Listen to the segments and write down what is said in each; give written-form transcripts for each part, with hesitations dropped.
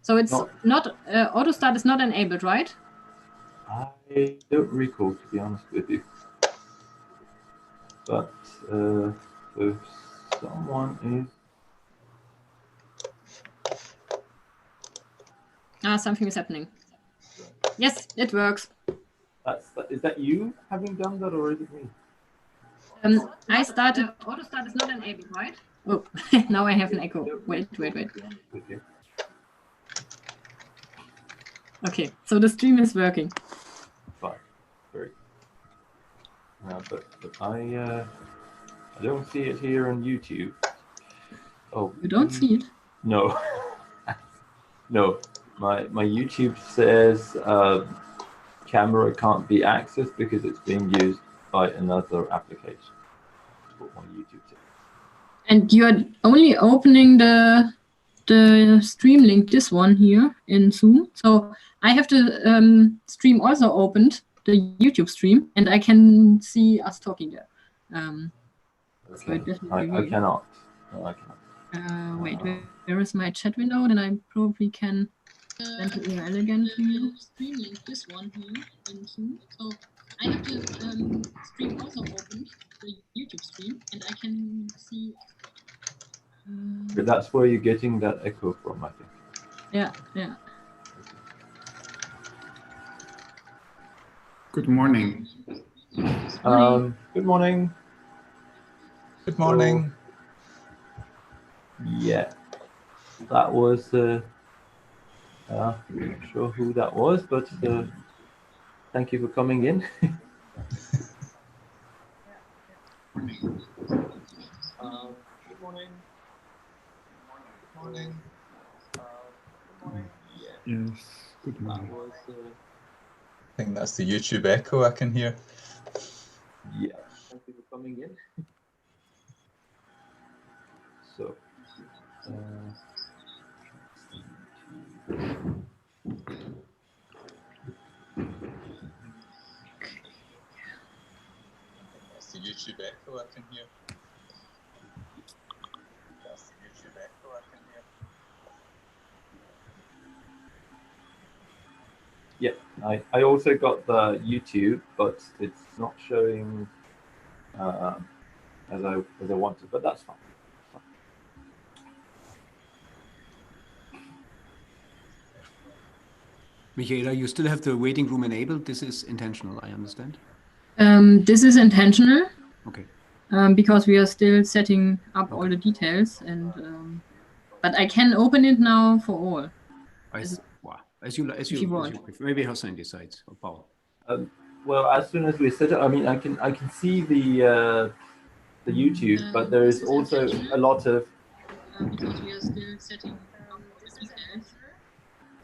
So it's not auto start is not enabled, right? I don't recall, to be honest with you. But if someone is. Something is happening. Yes, it works. Is that you having done that, or is it me? I started. Auto start is not enabled, right? Oh, now I have an echo. Wait. Okay. Okay, so the stream is working. Fine. Great. But I don't see it here on YouTube. Oh, You don't see it? No. No. My YouTube says camera can't be accessed because it's being used by another application. That's what my YouTube says. And you're only opening the stream link, this one here in Zoom. So I have the stream also opened, the YouTube stream, and I can see us talking there. Okay. So I cannot. No, I cannot. Wait, where is my chat window? Then I probably can send the URL again to you. Stream link, this one here in Zoom. So I have the stream also opened, the YouTube stream, and I can see us talking. But that's where you're getting that echo from, I think. Yeah. Good morning. Good morning. Good morning. So, yeah, that was. I'm not sure who that was, but thank you for coming in. Good morning. Good morning. Good morning. Yes, good morning. I think that's the YouTube echo I can hear. Yeah, thank you for coming in. So, that's the YouTube echo I can hear. That's the YouTube echo I can hear. Yeah, I also got the YouTube, but it's not showing as I wanted, but that's fine. Michaela, you still have the waiting room enabled. This is intentional, I understand. This is intentional. Okay. Because we are still setting up all the details, and but I can open it now for all. As you want. Maybe Hossein decides, or Paul. Well, as soon as we set it, I mean, I can see the YouTube, but there is also a lot of. Because we are still setting up the details.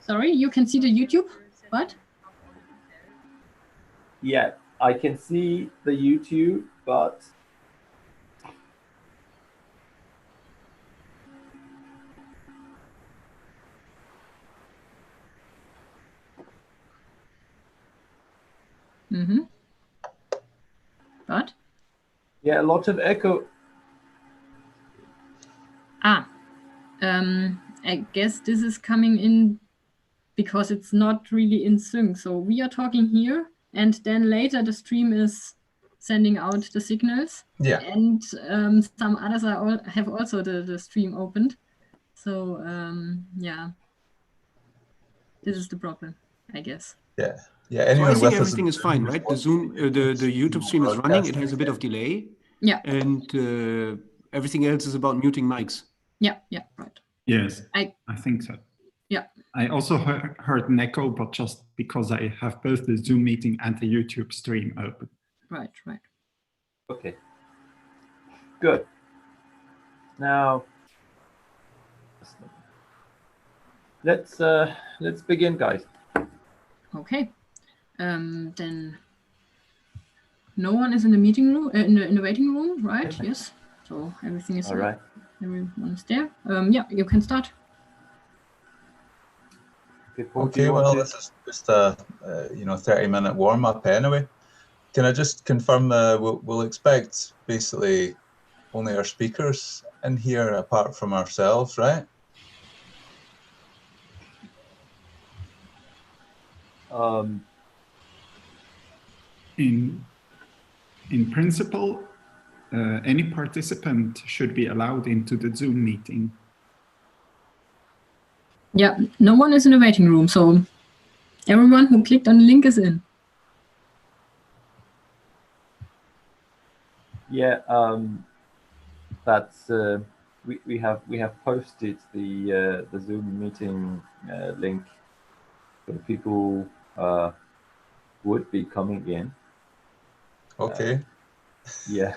Sorry, you can see the YouTube. What? Yeah, I can see the YouTube, but. What? Yeah, a lot of echo. I guess this is coming in because it's not really in sync. So we are talking here, and then later the stream is sending out the signals. Yeah. And some others have also the stream opened. So yeah, this is the problem, I guess. Yeah. Yeah. So I think everything is fine, right? The Zoom, the YouTube stream is running. It has a bit of delay. Yeah. And everything else is about muting mics. Yeah. Right. Yes, I think so. Yeah. I also heard an echo, but just because I have both the Zoom meeting and the YouTube stream open. Right. Okay. Good. Now, let's begin, guys. Okay. Then no one is in the meeting room, in the waiting room, right? Okay. Yes. So everything is all right. Everyone is there. Yeah, you can start. Okay. Well, this is just a 30-minute warm up anyway. Can I just confirm we'll expect basically only our speakers in here apart from ourselves, right? In principle, any participant should be allowed into the Zoom meeting. Yeah, no one is in the waiting room, so everyone who clicked on the link is in. Yeah, that's we have posted the Zoom meeting link for the people would be coming in. Okay. Yeah.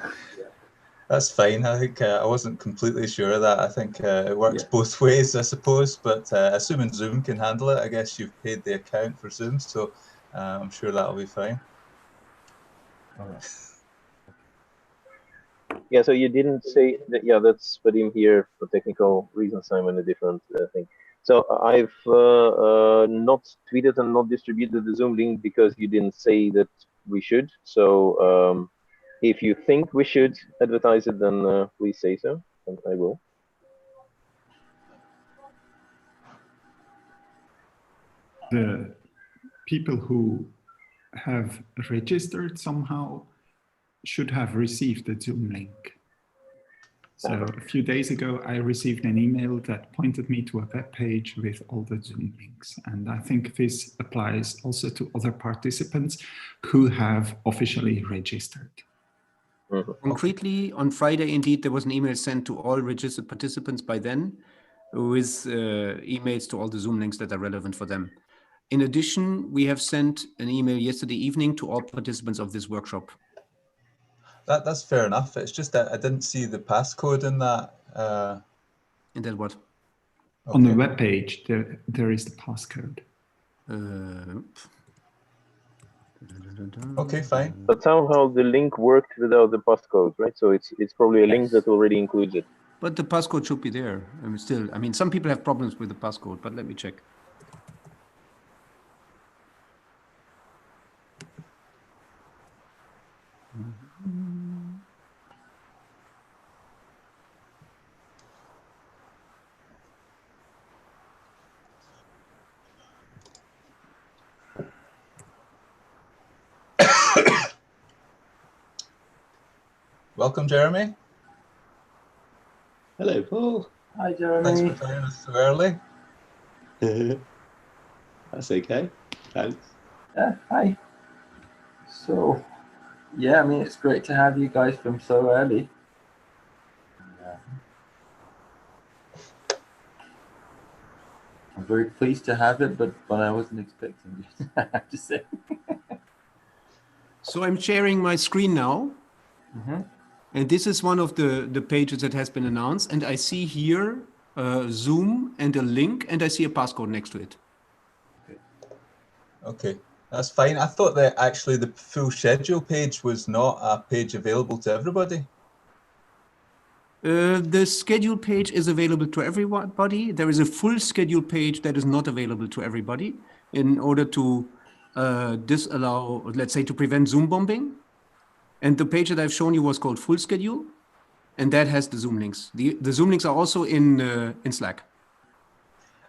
That's fine. I think I wasn't completely sure of that. I think it works both ways, I suppose. But assuming Zoom can handle it, I guess you've paid the account for Zoom, so I'm sure that'll be fine. All right. Yeah, so you didn't say that. Yeah, that's Vadim here for technical reasons. I'm in a different thing. So I've not tweeted and not distributed the Zoom link because you didn't say that we should. So if you think we should advertise it, then please say so, and I will. The people who have registered somehow should have received the Zoom link. So a few days ago, I received an email that pointed me to a web page with all the Zoom links. And I think this applies also to other participants who have officially registered. Mm-hmm. Concretely, on Friday, indeed, there was an email sent to all registered participants by then with emails to all the Zoom links that are relevant for them. In addition, we have sent an email yesterday evening to all participants of this workshop. That's fair enough. It's just that I didn't see the passcode in that. In that what? Okay. On the web page, there is the passcode. Okay, fine. But somehow the link worked without the passcode, right? So it's probably a link that already includes it. But the passcode should be there. I mean, some people have problems with the passcode, but let me check. Welcome, Jeremy. Hello, Paul. Hi, Jeremy. Thanks for joining us so early. That's okay. Thanks. Yeah, hi. So, yeah, I mean, it's great to have you guys from so early. I'm very pleased to have it, but I wasn't expecting it, I have to say. So I'm sharing my screen now. Mm-hmm. And this is one of the pages that has been announced. And I see here Zoom and a link, and I see a passcode next to it. Okay, that's fine. I thought that actually the full schedule page was not a page available to everybody. The schedule page is available to everybody. There is a full schedule page that is not available to everybody in order to disallow, let's say, to prevent Zoom bombing. And the page that I've shown you was called Full Schedule, and that has the Zoom links. The Zoom links are also in Slack.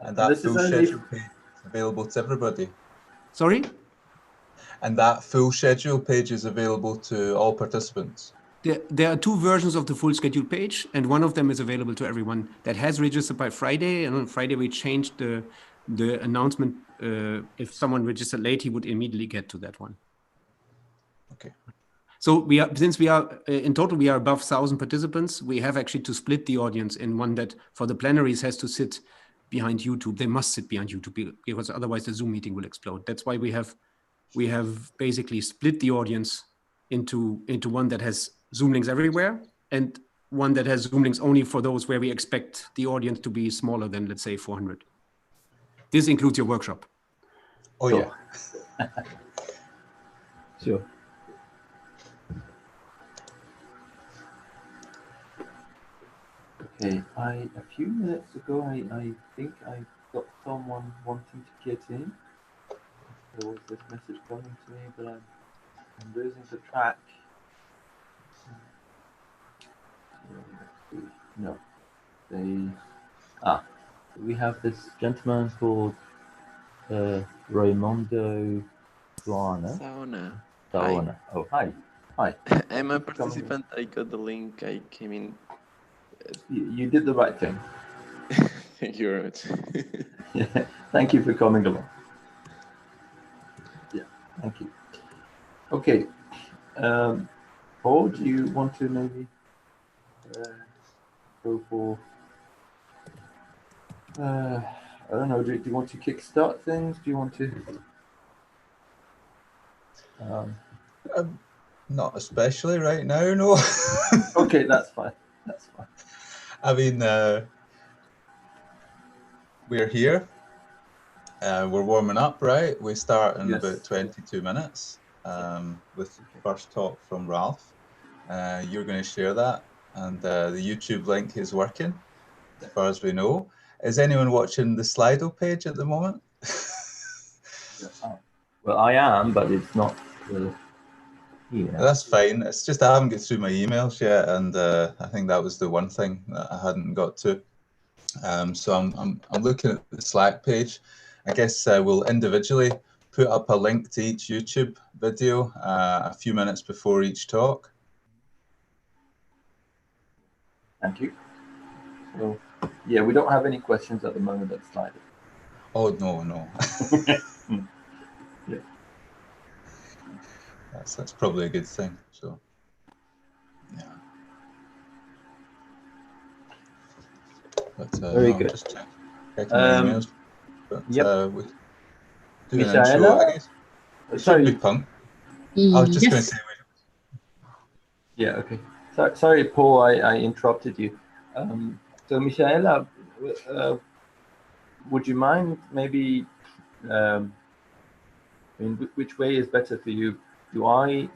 And that full schedule page is available to everybody. Sorry? And that full schedule page is available to all participants. There are two versions of the full schedule page, and one of them is available to everyone that has registered by Friday. And on Friday, we changed the announcement. If someone registered late, he would immediately get to that one. Okay. So since we are in total, we are above 1,000 participants. We have actually to split the audience in one that for the plenaries has to sit behind YouTube. They must sit behind YouTube because otherwise the Zoom meeting will explode. That's why we have basically split the audience into one that has Zoom links everywhere and one that has Zoom links only for those where we expect the audience to be smaller than, let's say, 400. This includes your workshop. Oh, yeah. Sure. Okay, a few minutes ago, I think I got someone wanting to get in. There was this message coming to me, but I'm losing the track. No, we have this gentleman called Raimondo Sauna. Hi. Oh, hi. Hi. I'm a participant. I got the link. I came in. You did the right thing. Thank you very much. Yeah. Thank you for coming along. Yeah, thank you. Okay. Paul, do you want to maybe go for, I don't know, do you want to kickstart things? Do you want to? Not especially right now, no. Okay, that's fine. That's fine. I mean, we're here. We're warming up, right? We start in about 22 minutes with the first talk from Ralph. You're going to share that, and the YouTube link is working, as far as we know. Is anyone watching the Slido page at the moment? Well, I am, but it's not here. That's fine. It's just I haven't got through my emails yet, and I think that was the one thing that I hadn't got to. So I'm looking at the Slack page. I guess we'll individually put up a link to each YouTube video a few minutes before each talk. Thank you. So, yeah, we don't have any questions at the moment at Slido. Oh, no. Yeah. That's probably a good thing. So, yeah. But, Very good. Just checking my emails. But yep. we do an intro, I guess. It should be Punk. I was just going to say. Yeah, okay. Sorry, Paul, I interrupted you. So, Michaela, would you mind maybe, I mean, which way is better for you? Do I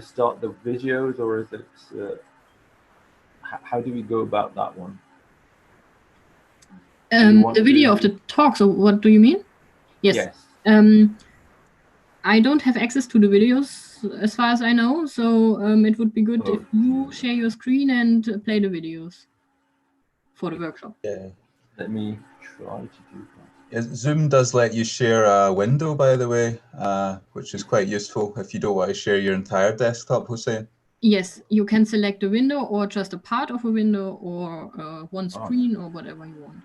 start the videos, or is it, how do we go about that one? The video of the talk, so what do you mean? Yes. I don't have access to the videos as far as I know, so it would be good if you share your screen and play the videos for the workshop. Yeah. Let me try to do that. Zoom does let you share a window, by the way, which is quite useful if you don't want to share your entire desktop, Hussein. Yes, you can select a window or just a part of a window or one screen or whatever you want.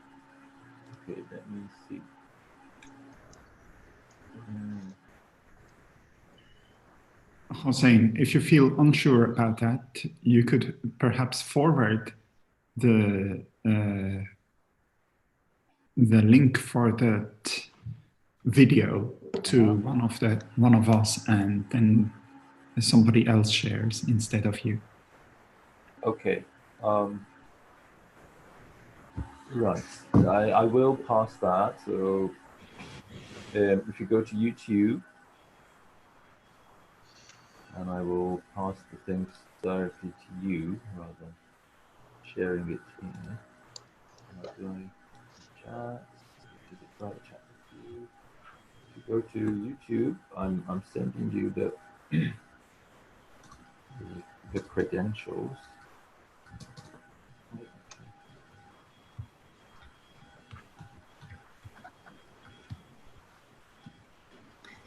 Okay, let me see. Hossein, if you feel unsure about that, you could perhaps forward the link for that video to one of us, and then somebody else shares instead of you. Okay. Right. I will pass that. So if you go to YouTube, and I will pass the things directly to you rather than sharing it here. Chat. To the private chat with you. If you go to YouTube, I'm sending you the credentials.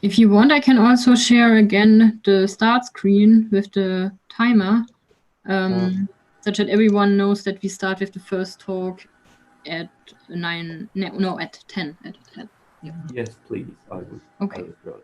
If you want, I can also share again the start screen with the timer, such that everyone knows that we start with the first talk at 9. No, at 10. At 10. Yeah. Yes, please. I would. Okay. I would rather.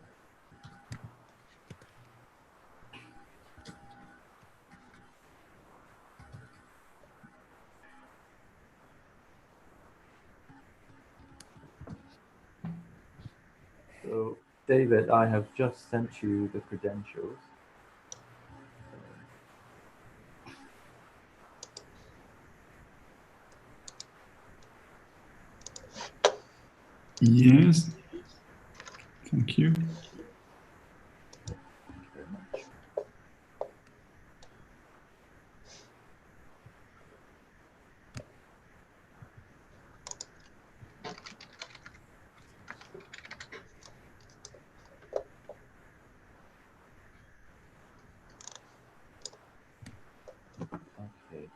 So, David, I have just sent you the credentials. Yes. Thank you. Thank you very much. Okay.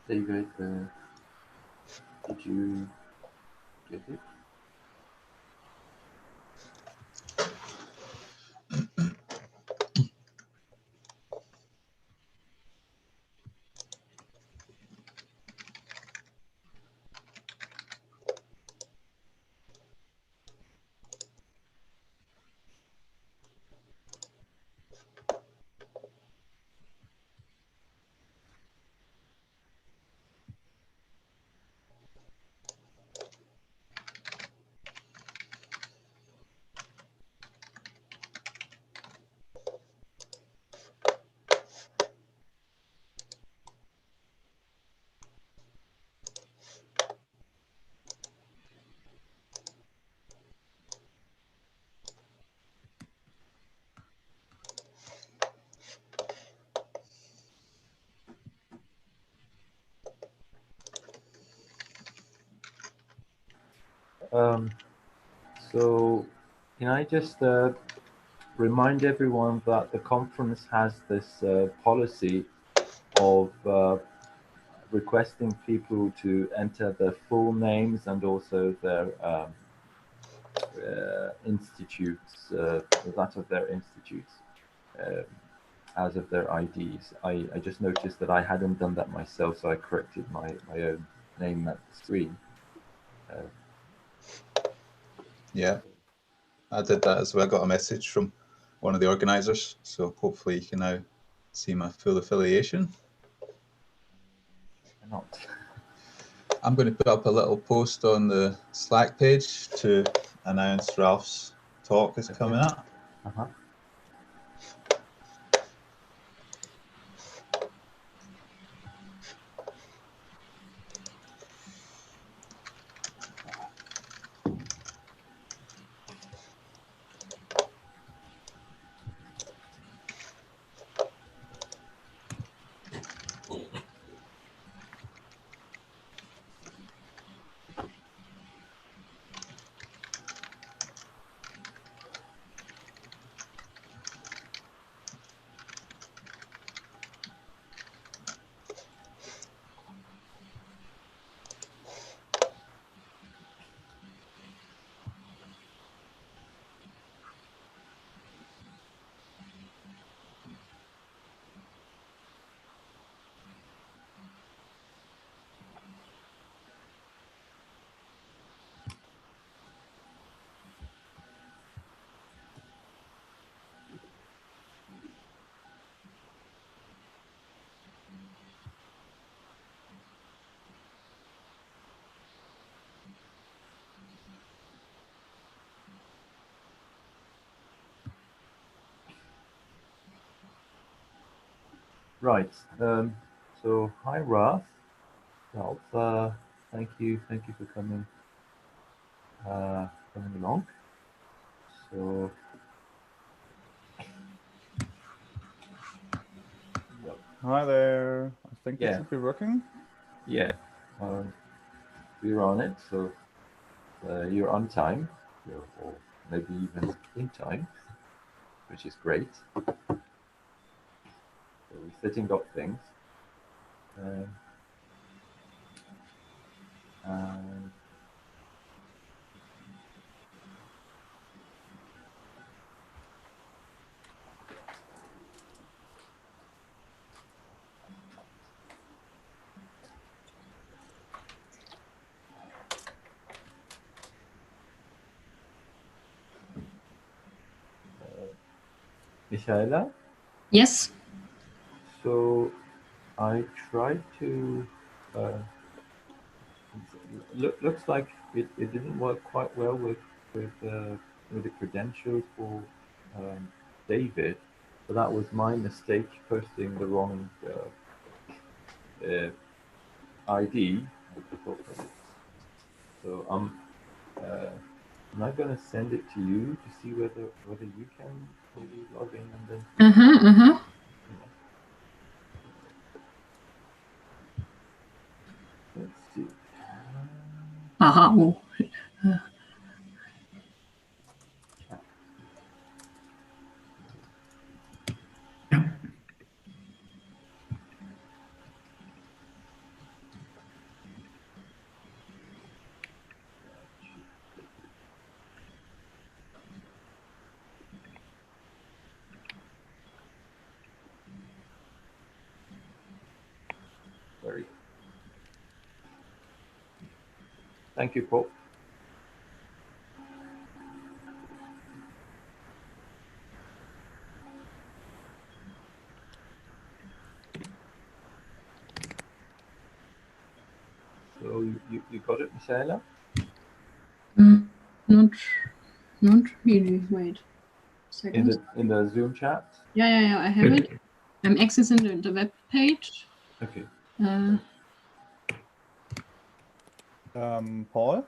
David, did you get it? So can I just remind everyone that the conference has this policy of requesting people to enter their full names and also their institutes, that of their institutes, as of their IDs. I just noticed that I hadn't done that myself, so I corrected my own name at the screen. Yeah, I did that as well. I got a message from one of the organizers, so hopefully you can now see my full affiliation. Not. I'm going to put up a little post on the Slack page to announce Ralph's talk is coming up. Uh-huh. Right. So hi Ralph. Ralph, thank you for coming along. So Hi there. I think it Yeah. should be working. yeah, we're on it. So you're on time, or maybe even in time, which is great. So we're setting up things. And Michaela? Yes. So I tried to. Looks like it didn't work quite well with the credentials for David, but that was my mistake posting the wrong ID. So I'm not going to send it to you to see whether you can maybe log in and then. Let's see. Aha. Oh. Thank you, Paul. So you got it, Michaela? Not really. Wait. Second. In the Zoom chat? Yeah, I have it. I'm accessing the web page. Okay. Paul?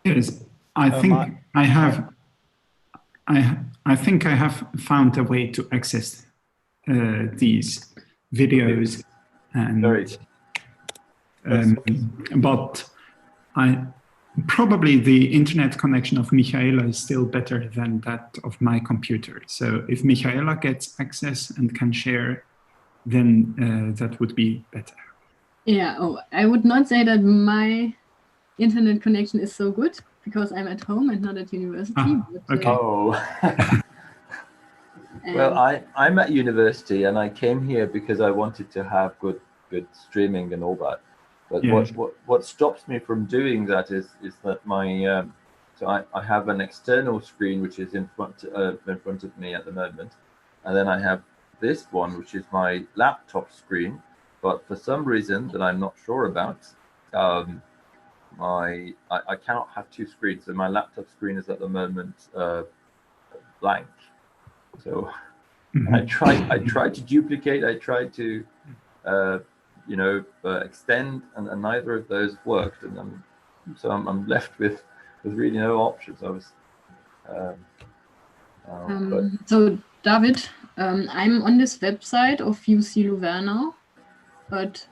Yes, I think I think I have found a way to access these videos, and but probably the internet connection of Michaela is still better than that of my computer. So if Michaela gets access and can share, then that would be better. Yeah. Oh, I would not say that my internet connection is so good because I'm at home and not at university. But, okay. Well, I'm at university and I came here because I wanted to have good streaming and all that. But yes. what stops me from doing that is that my so I have an external screen which is in front of me at the moment, and then I have this one which is my laptop screen. But for some reason that I'm not sure about, I cannot have two screens. So my laptop screen is at the moment blank. So I tried to duplicate. I tried to extend, and neither of those worked, and I'm left with really no options. I was so David, I'm on this website of UC Louvain now, but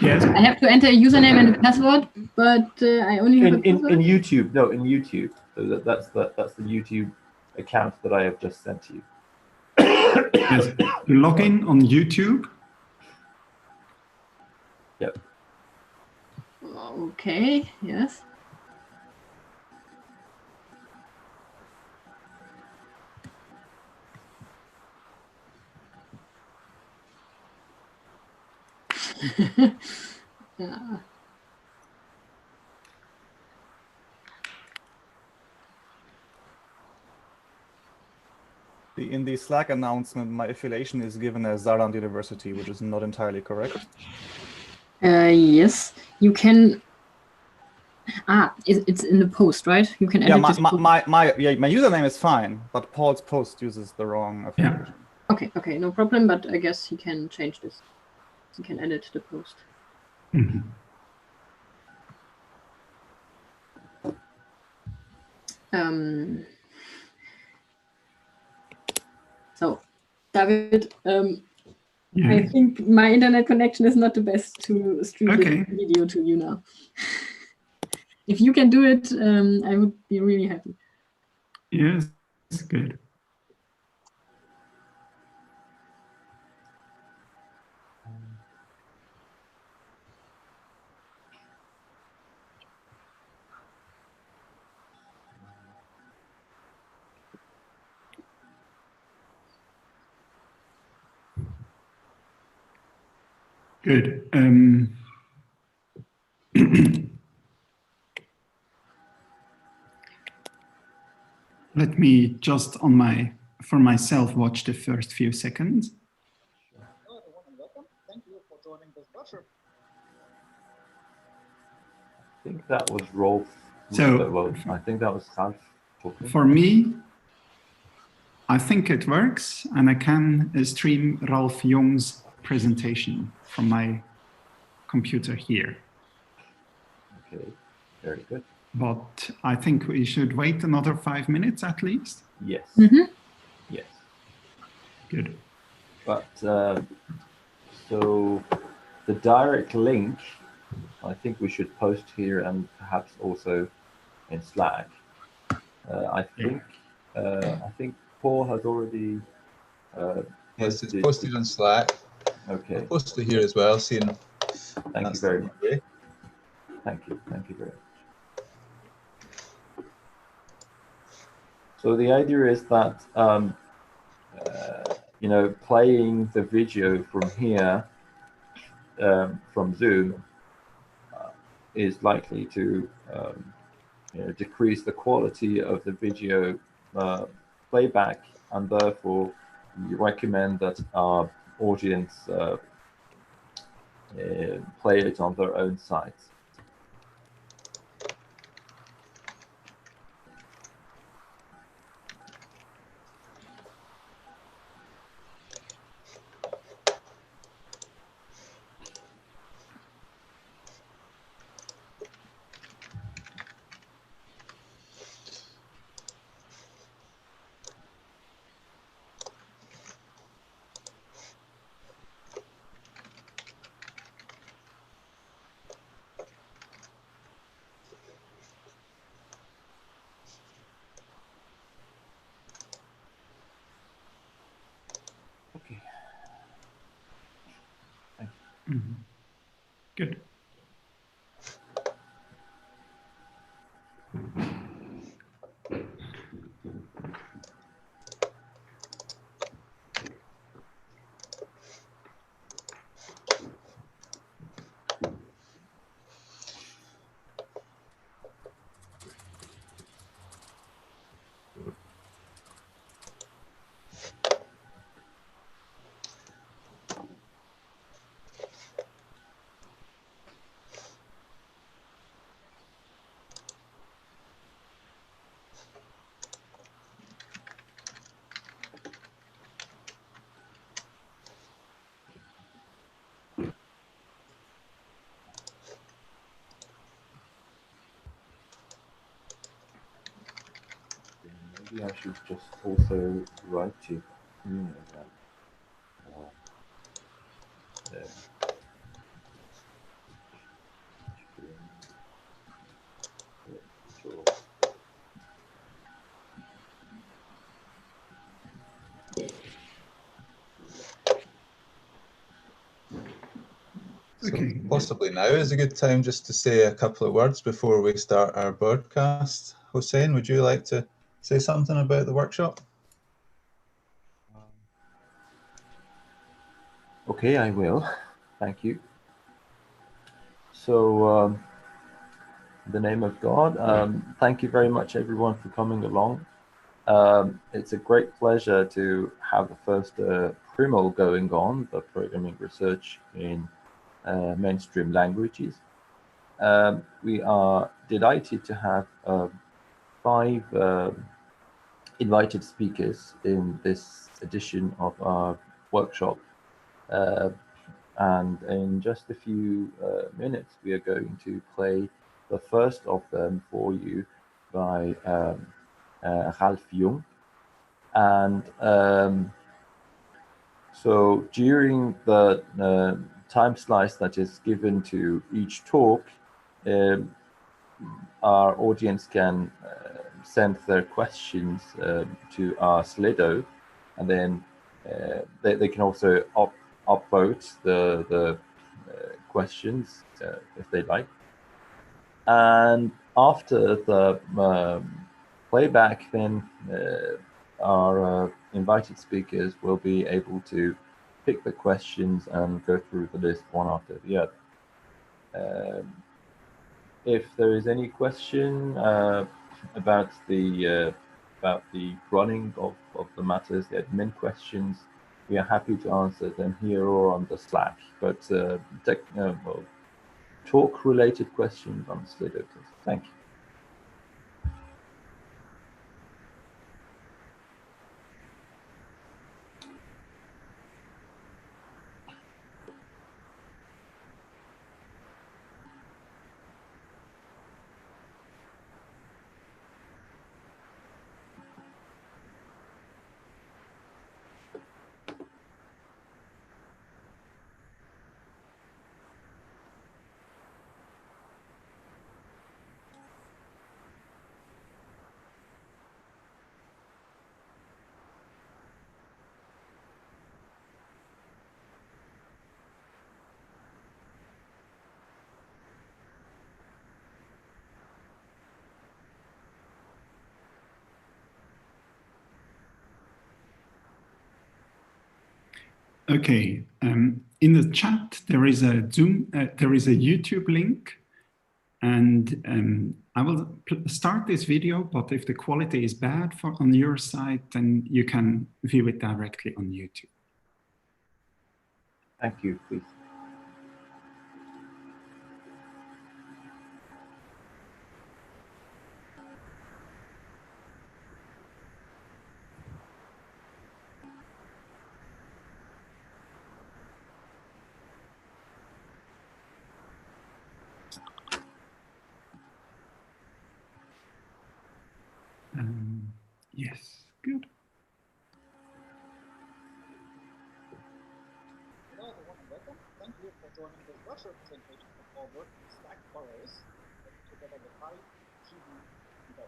yes, I have to enter a username and a password, but I only have in YouTube. No, in YouTube. So that's the YouTube account that I have just sent to you. Yes. Log in on YouTube. Yep. Okay. Yes. Yeah. In the Slack announcement, my affiliation is given as Saarland University, which is not entirely correct. Yes, you can. It's in the post, right? You can edit this post. My username is fine, but Paul's post uses the wrong affiliation. Yeah. Okay, no problem. But I guess he can change this. He can edit the post. Mm-hmm. So, David, I think my internet connection is not the best to stream this video to you now. If you can do it, I would be really happy. Yes, good. Good. Let me just for myself watch the first few seconds. Hello everyone and welcome. Thank you for joining this workshop. I think that was Rolf. So I think that was Ralph talking. For me, I think it works, and I can stream Ralph Jung's presentation from my computer here. Okay, very good. But I think we should wait another 5 minutes at least. Yes. Mm-hmm. Yes. Good. But so the direct link, I think we should post here and perhaps also in Slack. I think Paul has already. Yes, it's posted on Slack. Okay. I'll post it here as well. Seeing. Thank you very much. Thank you very much. So the idea is that you know, playing the video from here, from Zoom, is likely to you know, decrease the quality of the video playback, and therefore we recommend that our audience play it on their own sites. Okay. Thank you. Mhm. Good. Maybe I should just also write to you that. Okay. So possibly now is a good time just to say a couple of words before we start our broadcast. Hossein, would you like to say something about the workshop? Okay, I will. Thank you. So, in the name of God, thank you very much, everyone, for coming along. It's a great pleasure to have the first PRiML going on, the Programming Research in Mainstream Languages. We are delighted to have 5 invited speakers in this edition of our workshop. And in just a few minutes, we are going to play the first of them for you by Ralph Jung. And so during the time slice that is given to each talk, our audience can send their questions to our sli.do, and then they can also upvote the questions if they like. And after the playback, then our invited speakers will be able to pick the questions and go through the list one after the other. If there is any question about the running of the matters, the admin questions, we are happy to answer them here or on the Slack. But well, talk-related questions on sli.do, please. Thank you. Okay. In the chat, there is a YouTube link, and I will start this video. But if the quality is bad on your side, then you can view it directly on YouTube. Thank you, please. Yes, good. Hello everyone and welcome. Thank you for joining this virtual presentation of our work in Slack borrows together with Hi, GB, and Go.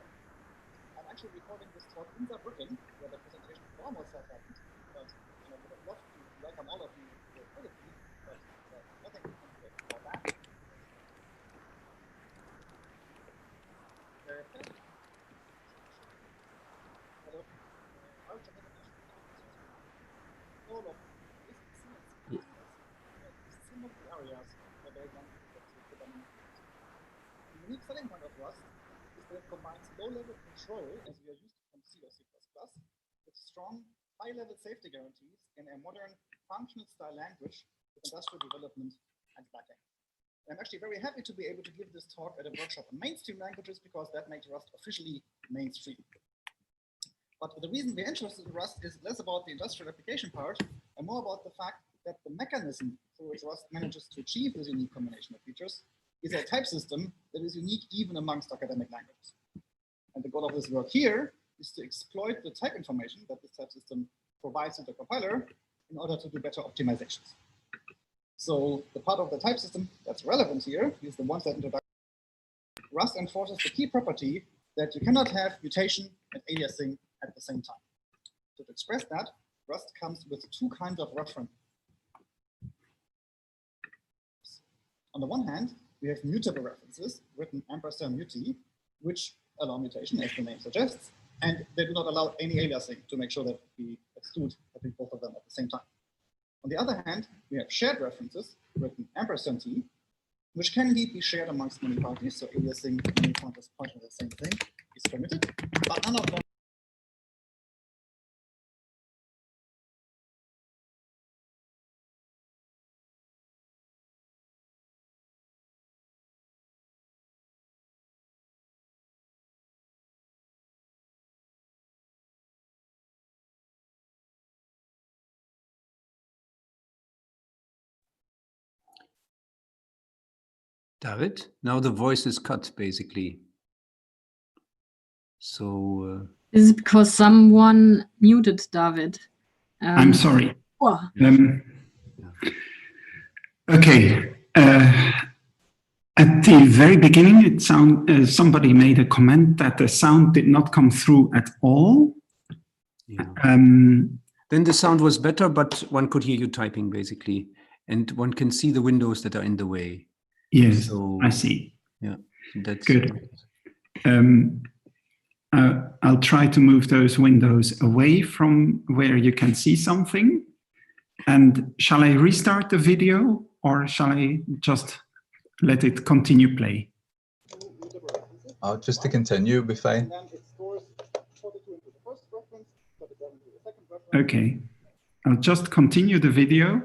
I'm actually recording this talk in Saarbrücken, where the presentation almost has happened, but I would have loved to welcome all of you physically, but nothing we can do about that. All of some of the areas where they want to get to predominant. The unique selling point of Rust is that it combines low-level control, as we are used to from C or C++, with strong, high-level safety guarantees in a modern, functional-style language with industrial development and backend. I'm actually very happy to be able to give this talk at a workshop on mainstream languages because that makes Rust officially mainstream. But the reason we're interested in Rust is less about the industrial application part and more about the fact that the mechanism through which Rust manages to achieve this unique combination of features is a type system that is unique even amongst academic languages. And the goal of this work here is to exploit the type information that this type system provides to the compiler in order to do better optimizations. So the part of the type system that's relevant here is the one-step introduction. Rust enforces the key property that you cannot have mutation and aliasing at the same time. So to express that, Rust comes with two kinds of reference. On the one hand, we have mutable references written &muti, which allow mutation, as the name suggests, and they do not allow any aliasing to make sure that we exclude having both of them at the same time. On the other hand, we have shared references written &t, which can indeed be shared amongst many parties, so aliasing many pointers pointing at the same thing is permitted, but none of them. David, now the voice is cut, basically. So... This is because someone muted David. I'm sorry. Oh. Okay. At the very beginning, it somebody made a comment that the sound did not come through at all. Yeah. Then the sound was better, but one could hear you typing, basically. And one can see the windows that are in the way. Yes, so, I see. Yeah, that's good. I'll try to move those windows away from where you can see something. And shall I restart the video or shall I just let it continue play? Just to continue would be fine. Okay, I'll just continue the video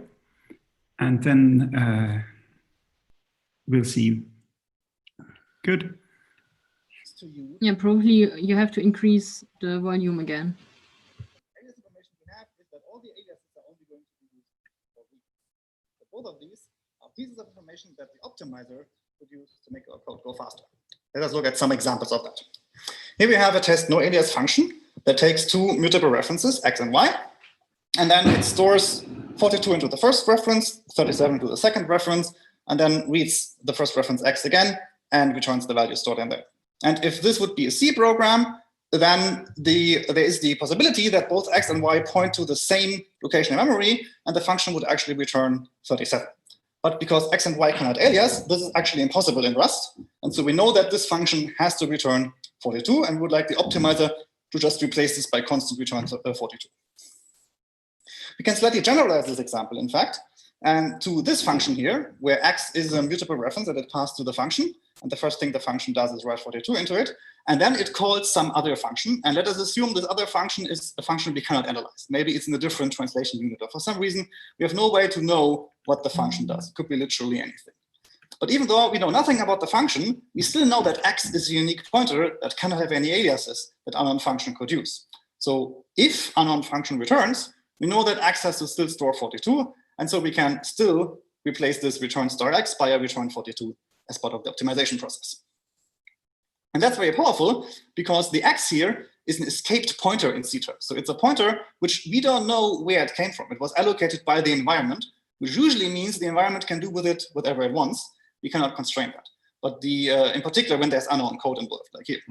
and then we'll see. Good. Yeah, probably you have to increase the volume again. Alias information we have is that all the aliases are only going to be used for read. But both of these are pieces of information that the optimizer would use to make our code go faster. Let us look at some examples of that. Here we have a test no alias function that takes two mutable references, x and y, and then it stores 42 into the first reference, 37 into the second reference, and then reads the first reference x again and returns the value stored in there. And if this would be a C program, then there is the possibility that both x and y point to the same location in memory, and the function would actually return 37. But because x and y cannot alias, this is actually impossible in Rust. And so we know that this function has to return 42, and we would like the optimizer to just replace this by constant return 42. We can slightly generalize this example, in fact, and to this function here, where x is a mutable reference that it passed to the function. And the first thing the function does is write 42 into it. And then it calls some other function. And let us assume this other function is a function we cannot analyze. Maybe it's in a different translation unit, or for some reason, we have no way to know what the function does. It could be literally anything. But even though we know nothing about the function, we still know that x is a unique pointer that cannot have any aliases that unknown function could use. So if unknown function returns, we know that x has to still store 42. And so we can still replace this return star x by a return 42 as part of the optimization process. And that's very powerful because the x here is an escaped pointer in C terms. So it's a pointer which we don't know where it came from. It was allocated by the environment, which usually means the environment can do with it whatever it wants. We cannot constrain that. But in particular, when there's unknown code involved, like here.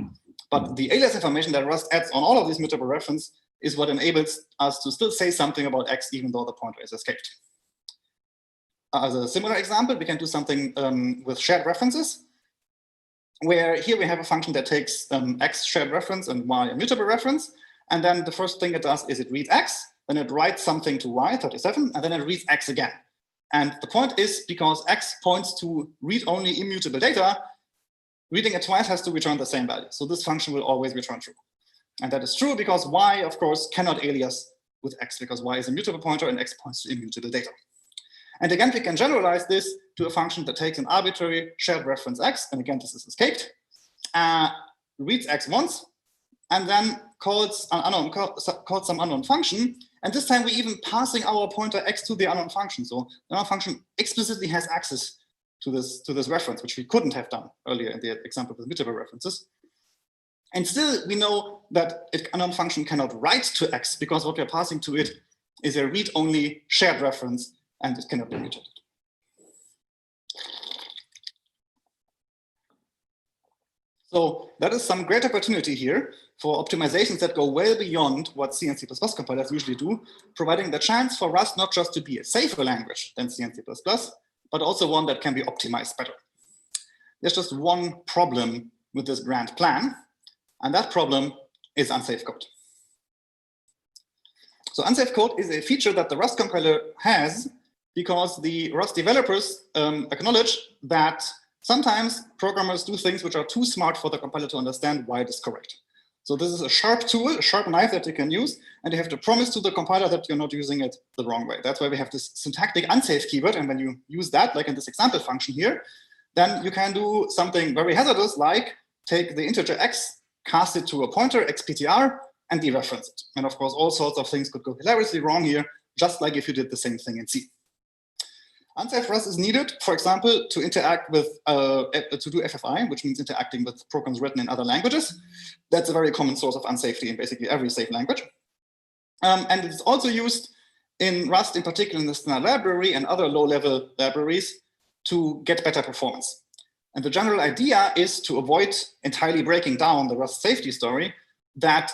But the alias information that Rust adds on all of these mutable reference is what enables us to still say something about x, even though the pointer is escaped. As a similar example, we can do something with shared references, where here we have a function that takes x shared reference and y a mutable reference. And then the first thing it does is it reads x, then it writes something to y, 37, and then it reads x again. And the point is, because x points to read-only immutable data, reading it twice has to return the same value. So this function will always return true. And that is true because y, of course, cannot alias with x, because y is a mutable pointer and x points to immutable data. And again, we can generalize this to a function that takes an arbitrary shared reference x, and again, this is escaped, reads x once, and then calls some unknown function. And this time, we're even passing our pointer x to the unknown function. So the unknown function explicitly has access to this reference, which we couldn't have done earlier in the example with mutable references. And still, we know that an unknown function cannot write to x because what we're passing to it is a read-only shared reference, and it cannot be mutated. So that is some great opportunity here for optimizations that go well beyond what C and C++ compilers usually do, providing the chance for Rust not just to be a safer language than C and C++, but also one that can be optimized better. There's just one problem with this grand plan, and that problem is unsafe code. So unsafe code is a feature that the Rust compiler has because the Rust developers acknowledge that sometimes programmers do things which are too smart for the compiler to understand why it is correct. So this is a sharp tool, a sharp knife that you can use, and you have to promise to the compiler that you're not using it the wrong way. That's why we have this syntactic unsafe keyword, and when you use that, like in this example function here, then you can do something very hazardous, like take the integer x, cast it to a pointer, xptr, and dereference it. And of course, all sorts of things could go hilariously wrong here, just like if you did the same thing in C. Unsafe Rust is needed, for example, to interact with, to do FFI, which means interacting with programs written in other languages. That's a very common source of unsafety in basically every safe language. And it's also used in Rust, in particular in the standard library and other low-level libraries to get better performance. And the general idea is to avoid entirely breaking down the Rust safety story, that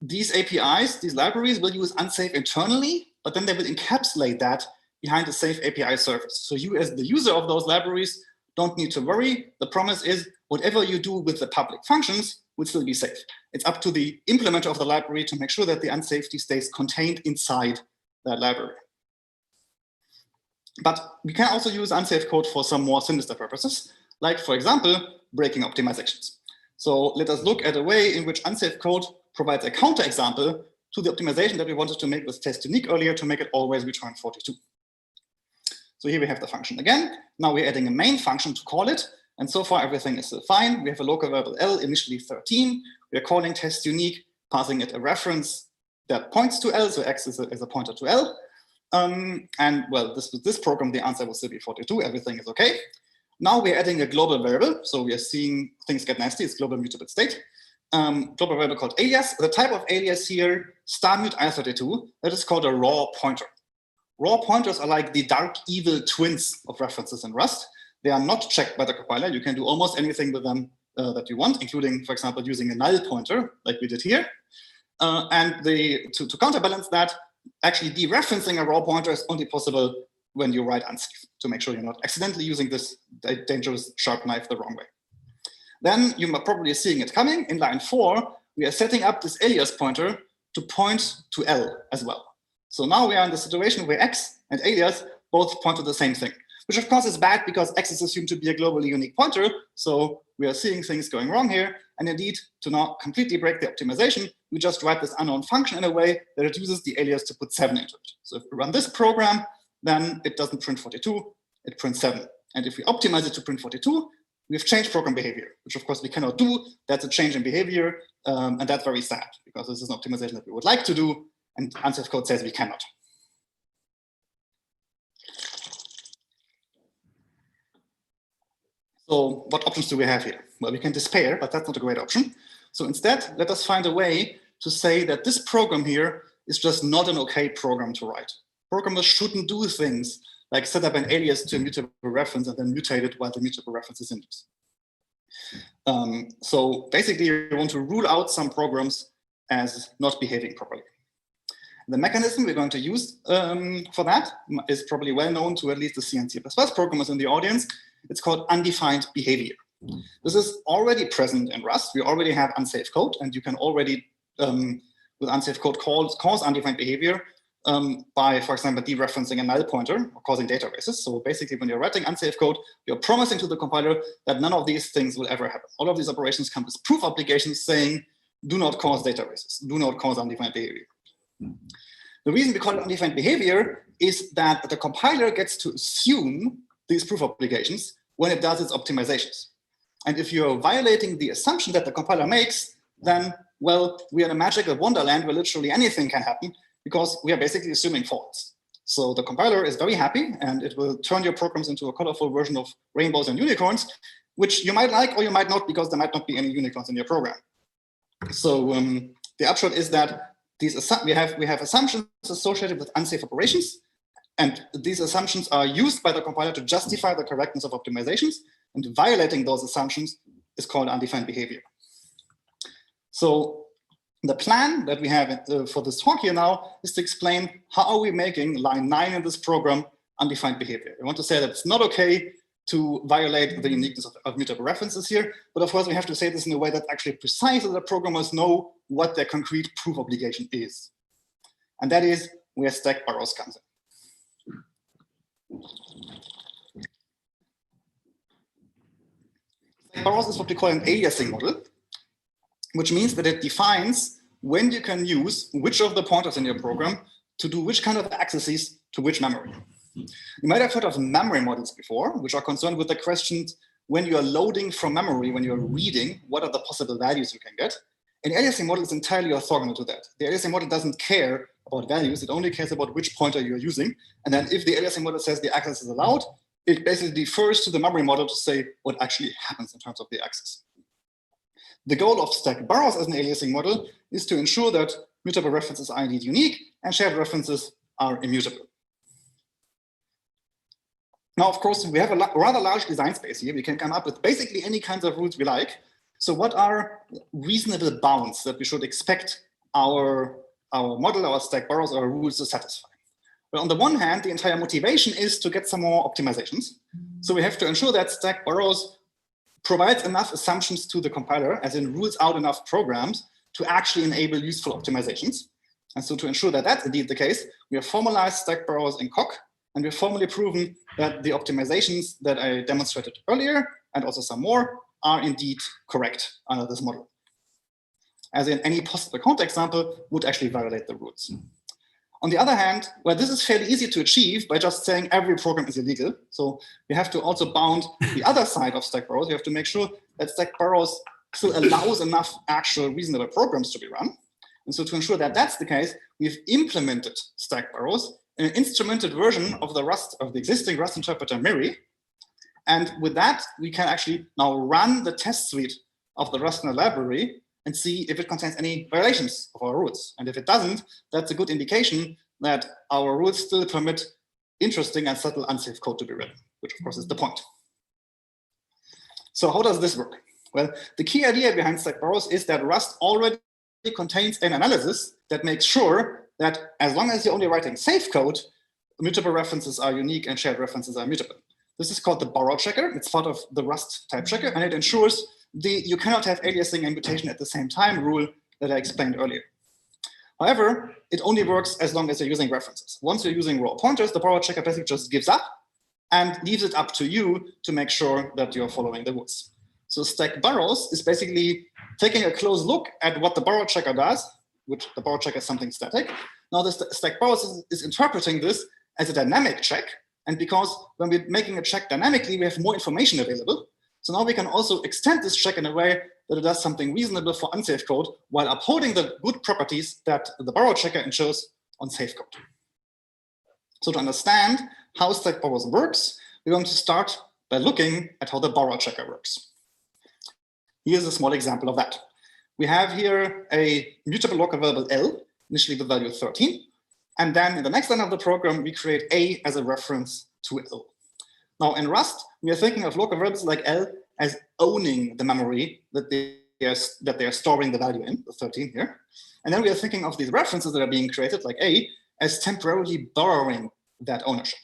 these APIs, these libraries will use unsafe internally, but then they will encapsulate that behind a safe API service. So you as the user of those libraries don't need to worry. The promise is whatever you do with the public functions will still be safe. It's up to the implementer of the library to make sure that the unsafety stays contained inside that library. But we can also use unsafe code for some more sinister purposes, like, for example, breaking optimizations. So let us look at a way in which unsafe code provides a counterexample to the optimization that we wanted to make with test unique earlier to make it always return 42. So here we have the function again. Now we're adding a main function to call it. And so far, everything is fine. We have a local variable L, initially 13. We are calling test unique, passing it a reference that points to L. So X is a pointer to L. And well, this program, the answer will still be 42. Everything is OK. Now we're adding a global variable. So we are seeing things get nasty. It's global mutable state. Global variable called alias. The type of alias here, star_mut i32, that is called a raw pointer. Raw pointers are like the dark evil twins of references in Rust. They are not checked by the compiler. You can do almost anything with them that you want, including, for example, using a null pointer, like we did here. And to counterbalance that, actually dereferencing a raw pointer is only possible when you write unsafe, to make sure you're not accidentally using this dangerous sharp knife the wrong way. Then you are probably seeing it coming. In line 4, we are setting up this alias pointer to point to L as well. So now we are in the situation where X and alias both point to the same thing, which of course is bad because X is assumed to be a globally unique pointer. So we are seeing things going wrong here. And indeed, to not completely break the optimization, we just write this unknown function in a way that it uses the alias to put 7 into it. So if we run this program, then it doesn't print 42, it prints 7. And if we optimize it to print 42, we've changed program behavior, which of course we cannot do. That's a change in behavior, and that's very sad because this is an optimization that we would like to do, and unsafe code says we cannot. So what options do we have here? Well, we can despair, but that's not a great option. So instead, let us find a way to say that this program here is just not an okay program to write. Programmers shouldn't do things like set up an alias to a mutable reference and then mutate it while the mutable reference is in use. So basically, you want to rule out some programs as not behaving properly. The mechanism we're going to use for that is probably well known to at least the C and C++ programmers in the audience. It's called undefined behavior. This is already present in Rust. We already have unsafe code, and you can already, with unsafe code, cause undefined behavior by, for example, dereferencing a null pointer or causing data races. So basically, when you're writing unsafe code, you're promising to the compiler that none of these things will ever happen. All of these operations come with proof obligations saying, do not cause data races, do not cause undefined behavior. The reason we call it undefined behavior is that the compiler gets to assume these proof obligations when it does its optimizations. And if you're violating the assumption that the compiler makes, then, well, we are in a magical wonderland where literally anything can happen because we are basically assuming faults. So the compiler is very happy, and it will turn your programs into a colorful version of rainbows and unicorns, which you might like or you might not, because there might not be any unicorns in your program. So the upshot is that we have assumptions associated with unsafe operations, and these assumptions are used by the compiler to justify the correctness of optimizations, and violating those assumptions is called undefined behavior. So the plan that we have for this talk here now is to explain how are we making line 9 in this program undefined behavior. We want to say that it's not okay to violate the uniqueness of mutable references here, but of course we have to say this in a way that's actually precise so that programmers know what their concrete proof obligation is. And that is where stack borrows comes in. Stack borrows is what we call an aliasing model, which means that it defines when you can use which of the pointers in your program to do which kind of accesses to which memory. You might have heard of memory models before, which are concerned with the questions when you are loading from memory, when you're reading, what are the possible values you can get? An aliasing model is entirely orthogonal to that. The aliasing model doesn't care about values, it only cares about which pointer you're using. And then if the aliasing model says the access is allowed, it basically defers to the memory model to say what actually happens in terms of the access. The goal of stack borrows as an aliasing model is to ensure that mutable references are indeed unique and shared references are immutable. Now, of course, we have a rather large design space here. We can come up with basically any kinds of rules we like. So what are reasonable bounds that we should expect our model, our stack borrows, our rules to satisfy? Well, on the one hand, the entire motivation is to get some more optimizations. So we have to ensure that stack borrows provides enough assumptions to the compiler, as in rules out enough programs to actually enable useful optimizations. And so to ensure that that's indeed the case, we have formalized stack borrows in Coq, and we've formally proven that the optimizations that I demonstrated earlier, and also some more, are indeed correct under this model. As in any possible counterexample would actually violate the rules. On the other hand, well, this is fairly easy to achieve by just saying every program is illegal. So we have to also bound the other side of stack borrows. We have to make sure that stack borrows still allows enough actual reasonable programs to be run. And so to ensure that that's the case, we've implemented stack borrows in an instrumented version of the existing Rust interpreter Miri. And with that, we can actually now run the test suite of the Rust library and see if it contains any violations of our rules. And if it doesn't, that's a good indication that our rules still permit interesting and subtle unsafe code to be written, which of course is the point. So how does this work? Well, the key idea behind stack borrows is that Rust already contains an analysis that makes sure that as long as you're only writing safe code, mutable references are unique and shared references are mutable. This is called the borrow checker. It's part of the Rust type checker, and it ensures you cannot have aliasing and mutation at the same time rule that I explained earlier. However, it only works as long as you're using references. Once you're using raw pointers, the borrow checker basically just gives up and leaves it up to you to make sure that you're following the rules. So stack borrows is basically taking a close look at what the borrow checker does, which the borrow checker is something static. Now the stack borrows is interpreting this as a dynamic check. And because when we're making a check dynamically, we have more information available. So now we can also extend this check in a way that it does something reasonable for unsafe code while upholding the good properties that the borrow checker ensures on safe code. So to understand how stack borrows works, we're going to start by looking at how the borrow checker works. Here's a small example of that. We have here a mutable local variable L, initially the value 13. And then in the next line of the program, we create A as a reference to L. Now in Rust, we are thinking of local variables like L as owning the memory that they are storing the value in, the 13 here. And then we are thinking of these references that are being created, like A, as temporarily borrowing that ownership.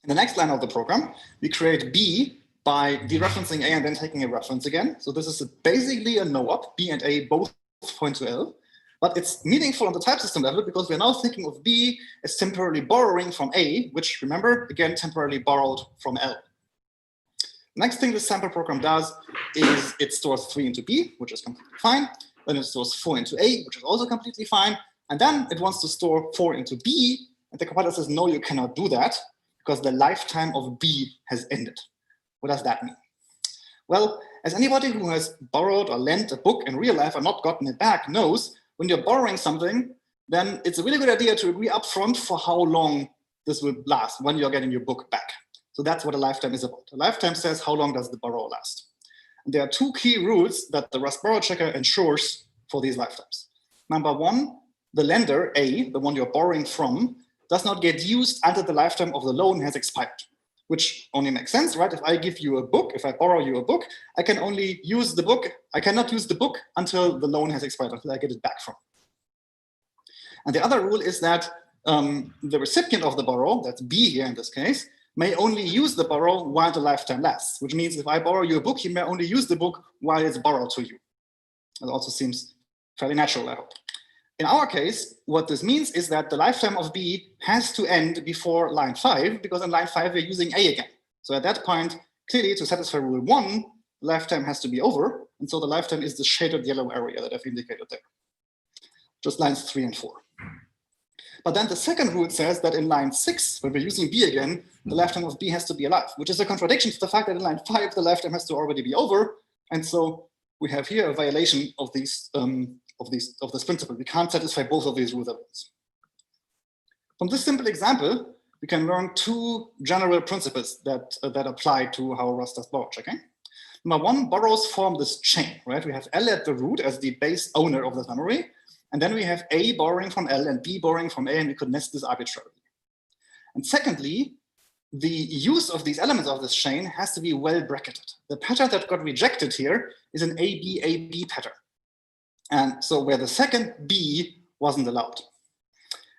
In the next line of the program, we create B by dereferencing A and then taking a reference again. So this is basically a no-op. B and A both point to L. But it's meaningful on the type system level because we're now thinking of B as temporarily borrowing from A, which, remember, again, temporarily borrowed from L. Next thing this sample program does is it stores 3 into B, which is completely fine. Then it stores 4 into A, which is also completely fine. And then it wants to store 4 into B. And the compiler says, no, you cannot do that because the lifetime of B has ended. What does that mean? Well, as anybody who has borrowed or lent a book in real life and not gotten it back knows, when you're borrowing something, then it's a really good idea to agree upfront for how long this will last when you're getting your book back. So that's what a lifetime is about. A lifetime says how long does the borrow last. And there are 2 key rules that the Rust borrow checker ensures for these lifetimes. Number 1, the lender, A, the one you're borrowing from, does not get used until the lifetime of the loan has expired, which only makes sense, right? If I give you a book, if I borrow you a book, I can only use the book. I cannot use the book until the loan has expired, until I get it back from. And the other rule is that the recipient of the borrow, that's B here in this case, may only use the borrow while the lifetime lasts, which means if I borrow you a book, you may only use the book while it's borrowed to you. That also seems fairly natural, I hope. In our case, what this means is that the lifetime of B has to end before line 5, because in line 5, we're using A again. So at that point, clearly, to satisfy rule 1, the lifetime has to be over. And so the lifetime is the shaded yellow area that I've indicated there, just lines 3 and 4. But then the second rule says that in line 6, when we're using B again, the lifetime of B has to be alive, which is a contradiction to the fact that in line 5, the lifetime has to already be over. And so we have here a violation of these of this principle. We can't satisfy both of these rules at once. From this simple example, we can learn 2 general principles that apply to how Rust does borrow checking. Number 1, borrows form this chain, right? We have L at the root as the base owner of this memory, and then we have A borrowing from L and B borrowing from A, and we could nest this arbitrarily. And secondly, the use of these elements of this chain has to be well bracketed. The pattern that got rejected here is an AB pattern. And so where the second B wasn't allowed.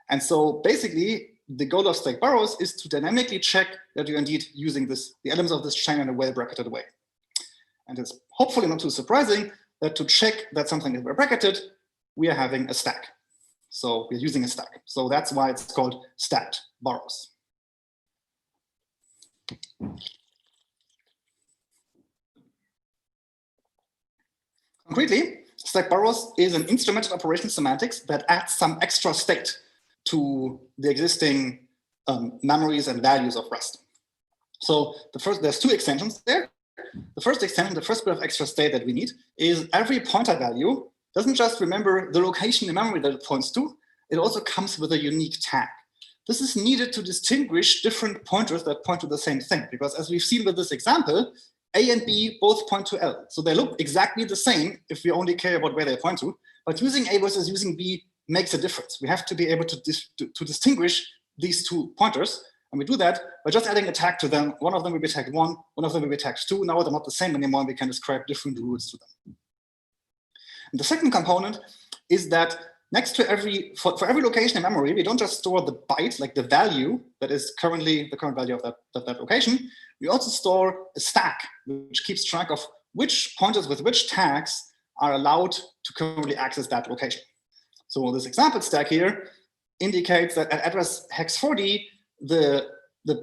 And so basically, the goal of stack borrows is to dynamically check that you're indeed using the elements of this chain in a well-bracketed way. And it's hopefully not too surprising that to check that something is well-bracketed, we are having a stack. So we're using a stack. So that's why it's called stacked borrows. Concretely, stack borrows is an instrumented operation semantics that adds some extra state to the existing memories and values of Rust. So there's 2 extensions there. The first extension, the first bit of extra state that we need is every pointer value doesn't just remember the location in memory that it points to, it also comes with a unique tag. This is needed to distinguish different pointers that point to the same thing, because as we've seen with this example, A and B both point to L. So they look exactly the same if we only care about where they point to, but using A versus using B makes a difference. We have to be able to distinguish these 2 pointers, and we do that by just adding a tag to them. One of them will be tagged 1, one of them will be tagged 2. Now they're not the same anymore, and we can describe different rules to them. And the second component is that next to for every location in memory, we don't just store the byte, like the value that is currently the current value of that location. We also store a stack, which keeps track of which pointers with which tags are allowed to currently access that location. So this example stack here indicates that at address hex 40, the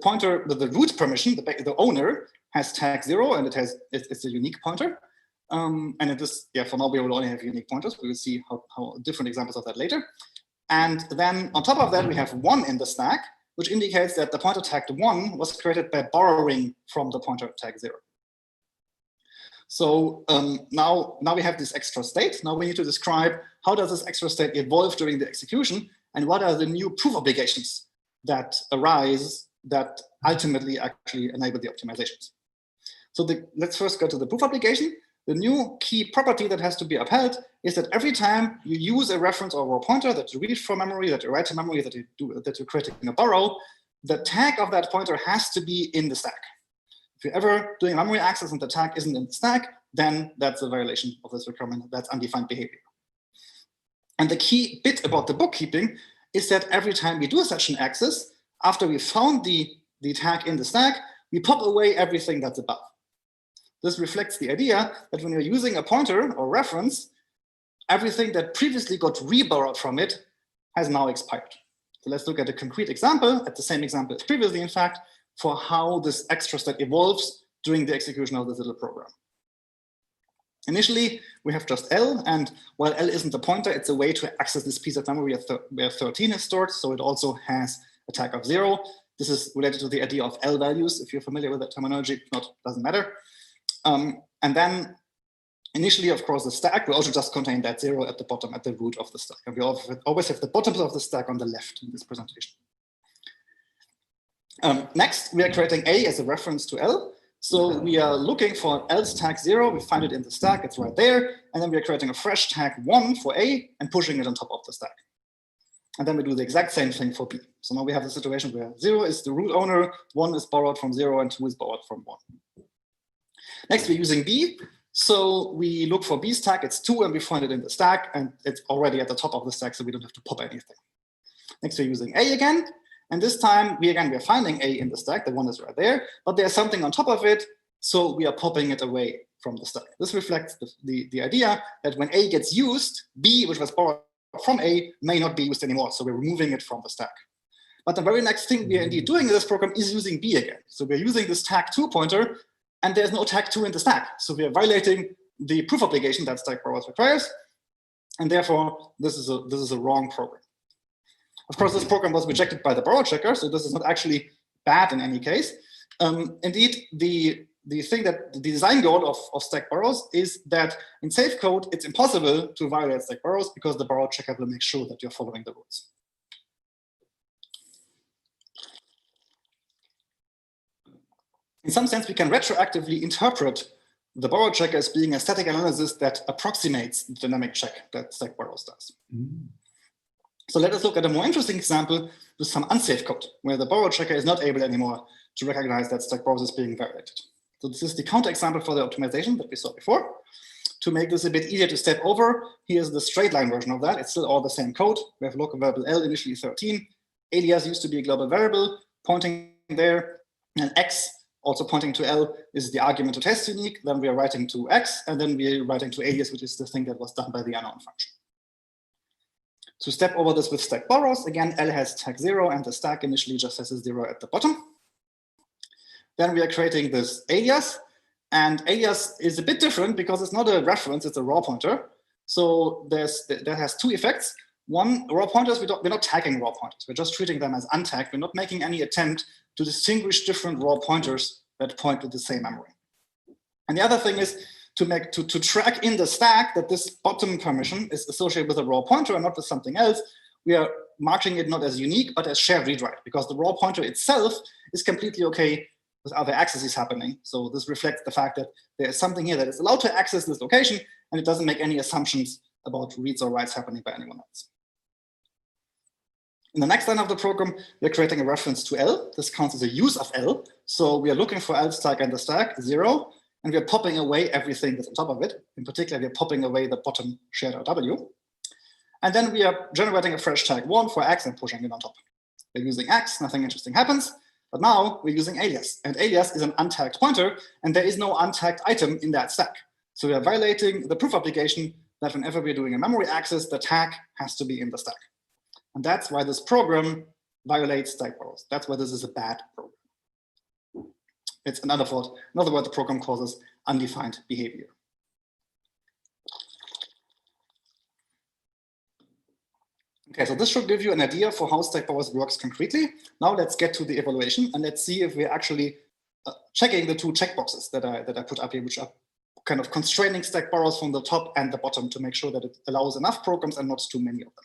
pointer, the root permission, the owner has tag 0, and it's a unique pointer. And it is, yeah, for now we will only have unique pointers. We will see how different examples of that later. And then on top of that, we have 1 in the stack, which indicates that the pointer tagged 1 was created by borrowing from the pointer tag 0. So now we have this extra state. Now we need to describe how does this extra state evolve during the execution, and what are the new proof obligations that arise that ultimately actually enable the optimizations. So let's first go to the proof obligation. The new key property that has to be upheld is that every time you use a reference or a pointer that you read from memory, that you write to memory, that you're creating a borrow, the tag of that pointer has to be in the stack. If you're ever doing memory access and the tag isn't in the stack, then that's a violation of this requirement. That's undefined behavior. And the key bit about the bookkeeping is that every time we do such an access, after we found the tag in the stack, we pop away everything that's above. This reflects the idea that when you're using a pointer or reference, everything that previously got reborrowed from it has now expired. So let's look at a concrete example, at the same example as previously, in fact, for how this extra state evolves during the execution of this little program. Initially, we have just L, and while L isn't a pointer, it's a way to access this piece of memory where 13 is stored, so it also has a tag of 0. This is related to the idea of L values, if you're familiar with that terminology. If not, doesn't matter. And then initially, of course, the stack will also just contain that 0 at the bottom, at the root of the stack. And we always have the bottoms of the stack on the left in this presentation. Next, we are creating A as a reference to L. So we are looking for L's tag 0. We find it in the stack. It's right there. And then we are creating a fresh tag 1 for A and pushing it on top of the stack. And then we do the exact same thing for B. So now we have the situation where 0 is the root owner, 1 is borrowed from 0, and 2 is borrowed from 1. Next, we're using B. So we look for B's tag, it's 2, and we find it in the stack, and it's already at the top of the stack, so we don't have to pop anything. Next, we're using A again. And this time, we're finding A in the stack, the 1 is right there, but there's something on top of it, so we are popping it away from the stack. This reflects the idea that when A gets used, B, which was borrowed from A, may not be used anymore, so we're removing it from the stack. But the very next thing we are indeed doing in this program is using B again. So we're using this tag 2 pointer, and there's no tag 2 in the stack. So we are violating the proof obligation that stack borrows requires, and therefore this is a wrong program. Of course, this program was rejected by the borrow checker, so this is not actually bad in any case. Indeed, the thing that the design goal of stack borrows is that in safe code, it's impossible to violate stack borrows because the borrow checker will make sure that you're following the rules. In some sense, we can retroactively interpret the borrow checker as being a static analysis that approximates the dynamic check that stack borrows does. So let us look at a more interesting example with some unsafe code, where the borrow checker is not able anymore to recognize that stack borrows is being violated. So this is the counterexample for the optimization that we saw before. To make this a bit easier to step over, here's the straight line version of that. It's still all the same code. We have local variable L, initially 13. Alias used to be a global variable, pointing there, and X, also pointing to L, is the argument to test unique. Then we are writing to X, and then we are writing to alias, which is the thing that was done by the unknown function. To step over this with stack borrows, again, L has tag 0, and the stack initially just has a 0 at the bottom. Then we are creating this alias, and alias is a bit different because it's not a reference, it's a raw pointer. So that has two effects. One, raw pointers, we're not tagging raw pointers. We're just treating them as untagged. We're not making any attempt to distinguish different raw pointers that point to the same memory. And the other thing is to track in the stack that this bottom permission is associated with a raw pointer and not with something else. We are marking it not as unique, but as shared read-write, because the raw pointer itself is completely okay with other accesses happening. So this reflects the fact that there is something here that is allowed to access this location, and it doesn't make any assumptions about reads or writes happening by anyone else. In the next line of the program, we're creating a reference to L. This counts as a use of L. So we are looking for L's tag in the stack, 0, and we're popping away everything that's on top of it. In particular, we're popping away the bottom shared RW. And then we are generating a fresh tag 1 for X and pushing it on top. We're using X, nothing interesting happens. But now we're using alias, and alias is an untagged pointer, and there is no untagged item in that stack. So we are violating the proof obligation that whenever we're doing a memory access, the tag has to be in the stack. And that's why this program violates stack borrows. That's why this is a bad program. It's another word the program causes undefined behavior. Okay, so this should give you an idea for how stack borrows works concretely. Now let's get to the evaluation and let's see if we're actually checking the two checkboxes that I put up here, which are kind of constraining stack borrows from the top and the bottom to make sure that it allows enough programs and not too many of them.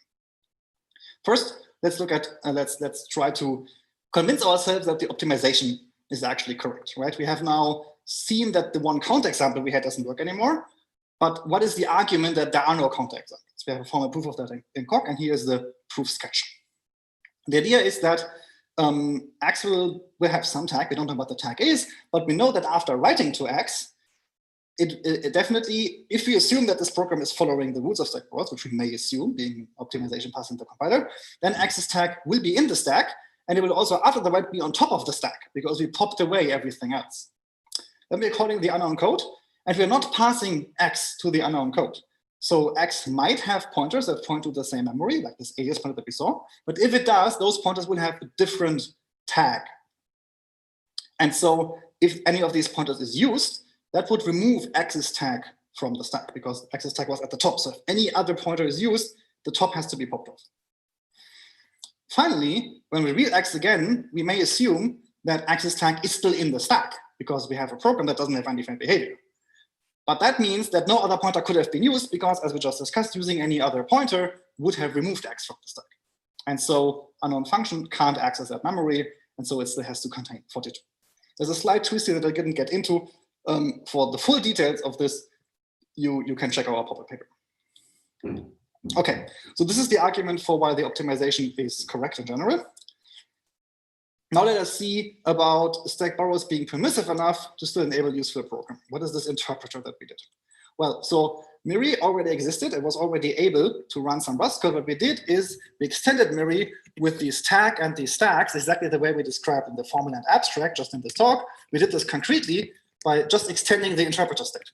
First, let's look at let's try to convince ourselves that the optimization is actually correct, right? We have now seen that the one counterexample we had doesn't work anymore. But what is the argument that there are no counterexamples? We have a formal proof of that in Coq, and here is the proof sketch. The idea is that X will have some tag. We don't know what the tag is, but we know that after writing to X, it definitely, if we assume that this program is following the rules of stack borrows, which we may assume, being optimization passing the compiler, then X's tag will be in the stack, and it will also, after the write, be on top of the stack, because we popped away everything else. Then we're calling the unknown code, and we're not passing X to the unknown code. So X might have pointers that point to the same memory, like this alias pointer that we saw. But if it does, those pointers will have a different tag. And so if any of these pointers is used, that would remove X's tag from the stack, because X's tag was at the top. So if any other pointer is used, the top has to be popped off. Finally, when we read X again, we may assume that X's tag is still in the stack, because we have a program that doesn't have undefined behavior. But that means that no other pointer could have been used, because, as we just discussed, using any other pointer would have removed X from the stack. And so unknown function can't access that memory, and so it still has to contain 42. There's a slight twist here that I didn't get into. For the full details of this, you can check our public paper. Okay, so this is the argument for why the optimization is correct in general. Now let us see about stack borrows being permissive enough to still enable use for a program. What is this interpreter that we did? Well, so Miri already existed. It was already able to run some Rust code. What we did is we extended Miri with these tag and these stacks, exactly the way we described in the formal and abstract, just in this talk. We did this concretely by just extending the interpreter state.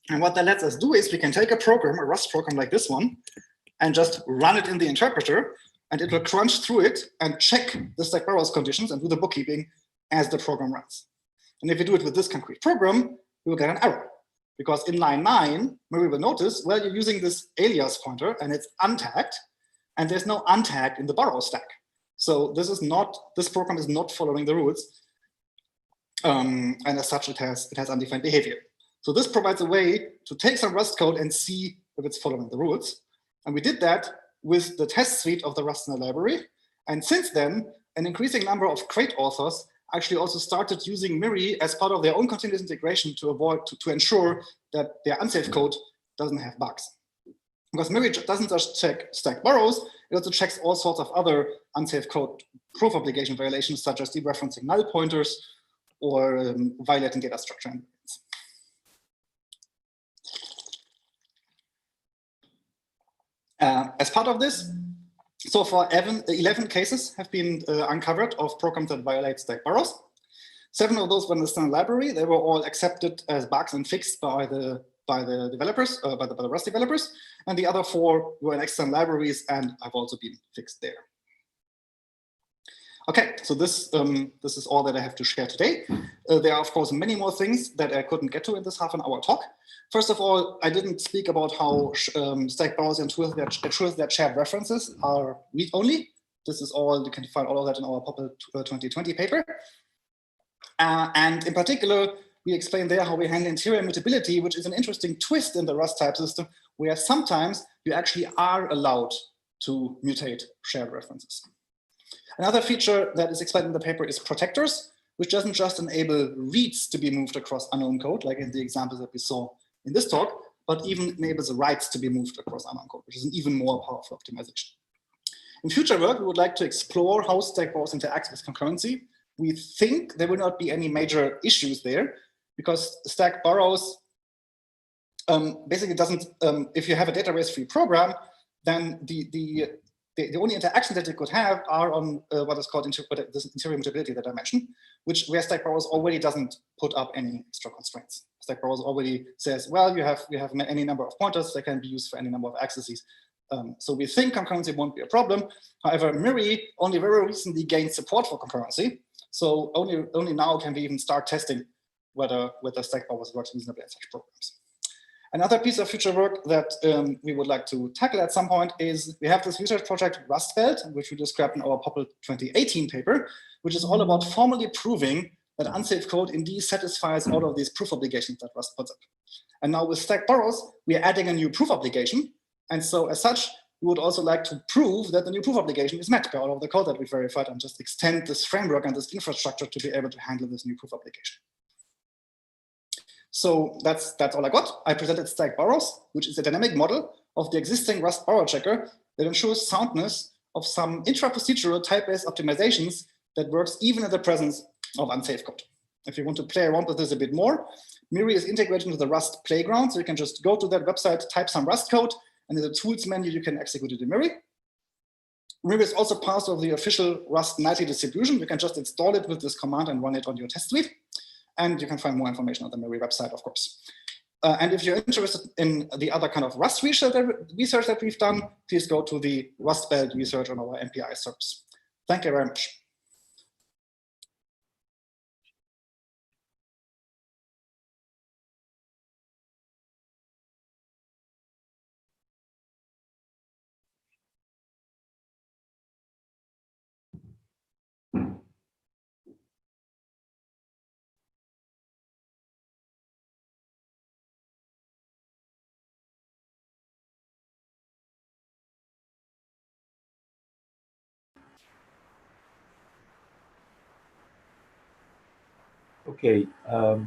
And what that lets us do is we can take a program, a Rust program like this one, and just run it in the interpreter, and it will crunch through it and check the stack borrows conditions and do the bookkeeping as the program runs. And if you do it with this concrete program, we will get an error. Because in line 9, Miri will notice, well, you're using this alias pointer and it's untagged, and there's no untag in the borrow stack. So this program is not following the rules. And as such, it has undefined behavior. So this provides a way to take some Rust code and see if it's following the rules. And we did that with the test suite of the Rust library. And since then, an increasing number of crate authors actually also started using Miri as part of their own continuous integration to ensure that their unsafe code doesn't have bugs. Because Miri doesn't just check stack borrows, it also checks all sorts of other unsafe code proof obligation violations, such as dereferencing null pointers or violating data structure invariants. As part of this, so far 11 cases have been uncovered of programs that violate stack borrows. 7 of those were in the standard library. They were all accepted as bugs and fixed by the developers, by the Rust developers, and the other 4 were in external libraries and have also been fixed there. Okay, so this is all that I have to share today. There are, of course, many more things that I couldn't get to in this half-an-hour talk. First of all, I didn't speak about how stack borrows ensures that shared references are read-only. This is all, you can find all of that in our POPL 2020 paper. And in particular, we explain there how we handle interior immutability, which is an interesting twist in the Rust type system, where sometimes you actually are allowed to mutate shared references. Another feature that is explained in the paper is protectors, which doesn't just enable reads to be moved across unknown code, like in the examples that we saw in this talk, but even enables writes to be moved across unknown code, which is an even more powerful optimization. In future work, we would like to explore how stack borrows interact with concurrency. We think there will not be any major issues there, because stack borrows basically doesn't, if you have a database-free program, then the the only interactions that they could have are on what is called this interior mutability that I mentioned, where Stack Borrows already doesn't put up any extra constraints. Stack Borrows already says, well, you have any number of pointers that can be used for any number of accesses. So we think concurrency won't be a problem. However, MIRI only very recently gained support for concurrency. So only now can we even start testing whether Stack Borrows works reasonably in such programs. Another piece of future work that we would like to tackle at some point is we have this research project Rustbelt, which we described in our POPL 2018 paper, which is all about formally proving that unsafe code indeed satisfies all of these proof obligations that Rust puts up. And now with Stack Borrows, we are adding a new proof obligation. And so as such, we would also like to prove that the new proof obligation is met by all of the code that we verified and just extend this framework and this infrastructure to be able to handle this new proof obligation. So that's all I got. I presented Stack Borrows, which is a dynamic model of the existing Rust borrow checker that ensures soundness of some intra-procedural type-based optimizations that works even in the presence of unsafe code. If you want to play around with this a bit more, MIRI is integrated into the Rust playground, so you can just go to that website, type some Rust code, and in the tools menu, you can execute it in MIRI. MIRI is also part of the official Rust nightly distribution. You can just install it with this command and run it on your test suite. And you can find more information on the MIRI website, of course. And if you're interested in the other kind of Rust research that we've done, please go to the Rustbelt research on our MPI service. Thank you very much. Okay, I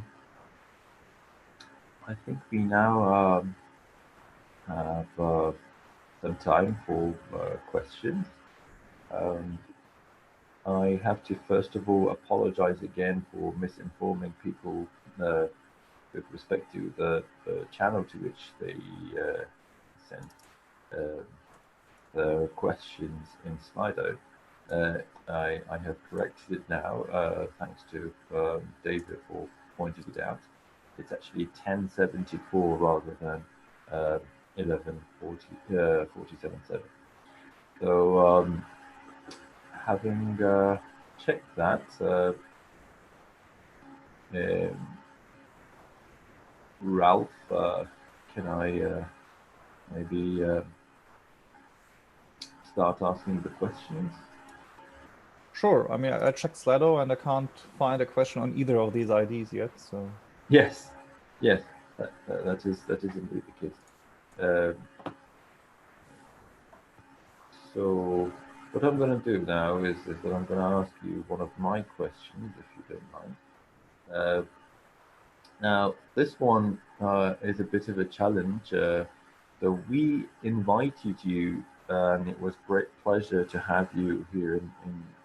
think we now have some time for questions. I have to first of all apologize again for misinforming people with respect to the channel to which they sent the questions in Slido. I have corrected it now, thanks to David for pointing it out. It's actually 1074 rather than 1147.7. So having checked that, Ralph, can I maybe start asking the questions? Sure. I mean, I checked Slido and I can't find a question on either of these IDs yet. So yes, that is indeed the case. So what I'm going to do now is that I'm going to ask you one of my questions, if you don't mind. Now, this one is a bit of a challenge. So we invited you, and it was great pleasure to have you here in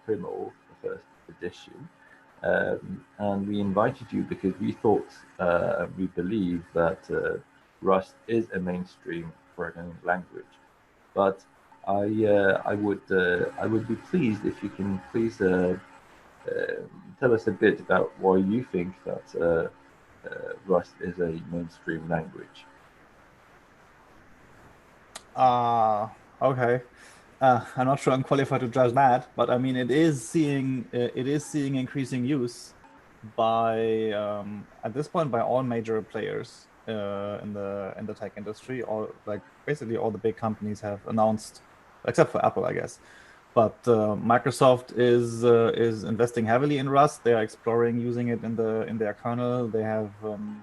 PRiML, the first edition. And we invited you because we thought, we believe that Rust is a mainstream programming language. But I would be pleased if you can please tell us a bit about why you think that Rust is a mainstream language. Okay. I'm not sure I'm qualified to judge that, but I mean, it is seeing increasing use by at this point by all major players in the tech industry. Basically all the big companies have announced, except for Apple, I guess. But Microsoft is investing heavily in Rust. They are exploring using it in their kernel. They have an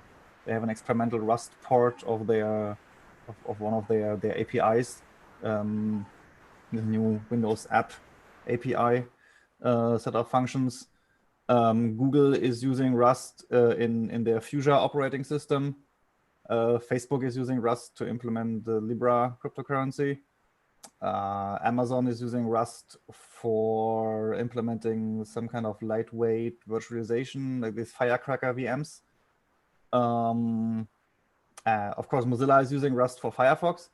experimental Rust port of one of their APIs. The new Windows app API set of functions. Google is using Rust in their Fuchsia operating system. Facebook is using Rust to implement the Libra cryptocurrency. Amazon is using Rust for implementing some kind of lightweight virtualization, like these Firecracker VMs. Of course, Mozilla is using Rust for Firefox.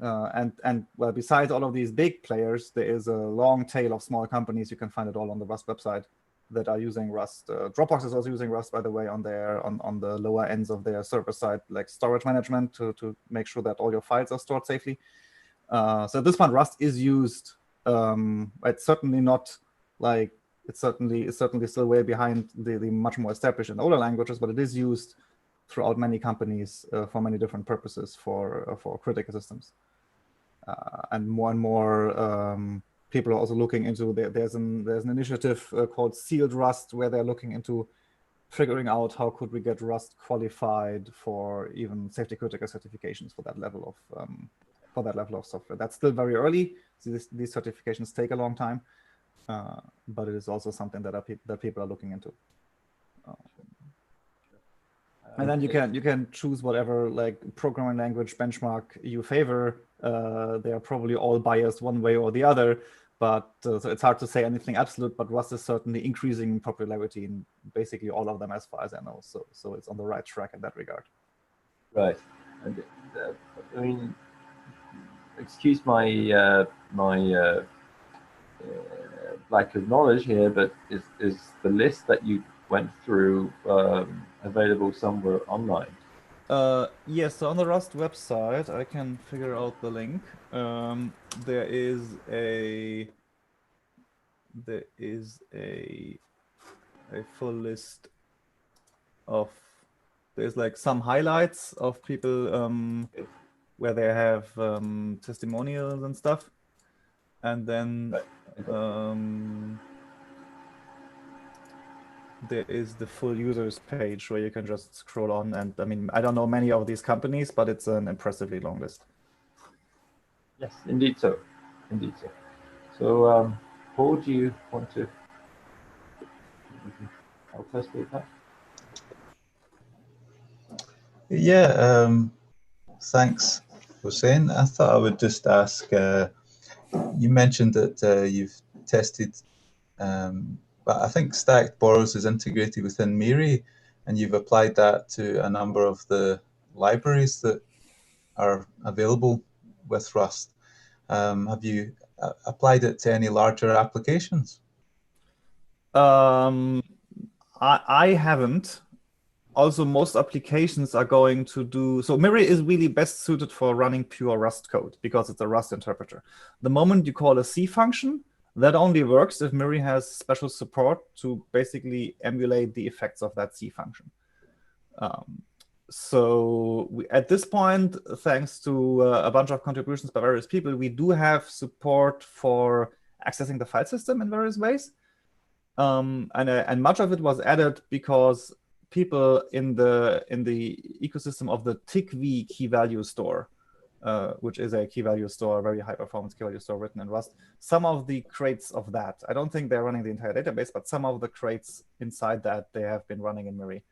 And well, besides all of these big players, there is a long tail of small companies. You can find it all on the Rust website that are using Rust. Dropbox is also using Rust, by the way, on the lower ends of their server side, like storage management to make sure that all your files are stored safely. So at this point, Rust is used. It's certainly not like it's certainly still way behind the much more established and older languages, but it is used throughout many companies for many different purposes for critical systems. And more people are also looking into there's an initiative called Sealed Rust, where they're looking into figuring out how could we get Rust qualified for even safety critical certifications for that level of software. That's still very early. So these certifications take a long time, but it is also something that people are looking into. And then you can choose whatever like programming language benchmark you favor. They are probably all biased one way or the other, but so it's hard to say anything absolute. But Rust is certainly increasing in popularity in basically all of them, as far as I know. So it's on the right track in that regard. Right, and I mean, excuse my lack of knowledge here, but is the list that you went through available somewhere online? Yes, so on the Rust website, I can figure out the link. There is a full list of, there's like some highlights of people where they have testimonials and stuff, and then there is the full users page where you can just scroll on. And I mean, I don't know many of these companies, but it's an impressively long list. Yes, indeed so. Indeed so. So, Paul, do you want to help us with that? Yeah, thanks, Hussein. I thought I would just ask, you mentioned that you've tested, but I think Stacked Borrows is integrated within Miri, and you've applied that to a number of the libraries that are available with Rust. Have you applied it to any larger applications? I haven't. Also, most applications are going to do, so Miri is really best suited for running pure Rust code because it's a Rust interpreter. The moment you call a C function, that only works if Miri has special support to basically emulate the effects of that C function. So at this point, thanks to a bunch of contributions by various people, we do have support for accessing the file system in various ways. And much of it was added because people in the ecosystem of the TICV key value store, which is a key value store, a very high performance key value store written in Rust, some of the crates of that, I don't think they're running the entire database, but some of the crates inside that they have been running in Miri.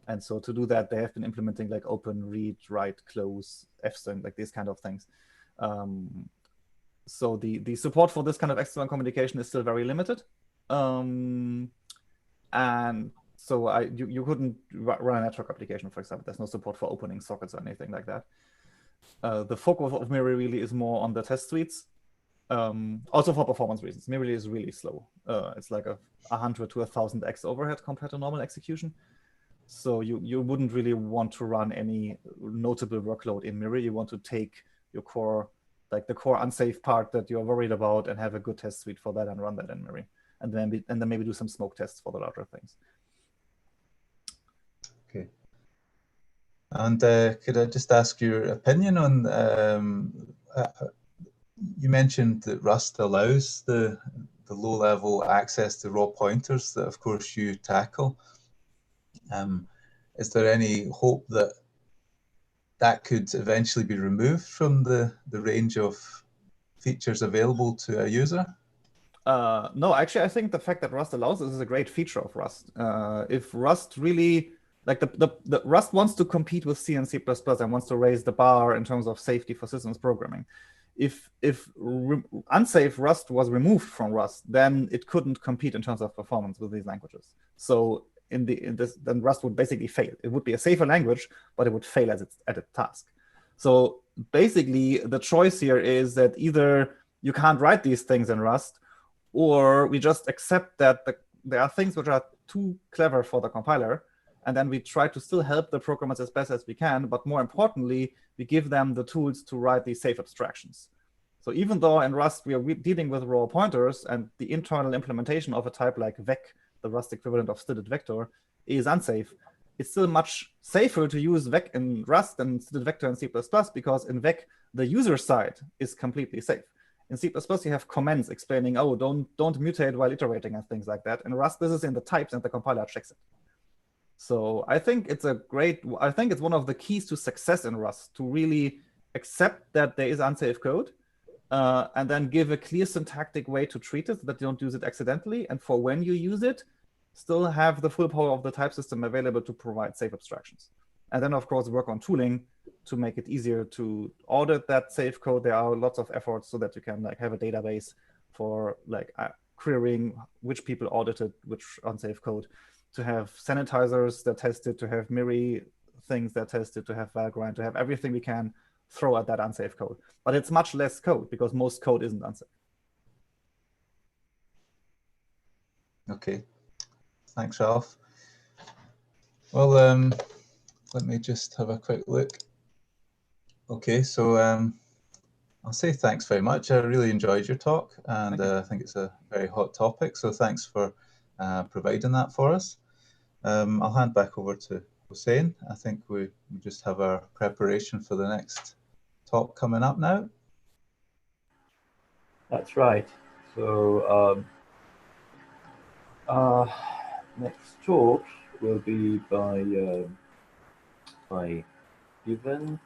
And so to do that, they have been implementing like open, read, write, close, fstring, like these kind of things. So the support for this kind of external communication is still very limited. And so you couldn't run a network application, for example. There's no support for opening sockets or anything like that. The focus of Miri really is more on the test suites. Also for performance reasons. Miri is really slow. It's like 100 to 1,000x overhead compared to normal execution. So you wouldn't really want to run any notable workload in Miri. You want to take your core, like the core unsafe part that you're worried about, and have a good test suite for that and run that in Miri. And then maybe do some smoke tests for the larger things. Okay. And could I just ask your opinion on, you mentioned that Rust allows the low-level access to raw pointers that, of course, you tackle. Is there any hope that that could eventually be removed from the range of features available to a user? No, actually, I think the fact that Rust allows this is a great feature of Rust. If Rust really, like the Rust wants to compete with C and C++ and wants to raise the bar in terms of safety for systems programming. If unsafe Rust was removed from Rust, then it couldn't compete in terms of performance with these languages. So then Rust would basically fail. It would be a safer language, but it would fail at its task. So basically, the choice here is that either you can't write these things in Rust, or we just accept that there are things which are too clever for the compiler, and then we try to still help the programmers as best as we can, but more importantly, we give them the tools to write these safe abstractions. So even though in Rust we are dealing with raw pointers, and the internal implementation of a type like vec, the Rust equivalent of stded vector, is unsafe, it's still much safer to use vec in Rust than stded vector in C++, because in vec, the user side is completely safe. In C++, you have comments explaining, oh, don't mutate while iterating and things like that. In Rust, this is in the types, and the compiler checks it. So I think it's one of the keys to success in Rust, to really accept that there is unsafe code, and then give a clear syntactic way to treat it so that you don't use it accidentally. And for when you use it, still have the full power of the type system available to provide safe abstractions. And then, of course, work on tooling to make it easier to audit that safe code. There are lots of efforts so that you can have a database for querying which people audited which unsafe code, to have sanitizers that tested, to have MIRI things that tested, to have Valgrind, to have everything we can throw at that unsafe code. But it's much less code because most code isn't unsafe. Okay, thanks, Ralph. Well, let me just have a quick look. Okay, so I'll say thanks very much. I really enjoyed your talk, and I think it's a very hot topic, so thanks for providing that for us. I'll hand back over to Hussein. I think we just have our preparation for the next talk coming up now. That's right. So next talk will be by Ivan,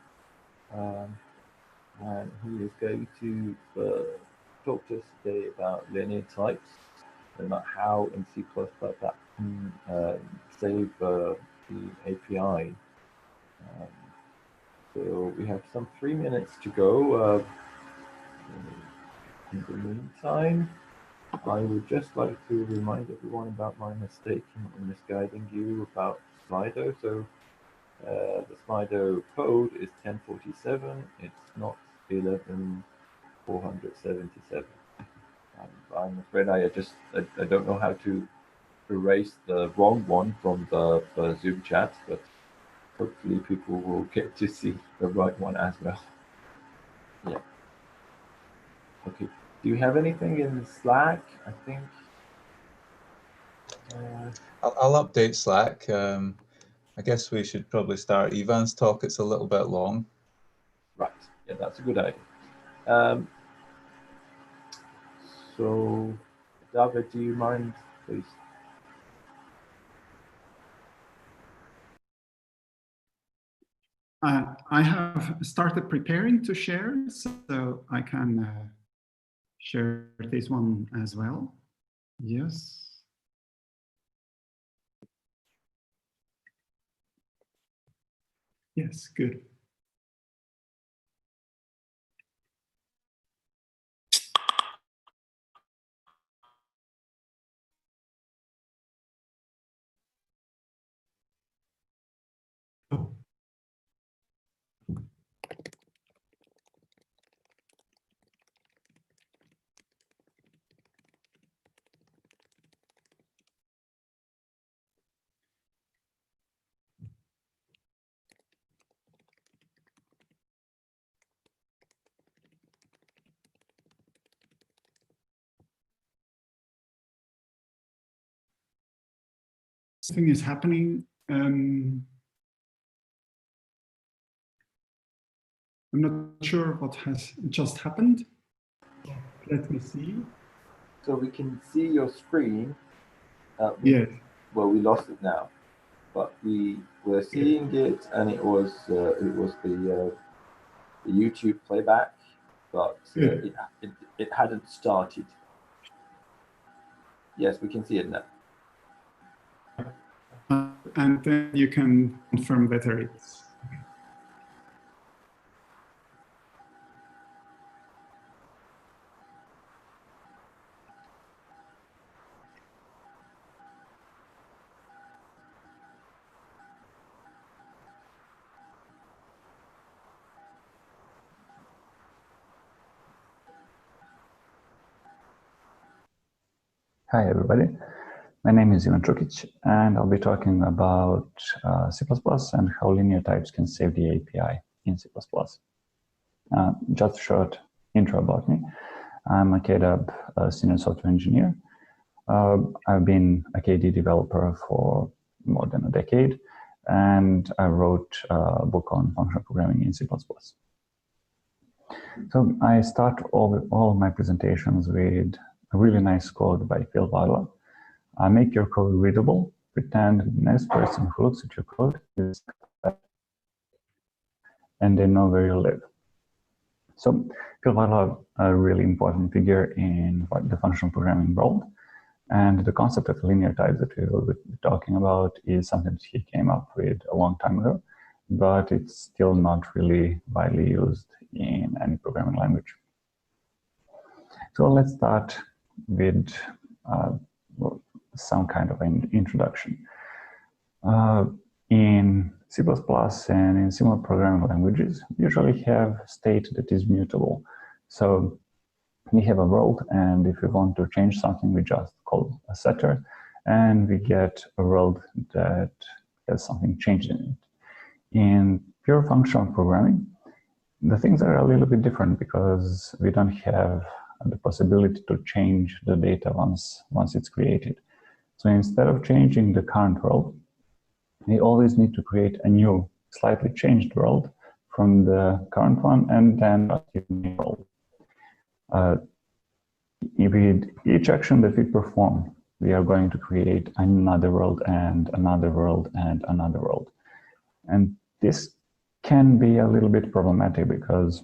and he is going to talk to us today about linear types and about how in C++ that can save the API. So we have some 3 minutes to go. In the meantime, I would just like to remind everyone about my mistake in misguiding you about sli.do. So the sli.do code is 1047. It's not 11477. I'm afraid I don't know how to erase the wrong one from the Zoom chat, but hopefully people will get to see the right one as well. Yeah. Okay. Do you have anything in Slack? I think. I'll update Slack. I guess we should probably start Ivan's talk. It's a little bit long. Right. Yeah, that's a good idea. So, David, do you mind, please? I have started preparing to share, so I can share this one as well. Yes. Yes, good. Oh. Something is happening. I'm not sure what has just happened. Let me see. So we can see your screen. Yes. Well, we lost it now, but we were seeing it, and it was the YouTube playback, but it hadn't started. Yes, we can see it now. And then you can confirm whether it's. Hi, everybody. My name is Ivan Trukic, and I'll be talking about C++ and how linear types can save the API in C++. Just a short intro about me. I'm a KDAB senior software engineer. I've been a KD developer for more than a decade, and I wrote a book on functional programming in C++. So I start all of my presentations with a really nice quote by Phil Weiler. Make your code readable, pretend the next person who looks at your code is and they know where you live. So Phil Weiler, a really important figure in the functional programming world. And the concept of linear types that we will be talking about is something that he came up with a long time ago, but it's still not really widely used in any programming language. So let's start with some kind of an introduction. In C++ and in similar programming languages, we usually have state that is mutable. So we have a world, and if we want to change something, we just call a setter, and we get a world that has something changed in it. In pure functional programming, the things are a little bit different because we don't have the possibility to change the data once it's created. So instead of changing the current world, we always need to create a new, slightly changed world from the current one, and then a new world. With each action that we perform, we are going to create another world and another world and another world. And this can be a little bit problematic because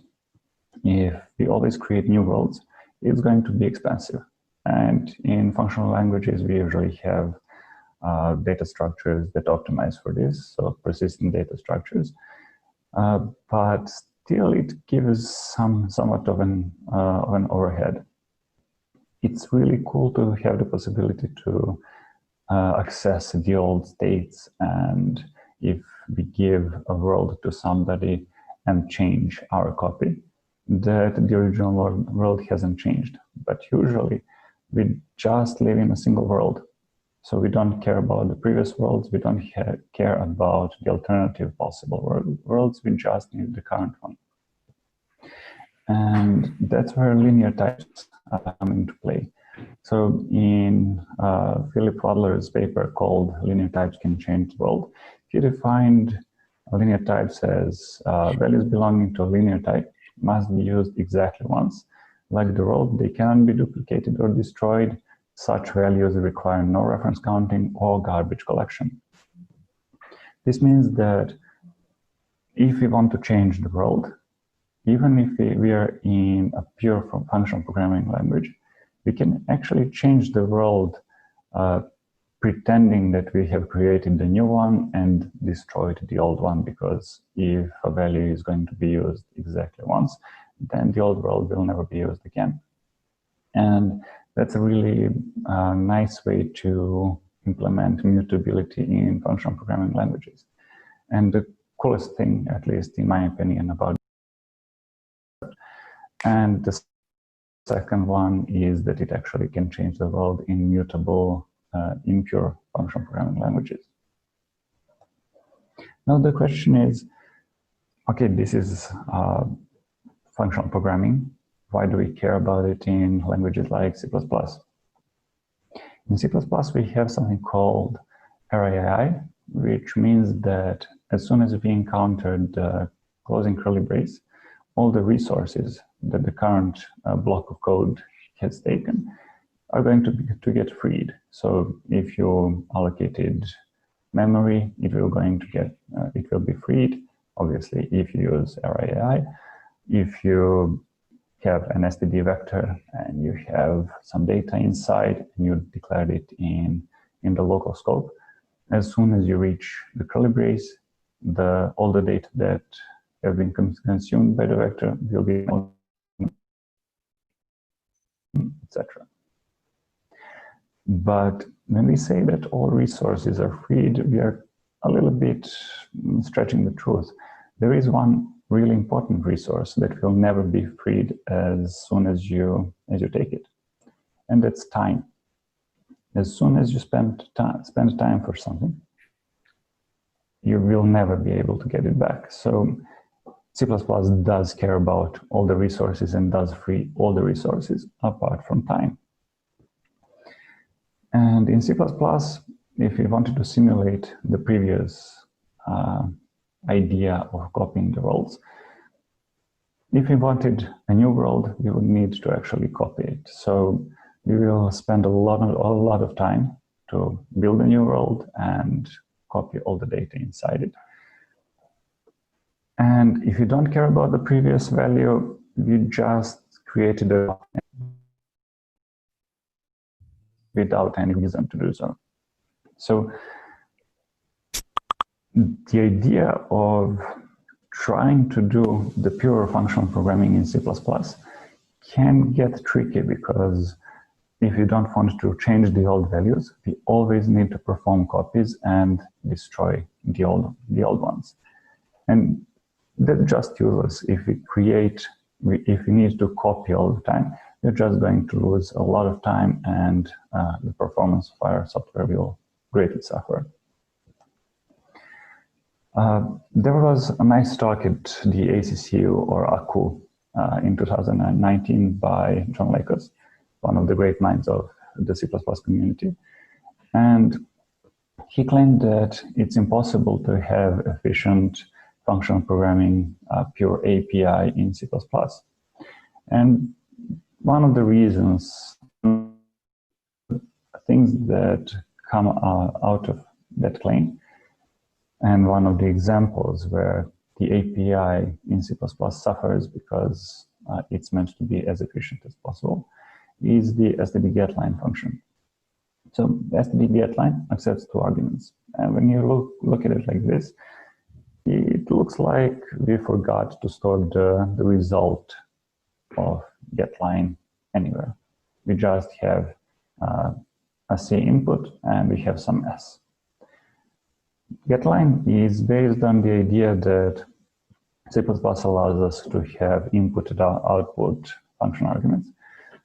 if we always create new worlds, it's going to be expensive. And in functional languages, we usually have data structures that optimize for this, so persistent data structures. But still, it gives somewhat of an overhead. It's really cool to have the possibility to access the old states, and if we give a world to somebody and change our copy, that the original world hasn't changed. But usually we just live in a single world. So we don't care about the previous worlds, we don't care about the alternative possible worlds, we just need the current one. And that's where linear types come into play. So in Philip Adler's paper called Linear Types Can Change the World, he defined linear types as values belonging to a linear type must be used exactly once. Like the world, they cannot be duplicated or destroyed. Such values require no reference counting or garbage collection. This means that if we want to change the world, even if we are in a pure functional programming language, we can actually change the world pretending that we have created the new one and destroyed the old one, because if a value is going to be used exactly once, then the old world will never be used again. And that's a really nice way to implement mutability in functional programming languages. And the coolest thing, at least in my opinion, about it. And the second one is that it actually can change the world in mutable, impure functional programming languages. Now the question is, okay, this is functional programming. Why do we care about it in languages like C++? In C++, we have something called RAI, which means that as soon as we encounter the closing curly brace, all the resources that the current block of code has taken are going to get freed. So if you allocated memory, it will be freed. Obviously, if you use RAI, if you have an STD vector and you have some data inside and you declared it in the local scope, as soon as you reach the curly brace, all the data that have been consumed by the vector will be, etc. But when we say that all resources are freed, we are a little bit stretching the truth. There is one really important resource that will never be freed as soon as you take it, and that's time. as soon as you spend time for something, you will never be able to get it back. So C++ does care about all the resources and does free all the resources apart from time. And in C++, if you wanted to simulate the previous idea of copying the worlds, if you wanted a new world, we would need to actually copy it. So we will spend a lot of time to build a new world and copy all the data inside it. And if you don't care about the previous value, you just created a without any reason to do so. So the idea of trying to do the pure functional programming in C++ can get tricky, because if you don't want to change the old values, we always need to perform copies and destroy the old ones. And that's just useless. If we need to copy all the time, you're just going to lose a lot of time, and the performance of our software will greatly suffer. There was a nice talk at the ACCU or ACU in 2019 by John Lakos, one of the great minds of the C++ community. And he claimed that it's impossible to have efficient functional programming pure API in C++. And one of the reasons, things that come out of that claim, and one of the examples where the API in C++ suffers because it's meant to be as efficient as possible, is the std_getLine function. So std_getLine accepts 2 arguments. And when you look at it like this, it looks like we forgot to store the result of getLine anywhere. We just have a C input and we have some S. GetLine is based on the idea that C++ allows us to have input and output function arguments.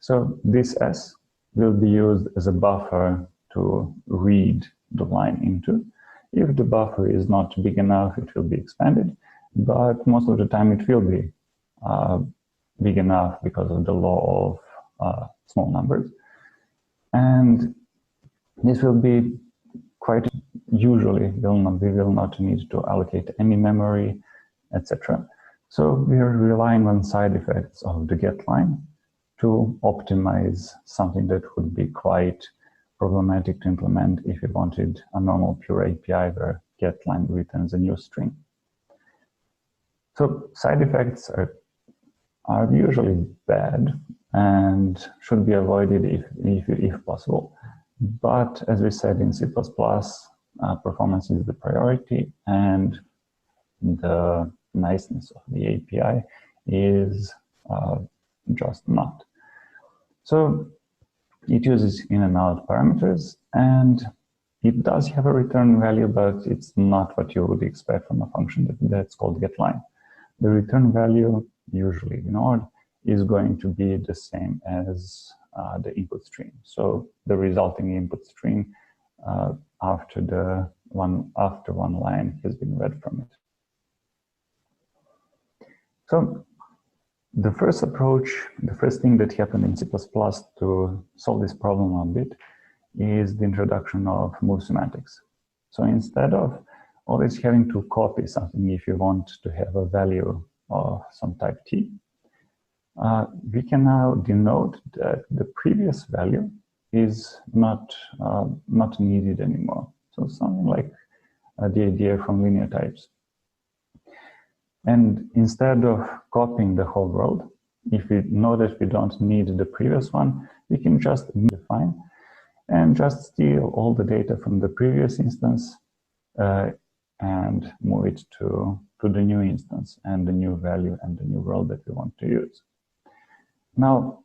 So this S will be used as a buffer to read the line into. If the buffer is not big enough, it will be expanded, but most of the time it will be big enough because of the law of small numbers. And this will be quite usually, we will not need to allocate any memory, etc. So we are relying on side effects of the getLine to optimize something that would be quite problematic to implement if you wanted a normal pure API where getLine returns a new string. So side effects are usually bad and should be avoided if possible. But as we said in C++, performance is the priority, and the niceness of the API is just not. So it uses in and out parameters, and it does have a return value, but it's not what you would expect from a function that's called getLine. The return value, usually ignored, is going to be the same as the input stream. So the resulting input stream after one line has been read from it. So the first approach, the first thing that happened in C++ to solve this problem a bit is the introduction of move semantics. So instead of always having to copy something if you want to have a value of some type t, we can now denote that the previous value is not needed anymore. So something like the idea from linear types. And instead of copying the whole world, if we know that we don't need the previous one, we can just define and just steal all the data from the previous instance and move it to the new instance and the new value and the new world that we want to use. Now,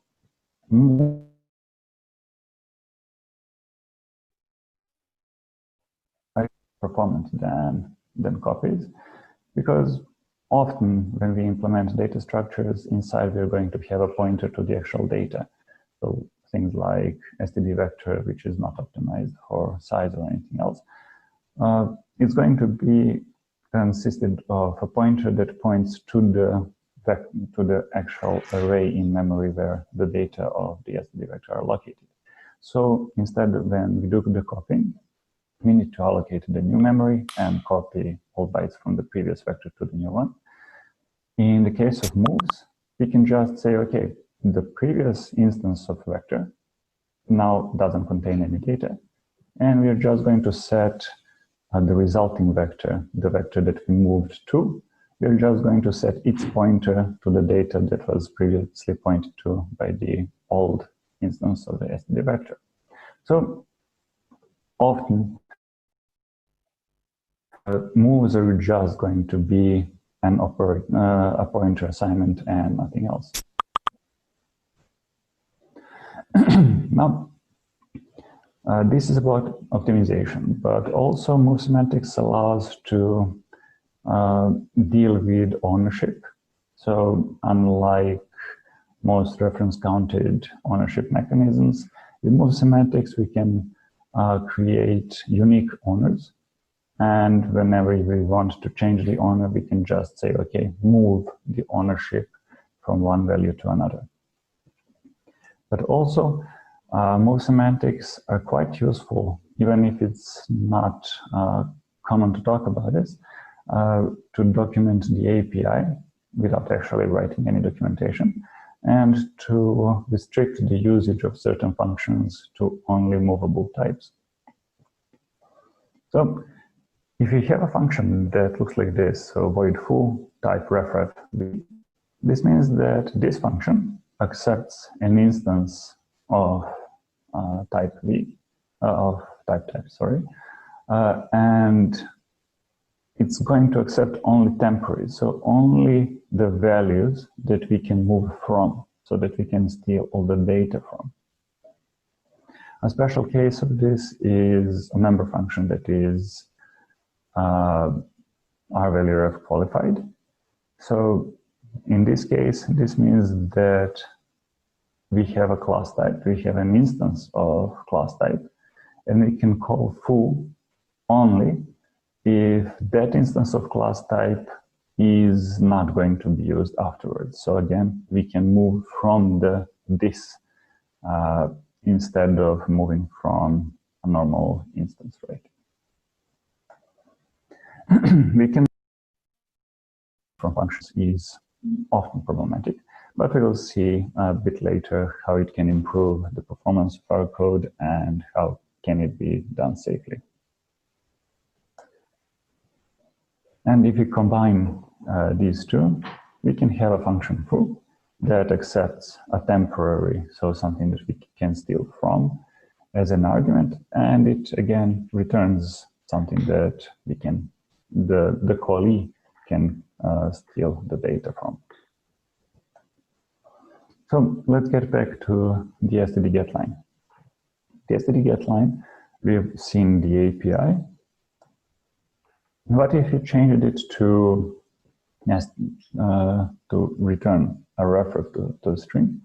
performance than copies, because often when we implement data structures inside, we're going to have a pointer to the actual data. So things like std vector, which is not optimized for size or anything else, it's going to be consisted of a pointer that points to the actual array in memory where the data of the std vector are located. So instead, when we do the copying, we need to allocate the new memory and copy all bytes from the previous vector to the new one. In the case of moves, we can just say, okay, the previous instance of vector now doesn't contain any data, and we're just going to set the resulting vector, the vector that we moved to, we're just going to set its pointer to the data that was previously pointed to by the old instance of the std vector. So often, moves are just going to be a pointer assignment and nothing else. Now, this is about optimization, but also move semantics allows to deal with ownership. So unlike most reference-counted ownership mechanisms, with move semantics, we can create unique owners. And whenever we want to change the owner, we can just say, okay, move the ownership from one value to another. But also, move semantics are quite useful, even if it's not common to talk about this, to document the API without actually writing any documentation, and to restrict the usage of certain functions to only movable types. So if you have a function that looks like this, so void foo type refref, this means that this function accepts an instance of type v, of type, sorry, and it's going to accept only temporary, so only the values that we can move from, so that we can steal all the data from. A special case of this is a member function that is rvalueref qualified. So in this case, this means that we have a class type, we have an instance of class type, and we can call foo only if that instance of class type is not going to be used afterwards. So again, we can move from this instead of moving from a normal instance rate. We can from functions is often problematic, but we will see a bit later how it can improve the performance of our code and how can it be done safely. And if you combine these two, we can have a function foo that accepts a temporary, so something that we can steal from as an argument, and it again returns something that we can, the callee can steal the data from. So let's get back to the std get line. The std get line, we've seen the API. What if you changed it to return a refer to a string,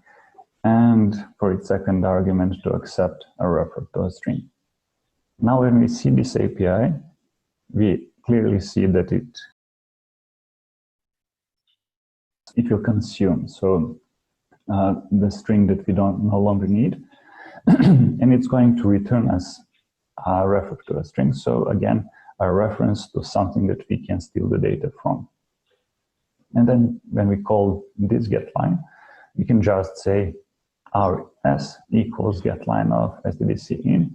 and for its second argument to accept a refer to a string? Now when we see this API, we clearly see that it will consume, so the string that we no longer need, and it's going to return us a refer to a string. So again, a reference to something that we can steal the data from. And then when we call this get line, we can just say rs equals get line of stdc in,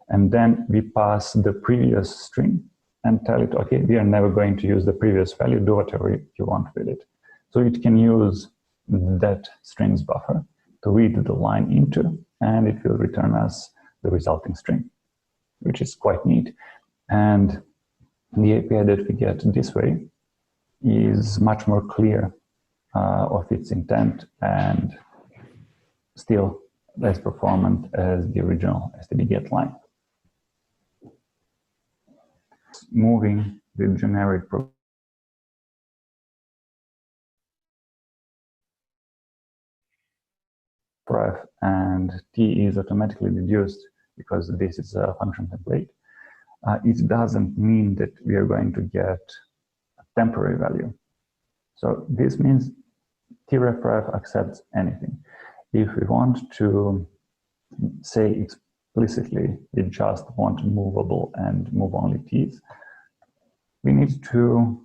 and then we pass the previous string and tell it, okay, we are never going to use the previous value, do whatever you want with it. So it can use that strings buffer to read the line into, and it will return us the resulting string, which is quite neat. And the API that we get this way is much more clear of its intent and still less performant as the original std get line. Moving the generic href and t is automatically deduced because this is a function template, it doesn't mean that we are going to get a temporary value. So this means tref accepts anything. If we want to say explicitly we just want movable and move only t's, we need to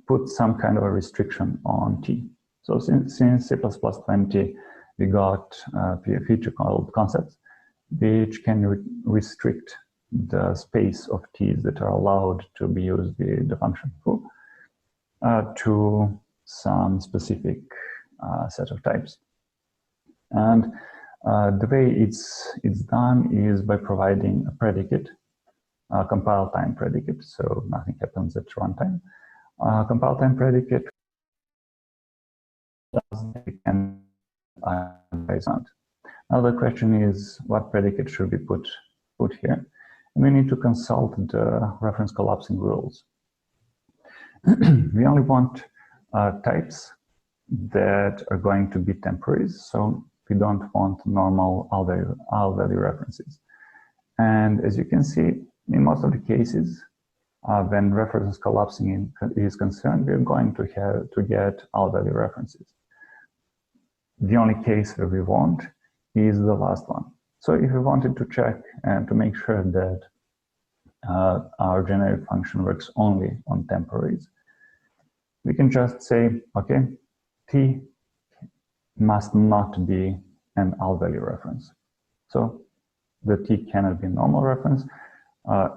put some kind of a restriction on t. So since C++20, we got a feature called concepts, which can restrict the space of t's that are allowed to be used with the function foo to some specific set of types. And the way it's done is by providing a predicate, a compile time predicate, so nothing happens at runtime. Compile time predicate and now the question is, what predicate should we put here? And we need to consult the reference collapsing rules. We only want types that are going to be temporaries, so we don't want normal all value references. And as you can see, in most of the cases, when reference collapsing is concerned, we're going to have to get all value references. The only case where we won't is the last one. So if we wanted to check and to make sure that our generic function works only on temporaries, we can just say, okay, t must not be an all value reference. So the t cannot be a normal reference,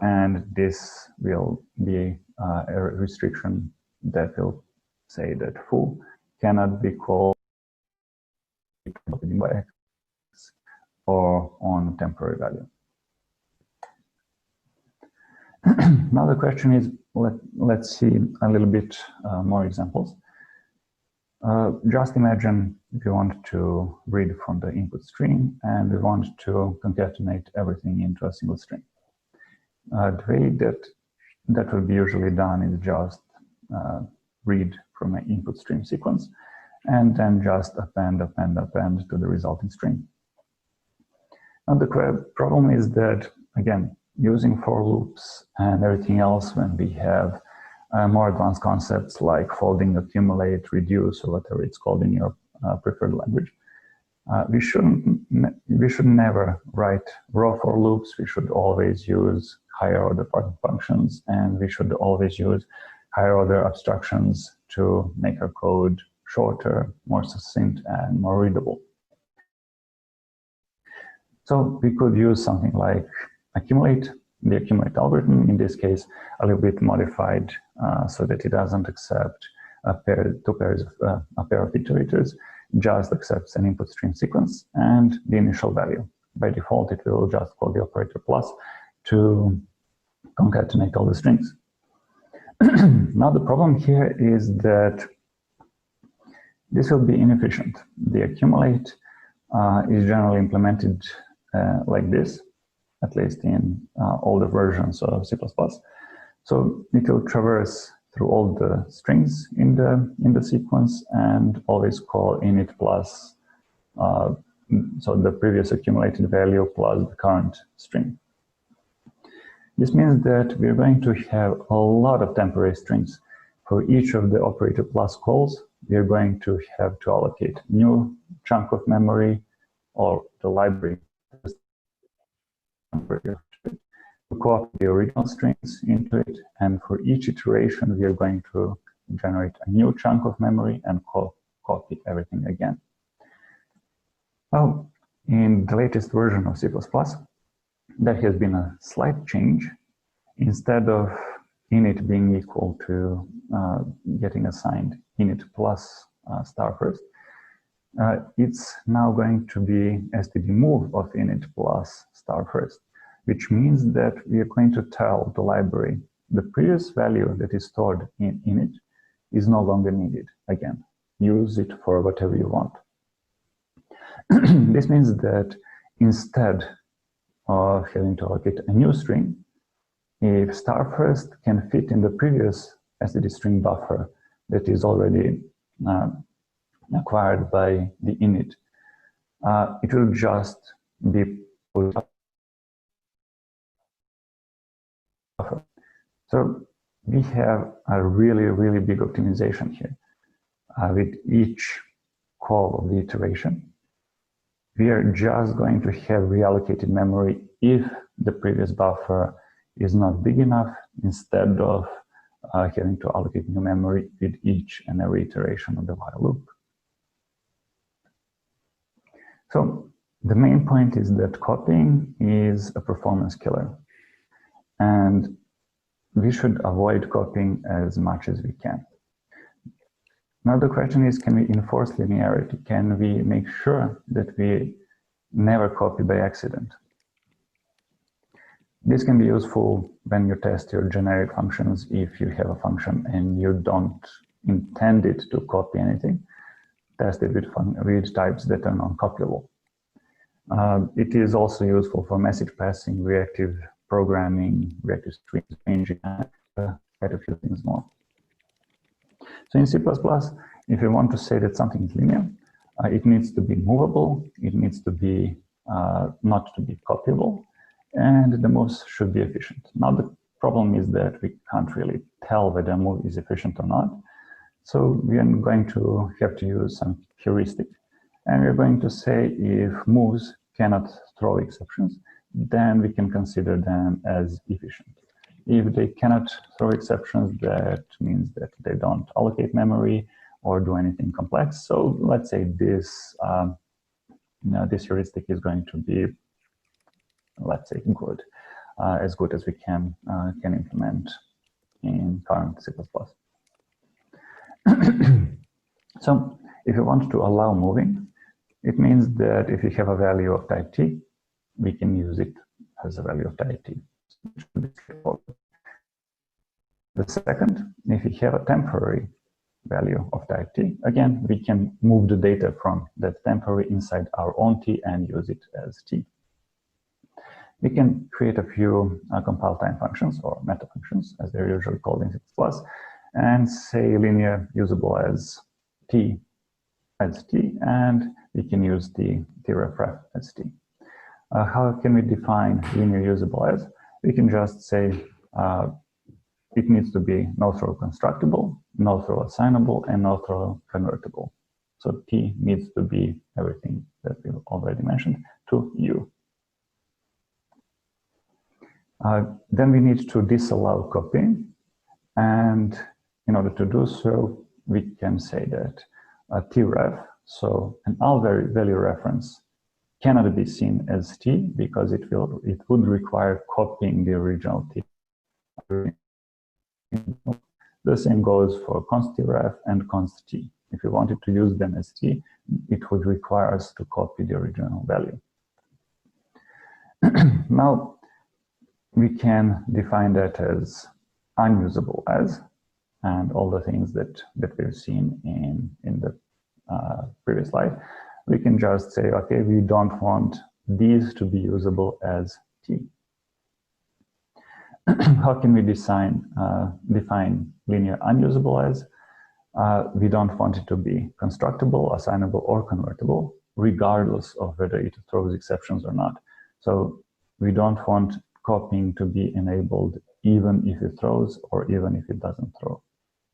and this will be a restriction that will say that foo cannot be called by x or on temporary value. Now the question is, let's see a little bit more examples. Just imagine if you want to read from the input stream and we want to concatenate everything into a single string. The way that will be usually done is just read from an input stream sequence and then just append to the resulting string. And the problem is that, again, using for loops and everything else, when we have more advanced concepts like folding, accumulate, reduce, or whatever it's called in your preferred language, we should never write raw for loops. We should always use higher order functions, and we should always use higher order abstractions to make our code shorter, more succinct, and more readable. So we could use something like accumulate, the accumulate algorithm, in this case, a little bit modified so that it doesn't accept a pair of iterators, just accepts an input stream sequence and the initial value. By default, it will just call the operator plus to concatenate all the strings. Now the problem here is that this will be inefficient. The accumulate is generally implemented like this, at least in older versions of C++. So it will traverse through all the strings in the sequence and always call init plus, so the previous accumulated value plus the current string. This means that we're going to have a lot of temporary strings. For each of the operator plus calls, we're going to have to allocate new chunk of memory or the library to copy the original strings into it, and for each iteration we are going to generate a new chunk of memory and copy everything again. Well, in the latest version of C++, there has been a slight change. Instead of init being equal to getting assigned init plus star first, it's now going to be std move of init plus star first, which means that we are going to tell the library the previous value that is stored in init is no longer needed. Again, use it for whatever you want. This means that instead of having to allocate a new string, if star first can fit in the previous std string buffer that is already acquired by the init, it will just be put up. So we have a really, really big optimization here. With each call of the iteration, we are just going to have reallocated memory if the previous buffer is not big enough, instead of having to allocate new memory with each and every iteration of the while loop. So the main point is that copying is a performance killer, and we should avoid copying as much as we can. Now the question is, can we enforce linearity? Can we make sure that we never copy by accident? This can be useful when you test your generic functions. If you have a function and you don't intend it to copy anything, test it with types that are non-copyable. It is also useful for message passing, reactive programming, reactive string changing, and quite a few things more. So in C++, if you want to say that something is linear, it needs to be movable, it needs to be not to be copyable, and the moves should be efficient. Now the problem is that we can't really tell whether a move is efficient or not. So we are going to have to use some heuristic. And we're going to say if moves cannot throw exceptions, then we can consider them as efficient. If they cannot throw exceptions, that means that they don't allocate memory or do anything complex. So let's say this, this heuristic is going to be, let's say, good, as good as we can implement in current C++. So if you want to allow moving, it means that if you have a value of type t, we can use it as a value of type t. The second, if you have a temporary value of type t, again, we can move the data from that temporary inside our own t and use it as t. We can create a few compile time functions, or meta functions, as they're usually called in C++, and say linear usable as t, and we can use the tref as t. How can we define linear usable as? We can just say it needs to be no-throw constructible, no-throw assignable, and no-throw convertible. So t needs to be everything that we already mentioned to u. Then we need to disallow copying, and in order to do so, we can say that tref, so an all value reference, cannot be seen as t because it would require copying the original t. The same goes for const tref and const t. If you wanted to use them as t, it would require us to copy the original value. Now, we can define that as unusable as, and all the things that we've seen in the previous slide. We can just say, okay, we don't want these to be usable as t. How can we define linear unusable as? We don't want it to be constructible, assignable, or convertible, regardless of whether it throws exceptions or not. So we don't want copying to be enabled even if it throws or even if it doesn't throw.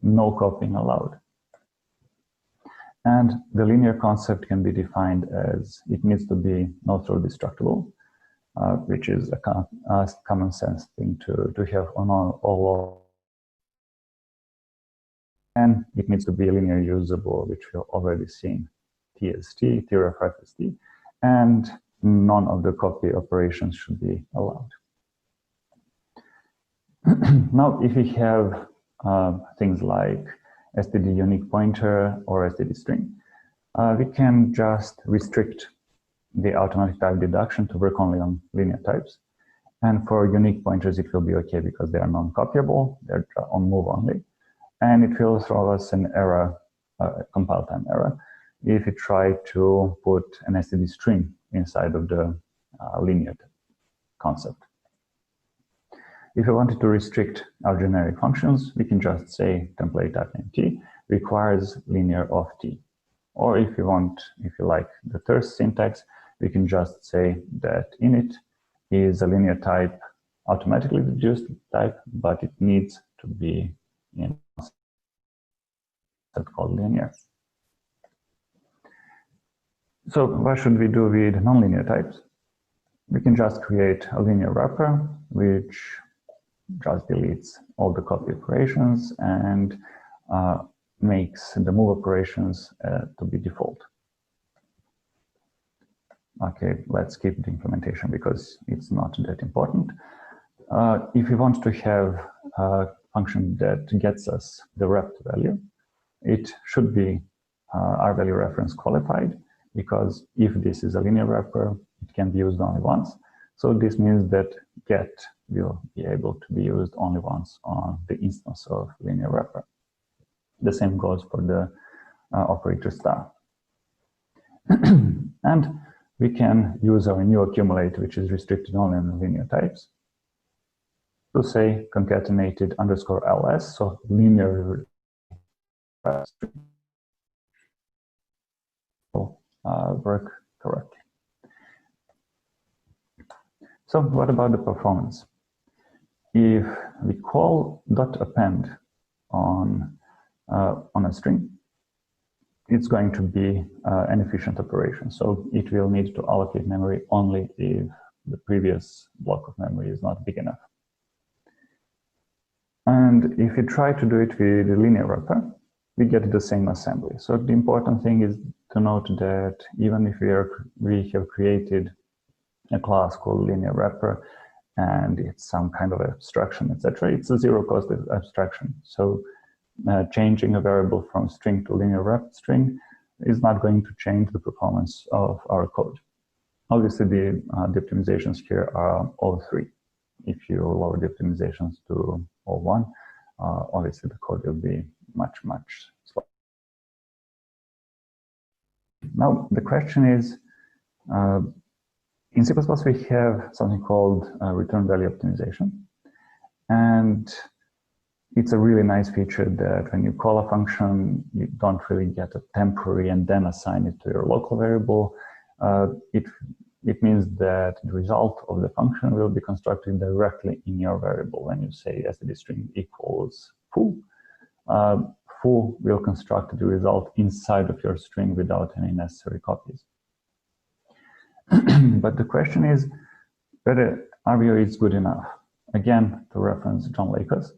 No copying allowed. And the linear concept can be defined as it needs to be no-throw destructible, which is a common sense thing to have on all. And it needs to be linear usable, which we've already seen, t as t, tref as t, and none of the copy operations should be allowed. Now, if we have things like std unique pointer or std string, we can just restrict the automatic type deduction to work only on linear types. And for unique pointers, it will be okay because they are non-copyable, they're on move only. And it will throw us an error, compile time error, if we try to put an std string inside of the linear concept. If we wanted to restrict our generic functions, we can just say template type name t requires linear of t, Or if you like the third syntax, we can just say that init is a linear type, automatically deduced type, but it needs to be in a set called linear. So what should we do with nonlinear types? We can just create a linear wrapper, which just deletes all the copy operations and makes the move operations to be default. Okay, let's skip the implementation because it's not that important. If we want to have a function that gets us the wrapped value, it should be R-value reference qualified, because if this is a linear wrapper, it can be used only once. So this means that get will be able to be used only once on the instance of linear wrapper. The same goes for the operator star. And we can use our new accumulate, which is restricted only on linear types, to say concatenated underscore ls, so linear work correctly. So what about the performance? If we call .append on a string, it's going to be an efficient operation. So it will need to allocate memory only if the previous block of memory is not big enough. And if you try to do it with a linear wrapper, we get the same assembly. So the important thing is to note that even if we have created a class called linear wrapper and it's some kind of abstraction, etc., it's a zero-cost abstraction. So changing a variable from string to linear wrapped string is not going to change the performance of our code. Obviously, the optimizations here are all three. If you lower the optimizations to all one, obviously the code will be much, much slower. Now, the question is, in C++, we have something called return value optimization. And it's a really nice feature that when you call a function, you don't really get a temporary and then assign it to your local variable. It means that the result of the function will be constructed directly in your variable. When you say std string equals foo, foo will construct the result inside of your string without any necessary copies. But the question is whether RVO is good enough. Again, to reference John Lakos,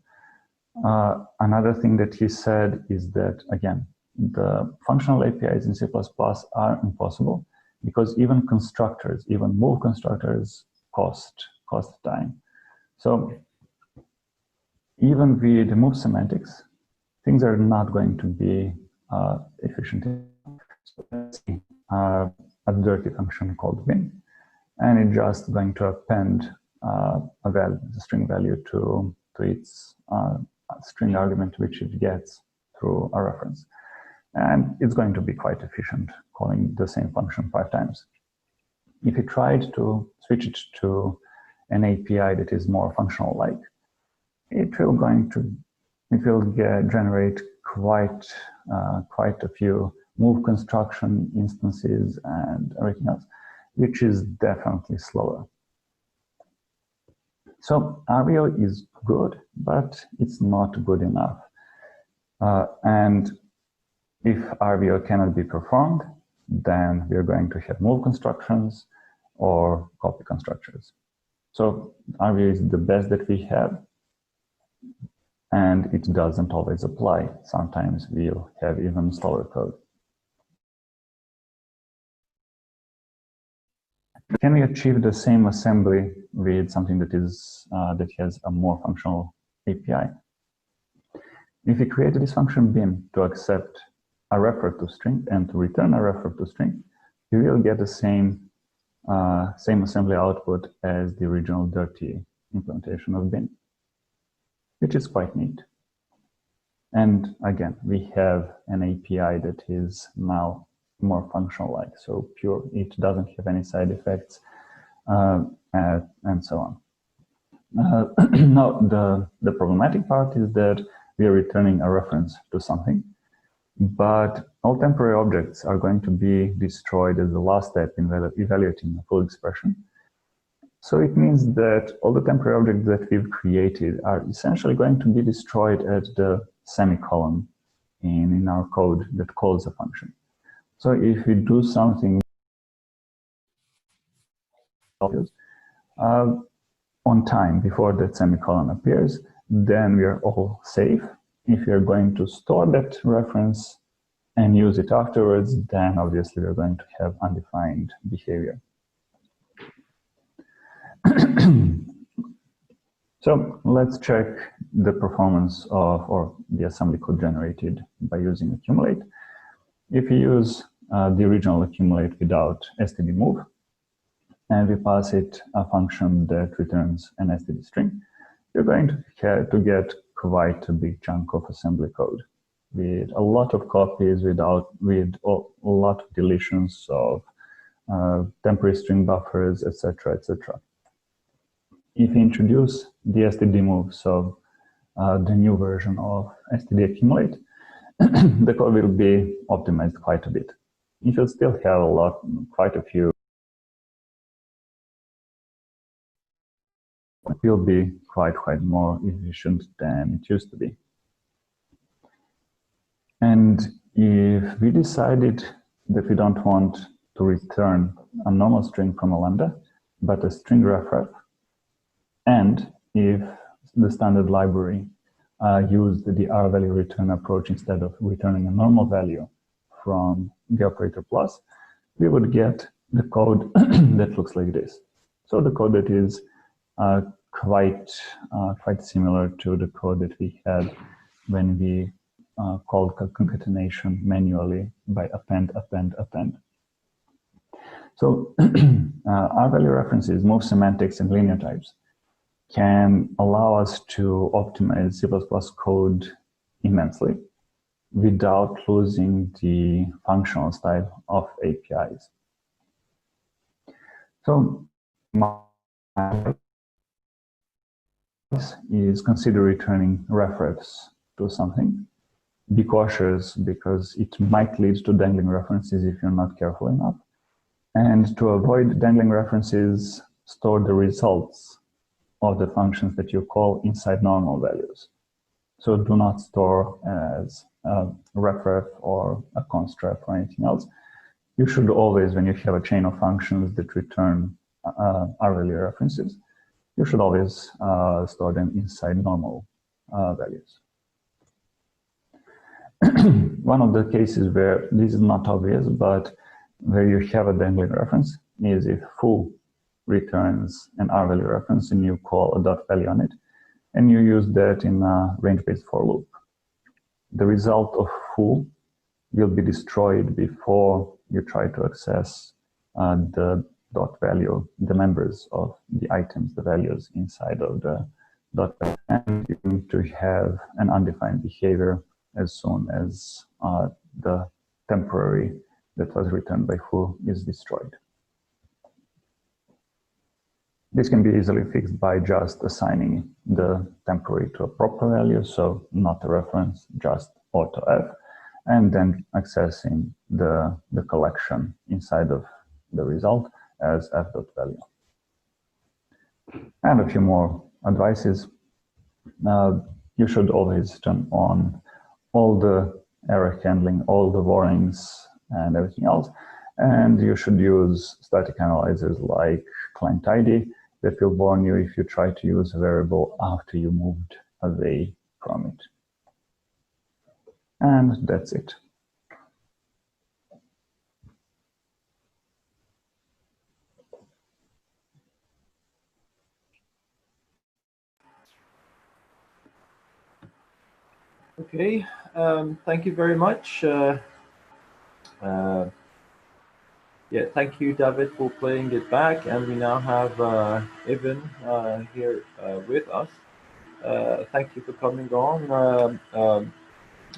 another thing that he said is that, again, the functional APIs in C++ are impossible because even constructors, even move constructors cost time. So even with the move semantics, things are not going to be efficient. So let's see a dirty function called bin, and it's just going to append a string value to its string argument, which it gets through a reference. And it's going to be quite efficient calling the same function 5 times. If you tried to switch it to an API that is more functional-like, it will generate quite a few move construction instances and everything else, which is definitely slower. So RVO is good, but it's not good enough. And if RVO cannot be performed, then we're going to have move constructions or copy constructors. So RVO is the best that we have, and it doesn't always apply. Sometimes we'll have even slower code. Can we achieve the same assembly with something that has a more functional API? If we create this function bin to accept a wrapper to string and to return a wrapper to string, we will get the same assembly output as the original dirty implementation of bin, which is quite neat. And again, we have an API that is now more functional-like, so pure, it doesn't have any side effects, and so on. Now, the problematic part is that we are returning a reference to something, But all temporary objects are going to be destroyed as the last step in evaluating a full expression. So it means that all the temporary objects that we've created are essentially going to be destroyed at the semicolon in our code that calls a function. So if we do something on time before that semicolon appears, then we are all safe. If you're going to store that reference and use it afterwards, then obviously we're going to have undefined behavior. So let's check the performance of, or the assembly code generated by using accumulate. If you use the original accumulate without std_move, and we pass it a function that returns an std string, you're going to get quite a big chunk of assembly code with a lot of copies, with a lot of deletions of temporary string buffers, etc., etc. If you introduce the std_move, so the new version of std accumulate, the code will be optimized quite a bit. If you still have quite a few, it will be quite more efficient than it used to be. And if we decided that we don't want to return a normal string from a lambda, but a string ref, and if the standard library used the R-value return approach instead of returning a normal value from the operator plus, we would get the code that looks like this. So the code that is quite similar to the code that we had when we called concatenation manually by append. So R-value references, move semantics, and linear types can allow us to optimize C++ code immensely without losing the functional style of APIs. So my advice is consider returning refs to something. Be cautious because it might lead to dangling references if you're not careful enough. And to avoid dangling references, store the results of the functions that you call inside normal values. So do not store as a ref or a constref or anything else. You should always, when you have a chain of functions that return R-value references, you should always store them inside normal values. One of the cases where this is not obvious, but where you have a dangling reference is if foo returns an R-value reference and you call a dot value on it, and you use that in a range-based for loop. The result of foo will be destroyed before you try to access the dot value, the members of the items, the values inside of the dot value, and you need to have an undefined behavior as soon as the temporary that was returned by foo is destroyed. This can be easily fixed by just assigning the temporary to a proper value, so not a reference, just AutoF, and then accessing the collection inside of the result as f.value. And a few more advices. You should always turn on all the error handling, all the warnings, and everything else. And you should use static analyzers like client ID that will warn you if you try to use a variable after you moved away from it. And that's it. Okay, thank you very much. Yeah, thank you, David, for playing it back. And we now have Ivan here with us. Thank you for coming on.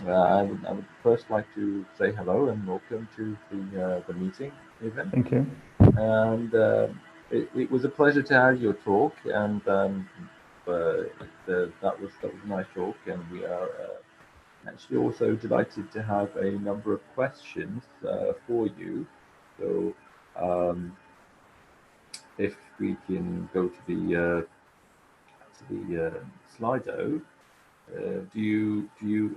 I would first like to say hello and welcome to the meeting, Ivan. Thank you. And it was a pleasure to have your talk, and that was a nice talk, and we are actually also delighted to have a number of questions for you. So if we can go to the Slido, do you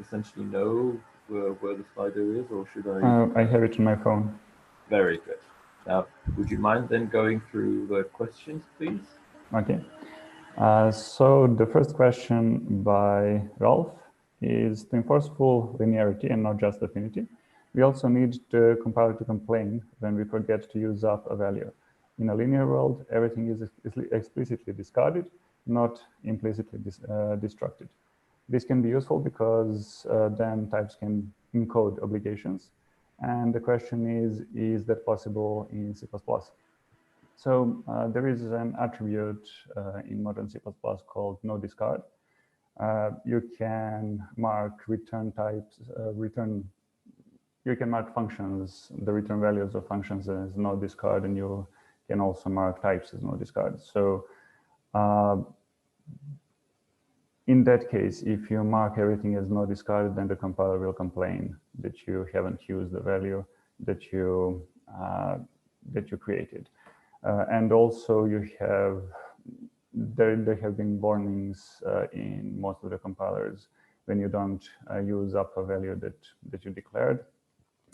essentially know where the Slido is, or should I? I have it on my phone. Very good. Now, would you mind then going through the questions, please? Okay. So the first question by Ralph is, to enforce full linearity and not just affinity, we also need the compiler to complain when we forget to use up a value. In a linear world, everything is explicitly discarded, not implicitly destructed. This can be useful because then types can encode obligations. And the question is that possible in C++? So there is an attribute in modern C++ called no discard. You can mark return types, you can mark functions, the return values of functions as no discard, and you can also mark types as no discard. So in that case, if you mark everything as no discard, then the compiler will complain that you haven't used the value that you created. And also you have, there have been warnings in most of the compilers when you don't use up a value that you declared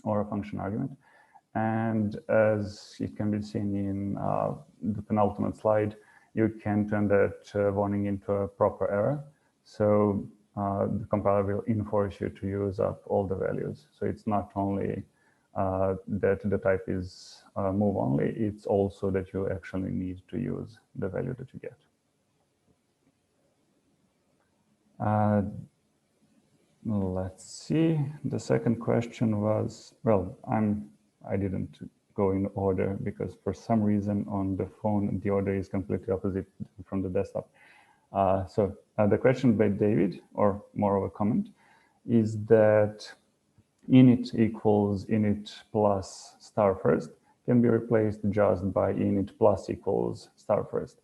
or a function argument. And as it can be seen in the penultimate slide, you can turn that warning into a proper error. So the compiler will enforce you to use up all the values. So it's not only that the type is move only, it's also that you actually need to use the value that you get. Let's see, the second question was, well, I didn't go in order because for some reason on the phone, the order is completely opposite from the desktop. So the question by David, or more of a comment, is that init equals init plus star first can be replaced just by init plus equals star first.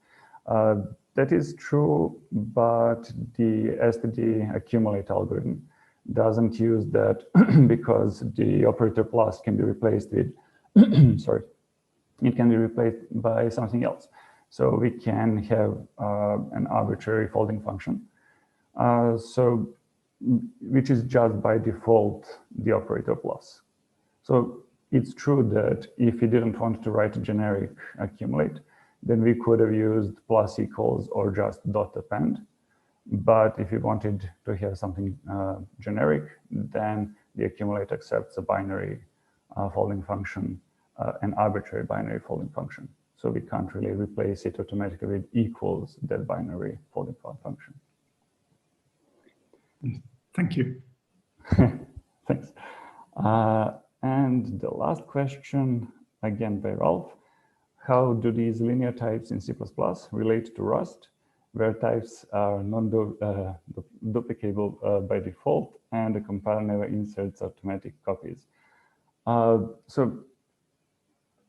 That is true, but the std accumulate algorithm doesn't use that because the operator plus can be replaced with, sorry, it can be replaced by something else. So we can have an arbitrary folding function. Which is just by default the operator plus. So it's true that if we didn't want to write a generic accumulate, then we could have used plus equals or just dot append. But if you wanted to have something generic, then the accumulate accepts a binary folding function, an arbitrary binary folding function. So we can't really replace it automatically with equals that binary folding function. Thank you. Thanks. And the last question, again by Ralph, how do these linear types in C++ relate to Rust, where types are non-duplicable by default and the compiler never inserts automatic copies? So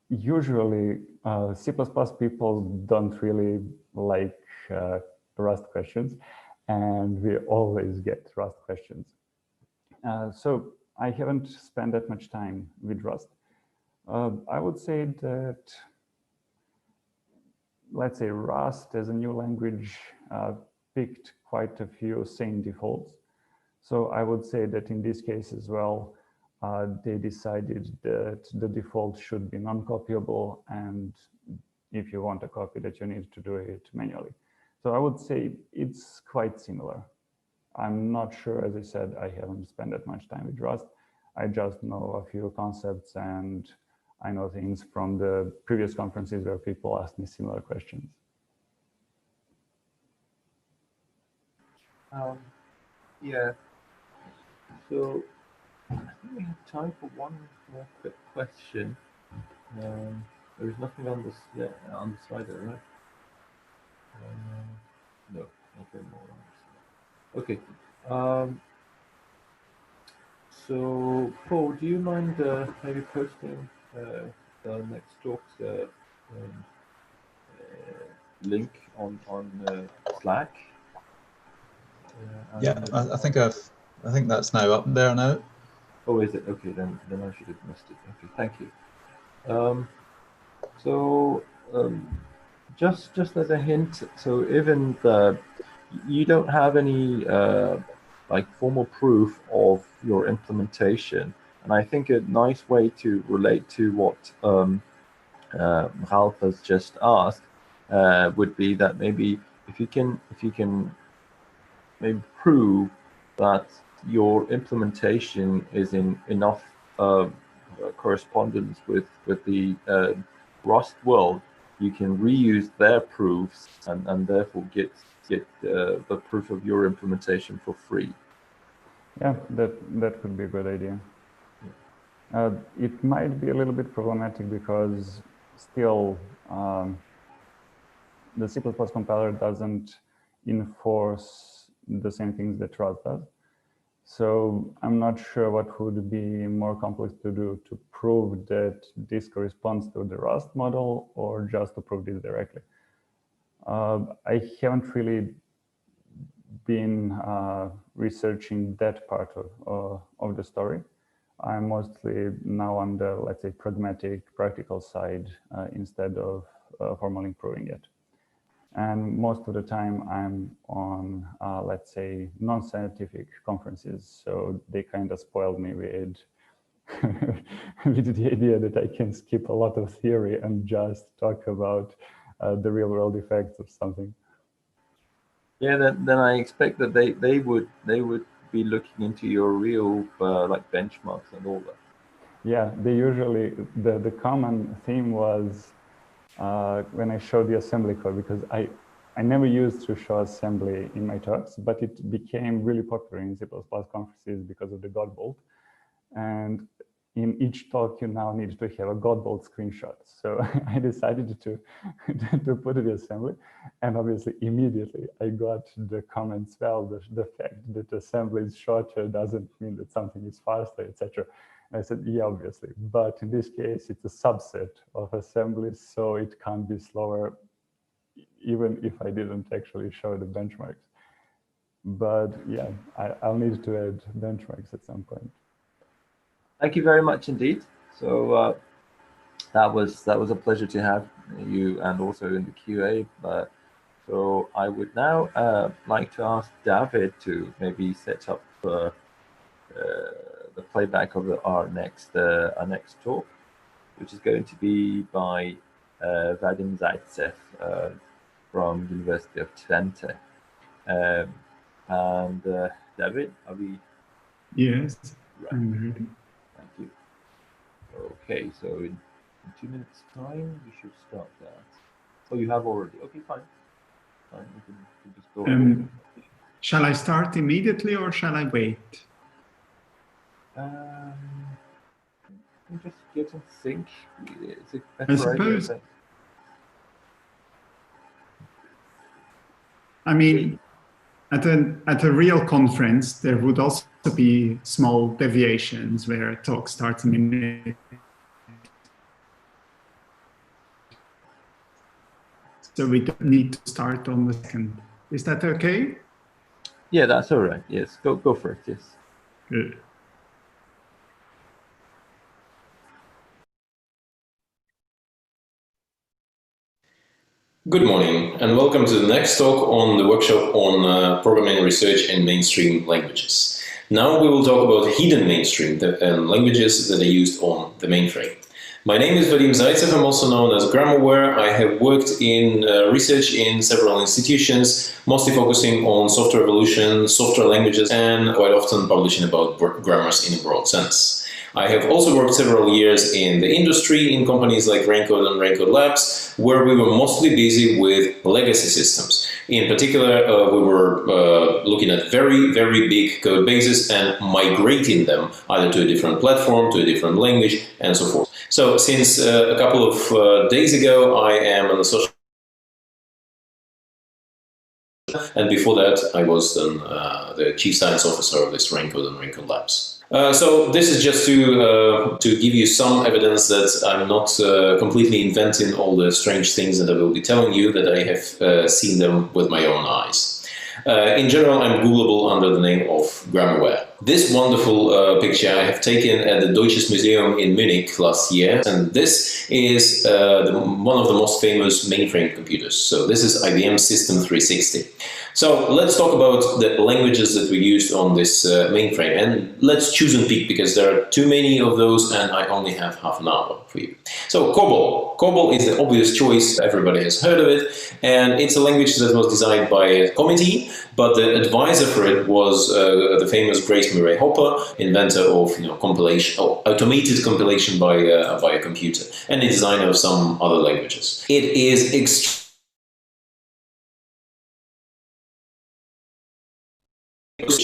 usually C++ people don't really like Rust questions, and we always get Rust questions. So I haven't spent that much time with Rust. I would say that, let's say Rust as a new language picked quite a few same defaults. So I would say that in this case as well, they decided that the default should be non-copyable, and if you want a copy that you need to do it manually. So I would say it's quite similar. I'm not sure, as I said, I haven't spent that much time with Rust. I just know a few concepts, and I know things from the previous conferences where people asked me similar questions. Yeah. So I think we have time for one more quick question. There is nothing on the Slido, right? No, nothing more on the Slido. Okay. So Paul, do you mind maybe posting the next talk's link on Slack? Yeah, I think I've I think that's now up there now. Oh, is it? Okay, then I should have missed it. Okay, thank you. Just as a hint, so even you don't have any like formal proof of your implementation, and I think a nice way to relate to what Ralph has just asked would be that maybe if you can maybe prove that your implementation is in enough correspondence with the Rust world, you can reuse their proofs and therefore get the proof of your implementation for free. Yeah, that could be a good idea. It might be a little bit problematic because still the C++ compiler doesn't enforce the same things that Rust does. So I'm not sure what would be more complex to do, to prove that this corresponds to the Rust model or just to prove this directly. I haven't really been researching that part of the story. I'm mostly now on the, let's say, pragmatic, practical side instead of formally proving it. And most of the time I'm on, let's say, non-scientific conferences. So they kind of spoiled me with, with the idea that I can skip a lot of theory and just talk about the real world effects of something. Yeah, then I expect that they would be looking into your real like benchmarks and all that. Yeah, they usually, the common theme was when I showed the assembly code, because I never used to show assembly in my talks, but it became really popular in C++ conferences because of the Godbolt. And in each talk, you now need to have a Godbolt screenshot. So I decided to put the assembly. And obviously, immediately, I got the comments, well, the fact that assembly is shorter doesn't mean that something is faster, etc. I said, yeah, obviously, but in this case, it's a subset of assemblies, so it can't be slower, even if I didn't actually show the benchmarks. But yeah, I'll need to add benchmarks at some point. Thank you very much indeed. So that was a pleasure to have you, and also in the QA. So I would now like to ask David to maybe set up the playback of our next talk, which is going to be by Vadim Zaitsev from University of Twente. And David, are we? Yes, right. I'm ready. Thank you. Okay, so in 2 minutes' time, we should start that. Oh, you have already. Okay, fine. Fine, we can just go. Shall I start immediately or shall I wait? Just get in sync. It's a I better suppose. idea. I mean, at a real conference, there would also be small deviations where a talk starts a minute. So we don't need to start on the second. Is that okay? Yeah, that's all right. Yes, go for it. Yes. Good. Good morning, and welcome to the next talk on the workshop on programming research in mainstream languages. Now we will talk about hidden mainstream languages that are used on the mainframe. My name is Vadim Zaitsev. I'm also known as GrammarWare. I have worked in research in several institutions, mostly focusing on software evolution, software languages, and quite often publishing about grammars in a broad sense. I have also worked several years in the industry in companies like Raincode and Raincode Labs, where we were mostly busy with legacy systems. In particular, we were looking at very, very big code bases and migrating them either to a different platform, to a different language, and so forth. So since a couple of days ago, I am an associate. And before that, I was then the chief science officer of this Raincode and Raincode Labs. So this is just to give you some evidence that I'm not completely inventing all the strange things that I will be telling you, that I have seen them with my own eyes. In general, I'm Googleable under the name of GrammarWare. This wonderful picture I have taken at the Deutsches Museum in Munich last year, and this is one of the most famous mainframe computers. So this is IBM System 360. So let's talk about the languages that we used on this mainframe, and let's choose and pick because there are too many of those and I only have half an hour for you. So COBOL. COBOL is the obvious choice, everybody has heard of it, and it's a language that was designed by a committee, but the advisor for it was the famous Grace Murray Hopper, inventor of compilation, automated compilation by a computer, and the designer of some other languages. It is extremely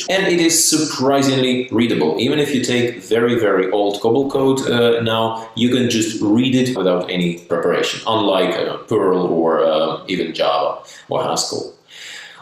and it is surprisingly readable. Even if you take very, very old COBOL code now, you can just read it without any preparation, unlike Perl or even Java or Haskell.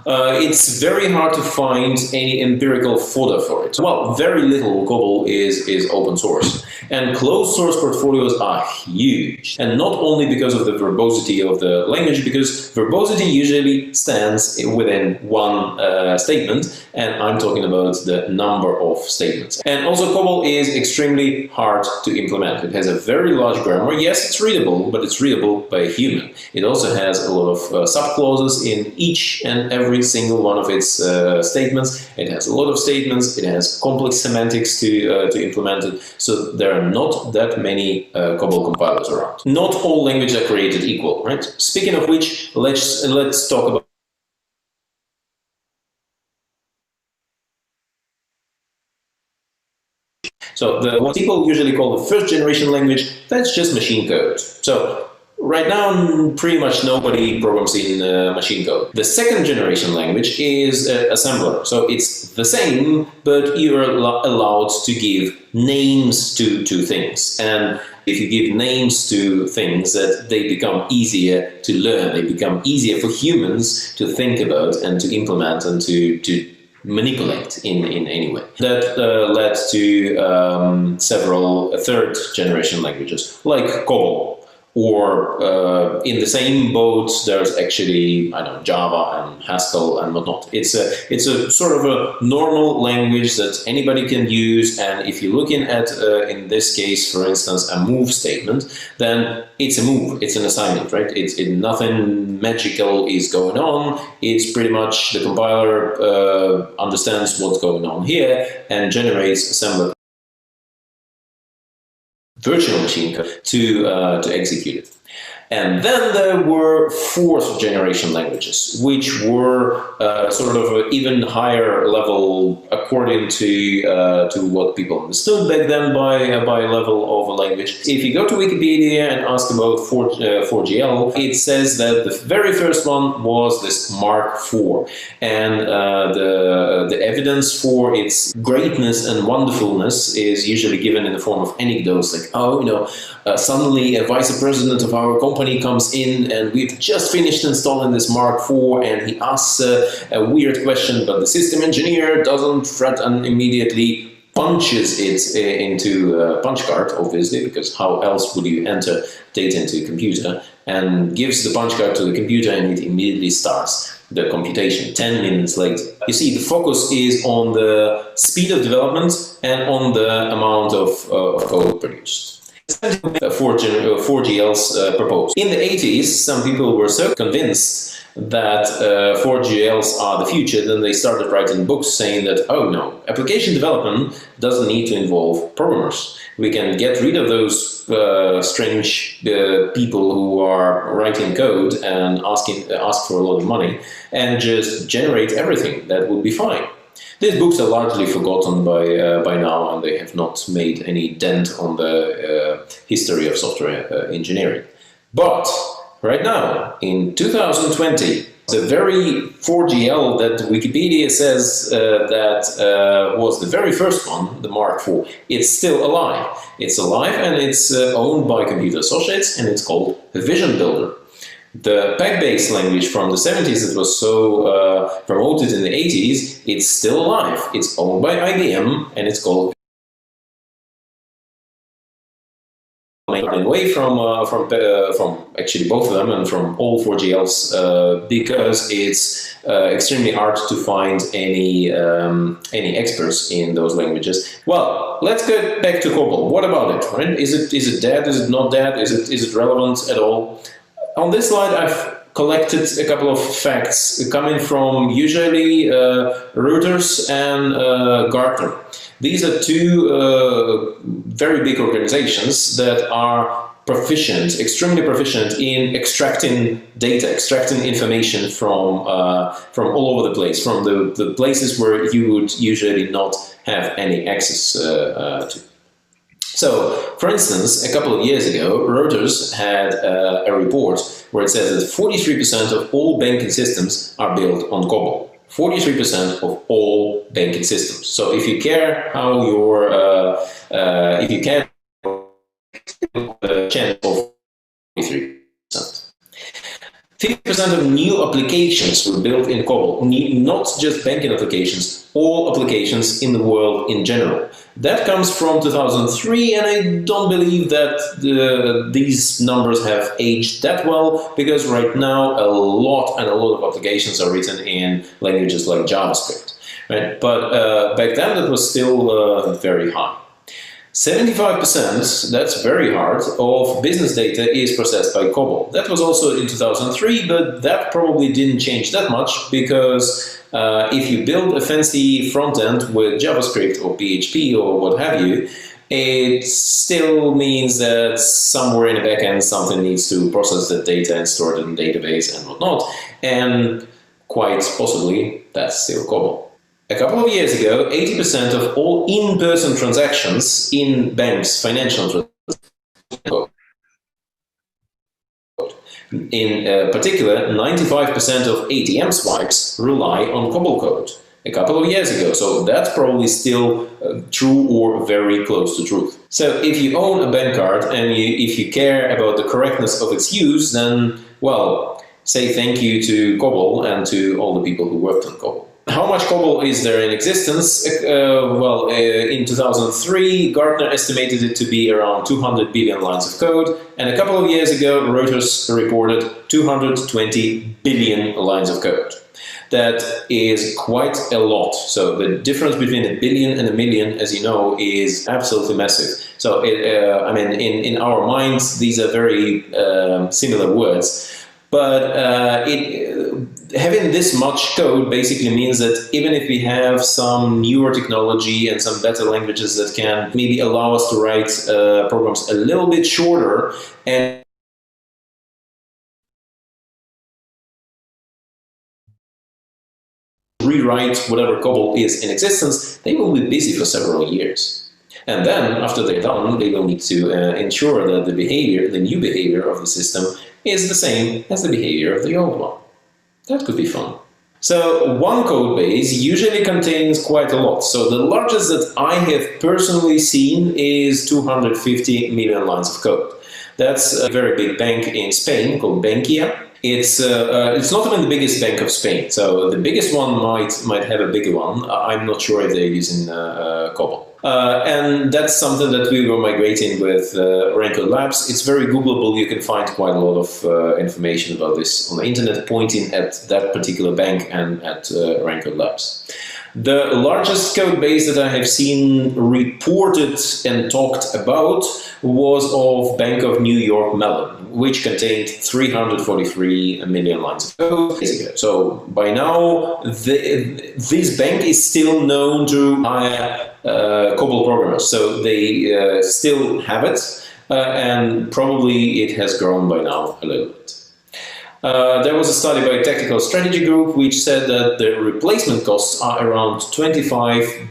It's very hard to find any empirical fodder for it. Well, very little COBOL is open source. And closed source portfolios are huge. And not only because of the verbosity of the language, because verbosity usually stands within one statement, and I'm talking about the number of statements. And also COBOL is extremely hard to implement. It has a very large grammar. Yes, it's readable, but it's readable by a human. It also has a lot of subclauses in each and every single one of its statements. It has a lot of statements. It has complex semantics to implement it. So there are not that many COBOL compilers around. Not all languages are created equal, right? Speaking of which, let's talk about. So what people usually call the first generation language, that's just machine code. So right now, pretty much nobody programs in machine code. The second generation language is assembler. So it's the same, but you're allowed to give names to things. And if you give names to things, that they become easier to learn. They become easier for humans to think about and to implement and to manipulate in any way. That led to several third generation languages like COBOL. Or in the same boat, there's actually, I don't know, Java and Haskell and whatnot. It's a sort of a normal language that anybody can use. And if you're looking at, in this case, for instance, a move statement, then it's a move, it's an assignment, right? Nothing magical is going on. It's pretty much the compiler understands what's going on here and generates assembler virtual machine code to execute it. And then there were fourth generation languages, which were sort of an even higher level according to what people understood back then by level of a language. If you go to Wikipedia and ask about 4GL, it says that the very first one was this Mark IV. And the evidence for its greatness and wonderfulness is usually given in the form of anecdotes like, oh, suddenly a vice president of our company comes in and we've just finished installing this Mark IV, and he asks a weird question, but the system engineer doesn't fret and immediately punches it into a punch card, obviously, because how else would you enter data into a computer, and gives the punch card to the computer and it immediately starts the computation 10 minutes later. You see, the focus is on the speed of development and on the amount of code produced. 4GLs proposed. In the 80s, some people were so convinced that 4GLs are the future, then they started writing books saying that, oh no, application development doesn't need to involve programmers. We can get rid of those strange people who are writing code and ask for a lot of money and just generate everything. That would be fine. These books are largely forgotten by now, and they have not made any dent on the history of software engineering. But right now, in 2020, the very 4GL that Wikipedia says that was the very first one, the Mark IV, it's still alive. It's alive and it's owned by Computer Associates, and it's called Vision Builder. The PAC-based language from the 70s that was so promoted in the 80s, it's still alive. It's owned by IBM and it's called away from actually both of them and from all 4GLs because it's extremely hard to find any experts in those languages. Well, let's get back to COBOL. What about it? Right? Is it dead? Is it not dead? Is it relevant at all? On this slide, I've collected a couple of facts coming from usually Reuters and Gartner. These are two very big organizations that are proficient, extremely proficient in extracting data, extracting information from all over the place, from the places where you would usually not have any access to. So, for instance, a couple of years ago, Reuters had a report where it says that 43% of all banking systems are built on COBOL. 43% of all banking systems. So if you care how your, if you care, chance of 43%. 50% of new applications were built in COBOL, not just banking applications, all applications in the world in general. That comes from 2003, and I don't believe that these numbers have aged that well, because right now a lot of applications are written in languages like JavaScript. Right? But back then that was still very high. 75%, that's very hard, of business data is processed by COBOL. That was also in 2003, but that probably didn't change that much, because if you build a fancy front end with JavaScript or PHP or what have you, it still means that somewhere in the backend something needs to process that data and store it in a database and whatnot, and quite possibly that's still COBOL. A couple of years ago, 80% of all in-person transactions in banks, financial transactions, in particular, 95% of ATM swipes rely on COBOL code a couple of years ago. So that's probably still true or very close to truth. So if you own a bank card and if you care about the correctness of its use, then, well, say thank you to COBOL and to all the people who worked on COBOL. How much COBOL is there in existence? Well, in 2003, Gartner estimated it to be around 200 billion lines of code, and a couple of years ago, Reuters reported 220 billion lines of code. That is quite a lot. So the difference between a billion and a million, as you know, is absolutely massive. So, I mean, in our minds, these are very similar words. But having this much code basically means that even if we have some newer technology and some better languages that can maybe allow us to write programs a little bit shorter and rewrite whatever COBOL is in existence, they will be busy for several years. And then, after they're done, they will need to ensure that the behavior, the new behavior of the system is the same as the behavior of the old one. That could be fun. So one code base usually contains quite a lot. So the largest that I have personally seen is 250 million lines of code. That's a very big bank in Spain called Bankia. It's not even the biggest bank of Spain. So the biggest one might have a bigger one. I'm not sure if they're using COBOL. And that's something that we were migrating with Rancode Labs. It's very Googleable. You can find quite a lot of information about this on the internet, pointing at that particular bank and at Rancode Labs. The largest code base that I have seen reported and talked about was of Bank of New York Mellon, which contained 343 million lines of code. So by now, this bank is still known to COBOL programmers, so they still have it, and probably it has grown by now a little bit. There was a study by a technical strategy group which said that the replacement costs are around $25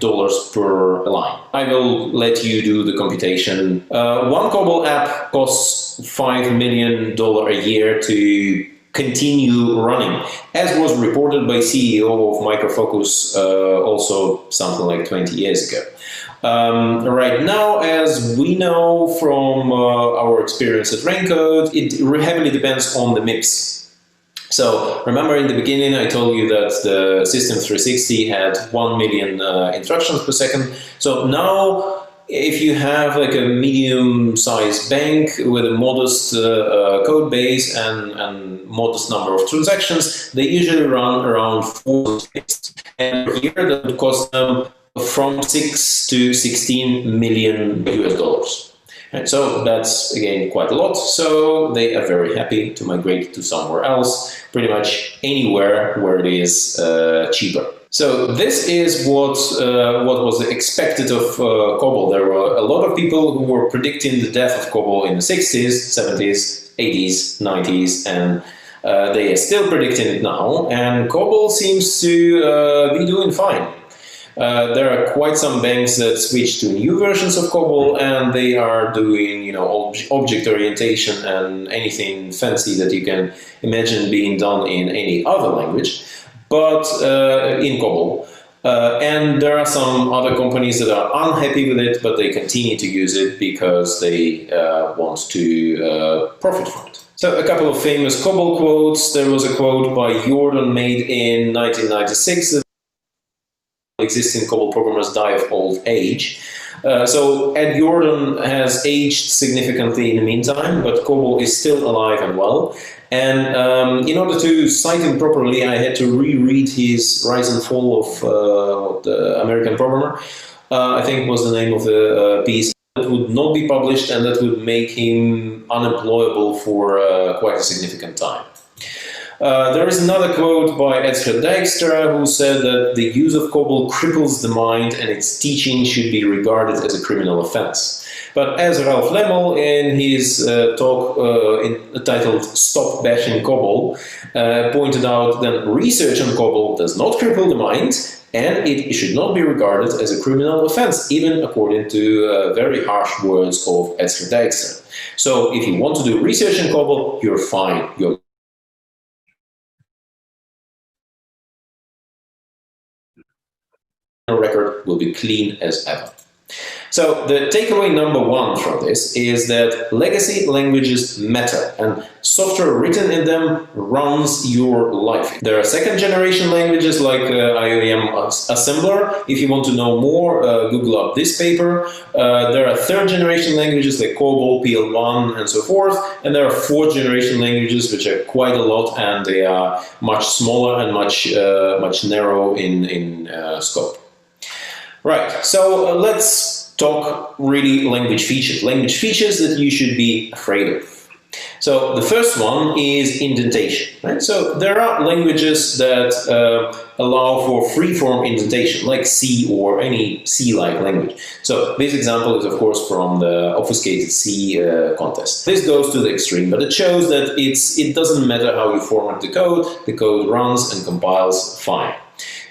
per line. I will let you do the computation. One COBOL app costs $5 million a year to continue running, as was reported by CEO of Micro Focus also something like 20 years ago. Right now, as we know from our experience at Rancode, it heavily depends on the MIPS. So remember in the beginning I told you that the System 360 had 1 million instructions per second. So now if you have like a medium-sized bank with a modest code base and modest number of transactions, they usually run around 4 days. And here that would cost them from 6 to 16 million US dollars. And so that's, again, quite a lot. So they are very happy to migrate to somewhere else, pretty much anywhere where it is cheaper. So this is what was expected of COBOL. There were a lot of people who were predicting the death of COBOL in the 60s, 70s, 80s, 90s, and they are still predicting it now. And COBOL seems to be doing fine. There are quite some banks that switch to new versions of COBOL, and they are doing, you know, object orientation and anything fancy that you can imagine being done in any other language, but in COBOL. And there are some other companies that are unhappy with it, but they continue to use it because they want to profit from it. So a couple of famous COBOL quotes. There was a quote by Jordan made in 1996 that existing COBOL programmers die of old age. So Ed Jordan has aged significantly in the meantime, but COBOL is still alive and well. And in order to cite him properly, I had to reread his Rise and Fall of the American Programmer, I think was the name of the piece. That would not be published, and that would make him unemployable for quite a significant time. There is another quote by Ezra Dijkstra, who said that the use of COBOL cripples the mind and its teaching should be regarded as a criminal offense. But as Ralph Lemmel, in his talk entitled Stop Bashing COBOL, pointed out that research on COBOL does not cripple the mind, and it should not be regarded as a criminal offense, even according to very harsh words of Ezra Dijkstra. So if you want to do research on COBOL, you're fine. Your record will be clean as ever. So the takeaway number one from this is that legacy languages matter, and software written in them runs your life. There are second generation languages like IOM assembler. If you want to know more, Google up this paper. There are third generation languages like COBOL, PL1 and so forth, and there are fourth generation languages which are quite a lot, and they are much smaller and much narrow in scope. Right, so let's talk really language features that you should be afraid of. So the first one is indentation, right? So there are languages that allow for free-form indentation, like C or any C-like language. So this example is, of course, from the obfuscated C contest. This goes to the extreme, but it shows that it doesn't matter how you format the code runs and compiles fine.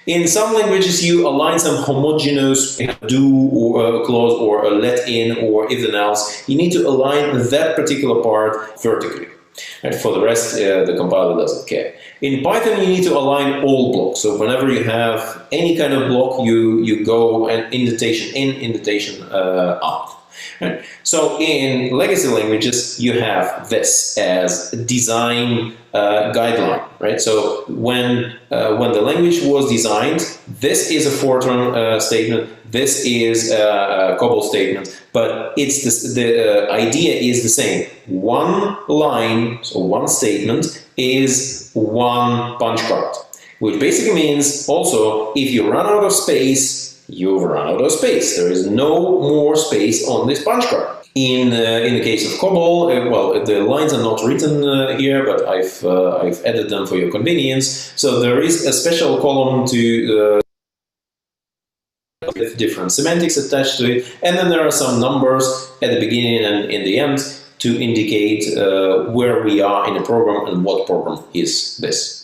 In some languages, you align some homogeneous do or clause or a let in or if then else. You need to align that particular part vertically. And for the rest, the compiler doesn't care. In Python, you need to align all blocks. So whenever you have any kind of block, you go and indentation in, indentation out. Right. So in legacy languages, you have this as design guideline, right? So when the language was designed, this is a Fortran statement, this is a COBOL statement, but it's the idea is the same. One line, so one statement, is one punch card, which basically means also if you run out of space, you've run out of space. There is no more space on this punch card. In the case of COBOL, well, the lines are not written here, but I've added them for your convenience. So there is a special column to with different semantics attached to it, and then there are some numbers at the beginning and in the end to indicate where we are in a program and what program is this.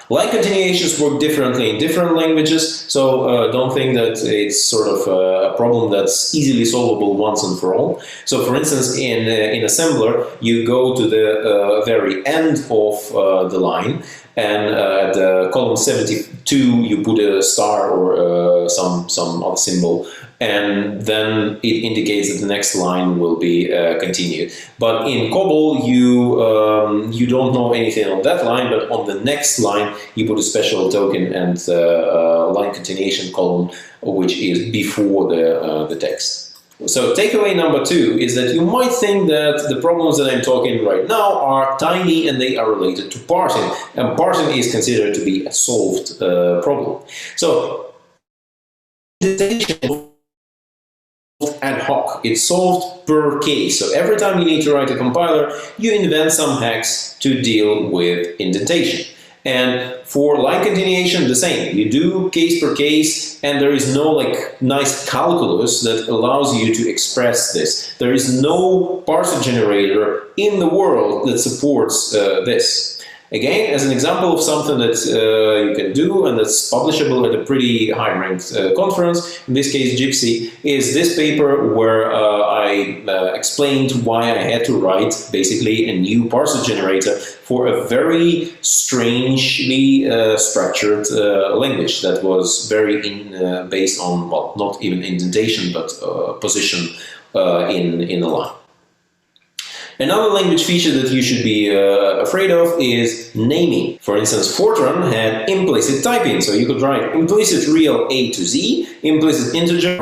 Line continuations work differently in different languages, so don't think that it's sort of a problem that's easily solvable once and for all. So for instance, in assembler, you go to the very end of the line, and at column 72, 2, you put a star or some other symbol, and then it indicates that the next line will be continued. But in COBOL, you don't know anything on that line, but on the next line, you put a special token and line continuation column, which is before the text. So takeaway number 2 is that you might think that the problems that I'm talking right now are tiny and they are related to parsing, and parsing is considered to be a solved problem. So ad hoc, it's solved per case. So every time you need to write a compiler, you invent some hacks to deal with indentation. And for line continuation, the same. You do case per case, and there is no like nice calculus that allows you to express this. There is no parser generator in the world that supports this. Again, as an example of something that you can do and that's publishable at a pretty high-ranked conference, in this case Gypsy, is this paper where I explained why I had to write basically a new parser generator for a very strangely structured language that was very based on, well, not even indentation, but position in a line. Another language feature that you should be afraid of is naming. For instance, Fortran had implicit typing, so you could write implicit real A to Z, implicit integer.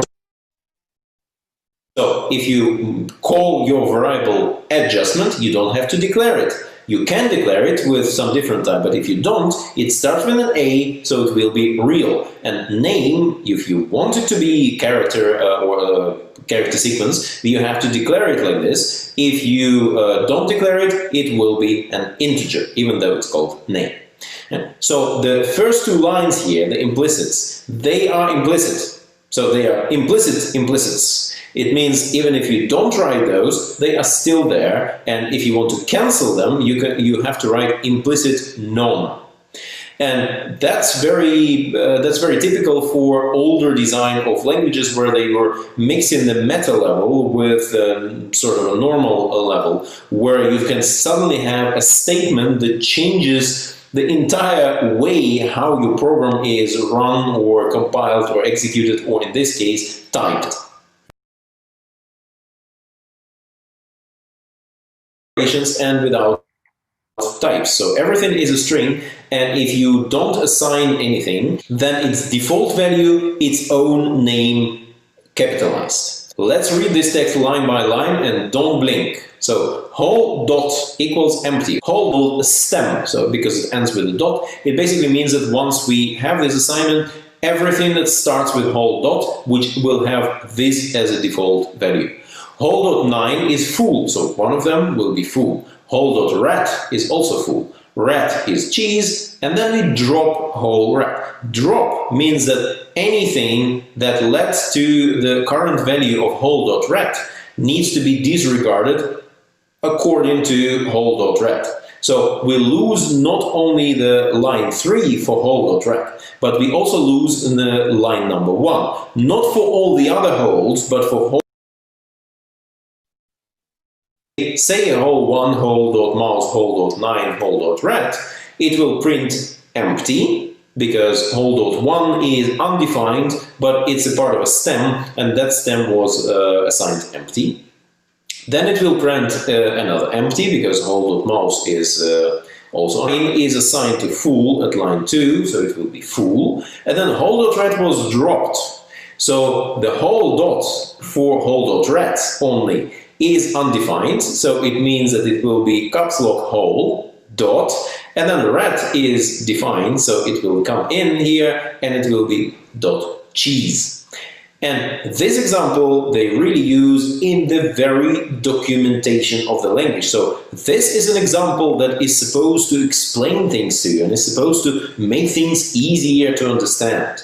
So if you call your variable adjustment, you don't have to declare it. You can declare it with some different type, but if you don't, it starts with an A, so it will be real. And name, if you want it to be character or character sequence, you have to declare it like this. If you don't declare it, it will be an integer, even though it's called name. So the first 2 lines here, the implicits, they are implicit. So they are implicit implicits. It means even if you don't write those, they are still there. And if you want to cancel them, you have to write implicit none. And that's very typical for older design of languages where they were mixing the meta level with sort of a normal level, where you can suddenly have a statement that changes the entire way how your program is run or compiled or executed, or in this case, typed. And without types. So everything is a string, and if you don't assign anything, then its default value, its own name capitalized. Let's read this text line by line and don't blink. So whole dot equals empty. Whole dot stem, so because it ends with a dot, it basically means that once we have this assignment, everything that starts with whole dot, which will have this as a default value. Whole dot 9 is full, so one of them will be full. Whole dot rat is also full. Rat is cheese, and then we drop whole rat. Drop means that anything that led to the current value of whole dot rat needs to be disregarded according to whole dot rat. So we lose not only the line 3 for whole dot rat, but we also lose in the line number 1. Not for all the other wholes, but for whole. Say a whole 1, whole dot mouse, whole dot 9, whole dot rat, it will print empty, because whole dot 1 is undefined, but it's a part of a stem, and that stem was assigned empty. Then it will print another empty, because whole dot mouse is also is assigned to full at line 2, so it will be full. And then whole dot rat was dropped. So the whole dot for whole dot rat only is undefined, so it means that it will be caps lock whole dot, and then the rat is defined, so it will come in here and it will be dot cheese. And this example they really use in the very documentation of the language. So this is an example that is supposed to explain things to you and is supposed to make things easier to understand.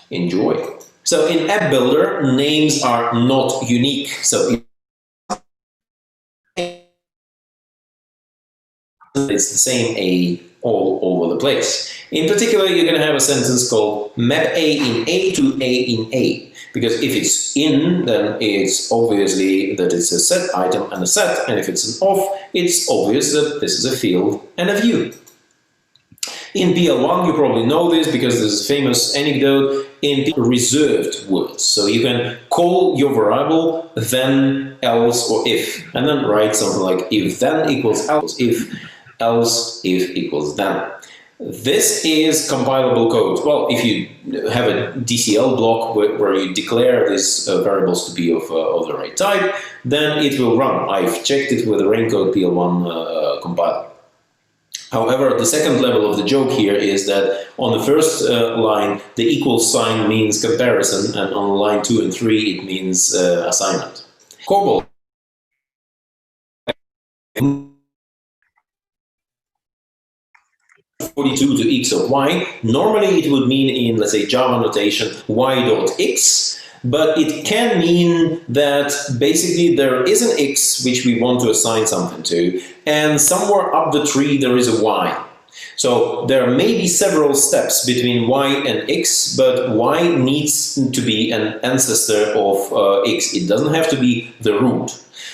Enjoy. So in App Builder, names are not unique. So it's the same A all over the place. In particular, you're going to have a sentence called map A in A to A in A. Because if it's in, then it's obviously that it's a set item and a set. And if it's an off, it's obvious that this is a field and a view. In PL1, you probably know this because there's a famous anecdote in reserved words. So you can call your variable then, else, or if, and then write something like if then equals else if equals then. This is compilable code. Well, if you have a DCL block where you declare these variables to be of the right type, then it will run. I've checked it with the Raincode PL1 compiler. However, the second level of the joke here is that on the first line, the equal sign means comparison, and on line 2 and 3, it means assignment. COBOL 42 to x of y. Normally it would mean in, let's say, Java notation, y.x, but it can mean that basically there is an x which we want to assign something to, and somewhere up the tree there is a y. So there may be several steps between y and x, but y needs to be an ancestor of x. It doesn't have to be the root.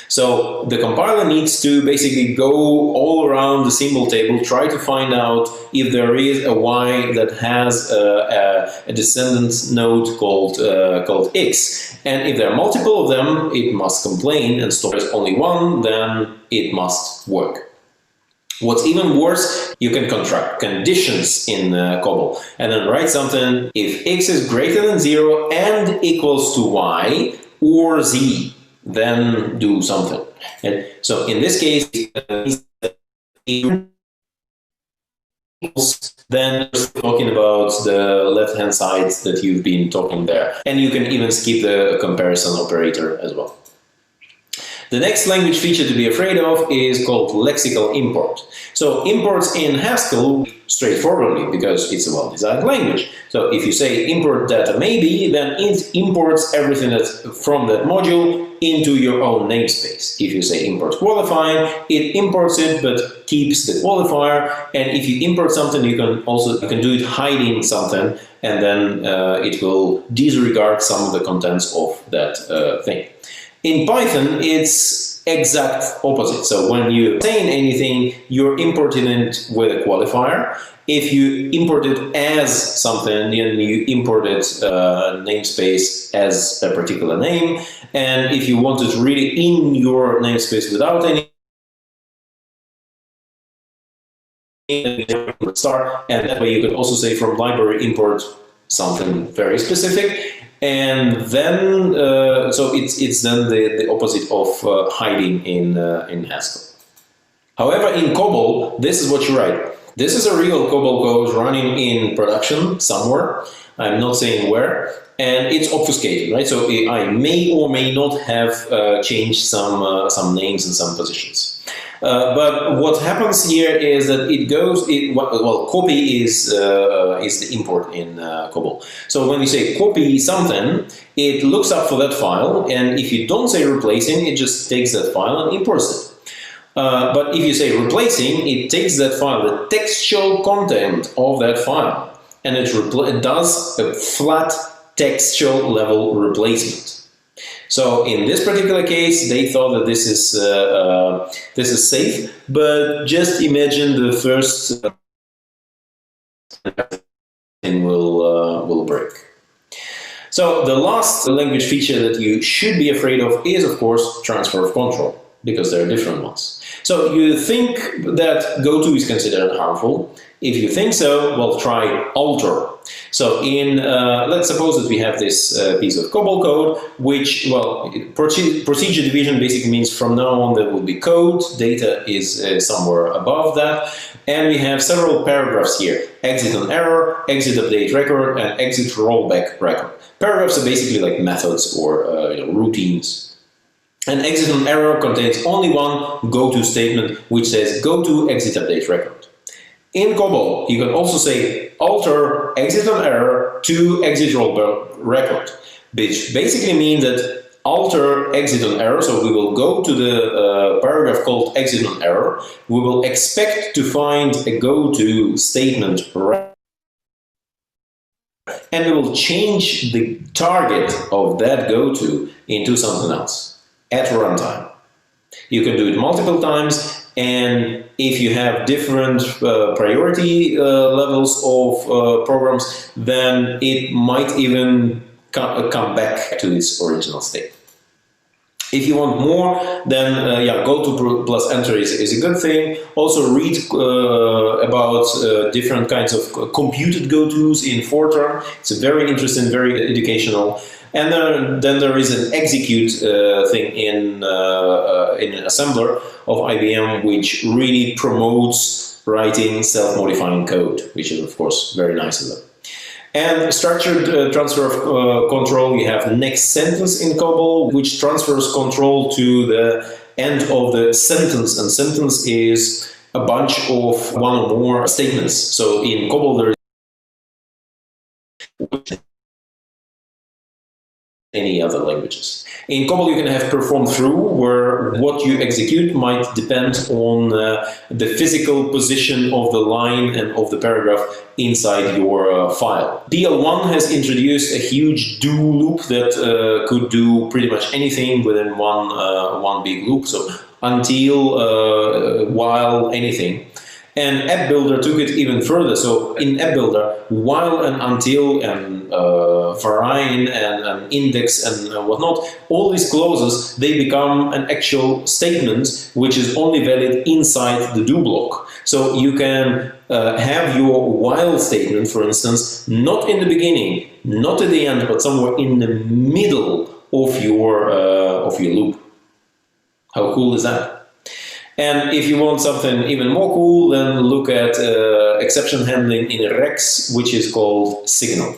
So the compiler needs to basically go all around the symbol table, try to find out if there is a y that has a descendant node called x. And if there are multiple of them, it must complain, and if there's only one, then it must work. What's even worse, you can contract conditions in COBOL and then write something if x is greater than 0 and equals to y or z. Then do something. And so in this case, then talking about the left-hand side that you've been talking there. And you can even skip the comparison operator as well. The next language feature to be afraid of is called lexical import. So imports in Haskell straightforwardly because it's a well-designed language. So if you say import data maybe, then it imports everything that's from that module into your own namespace. If you say import qualifying, it imports it but keeps the qualifier. And if you import something, you can do it hiding something, and then it will disregard some of the contents of that thing. In Python, it's exact opposite. So when you saying anything, you're importing it with a qualifier. If you import it as something, then you import it namespace as a particular name. And if you want it really in your namespace without any star, and that way you can also say from library import something very specific. And then, so it's then the opposite of hiding in Haskell. However, in COBOL, this is what you write. This is a real COBOL code running in production somewhere. I'm not saying where, and it's obfuscated, right? So I may or may not have changed some names and some positions. But what happens here is that it goes, well, copy is the import in COBOL. So when you say copy something, it looks up for that file, and if you don't say replacing, it just takes that file and imports it. But if you say replacing, it takes that file, the textual content of that file, and it does a flat textual level replacement. So in this particular case, they thought that this is safe, but just imagine the first thing will break. So the last language feature that you should be afraid of is, of course, transfer of control, because there are different ones. So you think that goto is considered harmful. If you think so, well, try alter. So in, let's suppose that we have this piece of COBOL code, which, well, procedure division basically means from now on there will be code, data is somewhere above that, and we have several paragraphs here: exit on error, exit update record, and exit rollback record. Paragraphs are basically like methods or routines. And exit on error contains only one goto statement, which says goto exit update record. In COBOL, you can also say alter exit on error to exit rollback record, which basically means that alter exit on error, so we will go to the paragraph called exit on error, we will expect to find a goto statement, and we will change the target of that goto into something else at runtime. You can do it multiple times, and if you have different priority levels of programs, then it might even come back to its original state. If you want more, then yeah, go to plus enter is a good thing. Also read about different kinds of computed go-tos in Fortran. It's a very interesting, very educational. And then there is an execute thing in assembler of IBM, which really promotes writing self-modifying code, which is of course very nice of them. And structured transfer of control, you have next sentence in COBOL, which transfers control to the end of the sentence. And sentence is a bunch of one or more statements. So in COBOL, there is any other languages. In COBOL, you can have perform through, where what you execute might depend on the physical position of the line and of the paragraph inside your file. DL1 has introduced a huge do loop that could do pretty much anything within one big loop. So until, while, anything. And App Builder took it even further. So in App Builder, while and until and variant and index and whatnot, all these clauses, they become an actual statement which is only valid inside the do block. So you can have your while statement, for instance, not in the beginning, not at the end, but somewhere in the middle of your loop. How cool is that? And if you want something even more cool, then look at exception handling in Rex, which is called Signal.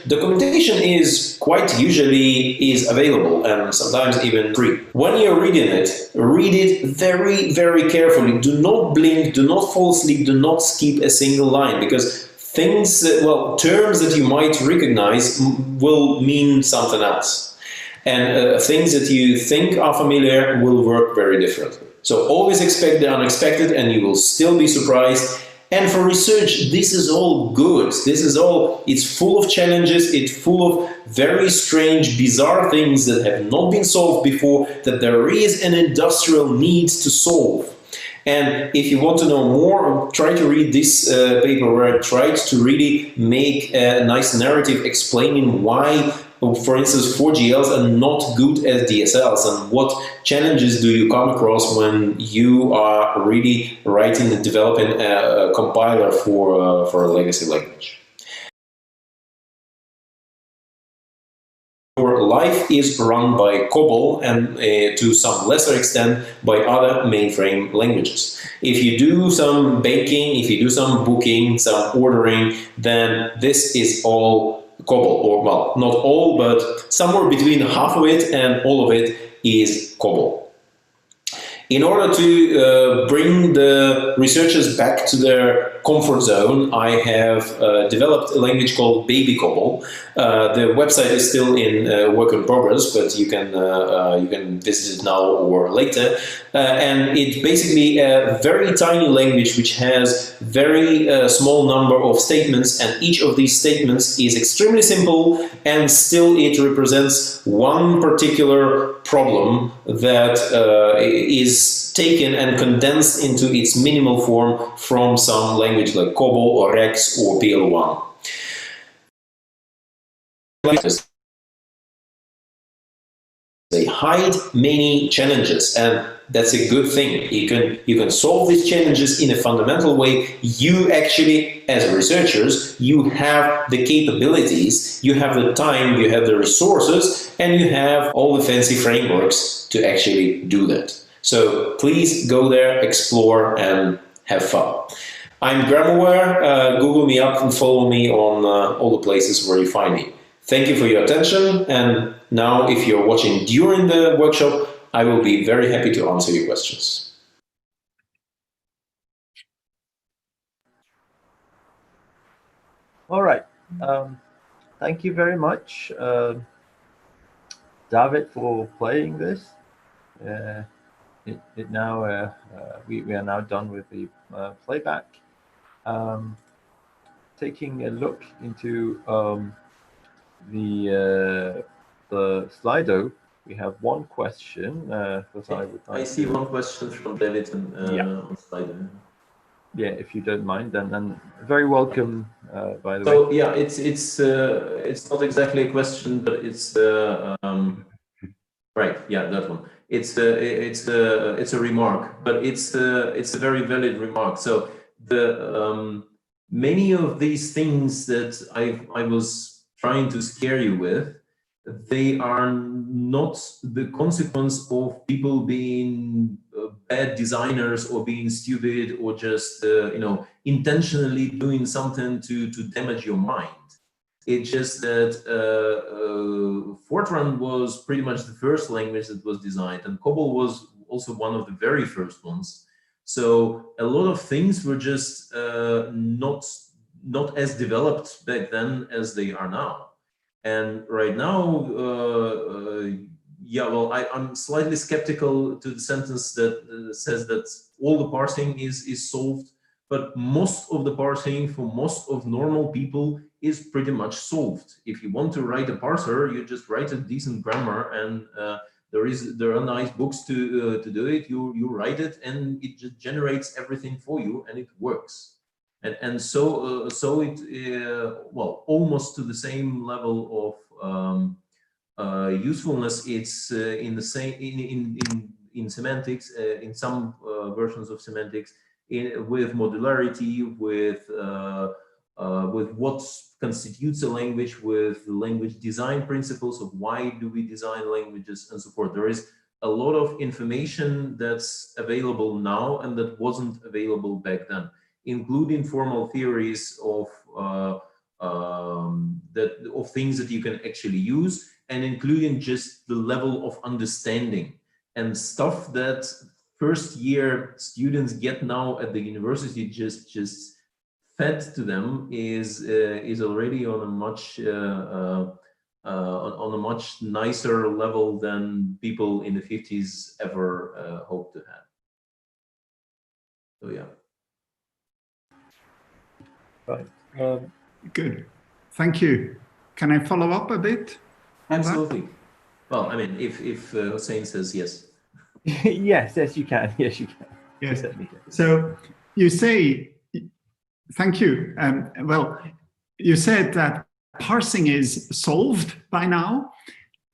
Documentation is quite usually available and sometimes even free. When you're reading it, read it very, very carefully. Do not blink, do not fall asleep, do not skip a single line, because things, well, terms that you might recognize will mean something else. And things that you think are familiar will work very differently. So always expect the unexpected and you will still be surprised. And for research, this is all good. This is all, it's full of challenges, it's full of very strange, bizarre things that have not been solved before, that there is an industrial need to solve. And if you want to know more, try to read this paper where I tried to really make a nice narrative explaining why, for instance, 4GLs are not good as DSLs, and what challenges do you come across when you are really writing and developing a compiler for a legacy language. Your life is run by COBOL and to some lesser extent by other mainframe languages. If you do some baking, if you do some booking, some ordering, then this is all COBOL, or well, not all, but somewhere between half of it and all of it is COBOL. In order to bring the researchers back to their comfort zone, I have developed a language called Baby COBOL. The website is still in work in progress, but you can visit it now or later. And it's basically a very tiny language which has very small number of statements, and each of these statements is extremely simple, and still it represents one particular problem that is taken and condensed into its minimal form from some language like COBOL or Rex or PL1. They hide many challenges, and that's a good thing. You can solve these challenges in a fundamental way. You actually, as researchers, you have the capabilities, you have the time, you have the resources, and you have all the fancy frameworks to actually do that. So please go there, explore, and have fun. I'm Grammarware. Google me up and follow me on all the places where you find me. Thank you for your attention, and now if you're watching during the workshop, I will be very happy to answer your questions. All right. Thank you very much, David, for playing this. We are now done with the playback. Taking a look into the sli.do, we have one question that I would like I see to... one question from David on slide. Yeah, if you don't mind, then very welcome. By the way. So yeah, it's not exactly a question, but it's right. Yeah, that one. It's a remark, but it's a very valid remark. So the many of these things that I was trying to scare you with, they are not the consequence of people being bad designers or being stupid or just intentionally doing something to damage your mind. It's just that Fortran was pretty much the first language that was designed, and COBOL was also one of the very first ones. So a lot of things were just not as developed back then as they are now. And right now, yeah, well, I'm slightly skeptical to the sentence that says that all the parsing is solved, but most of the parsing for most of normal people is pretty much solved. If you want to write a parser, you just write a decent grammar, and there are nice books to do it. You write it, and it just generates everything for you, and it works. And so it well, almost to the same level of usefulness. It's in the same in semantics, in some versions of semantics, with modularity, with what constitutes a language, with language design principles of why do we design languages and so forth. There is a lot of information that's available now and that wasn't available back then, including formal theories of things that you can actually use, and including just the level of understanding and stuff that first year students get now at the university just fed to them is already on a much nicer level than people in the 50s ever hoped to have. So yeah. Right. Good. Thank you. Can I follow up a bit? Absolutely. Well, I mean, if Hussein says yes. Yes, you can. Yes, you can. Yes. So you say, thank you. Well, you said that parsing is solved by now.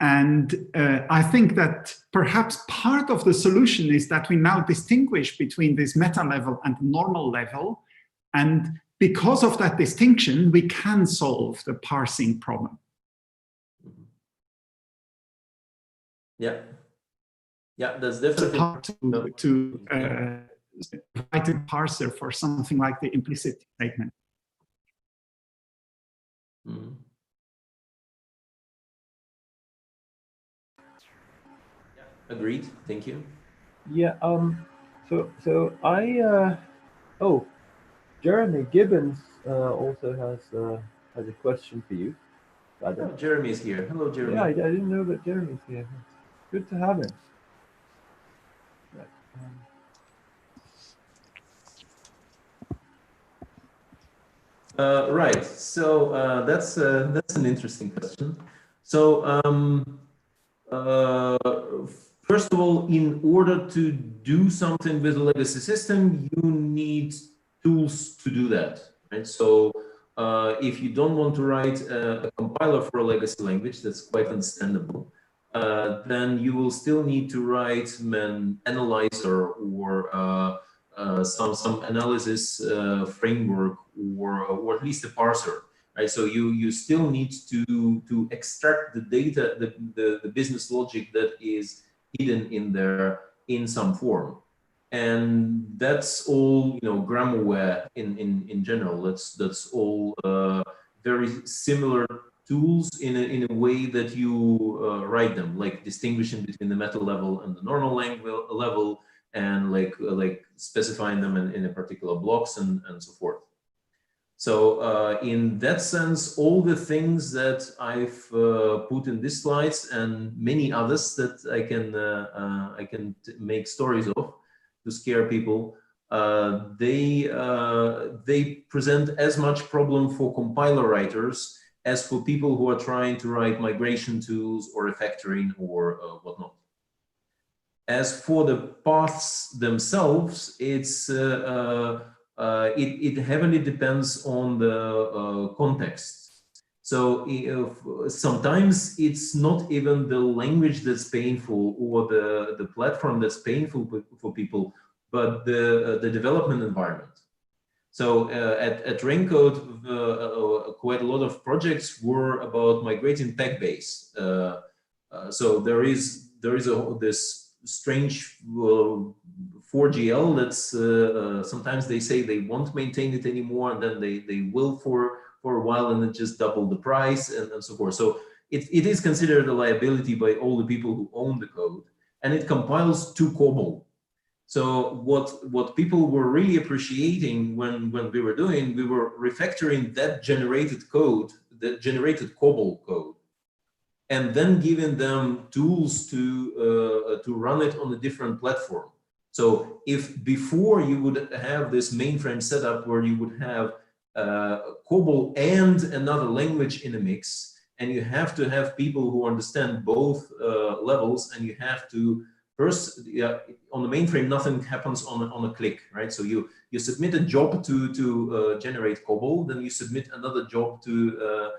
And I think that perhaps part of the solution is that we now distinguish between this meta level and normal level. And because of that distinction, we can solve the parsing problem. Yeah. Yeah, that's definitely hard to write a parser for something like the implicit statement. Mm-hmm. Yeah, agreed. Thank you. Yeah. So I. Oh, Jeremy Gibbons also has a question for you. Oh, Jeremy's here. Hello, Jeremy. Yeah, I didn't know that Jeremy's here. Good to have him. Right. So that's an interesting question. So first of all, in order to do something with a legacy system, you need tools to do that. Right. So if you don't want to write a compiler for a legacy language, that's quite understandable. Then you will still need to write an analyzer or some analysis framework or at least a parser, right? So you still need to extract the data, the business logic that is hidden in there in some form, and that's all grammarware in general. That's all very similar tools in a way that you write them, like distinguishing between the meta level and the normal language level, and like specifying them in a particular blocks and so forth. So in that sense, all the things that I've put in these slides and many others that I can make stories of to scare people, they present as much problem for compiler writers as for people who are trying to write migration tools or refactoring or whatnot. As for the paths themselves, it heavily depends on the context. So sometimes it's not even the language that's painful or the platform that's painful for people, but the development environment. So at Raincode, quite a lot of projects were about migrating tag-base. So there is this strange 4GL that's sometimes they say they won't maintain it anymore, and then they will for a while, and then just double the price and so forth. So it is considered a liability by all the people who own the code, and it compiles to COBOL. So what people were really appreciating when we were refactoring that generated code, that generated COBOL code, and then giving them tools to run it on a different platform. So if before you would have this mainframe setup where you would have COBOL and another language in a mix, and you have to have people who understand both levels, and you have to first, on the mainframe, nothing happens on a click, right? So you submit a job to generate COBOL, then you submit another job to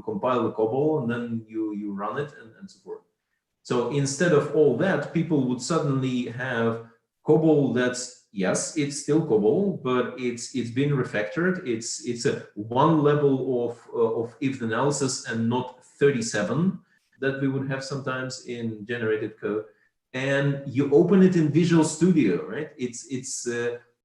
compile the COBOL, and then you run it and so forth. So instead of all that, people would suddenly have COBOL that's, yes, it's still COBOL, but it's been refactored. It's a one level of if analysis and not 37 that we would have sometimes in generated code. And you open it in Visual Studio, right? It's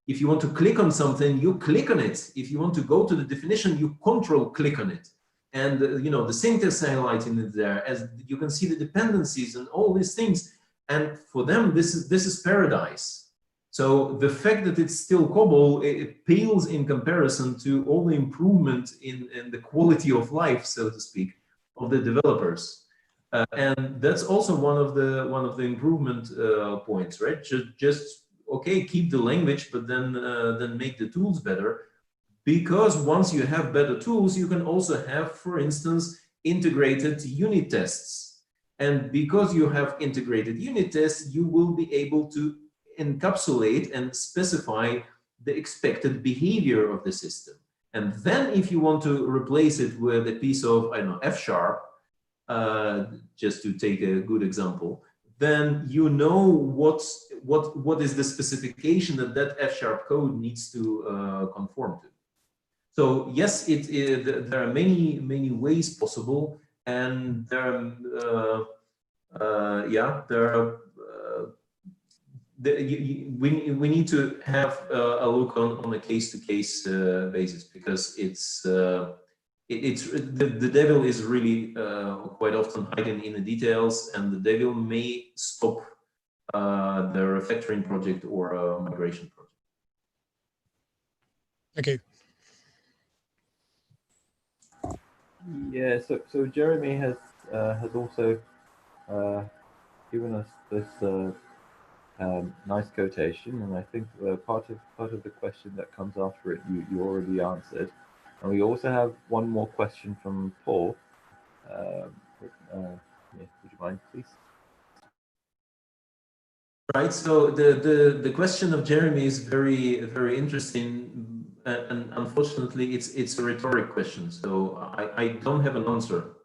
if you want to click on something, you click on it. If you want to go to the definition, you control-click on it. And the syntax highlighting it there, as you can see the dependencies and all these things. And for them, this is paradise. So the fact that it's still COBOL, it pales in comparison to all the improvement in the quality of life, so to speak, of the developers. And that's also one of the improvement points, right? Just okay, keep the language, but then make the tools better. Because once you have better tools, you can also have, for instance, integrated unit tests. And because you have integrated unit tests, you will be able to encapsulate and specify the expected behavior of the system. And then if you want to replace it with a piece of, I don't know, F#, just to take a good example, then you know what is the specification that F# code needs to conform to. So yes, there are many ways possible, and there we need to have a look on a case-to-case basis, because the devil is really quite often hiding in the details, and the devil may stop the refactoring project or a migration project. Okay. Yeah, so Jeremy has also given us this nice quotation, and I think part of the question that comes after it you already answered. And we also have one more question from Paul. Yeah, would you mind, please? Right. So the question of Jeremy is very interesting, and unfortunately, it's a rhetoric question. So I don't have an answer.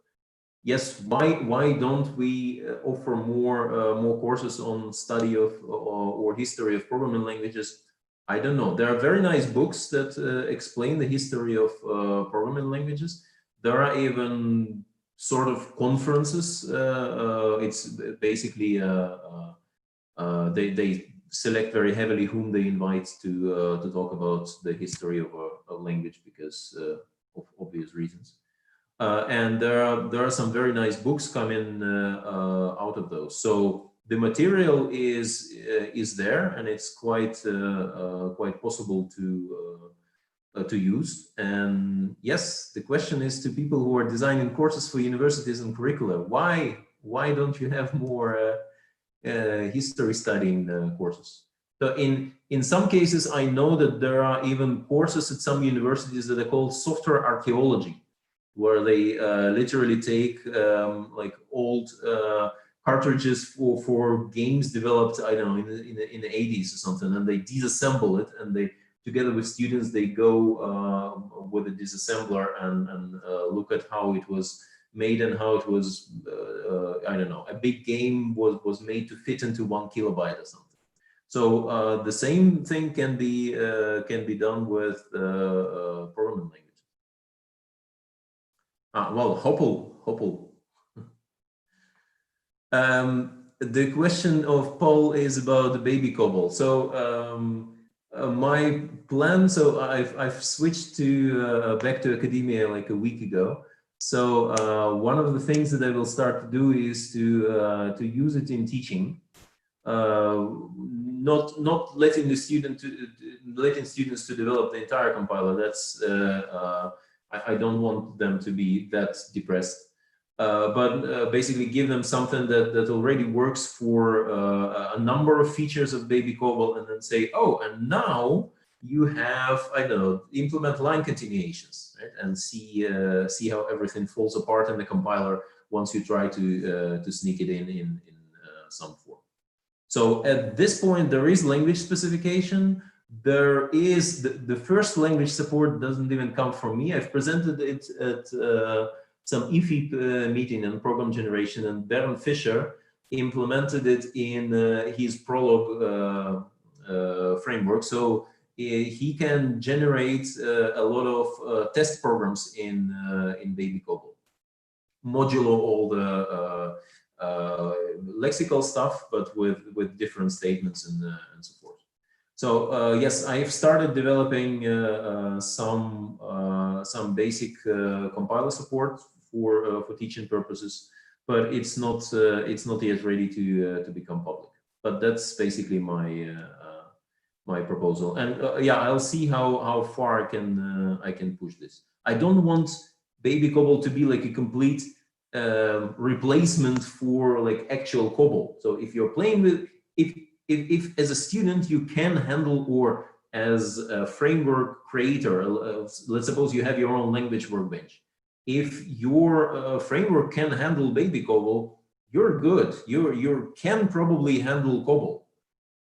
Yes, why don't we offer more courses on study of or history of programming languages? I don't know. There are very nice books that explain the history of programming languages. There are even sort of conferences. It's basically they select very heavily whom they invite to talk about the history of a language, because of obvious reasons. And there are some very nice books coming out of those. So the material is there, and it's quite possible to use. And yes, the question is to people who are designing courses for universities and curricula: why don't you have more history studying courses? So in some cases, I know that there are even courses at some universities that are called software archaeology. where they literally take like old cartridges for games developed, I don't know, in the 80s or something, and they disassemble it, and they, together with students, they go with a disassembler and look at how it was made and how it was, I don't know, a big game was made to fit into 1 kilobyte or something. So the same thing can be done with programming language. Well, Hopple. The question of Paul is about the baby COBOL. So my plan, so I've switched to back to academia like a week ago. So one of the things that I will start to do is to use it in teaching, not letting the students to develop the entire compiler. That's I don't want them to be that depressed. But basically give them something that already works for a number of features of baby COBOL, and then say, oh, and now you have, I don't know, implement line continuations, right? And see how everything falls apart in the compiler once you try to sneak it in some form. So at this point, there is language specification. There is the first language support doesn't even come from me. I've presented it at some IFIP meeting and program generation, and Bernd Fischer implemented it in his Prolog framework. So he can generate a lot of test programs in baby COBOL, modulo all the lexical stuff, but with different statements and so forth. So yes, I've started developing some basic compiler support for teaching purposes, but it's not yet ready to become public. But that's basically my my proposal. And yeah, I'll see how far I can push this. I don't want baby COBOL to be like a complete replacement for like actual COBOL. So if you're playing with, if as a student you can handle, or as a framework creator, let's suppose you have your own language workbench. If your framework can handle baby COBOL, you're good. You can probably handle COBOL,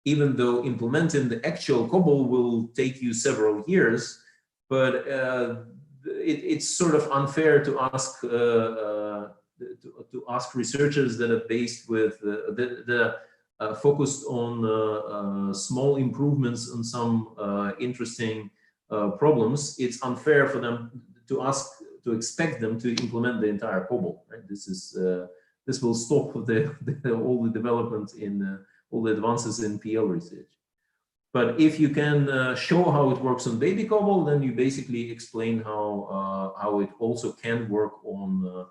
even though implementing the actual COBOL will take you several years. But it's sort of unfair to ask researchers that are based with focused on small improvements on some interesting problems. It's unfair for them to expect them to implement the entire COBOL. Right? This will stop all the development in all the advances in PL research. But if you can show how it works on baby COBOL, then you basically explain how it also can work on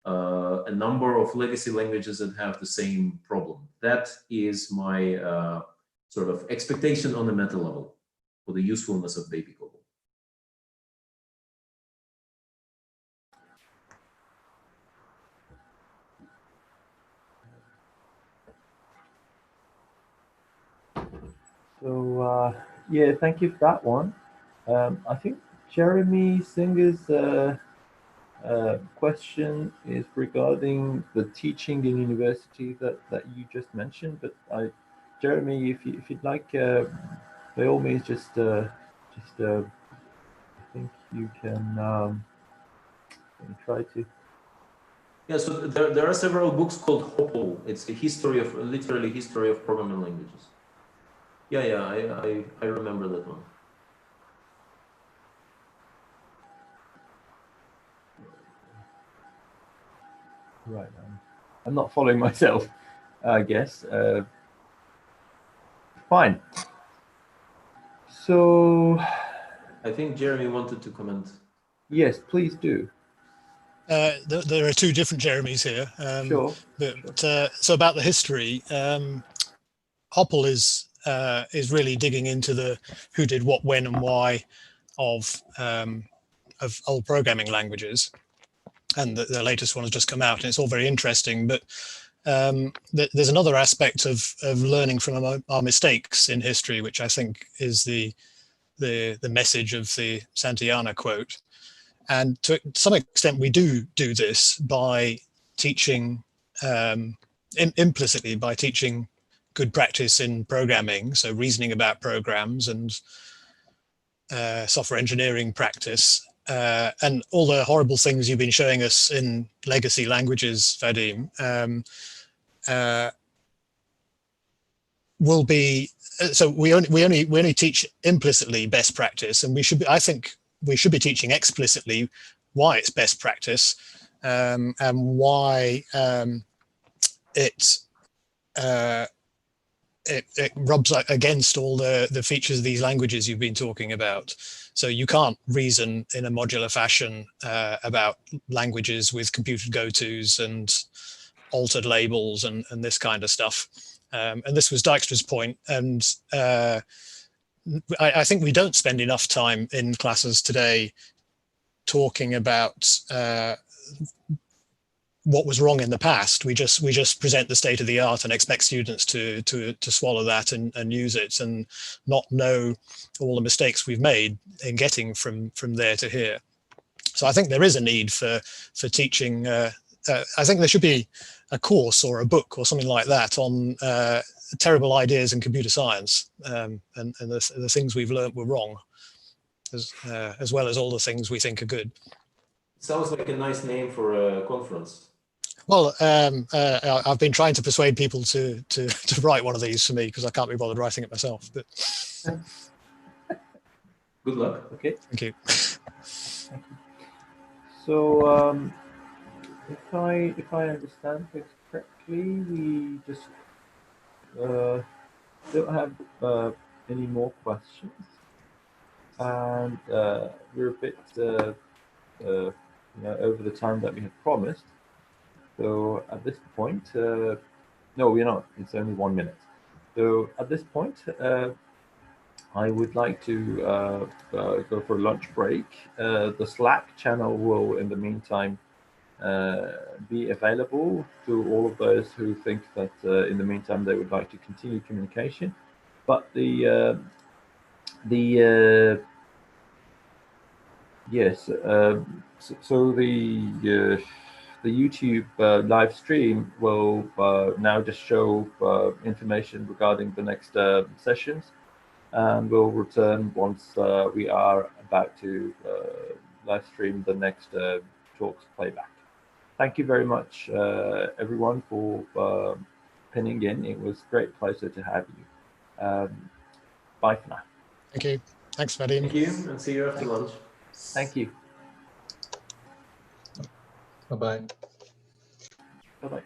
a number of legacy languages that have the same problem. That is my sort of expectation on the meta level for the usefulness of baby COBOL. So yeah, thank you for that one. I think Jeremy Singer's question is regarding the teaching in university that you just mentioned. But Jeremy, if you'd like, by all means, I think you can try to. Yeah, so there are several books called Hopple. It's a history of, literally history of programming languages. Yeah, I remember that one. Right, I'm not following myself, I guess. Fine. So I think Jeremy wanted to comment. Yes, please do. There are two different Jeremys here. Sure. But so about the history, Hopple is really digging into the who did what, when, and why of old programming languages, and the latest one has just come out, and it's all very interesting. But there's another aspect of learning from our mistakes in history, which I think is the message of the Santayana quote, And to some extent, we do this by teaching implicitly by teaching good practice in programming, so reasoning about programs and software engineering practice, and all the horrible things you've been showing us in legacy languages, Vadim, will be. So we only teach implicitly best practice, and I think we should be teaching explicitly why it's best practice, and why it rubs against all the features of these languages you've been talking about. So you can't reason in a modular fashion about languages with computed go-tos and altered labels and this kind of stuff. And this was Dijkstra's point. And I think we don't spend enough time in classes today talking about what was wrong in the past. We just present the state of the art and expect students to swallow that and use it, and not know all the mistakes we've made in getting from there to here. So I think there is a need for teaching. I think there should be a course or a book or something like that on terrible ideas in computer science, and the things we've learned were wrong, as well as all the things we think are good. Sounds like a nice name for a conference. Well, I've been trying to persuade people to write one of these for me, because I can't be bothered writing it myself. But good luck. Okay. Thank you. Thank you. So, if I understand this correctly, we just don't have any more questions, and we're a bit over the time that we had promised. So at this point, no, we're not. It's only 1 minute. So at this point, I would like to go for a lunch break. The Slack channel will, in the meantime, be available to all of those who think that in the meantime they would like to continue communication. But yes, so the YouTube live stream will now just show information regarding the next sessions, and we'll return once we are about to live stream the next talks playback. Thank you very much, everyone, for pinning in. It was a great pleasure to have you. Bye for now. Thank you. Thanks, Vadim. Thank you, and see you after lunch. Thank you. Bye-bye. Bye-bye.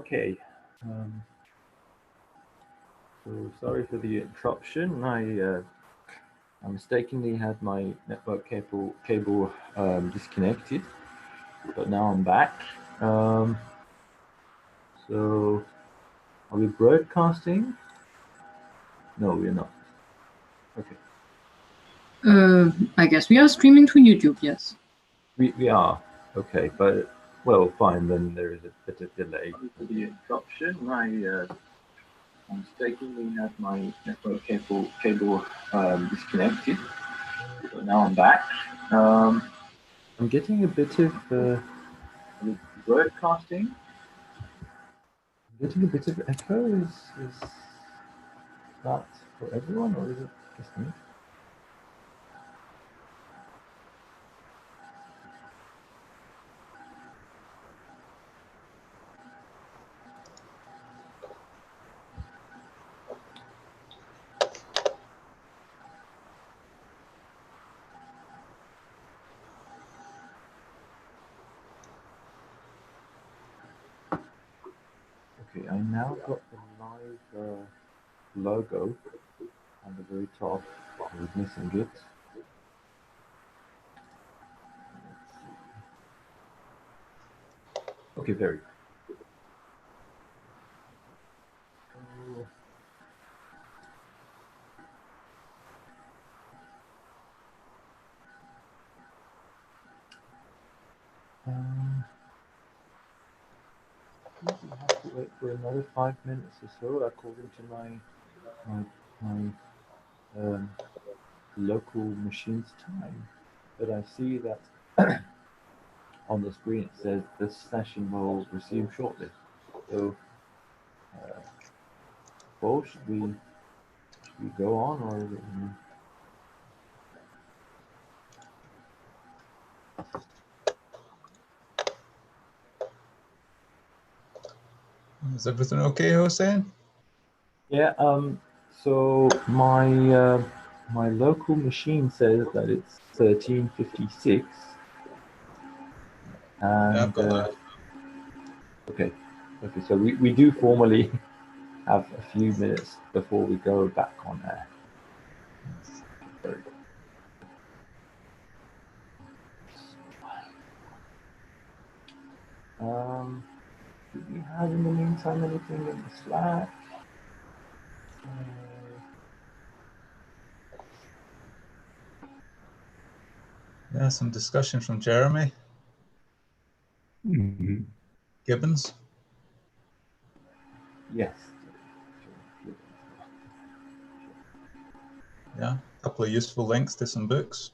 Okay. So sorry for the interruption. I mistakenly had my network cable disconnected, but now I'm back. So are we broadcasting? No, we're not. Okay. I guess we are streaming to YouTube, yes. We are. Okay, but well, fine, then there is a bit of delay for the interruption. I mistakenly had my network cable disconnected, but now I'm back. I'm getting a bit of broadcasting. I'm getting a bit of echo. Is that for everyone, or is it just me? Okay, I now got the live logo on the very top. I was missing it. Okay, very good. I usually have to wait for another 5 minutes or so, according to my local machine's time. But I see that on the screen it says this session will resume shortly. So, well, should we go on, or is it? Is everything okay, Hossein? Yeah. So my my local machine says that it's 13:56. And Yeah, I've got that. Okay. Okay. So we do formally have a few minutes before we go back on air. Very good. Do we have in the meantime anything in the Slack? Yeah, some discussion from Jeremy Gibbons. Yes. Yeah, a couple of useful links to some books.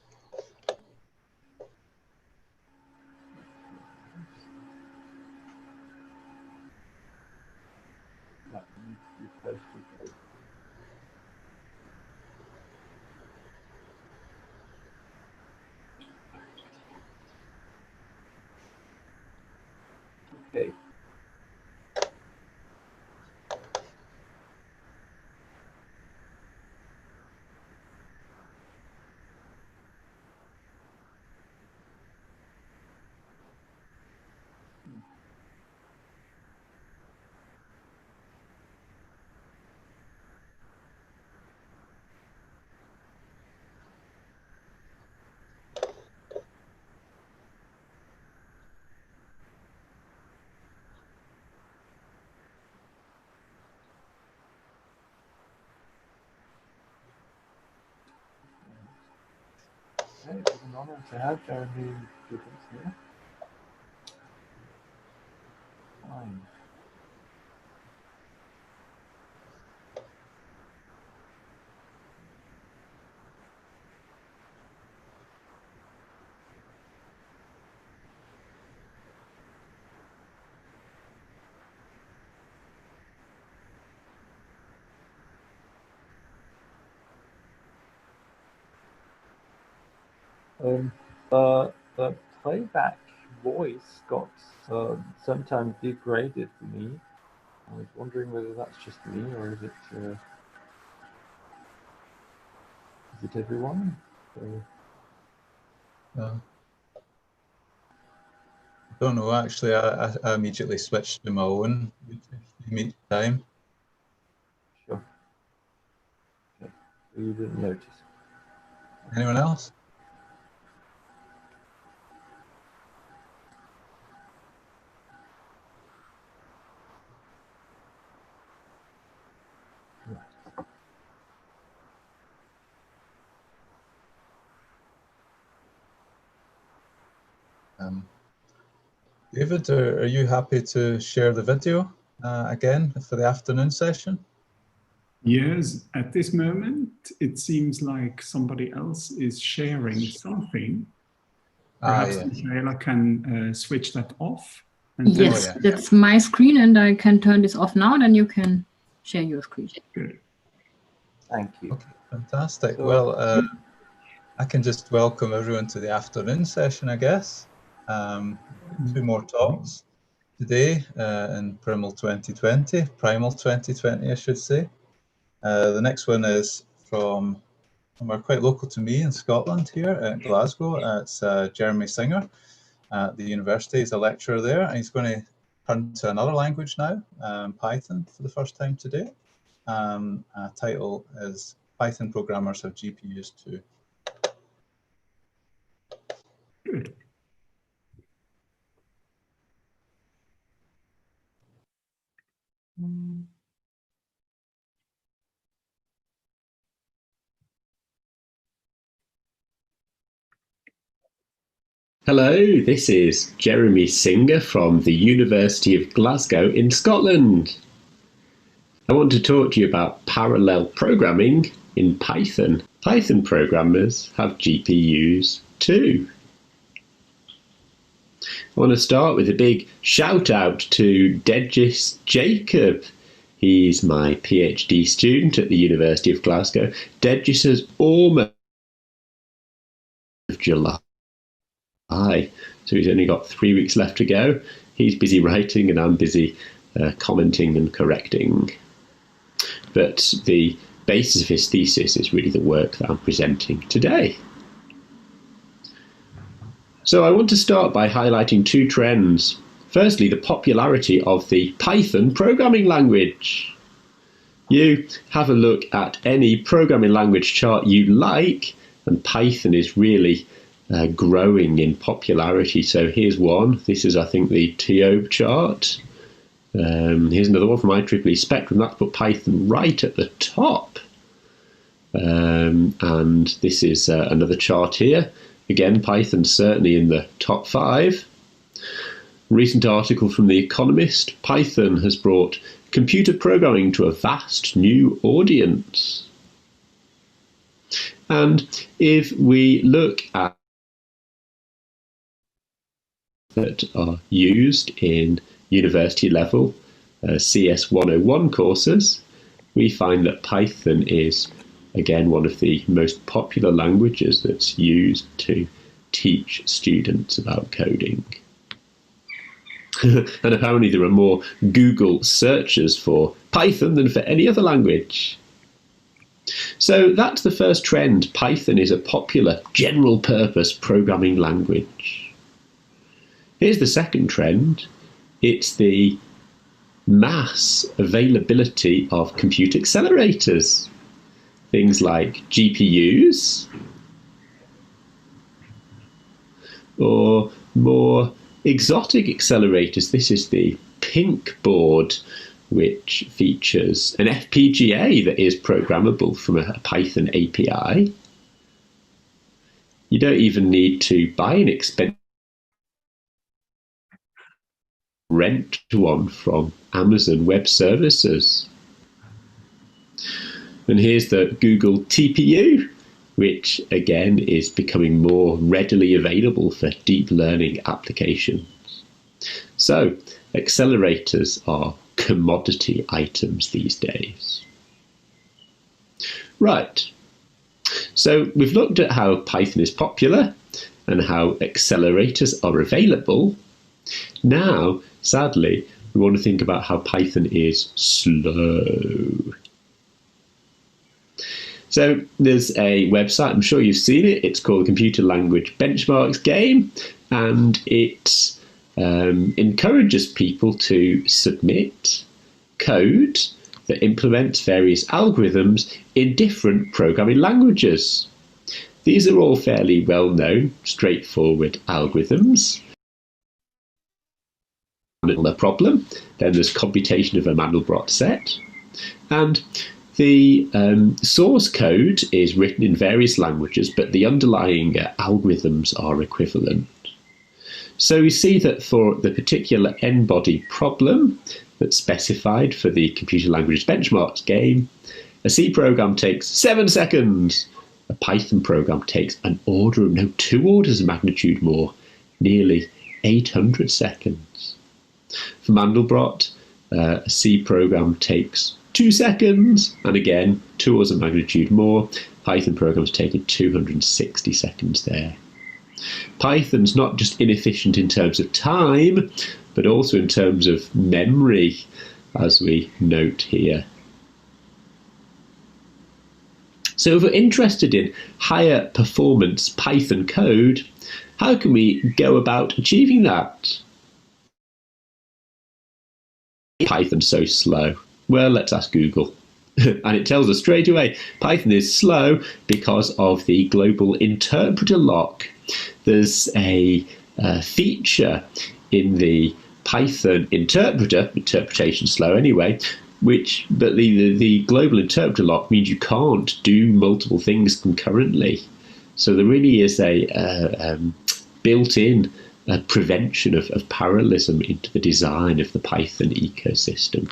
Okay. Hey, it's an honor to have Jeremy Gibbons here. Fine. The playback voice got sometimes degraded for me. I was wondering whether that's just me, or is it everyone? So, don't know, actually. I immediately switched to my own meet time. Sure. Okay. You didn't notice. Anyone else? David, are you happy to share the video again for the afternoon session? Yes, at this moment, it seems like somebody else is sharing something. Perhaps yeah. Michaela can switch that off. And Yes, that's my screen, and I can turn this off now, then you can share your screen. Good. Thank you. Okay, fantastic. So, well, I can just welcome everyone to the afternoon session, I guess. 2 more talks today in PRiML 2020, PRiML 2020, I should say. The next one is from somewhere quite local to me in Scotland here at Glasgow. It's Jeremy Singer at the university. He's a lecturer there, and he's going to turn to another language now, Python, for the first time today. Title is Python Programmers Have GPUs Too. Good. Hello, this is Jeremy Singer from the University of Glasgow in Scotland. I want to talk to you about parallel programming in Python. Python programmers have GPUs too. I want to start with a big shout out to Degis Jacob. He's my PhD student at the University of Glasgow. Degis has almost July. So he's only got 3 weeks left to go. He's busy writing and I'm busy commenting and correcting. But the basis of his thesis is really the work that I'm presenting today. So I want to start by highlighting 2 trends. Firstly, the popularity of the Python programming language. You have a look at any programming language chart you like, and Python is really growing in popularity. So here's one. This is, I think, the TOBE chart. Here's another one from IEEE Spectrum. That's put Python right at the top. And this is another chart here. Again, Python's certainly in the top 5. Recent article from The Economist. Python has brought computer programming to a vast new audience. And if we look at that are used in university level CS 101 courses, we find that Python is, again, one of the most popular languages that's used to teach students about coding. And apparently there are more Google searches for Python than for any other language. So that's the first trend. Python is a popular general purpose programming language. Here's the second trend. It's the mass availability of computer accelerators. Things like GPUs, or more exotic accelerators. This is the pink board, which features an FPGA that is programmable from a Python API. You don't even need to buy an expensive rent one from Amazon Web Services. And here's the Google TPU, which again is becoming more readily available for deep learning applications. So accelerators are commodity items these days. Right, so we've looked at how Python is popular and how accelerators are available. Now, sadly, we want to think about how Python is slow. So there's a website, I'm sure you've seen it, it's called the Computer Language Benchmarks Game, and it encourages people to submit code that implements various algorithms in different programming languages. These are all fairly well-known, straightforward algorithms. A problem, then there's computation of a Mandelbrot set, and the source code is written in various languages, but the underlying algorithms are equivalent. So we see that for the particular n-body problem that's specified for the computer language benchmarks game, a C program takes 7 seconds. A Python program takes two orders of magnitude more, nearly 800 seconds. For Mandelbrot, a C program takes 2 seconds, and again, 2 orders of magnitude more. Python programs taking 260 seconds there. Python's not just inefficient in terms of time, but also in terms of memory, as we note here. So if we're interested in higher performance Python code, how can we go about achieving that? Python's so slow. Well, let's ask Google. And it tells us straight away, Python is slow because of the global interpreter lock. There's a feature in the Python interpreter, interpretation slow anyway, but the global interpreter lock means you can't do multiple things concurrently. So there really is a built-in prevention of parallelism into the design of the Python ecosystem.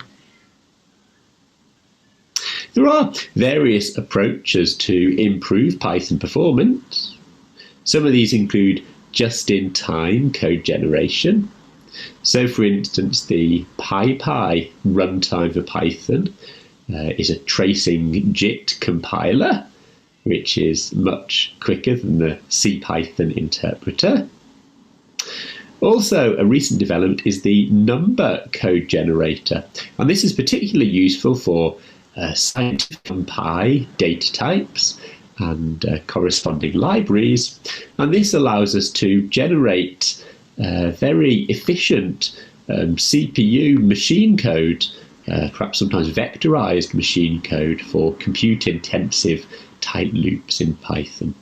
There are various approaches to improve Python performance. Some of these include just-in-time code generation. So, for instance, the PyPy runtime for Python is a tracing JIT compiler, which is much quicker than the CPython interpreter. Also, a recent development is the number code generator, and this is particularly useful for scientific NumPy data types and corresponding libraries, and this allows us to generate very efficient CPU machine code, perhaps sometimes vectorized machine code for compute-intensive type loops in Python.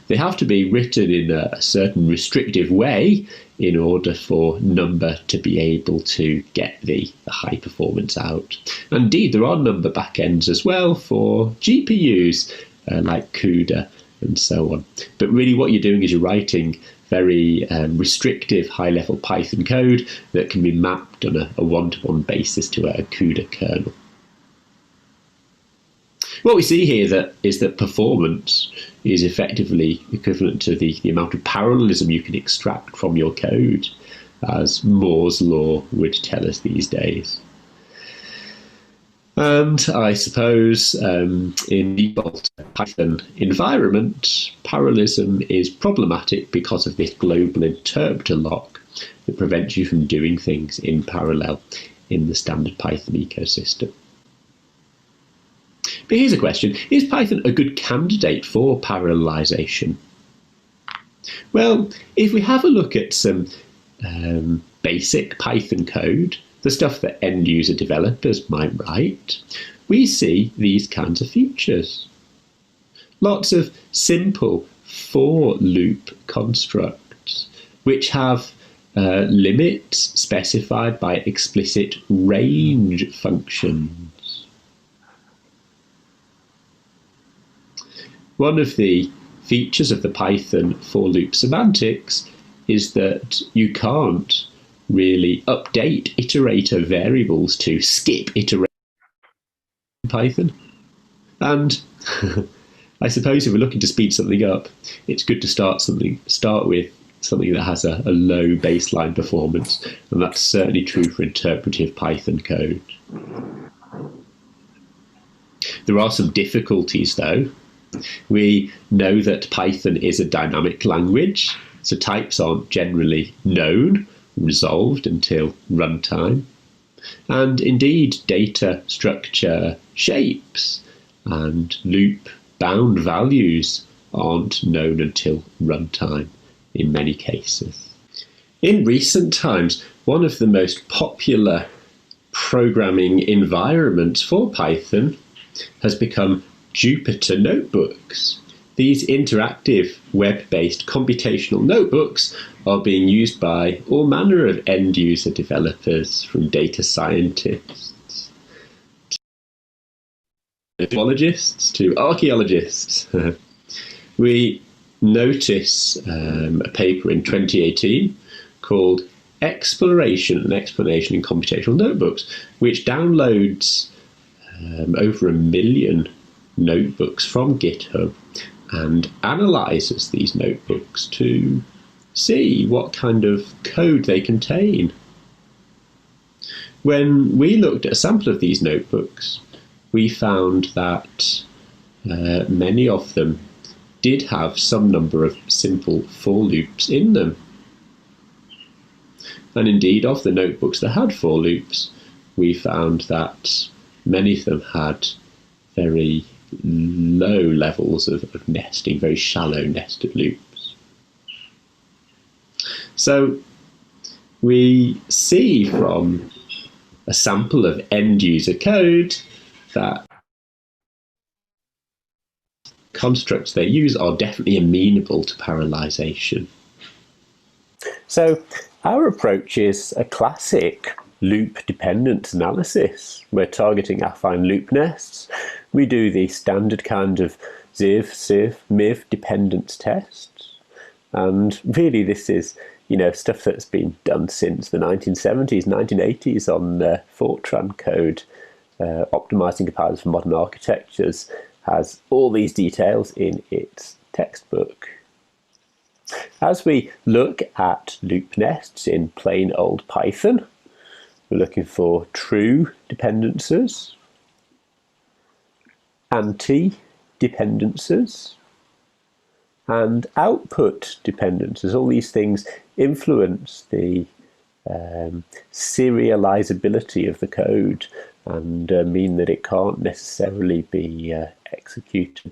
They have to be written in a certain restrictive way in order for number to be able to get the high performance out. Indeed, there are number backends as well for GPUs like CUDA and so on. But really what you're doing is you're writing very restrictive high-level Python code that can be mapped on a one-to-one basis to a CUDA kernel. What we see here is that performance is effectively equivalent to the amount of parallelism you can extract from your code, as Moore's law would tell us these days. And I suppose in the default Python environment, parallelism is problematic because of this global interpreter lock that prevents you from doing things in parallel in the standard Python ecosystem. But here's a question: is Python a good candidate for parallelization? Well, if we have a look at some basic Python code, the stuff that end-user developers might write, we see these kinds of features. Lots of simple for loop constructs, which have limits specified by explicit range functions. One of the features of the Python for loop semantics is that you can't really update iterator variables to skip iteration in Python. And I suppose if we're looking to speed something up, it's good to start with something that has a low baseline performance, and that's certainly true for interpretive Python code. There are some difficulties though. We know that Python is a dynamic language, so types aren't generally known, resolved until runtime. And indeed, data structure shapes and loop bound values aren't known until runtime in many cases. In recent times, one of the most popular programming environments for Python has become Jupyter Notebooks. These interactive web-based computational notebooks are being used by all manner of end-user developers, from data scientists to zoologists to archaeologists. We notice a paper in 2018 called Exploration and Explanation in Computational Notebooks, which downloads over 1 million notebooks from GitHub and analyzes these notebooks to see what kind of code they contain. When we looked at a sample of these notebooks, we found that many of them did have some number of simple for loops in them. And indeed, of the notebooks that had for loops, we found that many of them had very low levels of nesting, very shallow nested loops. So we see from a sample of end-user code that constructs they use are definitely amenable to parallelization. So our approach is a classic loop dependence analysis. We're targeting affine loop nests. We do the standard kind of ziv, sieve, miv dependence tests. And really this is, stuff that's been done since the 1970s, 1980s on Fortran code. Optimizing compilers for modern architectures has all these details in its textbook. As we look at loop nests in plain old Python, we're looking for true dependencies, anti-dependencies, and output dependencies. All these things influence the serializability of the code and mean that it can't necessarily be executed.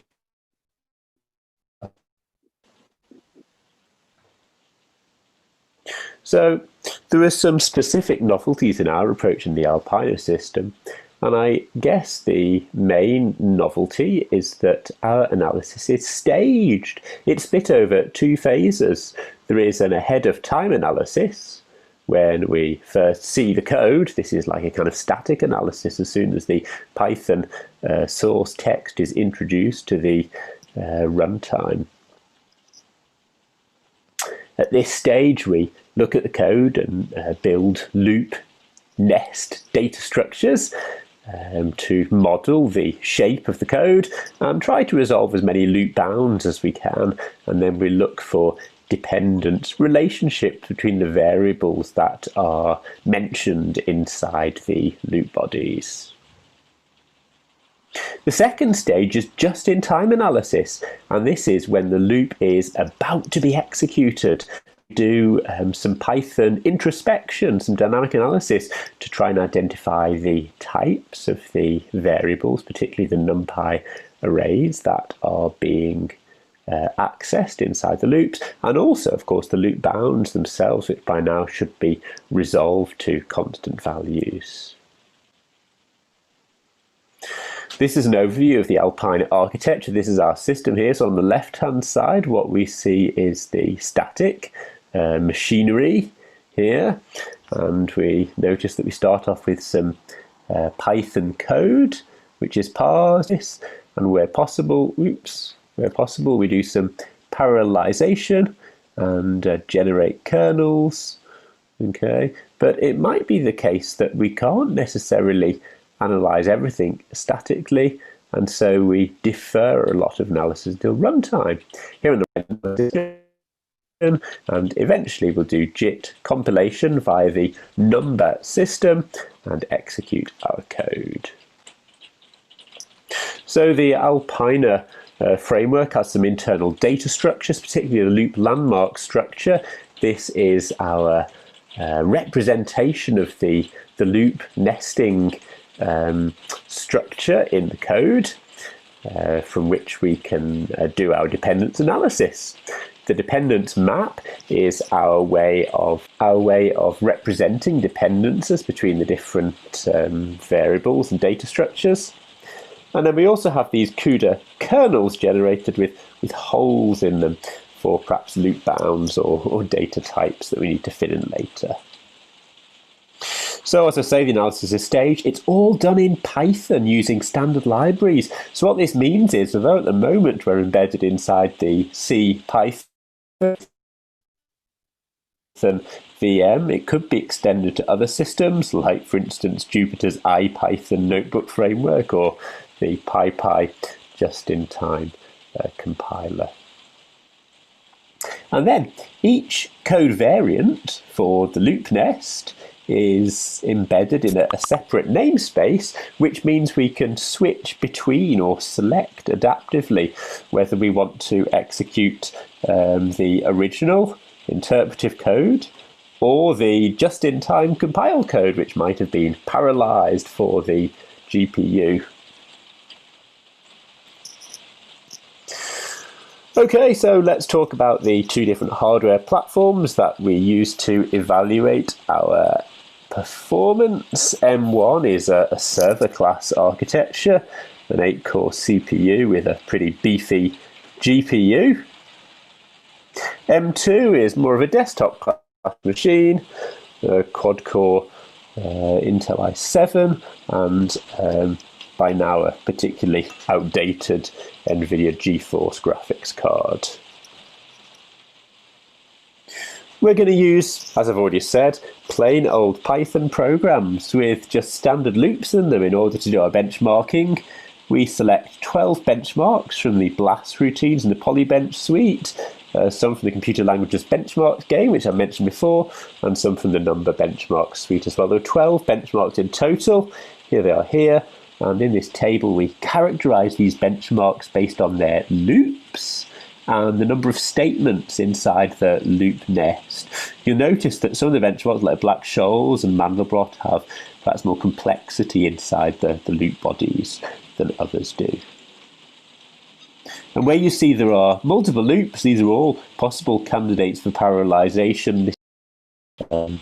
So there are some specific novelties in our approach in the Alpina system, and I guess the main novelty is that our analysis is staged. It's split over 2 phases. There is an ahead of time analysis, when we first see the code. This is like a kind of static analysis as soon as the Python source text is introduced to the runtime. At this stage, we look at the code and build loop nest data structures to model the shape of the code and try to resolve as many loop bounds as we can. And then we look for dependence relationships between the variables that are mentioned inside the loop bodies. The second stage is just-in-time analysis, and this is when the loop is about to be executed. We do some Python introspection, some dynamic analysis to try and identify the types of the variables, particularly the NumPy arrays that are being accessed inside the loops, and also, of course, the loop bounds themselves, which by now should be resolved to constant values. This is an overview of the Alpina architecture. This is our system here. So on the left-hand side, what we see is the static machinery here. And we notice that we start off with some Python code, which is parsed. And where possible, we do some parallelization and generate kernels. Okay, but it might be the case that we can't necessarily analyze everything statically, and so we defer a lot of analysis until runtime. Here in the and eventually we'll do JIT compilation via the number system and execute our code. So the Alpina framework has some internal data structures, particularly the loop landmark structure. This is our representation of the loop nesting structure in the code from which we can do our dependence analysis. The dependence map is our way of representing dependencies between the different variables and data structures. And then we also have these CUDA kernels generated with holes in them for perhaps loop bounds or data types that we need to fill in later. So as I say, the analysis is staged. It's all done in Python using standard libraries. So what this means is, although at the moment we're embedded inside the C Python VM, it could be extended to other systems, like, for instance, Jupyter's IPython notebook framework or the PyPy just-in-time compiler. And then each code variant for the loop nest is embedded in a separate namespace, which means we can switch between or select adaptively whether we want to execute the original interpretive code or the just-in-time compiled code, which might have been parallelized for the GPU. Okay, so let's talk about the two different hardware platforms that we use to evaluate our performance. M1 is a server class architecture, an 8-core CPU with a pretty beefy GPU. M2 is more of a desktop class machine, a quad-core Intel i7 and by now a particularly outdated NVIDIA GeForce graphics card. We're going to use, as I've already said, plain old Python programs with just standard loops in them in order to do our benchmarking. We select 12 benchmarks from the BLAST routines and the Polybench suite, some from the Computer Languages Benchmarks game, which I mentioned before, and some from the Number Benchmarks suite as well. There are 12 benchmarks in total. Here they are here. And in this table, we characterize these benchmarks based on their loops and the number of statements inside the loop nest. You'll notice that some of the benchmarks, like Black-Scholes and Mandelbrot, have perhaps more complexity inside the loop bodies than others do. And where you see there are multiple loops, these are all possible candidates for parallelization. This is an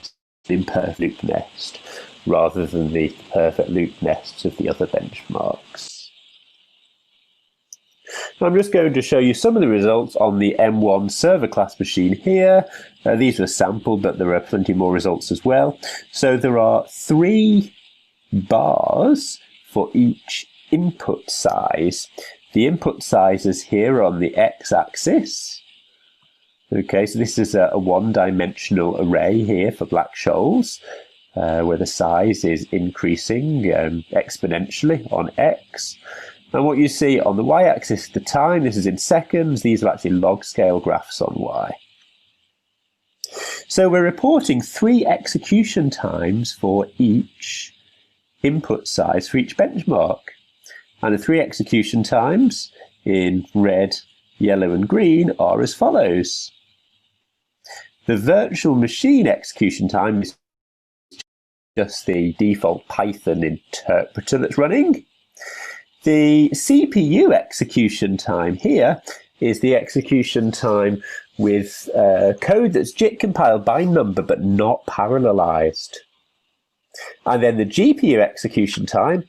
imperfect loop nest, rather than the perfect loop nests of the other benchmarks. I'm just going to show you some of the results on the M1 server class machine here. These are sampled, but there are plenty more results as well. So there are 3 bars for each input size. The input sizes here on the x-axis. Okay, so this is a one-dimensional array here for Black-Scholes, where the size is increasing exponentially on x. And what you see on the y-axis, the time, this is in seconds. These are actually log scale graphs on y. So we're reporting 3 execution times for each input size for each benchmark. And the 3 execution times in red, yellow, and green are as follows. The virtual machine execution time is just the default Python interpreter that's running. The CPU execution time here is the execution time with code that's JIT compiled by number but not parallelized. And then the GPU execution time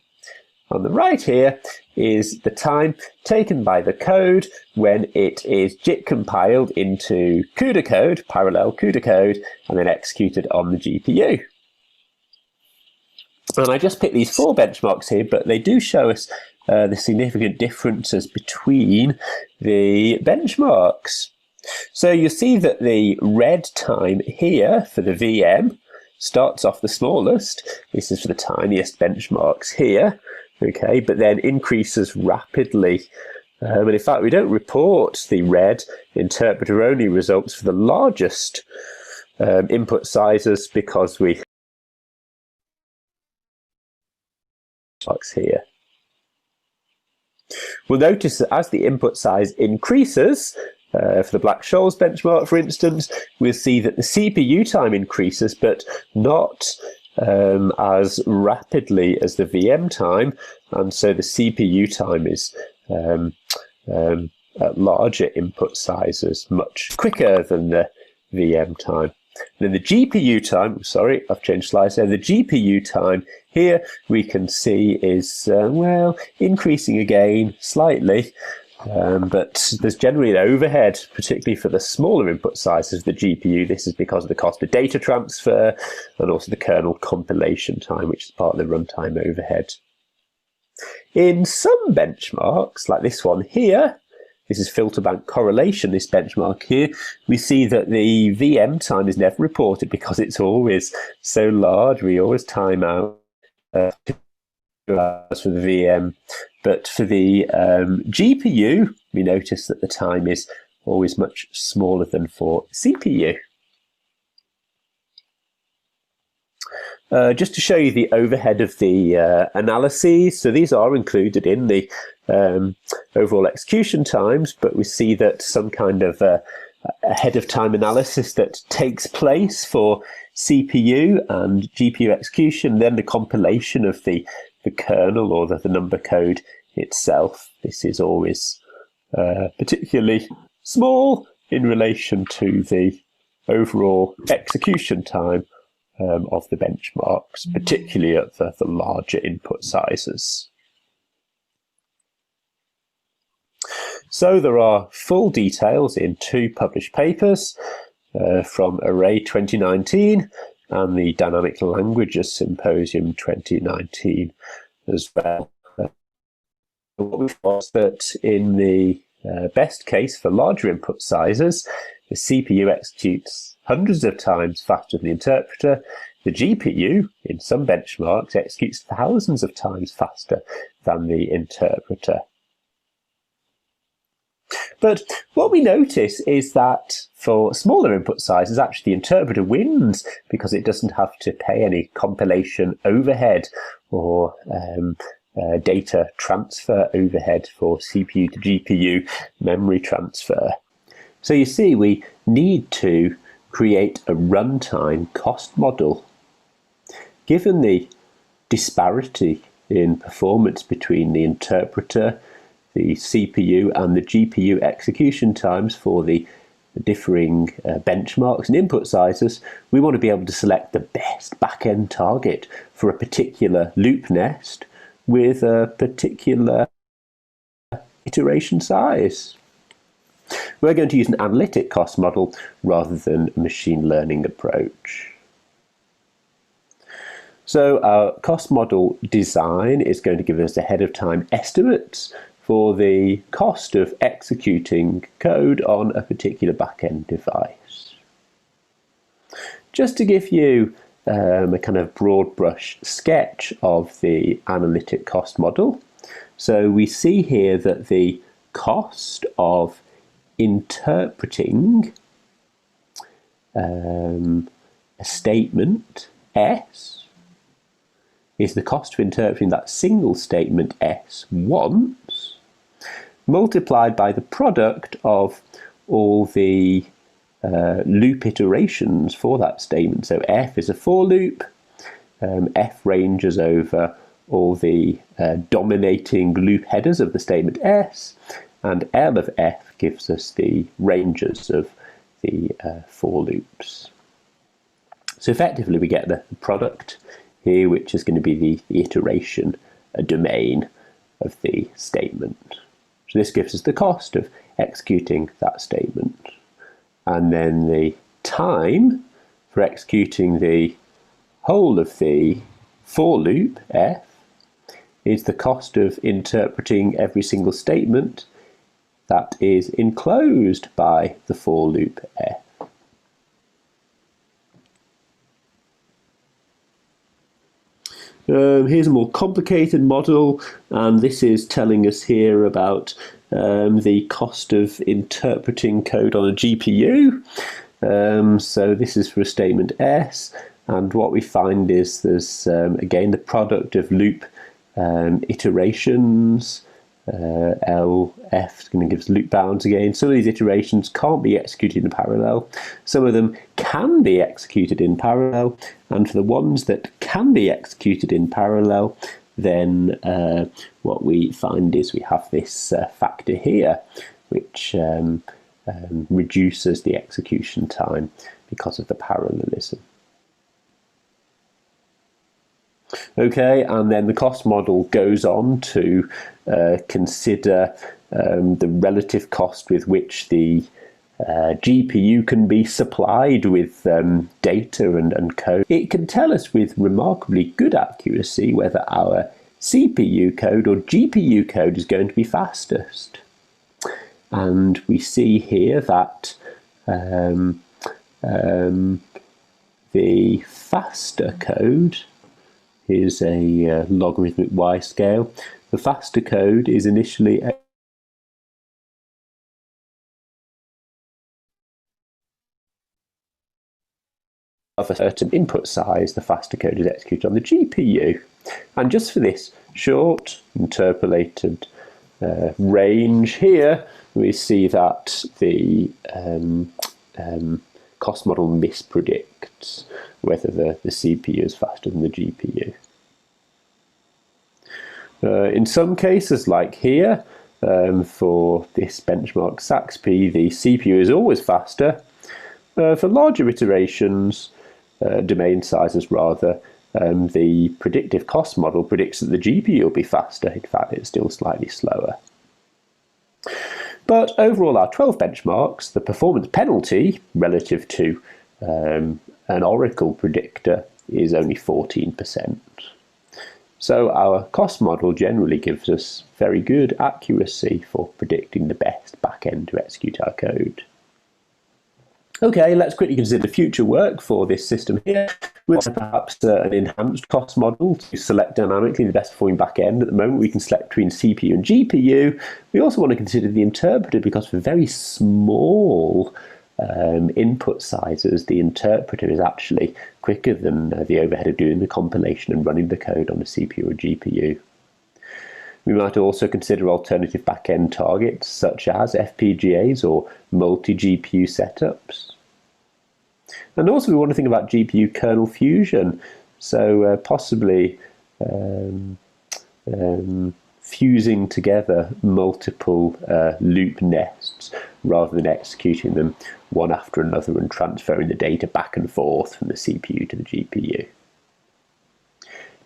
on the right here is the time taken by the code when it is JIT compiled into CUDA code, parallel CUDA code, and then executed on the GPU. And I just picked these 4 benchmarks here, but they do show us the significant differences between the benchmarks. So you see that the red time here for the VM starts off the smallest. This is for the tiniest benchmarks here, okay, but then increases rapidly. And in fact, we don't report the red interpreter-only results for the largest input sizes because we here. We'll notice that as the input size increases, for the Black-Scholes benchmark, for instance, we'll see that the CPU time increases, but not as rapidly as the VM time, and so the CPU time is at larger input sizes much quicker than the VM time. And then the GPU time, sorry, I've changed slides there. The GPU time here we can see is, well, increasing again slightly, but there's generally an overhead, particularly for the smaller input sizes of the GPU. This is because of the cost of data transfer and also the kernel compilation time, which is part of the runtime overhead. In some benchmarks, like this one here, this is filter bank correlation, this benchmark here, we see that the VM time is never reported because it's always so large. We always time out for the VM. But for the GPU, we notice that the time is always much smaller than for CPU. Just to show you the overhead of the analyses, so these are included in the overall execution times, but we see that some kind of ahead of time analysis that takes place for CPU and GPU execution, then the compilation of the kernel or the number code itself. This is always particularly small in relation to the overall execution time of the benchmarks, particularly at the larger input sizes. So there are full details in 2 published papers from Array 2019 and the Dynamic Languages Symposium 2019 as well. What we found was that in the best case for larger input sizes, the CPU executes hundreds of times faster than the interpreter. The GPU, in some benchmarks, executes thousands of times faster than the interpreter. But what we notice is that for smaller input sizes, actually the interpreter wins because it doesn't have to pay any compilation overhead or data transfer overhead for CPU to GPU memory transfer. So you see, we need to create a runtime cost model. Given the disparity in performance between the interpreter, the CPU and the GPU execution times for the differing benchmarks and input sizes, we want to be able to select the best backend target for a particular loop nest with a particular iteration size. We're going to use an analytic cost model rather than a machine learning approach. So our cost model design is going to give us ahead of time estimates for the cost of executing code on a particular backend device. Just to give you a kind of broad brush sketch of the analytic cost model. So we see here that the cost of interpreting a statement S is the cost of interpreting that single statement S once, multiplied by the product of all the loop iterations for that statement. So F is a for loop, F ranges over all the dominating loop headers of the statement S, and L of F gives us the ranges of the for loops. So effectively we get the product here, which is going to be the iteration, a domain of the statement. So this gives us the cost of executing that statement. And then the time for executing the whole of the for loop, F, is the cost of interpreting every single statement that is enclosed by the for loop, F. Here's a more complicated model, and this is telling us here about the cost of interpreting code on a GPU. So this is for a statement S, and what we find is there's again the product of loop iterations. LF is going to give us loop bounds again. Some of these iterations can't be executed in parallel. Some of them can be executed in parallel, and for the ones that can be executed in parallel, then what we find is we have this factor here, which reduces the execution time because of the parallelism. Okay, and then the cost model goes on to consider the relative cost with which the GPU can be supplied with data and code. It can tell us with remarkably good accuracy whether our CPU code or GPU code is going to be fastest. And we see here that the faster code is a logarithmic y scale. The faster code is initially of a certain input size. The faster code is executed on the GPU. And just for this short interpolated range here, we see that the cost model mispredicts whether the CPU is faster than the GPU. In some cases, like here, for this benchmark SAXP, the CPU is always faster. For larger iterations, domain sizes rather, the predictive cost model predicts that the GPU will be faster. In fact, it's still slightly slower. But overall, our 12 benchmarks, the performance penalty relative to an Oracle predictor is only 14%. So our cost model generally gives us very good accuracy for predicting the best backend to execute our code. Okay, let's quickly consider future work for this system here. With perhaps an enhanced cost model to select dynamically the best performing backend. At the moment, we can select between CPU and GPU. We also want to consider the interpreter because for very small input sizes, the interpreter is actually quicker than the overhead of doing the compilation and running the code on a CPU or GPU. We might also consider alternative backend targets such as FPGAs or multi-GPU setups. And also we want to think about GPU kernel fusion, so possibly fusing together multiple loop nests rather than executing them one after another and transferring the data back and forth from the CPU to the GPU.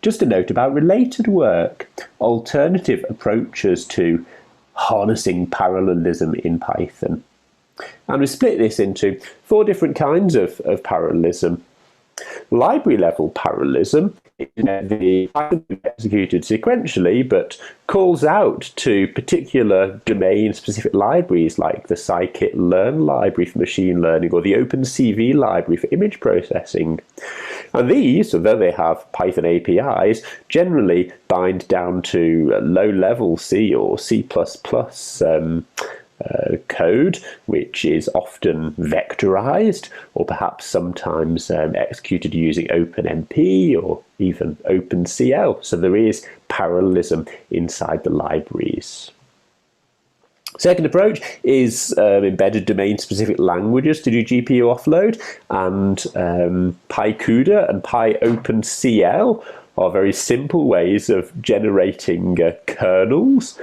Just a note about related work, alternative approaches to harnessing parallelism in Python. And we split this into 4 different kinds of parallelism. Library level parallelism is the Python executed sequentially but calls out to particular domain specific libraries like the scikit-learn library for machine learning or the OpenCV library for image processing. And these, although they have Python APIs, generally bind down to low-level C or C++ code, which is often vectorized or perhaps sometimes executed using OpenMP or even OpenCL. So there is parallelism inside the libraries. Second approach is embedded domain-specific languages to do GPU offload, and PyCUDA and PyOpenCL are very simple ways of generating kernels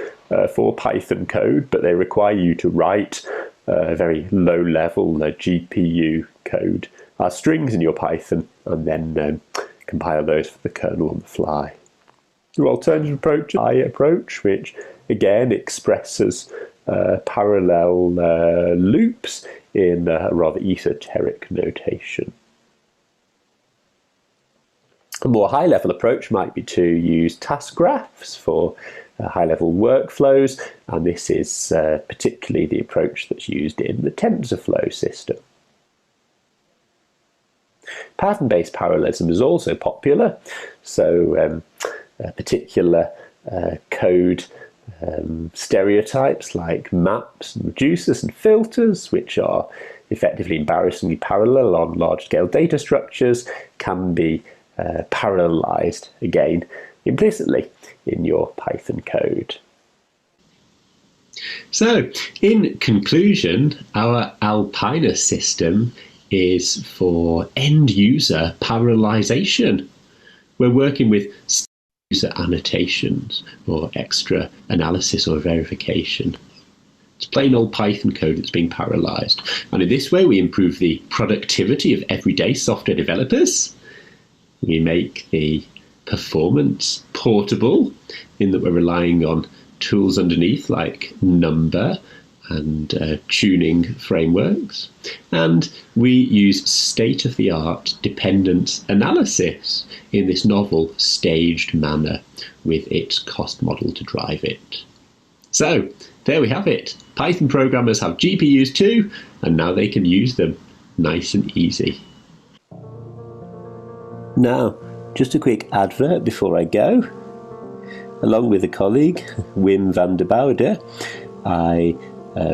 for Python code, but they require you to write very low-level GPU code as strings in your Python and then compile those for the kernel on the fly. The alternative approach, approach, which again expresses parallel loops in a rather esoteric notation. A more high-level approach might be to use task graphs for high-level workflows, and this is particularly the approach that's used in the TensorFlow system. Pattern-based parallelism is also popular, so particular code stereotypes like maps and reducers and filters, which are effectively embarrassingly parallel on large-scale data structures, can be parallelized again implicitly in your Python code. So, in conclusion, our Alpina system is for end-user parallelization. We're working with user annotations or extra analysis or verification. It's plain old Python code that's being parallelized. And in this way, we improve the productivity of everyday software developers. We make the performance portable in that we're relying on tools underneath like number and tuning frameworks. And we use state-of-the-art dependence analysis in this novel staged manner with its cost model to drive it. So there we have it. Python programmers have GPUs too, and now they can use them nice and easy. Now, just a quick advert before I go. Along with a colleague, Wim van der Bouwde, I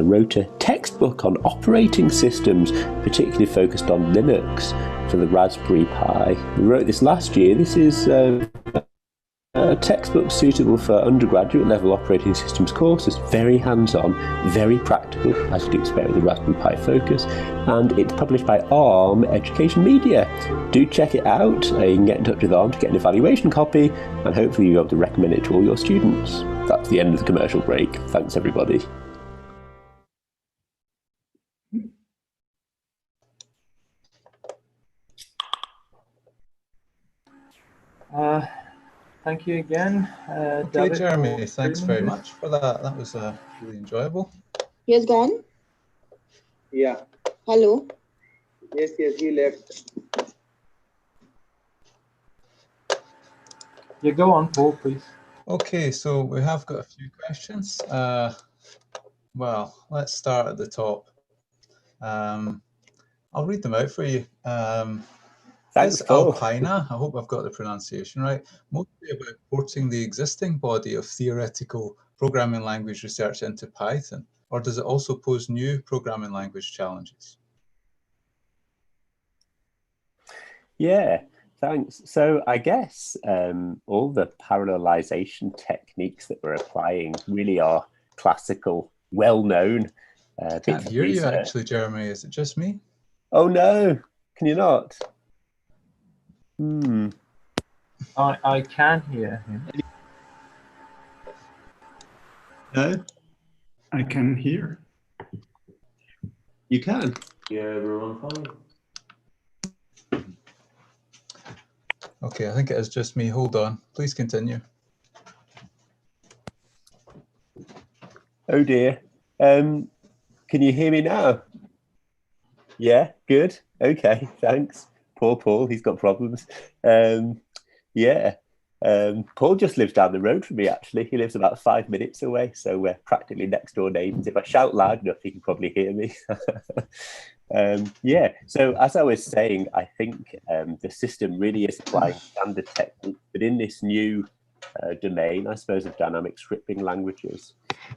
wrote a textbook on operating systems, particularly focused on Linux for the Raspberry Pi. We wrote this last year. This is a textbook suitable for undergraduate level operating systems courses. Very hands-on, very practical, as you'd expect with the Raspberry Pi focus, and it's published by ARM Education Media. Do check it out. You can get in touch with ARM to get an evaluation copy, and hopefully you'll be able to recommend it to all your students. That's the end of the commercial break. Thanks, everybody. Thank you again. Okay, David, Jeremy, thanks very much for that. That was really enjoyable. He has gone? Yeah. Hello? Yes, he left. Yeah, go on, Paul, please. Okay, so we have got a few questions. Well, let's start at the top. I'll read them out for you. Thanks, Is Paul. Alpina, I hope I've got the pronunciation right, mostly about porting the existing body of theoretical programming language research into Python, or does it also pose new programming language challenges? Yeah, thanks. So I guess all the parallelization techniques that we're applying really are classical, well-known. Can't hear you actually, Jeremy. Is it just me? Oh no, can you not? I can hear him. No, I can hear. You can? Yeah, we're on fine. Okay, I think it is just me. Hold on. Please continue. Oh dear. Can you hear me now? Yeah, good. Okay, thanks. Poor Paul, he's got problems. Yeah. Paul just lives down the road from me, actually. He lives about 5 minutes away, so we're practically next door neighbours. If I shout loud enough, he can probably hear me. Yeah, so as I was saying, I think the system really is applying standard techniques, but in this new domain, I suppose, of dynamic scripting languages.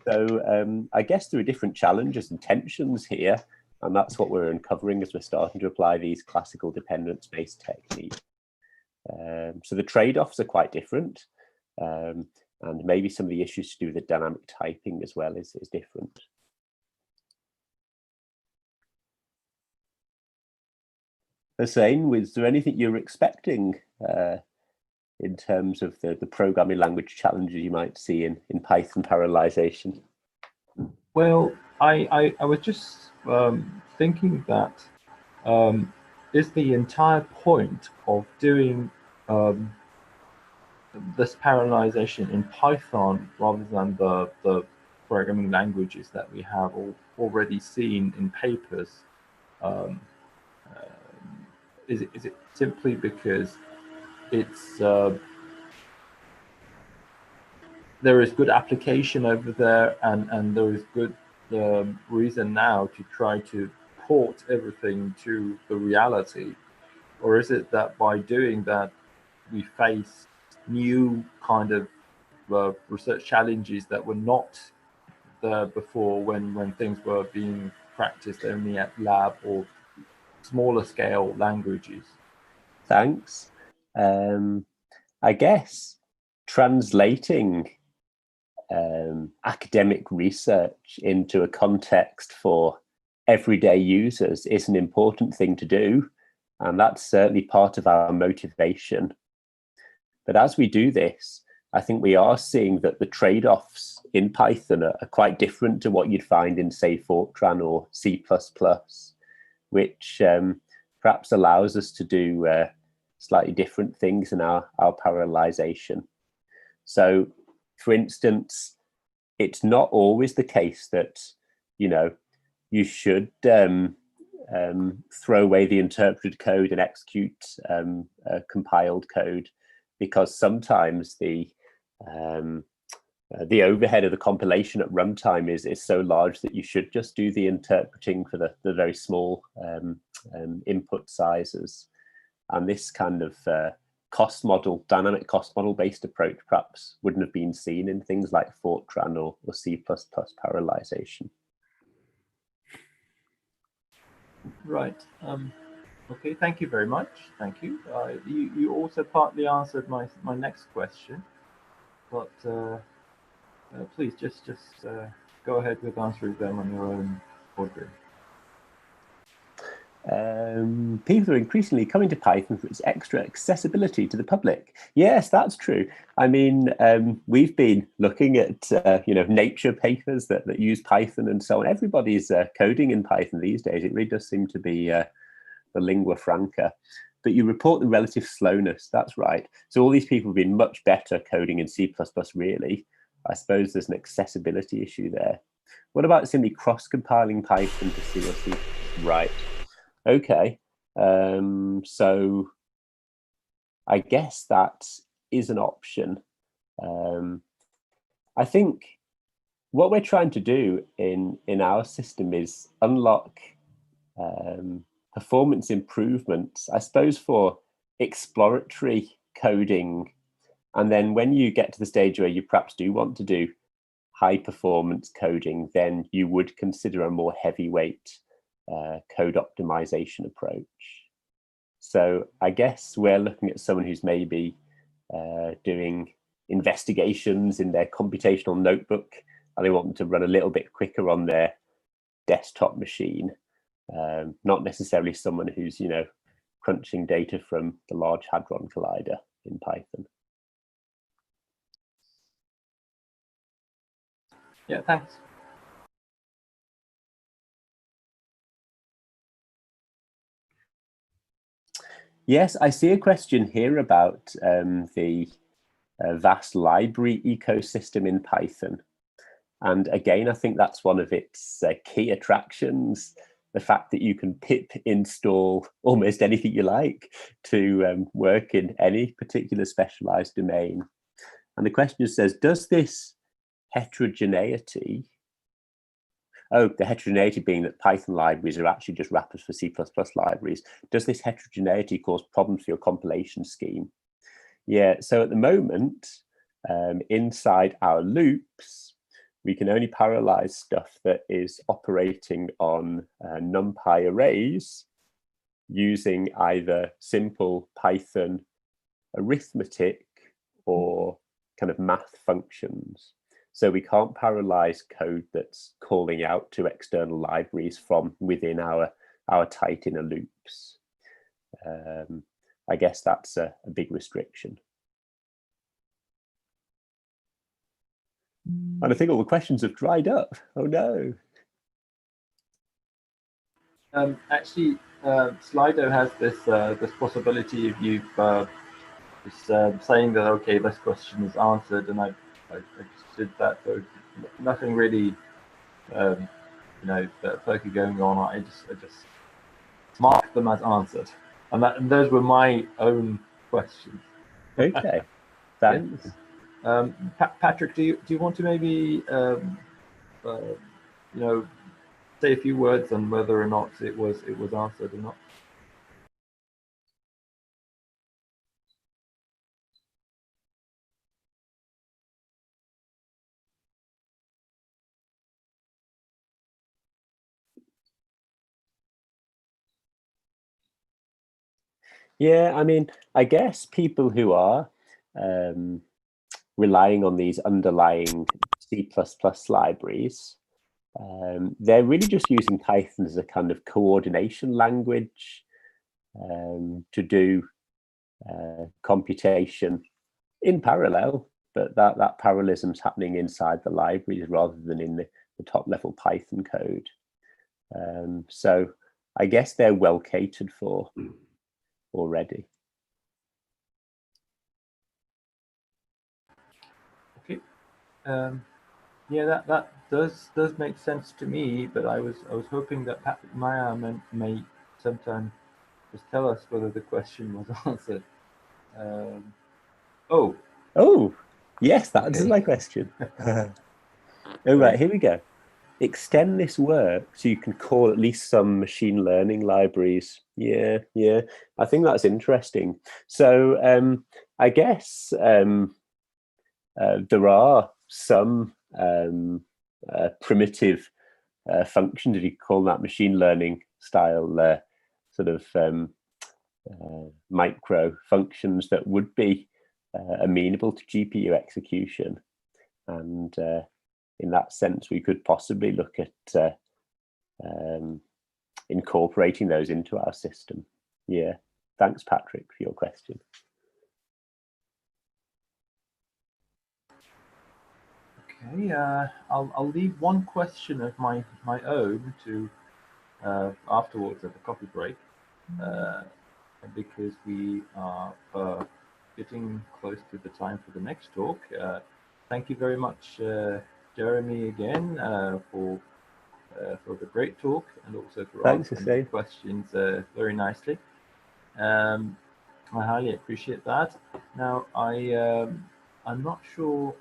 So I guess there are different challenges and tensions here, and that's what we're uncovering as we're starting to apply these classical dependence-based techniques. So the trade-offs are quite different, and maybe some of the issues to do with the dynamic typing as well is different. Hussein, was there anything you were expecting in terms of the programming language challenges you might see in Python parallelization? Well, I was just thinking that is the entire point of doing this parallelization in Python rather than the programming languages that we have already seen in papers. Is it simply because it's there is good application over there, and there is good reason now to try to port everything to the reality? Or is it that by doing that we face new kind of research challenges that were not there before when things were being practiced only at lab or smaller scale languages? Thanks. I guess translating academic research into a context for everyday users is an important thing to do, and that's certainly part of our motivation. But as we do this, I think we are seeing that the trade-offs in Python are quite different to what you'd find in, say, Fortran or C++, which perhaps allows us to do slightly different things in our parallelization. So, for instance, it's not always the case that, you know, you should throw away the interpreted code and execute compiled code, because sometimes the overhead of the compilation at runtime is so large that you should just do the interpreting for the very small input sizes. And this kind of dynamic cost model based approach perhaps wouldn't have been seen in things like Fortran or C++ parallelization. Right. Okay, thank you very much. Thank you. You also partly answered my next question, but please just go ahead with answering them on your own order. People are increasingly coming to Python for its extra accessibility to the public. Yes, that's true. I mean, we've been looking at Nature papers that use Python and so on. Everybody's coding in Python these days. It really does seem to be the lingua franca. But you report the relative slowness. That's right. So all these people have been much better coding in C++. Really, I suppose there's an accessibility issue there. What about simply cross-compiling Python to C or C? Right. Okay, so I guess that is an option. I think what we're trying to do in our system is unlock performance improvements, I suppose, for exploratory coding. And then when you get to the stage where you perhaps do want to do high performance coding, then you would consider a more heavyweight code optimization approach. So I guess we're looking at someone who's maybe doing investigations in their computational notebook, and they want them to run a little bit quicker on their desktop machine. Not necessarily someone who's, crunching data from the Large Hadron Collider in Python. Yeah, thanks. Yes, I see a question here about the vast library ecosystem in Python. And again, I think that's one of its key attractions, the fact that you can pip install almost anything you like to work in any particular specialized domain. And the question says, does this heterogeneity, the heterogeneity being that Python libraries are actually just wrappers for C++ libraries, does this heterogeneity cause problems for your compilation scheme? Yeah, so at the moment, inside our loops, we can only parallelize stuff that is operating on NumPy arrays using either simple Python arithmetic or kind of math functions. So we can't parallelize code that's calling out to external libraries from within our tight inner loops. I guess that's a big restriction. And I think all the questions have dried up. Oh no. Actually, sli.do has this possibility of you saying that, okay, this question is answered, and I just did that. So nothing really, perky going on. I just marked them as answered, and those were my own questions. Okay, thanks. Patrick, do you want to maybe say a few words on whether or not it was answered or not? Yeah, I mean, I guess people who are relying on these underlying C++ libraries, they're really just using Python as a kind of coordination language to do computation in parallel but that parallelism's happening inside the libraries rather than in the top level Python code. So I guess they're well catered for already. Okay. Yeah, that does make sense to me, but I was hoping that Patrick Meyer may sometime just tell us whether the question was answered. Oh, yes, that answers my question. All right, here we go. Extend this work so you can call at least some machine learning libraries. Yeah, I think that's interesting. So I guess there are some primitive functions, if you call that machine learning style sort of micro functions that would be amenable to GPU execution. And in that sense, we could possibly look at incorporating those into our system. Yeah, thanks, Patrick, for your question. okay. I'll leave one question of my own to afterwards at the coffee break, because we are getting close to the time for the next talk. Thank you very much, Jeremy, again for the great talk and also for answering the questions very nicely. I highly appreciate that. Now, I'm not sure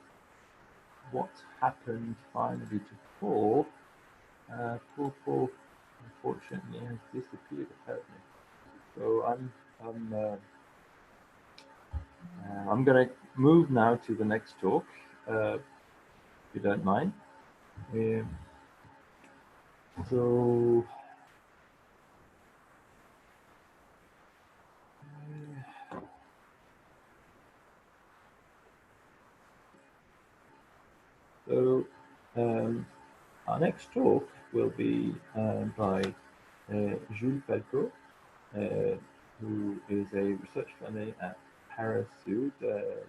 what happened finally to Paul. Paul unfortunately has disappeared apparently. So I'm going to move now to the next talk, if you don't mind. So our next talk will be by Jules Falco, who is a research fellow at Paris Sud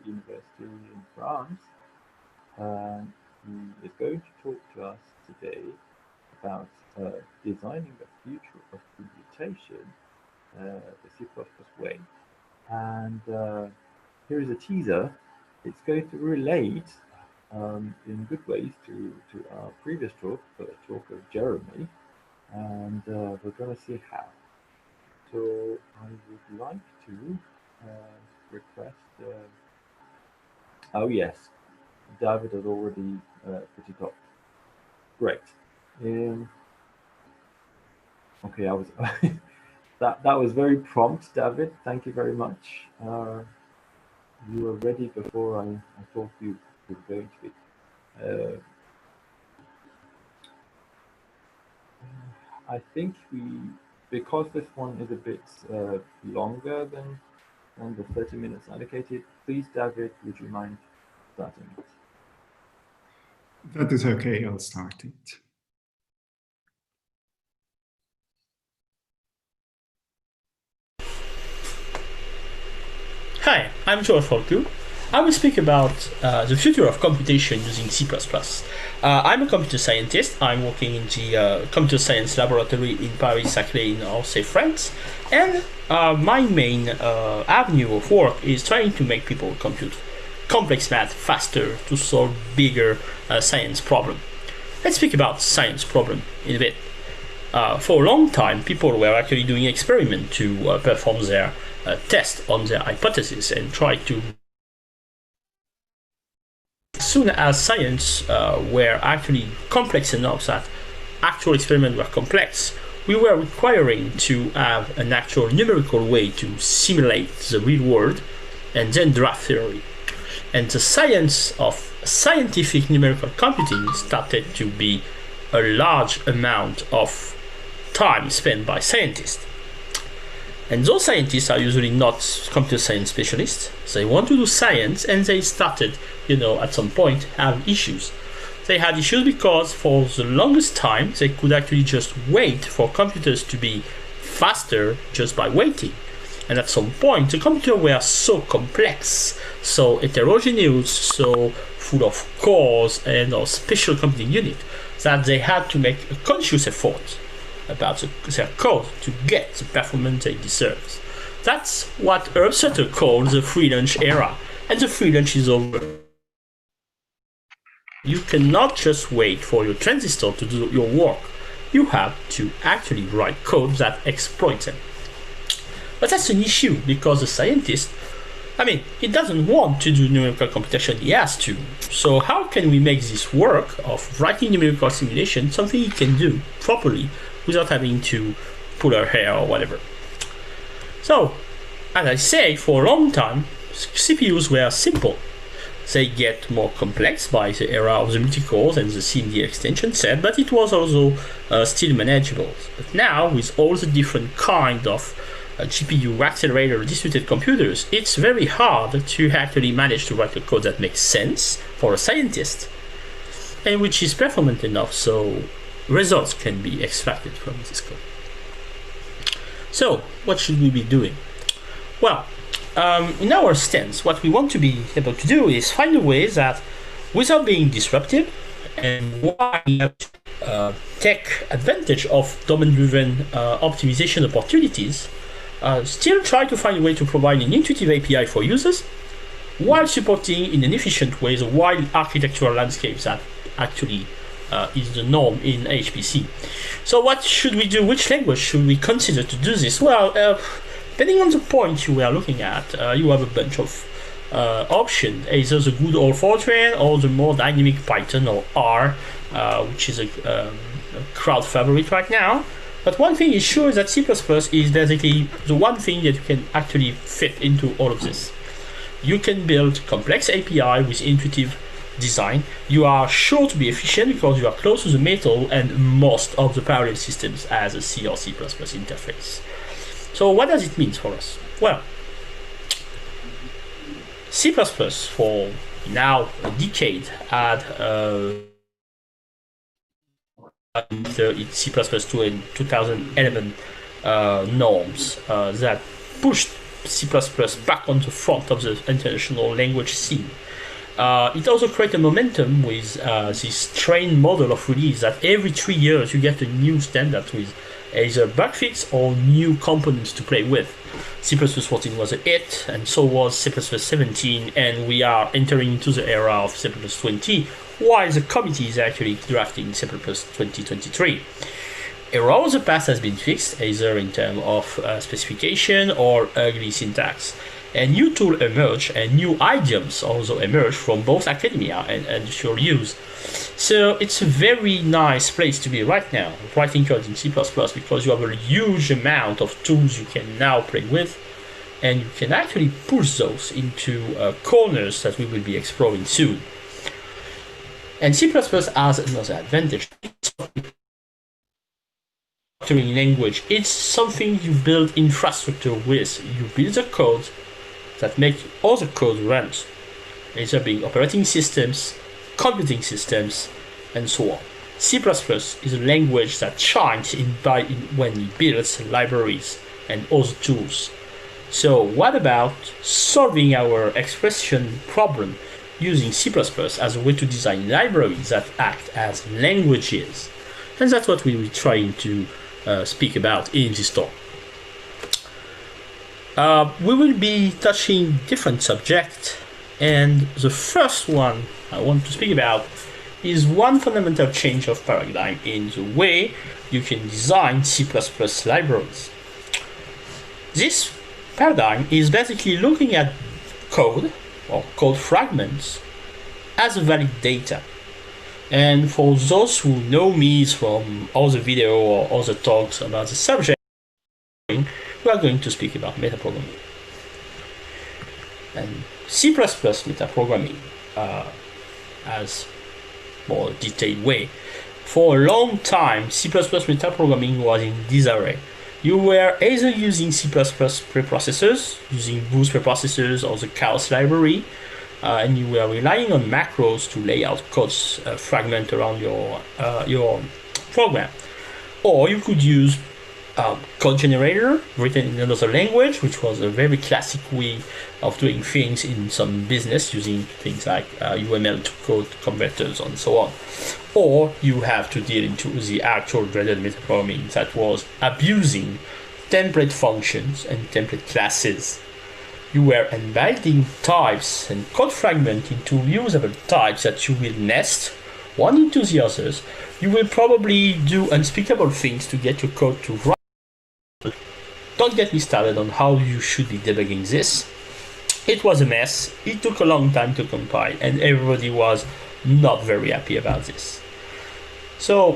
University in France. He is going to talk to us today about designing the future of computation the C++ way. And here is a teaser. It's going to relate in good ways to our previous talk, the talk of Jeremy, and we're going to see how. So I would like to request, oh yes, David has already put it up. Great. Okay, I was that was very prompt, David. Thank you very much. You were ready before I thought you were going to be. I think because this one is a bit longer than the 30 minutes allocated, please, David, would you mind starting it? That is okay, I'll start it. Hi, I'm George Falco. I will speak about the future of computation using C++. I'm a computer scientist. I'm working in the computer science laboratory in Paris-Saclay in Orsay, France. And my main avenue of work is trying to make people compute complex math faster to solve bigger science problems. Let's speak about science problem in a bit. For a long time, people were actually doing experiments to perform their test on their hypothesis and try to. As soon as science were actually complex enough that actual experiments were complex, we were requiring to have an actual numerical way to simulate the real world and then draft theory. And the science of scientific numerical computing started to be a large amount of time spent by scientists. And those scientists are usually not computer science specialists. They want to do science, and they started, at some point, have issues. They had issues because for the longest time, they could actually just wait for computers to be faster just by waiting. And at some point, the computers were so complex, so heterogeneous, so full of cores and or special computing unit, that they had to make a conscious effort about their code to get the performance they deserve. That's what Herb Sutter called the free lunch era, and the free lunch is over. You cannot just wait for your transistor to do your work. You have to actually write code that exploits them. But that's an issue, because the scientist, he doesn't want to do numerical computation, he has to. So how can we make this work of writing numerical simulation something he can do properly without having to pull her hair or whatever? So, as I say, for a long time, CPUs were simple. They get more complex by the era of the multi-cores and the CMD extension set, but it was also still manageable. But now, with all the different kind of GPU, accelerator, distributed computers, it's very hard to actually manage to write a code that makes sense for a scientist, and which is performant enough so results can be extracted from this code. So, what should we be doing? Well, in our stance, what we want to be able to do is find a way that, without being disruptive, and while we have to take advantage of domain-driven optimization opportunities, still try to find a way to provide an intuitive API for users, while supporting in an efficient way the wide architectural landscapes that actually is the norm in HPC. So what should we do? Which language should we consider to do this? Well, depending on the point you are looking at, you have a bunch of options, either the good old Fortran or the more dynamic Python or R, which is a crowd favorite right now. But one thing is sure that C++ is basically the one thing that you can actually fit into all of this. You can build complex API with intuitive design. You are sure to be efficient because you are close to the metal and most of the parallel systems as a C or C++ interface. So what does it mean for us? Well, C++ for now a decade had it's C++2 and 2011 norms that pushed C++ back on the front of the international language scene. It also created momentum with this train model of release that every 3 years you get a new standard with either bug fix or new components to play with. C++14 was a hit, and so was C++17, and we are entering into the era of C++20, while the committee is actually drafting C++2023. A lot of the past has been fixed, either in terms of specification or ugly syntax. And new tools emerge, and new idioms also emerge from both academia and industrial use. So it's a very nice place to be right now, writing code in C++, because you have a huge amount of tools you can now play with, and you can actually push those into corners that we will be exploring soon. And C++ has another advantage. Language, it's something you build infrastructure with. You build the code that make all the code runs, either being operating systems, computing systems, and so on. C++ is a language that shines when it builds libraries and other tools. So what about solving our expression problem using C++ as a way to design libraries that act as languages? And that's what we will be trying to speak about in this talk. We will be touching different subjects, and the first one I want to speak about is one fundamental change of paradigm in the way you can design C++ libraries. This paradigm is basically looking at code or code fragments as valid data. And for those who know me from other video or other talks about the subject, we are going to speak about metaprogramming. And C++ metaprogramming as more detailed way. For a long time, C++ metaprogramming was in disarray. You were either using C++ preprocessors, using Boost preprocessors or the Chaos library, and you were relying on macros to lay out code fragment around your program. Or you could use code generator written in another language, which was a very classic way of doing things in some business using things like UML to code converters and so on. Or you have to deal into the actual dreaded metaprogramming that was abusing template functions and template classes. You were embedding types and code fragment into reusable types that you will nest one into the others. You will probably do unspeakable things to get your code to run. Don't get me started on how you should be debugging this. It was a mess, it took a long time to compile, and everybody was not very happy about this. So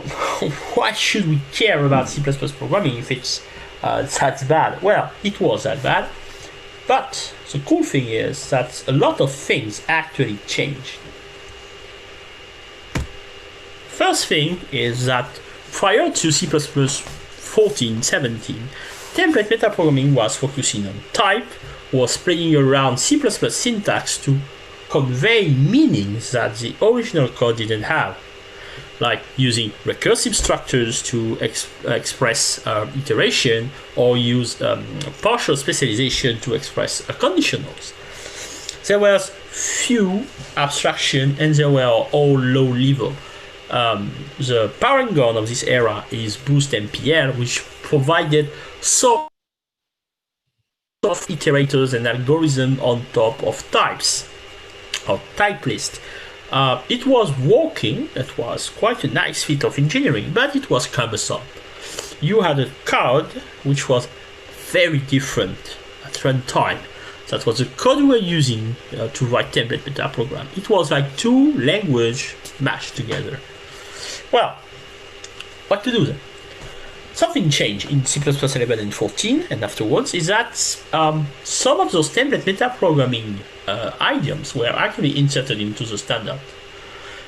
why should we care about C++ programming if it's that bad? Well, it was that bad, but the cool thing is that a lot of things actually changed. First thing is that prior to C++ 14, 17, template metaprogramming was focusing on type, was playing around C++ syntax to convey meanings that the original code didn't have, like using recursive structures to express iteration, or use partial specialization to express conditionals. There was few abstraction and they were all low level. The paragon of this era is Boost MPL, which provided sort of iterators and algorithm on top of types or type list. It was working, it was quite a nice feat of engineering, but it was cumbersome. You had a code which was very different at runtime. That was the code we were using to write template metaprogram. It was like two languages mashed together. Well, what to do then? Something changed in C++ 11 and 14 and afterwards is that some of those template metaprogramming idioms were actually inserted into the standard.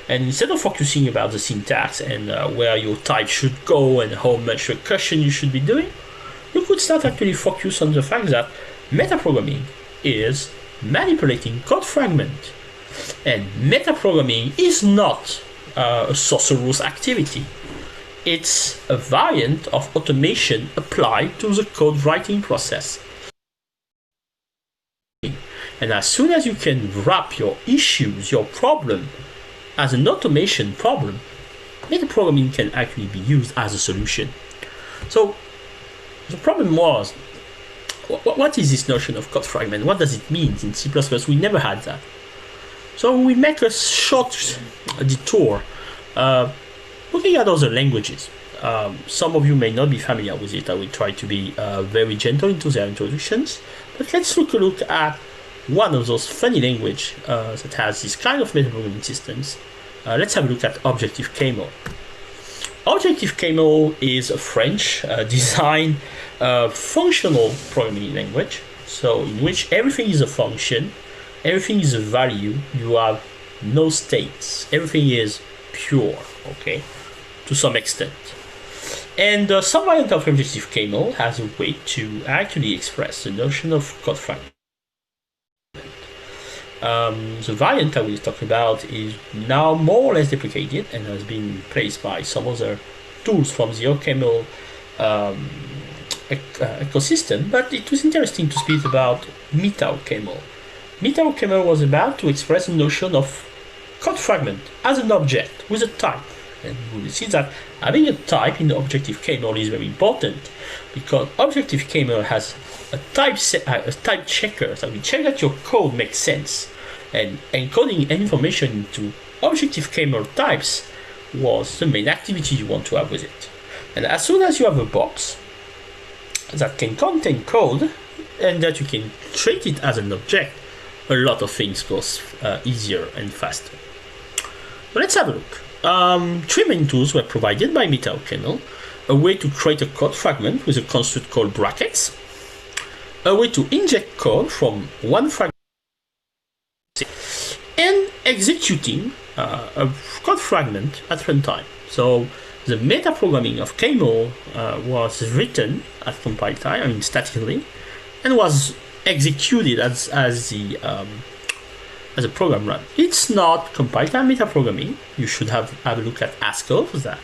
And instead of focusing about the syntax and where your type should go and how much recursion you should be doing, you could start actually focus on the fact that metaprogramming is manipulating code fragment. And metaprogramming is not a sorcerer's activity. It's a variant of automation applied to the code writing process. And as soon as you can wrap your issues, your problem, as an automation problem, metaprogramming can actually be used as a solution. So the problem was, what is this notion of code fragment? What does it mean in C++? We never had that. So we make a short detour looking at other languages. Some of you may not be familiar with it. I will try to be very gentle into their introductions. But let's look at one of those funny languages that has this kind of metaprogramming systems. Let's have a look at Objective-Camel. Objective-Camel is a French design functional programming language, so in which everything is a function, everything is a value, you have no states, everything is pure, okay, to some extent. And some variant of Objective-Camel has a way to actually express the notion of code fragment. The variant I was talking about is now more or less deprecated and has been replaced by some other tools from the OCaml ecosystem, but it was interesting to speak about meta-OCaml. Meta-OCaml was about to express the notion of code fragment as an object with a type. And we will see that having a type in the Objective-Caml is very important, because Objective-Caml has a type checker that will check that your code makes sense. And encoding information into Objective-Caml types was the main activity you want to have with it. And as soon as you have a box that can contain code and that you can treat it as an object, a lot of things goes easier and faster. But let's have a look. Three main tools were provided by meta-OCaml: a way to create a code fragment with a construct called brackets, a way to inject code from one fragment, and executing a code fragment at runtime. So the metaprogramming of Camel was written at compile time, statically, and was executed as a program run. It's not compile time metaprogramming. You should have a look at Haskell for that.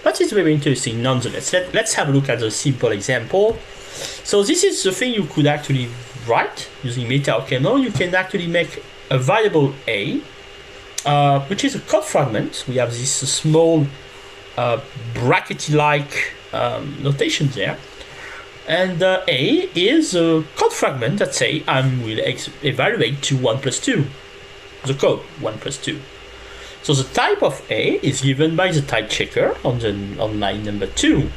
but it's very interesting nonetheless. Let's have a look at a simple example. So this is the thing you could actually write using meta-OCaml. You can actually make a variable a, which is a code fragment. We have this small brackety-like notation there. And a is a code fragment that say I will evaluate to 1 plus 2. The code 1 plus 2. So the type of a is given by the type checker on line number 2.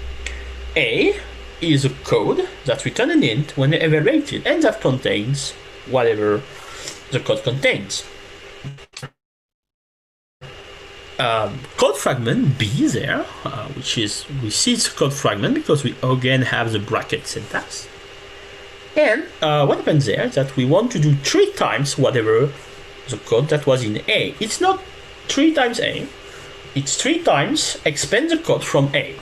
A is a code that returns an int when evaluated, and that contains whatever the code contains. Code fragment B there, which is, we see it's a code fragment because we again have the bracket syntax. And what happens there is that we want to do 3 times whatever the code that was in A. It's not 3 times A, it's 3 times expand the code from A,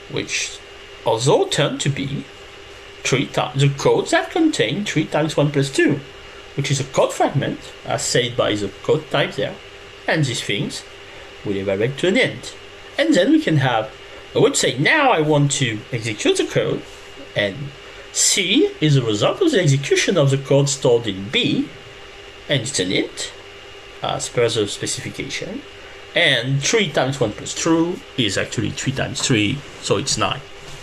which also turned to be 3 times the code that contain 3 times 1 plus 2, which is a code fragment as said by the code type there. And these things will evaluate to an int. And then we can have, I would say now I want to execute the code, and C is the result of the execution of the code stored in B, and it's an int as per the specification. And 3 times 1 plus 2 is actually 3 times 3, so it's 9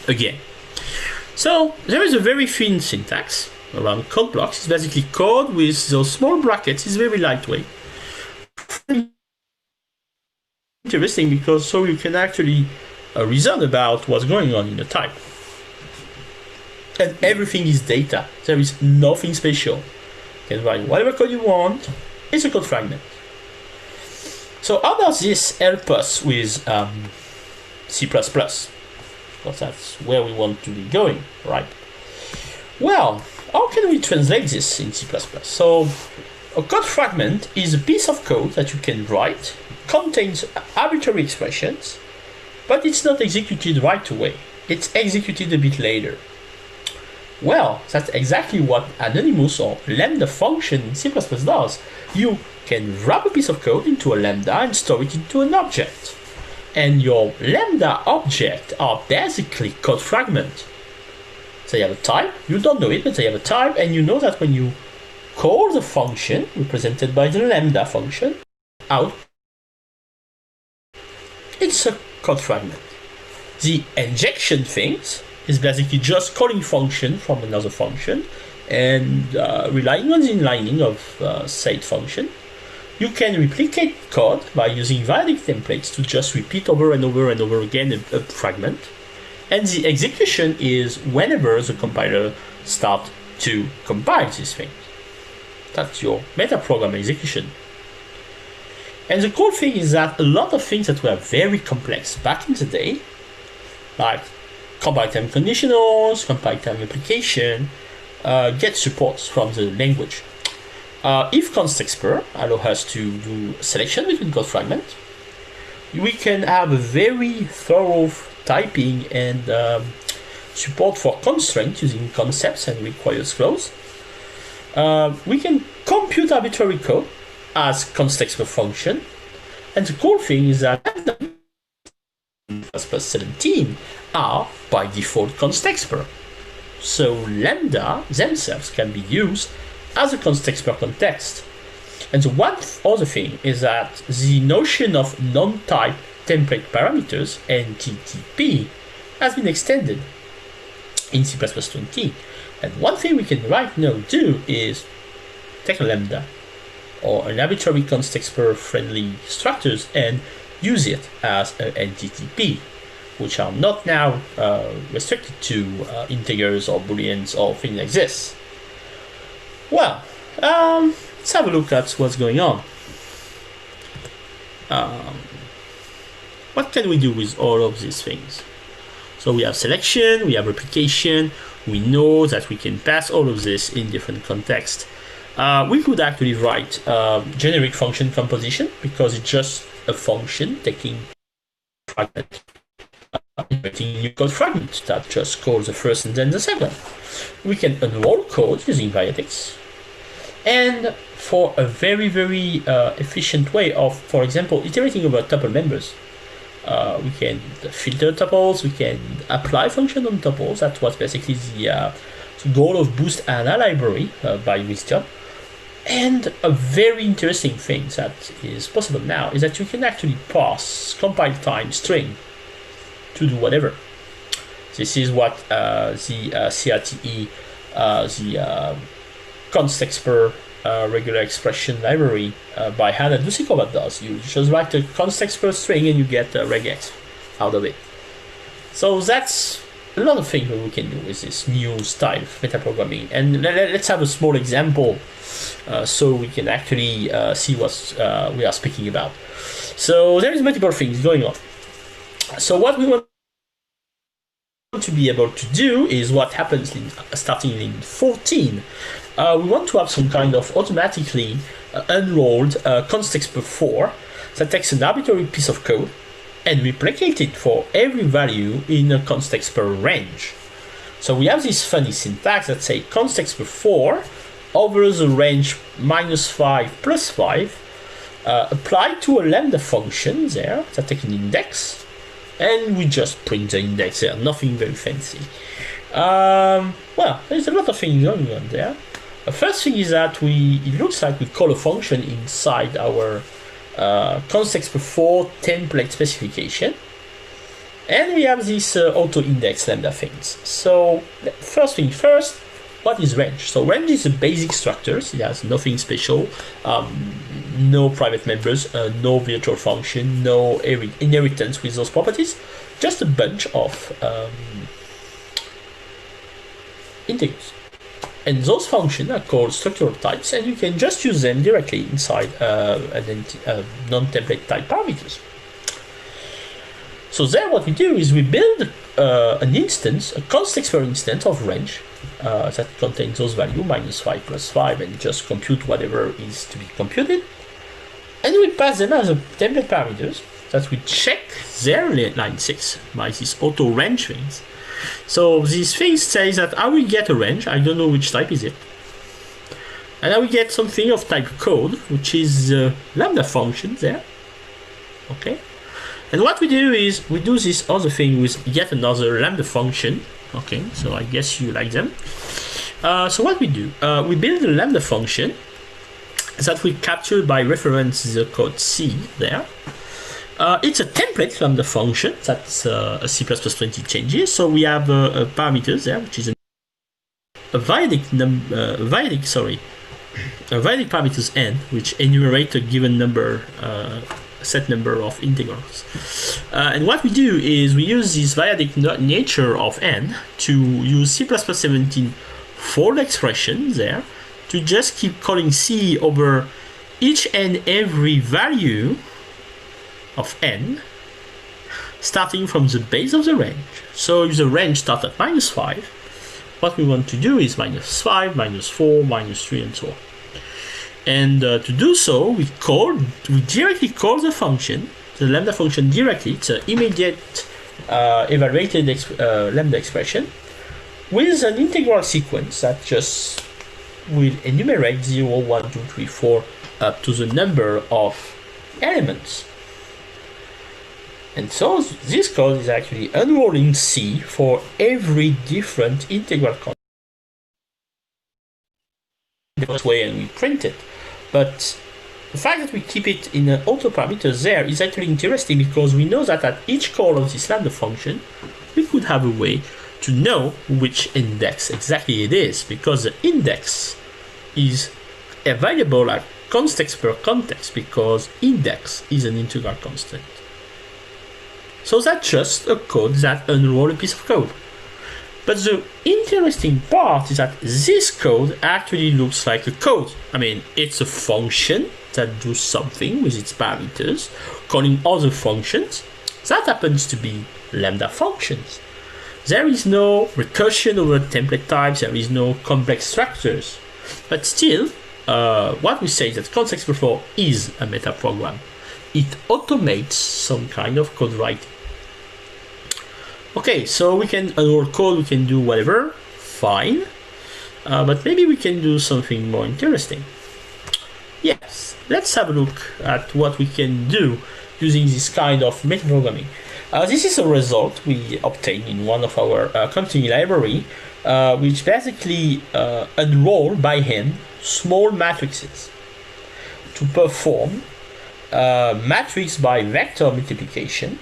again. So there is a very thin syntax around code blocks. It's basically code with those small brackets. It's very lightweight. Interesting because so you can actually reason about what's going on in the type. And everything is data. There is nothing special. You can write whatever code you want. It's a code fragment. So how does this help us with C++? Because that's where we want to be going, right? Well, how can we translate this in C++? So a code fragment is a piece of code that you can write, contains arbitrary expressions, but it's not executed right away. It's executed a bit later. Well, that's exactly what anonymous or lambda function in C++ does. You can wrap a piece of code into a lambda and store it into an object. And your lambda object are basically code fragment. They have a type, you don't know it, but they have a type, and you know that when you call the function represented by the lambda function out, it's a code fragment. The injection things is basically just calling function from another function and relying on the inlining of said function. You can replicate code by using valid templates to just repeat over and over and over again a fragment. And the execution is whenever the compiler starts to compile these things. That's your metaprogram execution. And the cool thing is that a lot of things that were very complex back in the day, like compile time conditionals, compile time application, get support from the language. If constexpr allows us to do selection between code fragments, we can have a very thorough typing and support for constraints using concepts and requires clause. We can compute arbitrary code as constexpr function, and the cool thing is that plus 17 are by default constexpr. So lambda themselves can be used as a constexpr context. And the one other thing is that the notion of non-type template parameters, NTTP, has been extended in C++20. And one thing we can right now do is take a lambda or an arbitrary constexpr friendly structures and use it as an NTTP, which are not now restricted to integers or booleans or things like this. Well, let's have a look at what's going on. What can we do with all of these things? So we have selection, we have replication, we know that we can pass all of this in different contexts. We could actually write generic function composition because it's just a function taking fragment, injecting new code fragment that just calls the first and then the second. We can unroll code using variables, and for a very efficient way of, for example, iterating over tuple members, We can filter tuples, we can apply function on tuples. That was basically the goal of Boost ANA library by Wisdom. And a very interesting thing that is possible now is that you can actually pass compile time string to do whatever. This is what the CRTE, the const_expr regular expression library by Hannah Dusikova does. You just write a const_expr string and you get regex out of it. So that's a lot of things that we can do with this new style of metaprogramming. And let's have a small example so we can actually see what we are speaking about. So there is multiple things going on. So what we want to be able to do is what happens starting in 14. We want to have some kind of automatically unrolled const_expr4 that takes an arbitrary piece of code and replicate it for every value in a const_expr range. So we have this funny syntax that says const_expr4 over the range -5 + 5 applied to a lambda function there that takes an index, and we just print the index there, nothing very fancy. Well, there's a lot of things going on there. The first thing is that it looks like we call a function inside our const_expr4 template specification, and we have this auto-index lambda things. So first thing first, what is range? So range is a basic structure. It has nothing special, no private members, no virtual function, no inheritance with those properties, just a bunch of integers. And those functions are called structural types, and you can just use them directly inside non-template type parameters. So there what we do is we build an instance, a const_expr instance of range that contains those values, -5 + 5, and just compute whatever is to be computed. And we pass them as a template parameters that we check their line 6 by these auto range things. So this thing says that I will get a range, I don't know which type is it, and I will get something of type code, which is lambda function there. Okay, and what we do is we do this other thing with yet another lambda function. Okay, so I guess you like them. So what we do, we build a lambda function that we capture by reference the code C there. It's a template lambda function that's a C++20 changes. So we have parameters there, which is a Viadic parameters n, which enumerate a given number, set number of integrals. And what we do is we use this Viadic nature of n to use C++17 for the expression there to just keep calling C over each and every value of n starting from the base of the range. So if the range starts at -5, what we want to do is -5, -4, -3, and so on. And to do so, we directly call the function, the lambda function directly. It's an immediate evaluated lambda expression with an integral sequence that just will enumerate 0, 1, 2, 3, 4 up to the number of elements. And so this code is actually unrolling C for every different integral constant way, and we print it. But the fact that we keep it in an auto parameters there is actually interesting, because we know that at each call of this lambda function, we could have a way to know which index exactly it is, because the index is available at const_expr context, because index is an integral constant. So that's just a code that unrolls a piece of code. But the interesting part is that this code actually looks like a code. I mean, it's a function that does something with its parameters, calling other functions. That happens to be lambda functions. There is no recursion over template types, there is no complex structures. But still, what we say is that const_expr4 is a meta program. It automates some kind of code writing. Okay, so we can unroll code, we can do whatever, fine. But maybe we can do something more interesting. Yes, let's have a look at what we can do using this kind of metaprogramming. This is a result we obtained in one of our continuing library, which basically unroll by hand small matrices to perform matrix by vector multiplication.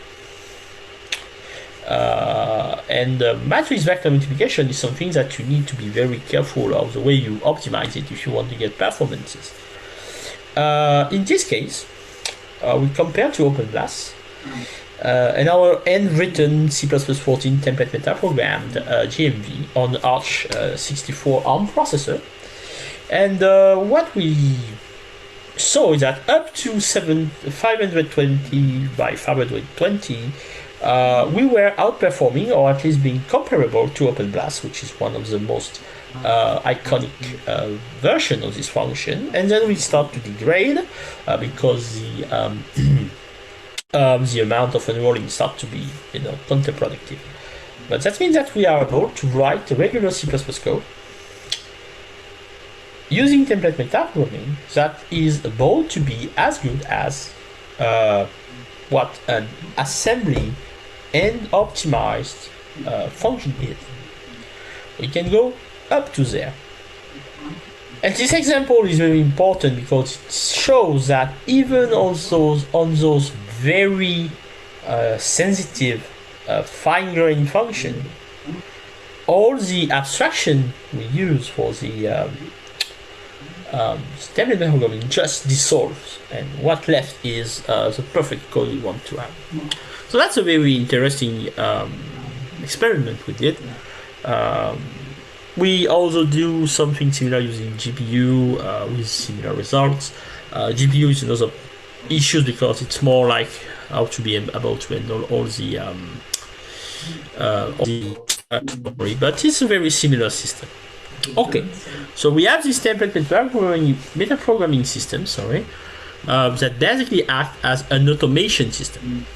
And matrix vector multiplication is something that you need to be very careful of the way you optimize it if you want to get performances. In this case, we compare to OpenBLAS and our handwritten C++14 template metaprogrammed GMV on Arch 64 ARM processor. And what we saw is that up to 520 by 520, we were outperforming, or at least being comparable to OpenBLAS, which is one of the most iconic version of this function. And then we start to degrade because the amount of unrolling start to be, counterproductive. But that means that we are able to write regular C++ code using template metaprogramming that is able to be as good as what an assembly and optimized function is. We can go up to there. And this example is very important because it shows that even on those very sensitive fine-grained function, all the abstraction we use for the template metaprogramming just dissolves, and what left is the perfect code we want to have. So that's a very interesting experiment we did. We also do something similar using GPU with similar results. GPU is another issue because it's more like how to be able to handle all the but it's a very similar system. Okay, so we have this template metaprogramming system, that basically act as an automation system.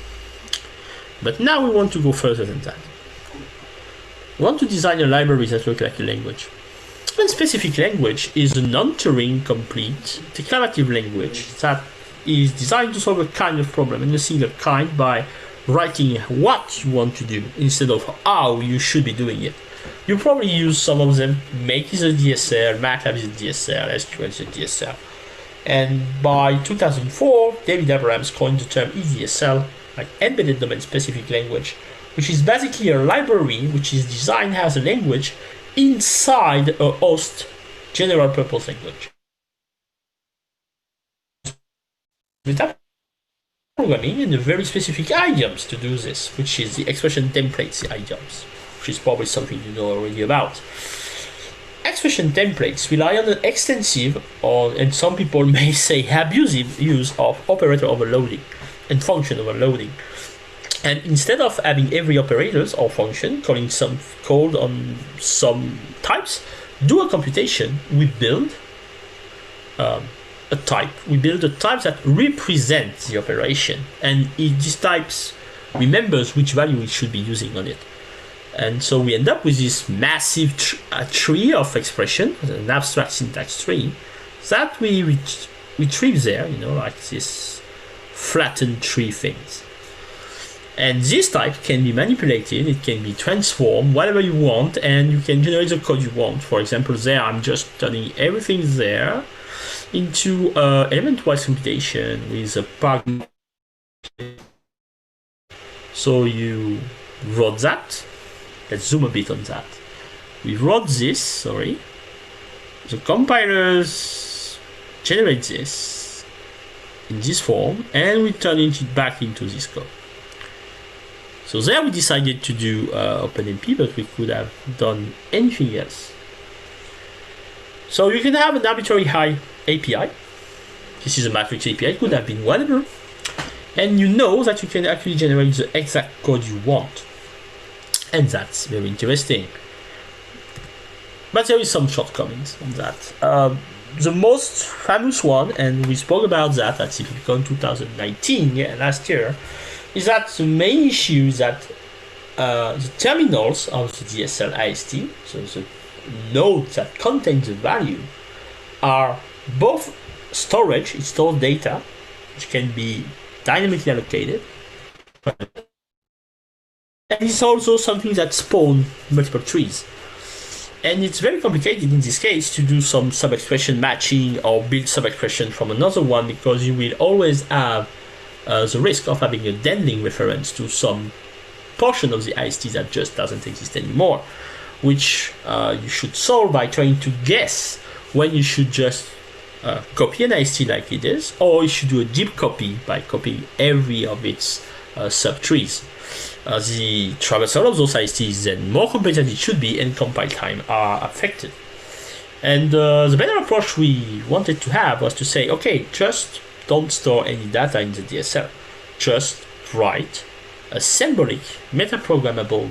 But now we want to go further than that. We want to design a library that looks like a language. One specific language is a non-Turing complete declarative language that is designed to solve a kind of problem, and a single kind, by writing what you want to do instead of how you should be doing it. You probably use some of them. Make is a DSL, MATLAB is a DSL, SQL is a DSL. And by 2004, David Abrams coined the term EDSL, like Embedded Domain Specific Language, which is basically a library which is designed as a language inside a host general purpose language. Metaprogramming and the very specific idioms to do this, which is the expression templates, the idioms, which is probably something you know already about. Expression templates rely on an extensive, and some people may say abusive, use of operator overloading and function overloading. And instead of having every operators or function calling some code on some types, do a computation, we build a type. We build a type that represents the operation, and this types remembers which value it should be using on it. And so we end up with this massive tree of expression, an abstract syntax tree, that we retrieve there, like this flattened tree things. And this type can be manipulated, it can be transformed, whatever you want, and you can generate the code you want. For example, there I'm just turning everything there into element-wise computation with a paragraph. So you wrote that. Let's zoom a bit on that. We wrote this, the compilers generate this in this form, and we turn it back into this code. So there we decided to do OpenMP, but we could have done anything else. So you can have an arbitrary high API. This is a matrix API, it could have been whatever. And you know that you can actually generate the exact code you want. And that's very interesting. But there is some shortcomings on that. The most famous one, and we spoke about that at CPCon 2019, last year, is that the main issue is that the terminals of the DSL IST, so the node that contains the value, are both storage, it stores data, which can be dynamically allocated. And it's also something that spawns multiple trees. And it's very complicated in this case to do some sub-expression matching or build sub-expression from another one, because you will always have the risk of having a dead-link reference to some portion of the IST that just doesn't exist anymore, which you should solve by trying to guess when you should just copy an IST like it is, or you should do a deep copy by copying every of its subtrees. The traversal of those ISTs is then more complex than it should be, and compile time are affected. And the better approach we wanted to have was to say, okay, just don't store any data in the DSL. Just write a symbolic, metaprogrammable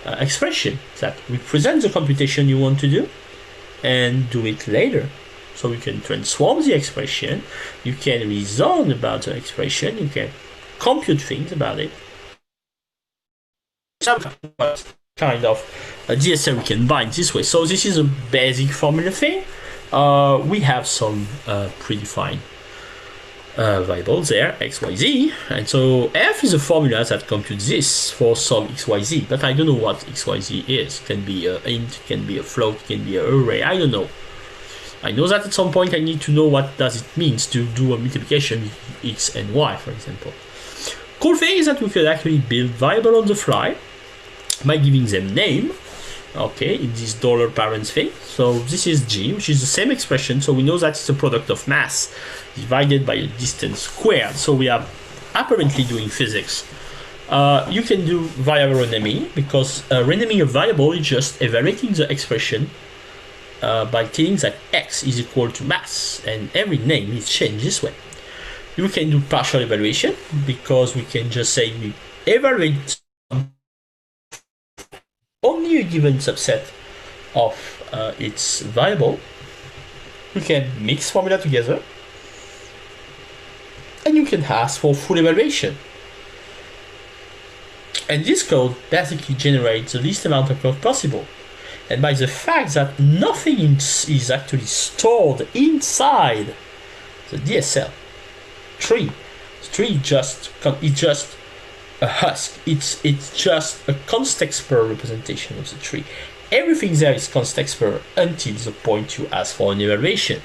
expression that represents the computation you want to do, and do it later. So you can transform the expression, you can reason about the expression, you can compute things about it. Some kind of a DSL we can bind this way. So this is a basic formula thing. We have some predefined variables there, x, y, z, and so f is a formula that computes this for some x, y, z, but I don't know what x, y, z is. It can be an int, it can be a float, it can be an array, I don't know. I know that at some point I need to know what does it means to do a multiplication with x and y, for example. Cool thing is that we could actually build variable on the fly by giving them name, okay, in this $parents thing. So this is g, which is the same expression, so we know that it's a product of mass divided by a distance squared. So we are apparently doing physics. You can do variable renaming, because renaming a variable is just evaluating the expression by telling that x is equal to mass, and every name is changed this way. You can do partial evaluation, because we can just say we evaluate only a given subset of its variable. You can mix formula together, and you can ask for full evaluation. And this code basically generates the least amount of code possible. And by the fact that nothing is actually stored inside the DSL tree, the tree just a husk. It's just a context per representation of the tree. Everything there is context per until the point you ask for an evaluation.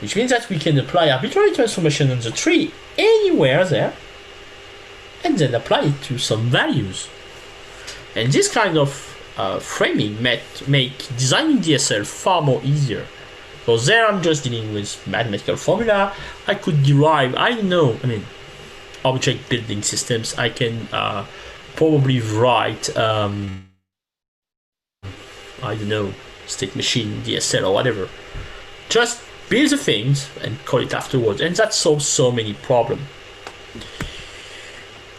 Which means that we can apply arbitrary transformation on the tree anywhere there, and then apply it to some values. And this kind of framing make designing DSL far more easier. Because there I'm just dealing with mathematical formula. I could derive, object building systems. I can probably write, state machine DSL or whatever. Just build the things and call it afterwards, and that solves so many problems.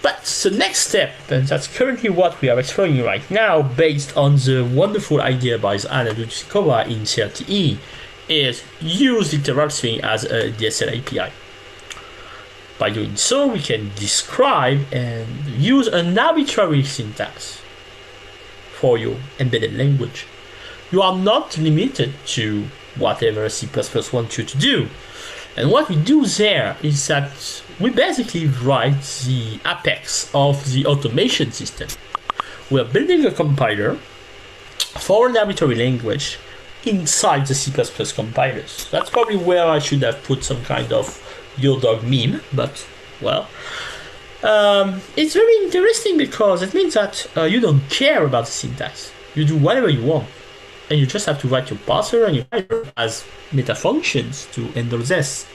But the next step, and that's currently what we are exploring right now, based on the wonderful idea by Anna Dudikova in CRTE, is use literal string as a DSL API. By doing so, we can describe and use an arbitrary syntax for your embedded language. You are not limited to whatever C++ wants you to do. And what we do there is that we basically write the apex of the automation system. We are building a compiler for an arbitrary language inside the C++ compilers. That's probably where I should have put some kind of your dog meme, but well, it's very interesting because it means that you don't care about the syntax. You do whatever you want, and you just have to write your parser and your compiler as meta functions to handle this.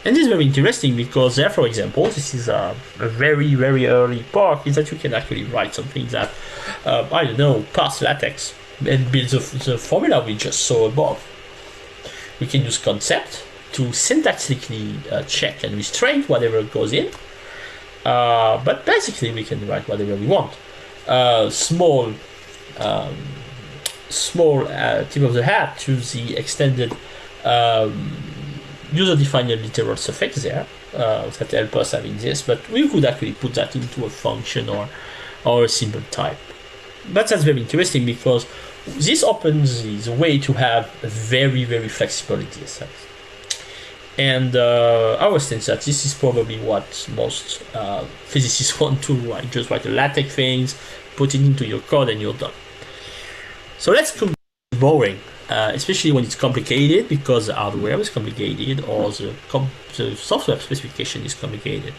And this is very interesting because there, for example, this is a very, very early part, is that you can actually write something that, parse LaTeX and build the formula we just saw above. We can use concept to syntactically check and restrain whatever goes in, but basically we can write whatever we want. Small tip of the hat to the extended user-defined literal suffix there that help us having this, but we could actually put that into a function or a simple type. But that's very interesting because this opens the way to have a very, very flexible DSL. And I was thinking that this is probably what most physicists want to write. Just write the LaTeX things, put it into your code, and you're done. So let's go boring, especially when it's complicated, because the hardware is complicated or the software specification is complicated.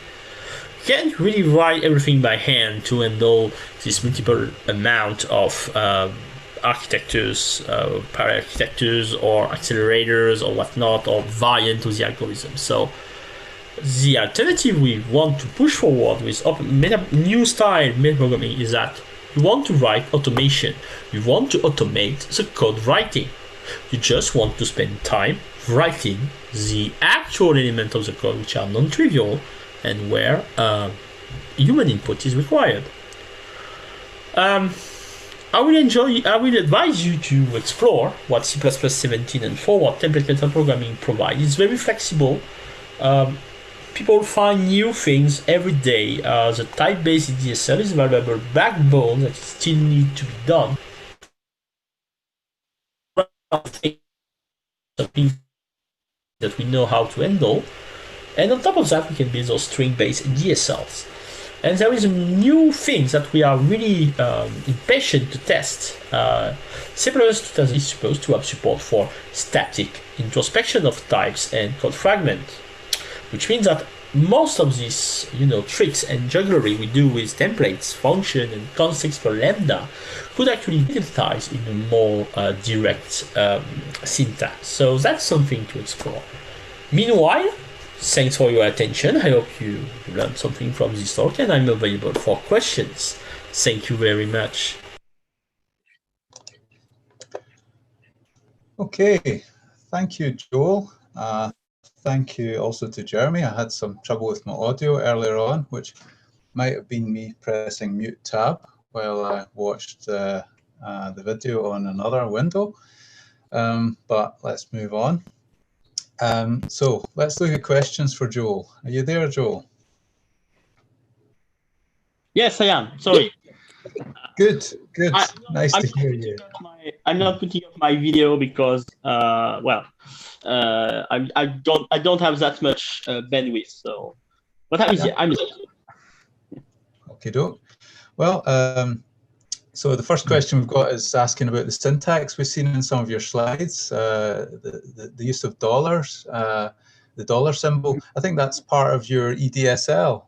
You can't really write everything by hand to handle this multiple amount of architectures, parallel architectures, or accelerators, or whatnot, or variant to the algorithm. So the alternative we want to push forward with new style metaprogramming is that you want to write automation. You want to automate the code writing. You just want to spend time writing the actual element of the code, which are non-trivial and where human input is required. I will advise you to explore what C++ 17 and forward template metaprogramming provide. It's very flexible. People find new things every day. The type-based DSL is a valuable backbone that still needs to be done. Something that we know how to handle. And on top of that, we can build those string-based DSLs. And there is new things that we are really impatient to test. C++ is supposed to have support for static introspection of types and code fragments, which means that most of these, tricks and jugglery we do with templates, function, and context for lambda could actually be utilized in a more direct syntax. So that's something to explore. Meanwhile, thanks for your attention. I hope you learned something from this talk, and I'm available for questions. Thank you very much. Okay, thank you, Joel. Thank you also to Jeremy. I had some trouble with my audio earlier on, which might have been me pressing mute tab while I watched the video on another window. But let's move on. So let's look at questions for Joel. Are you there, Joel? Yes, I am. Sorry. Good. Nice to hear you. I'm not putting up my video because, I don't have that much bandwidth. So, but I'm there. Okay, doke. Well, so the first question we've got is asking about the syntax we've seen in some of your slides, the use of dollars, the dollar symbol. I think that's part of your EDSL.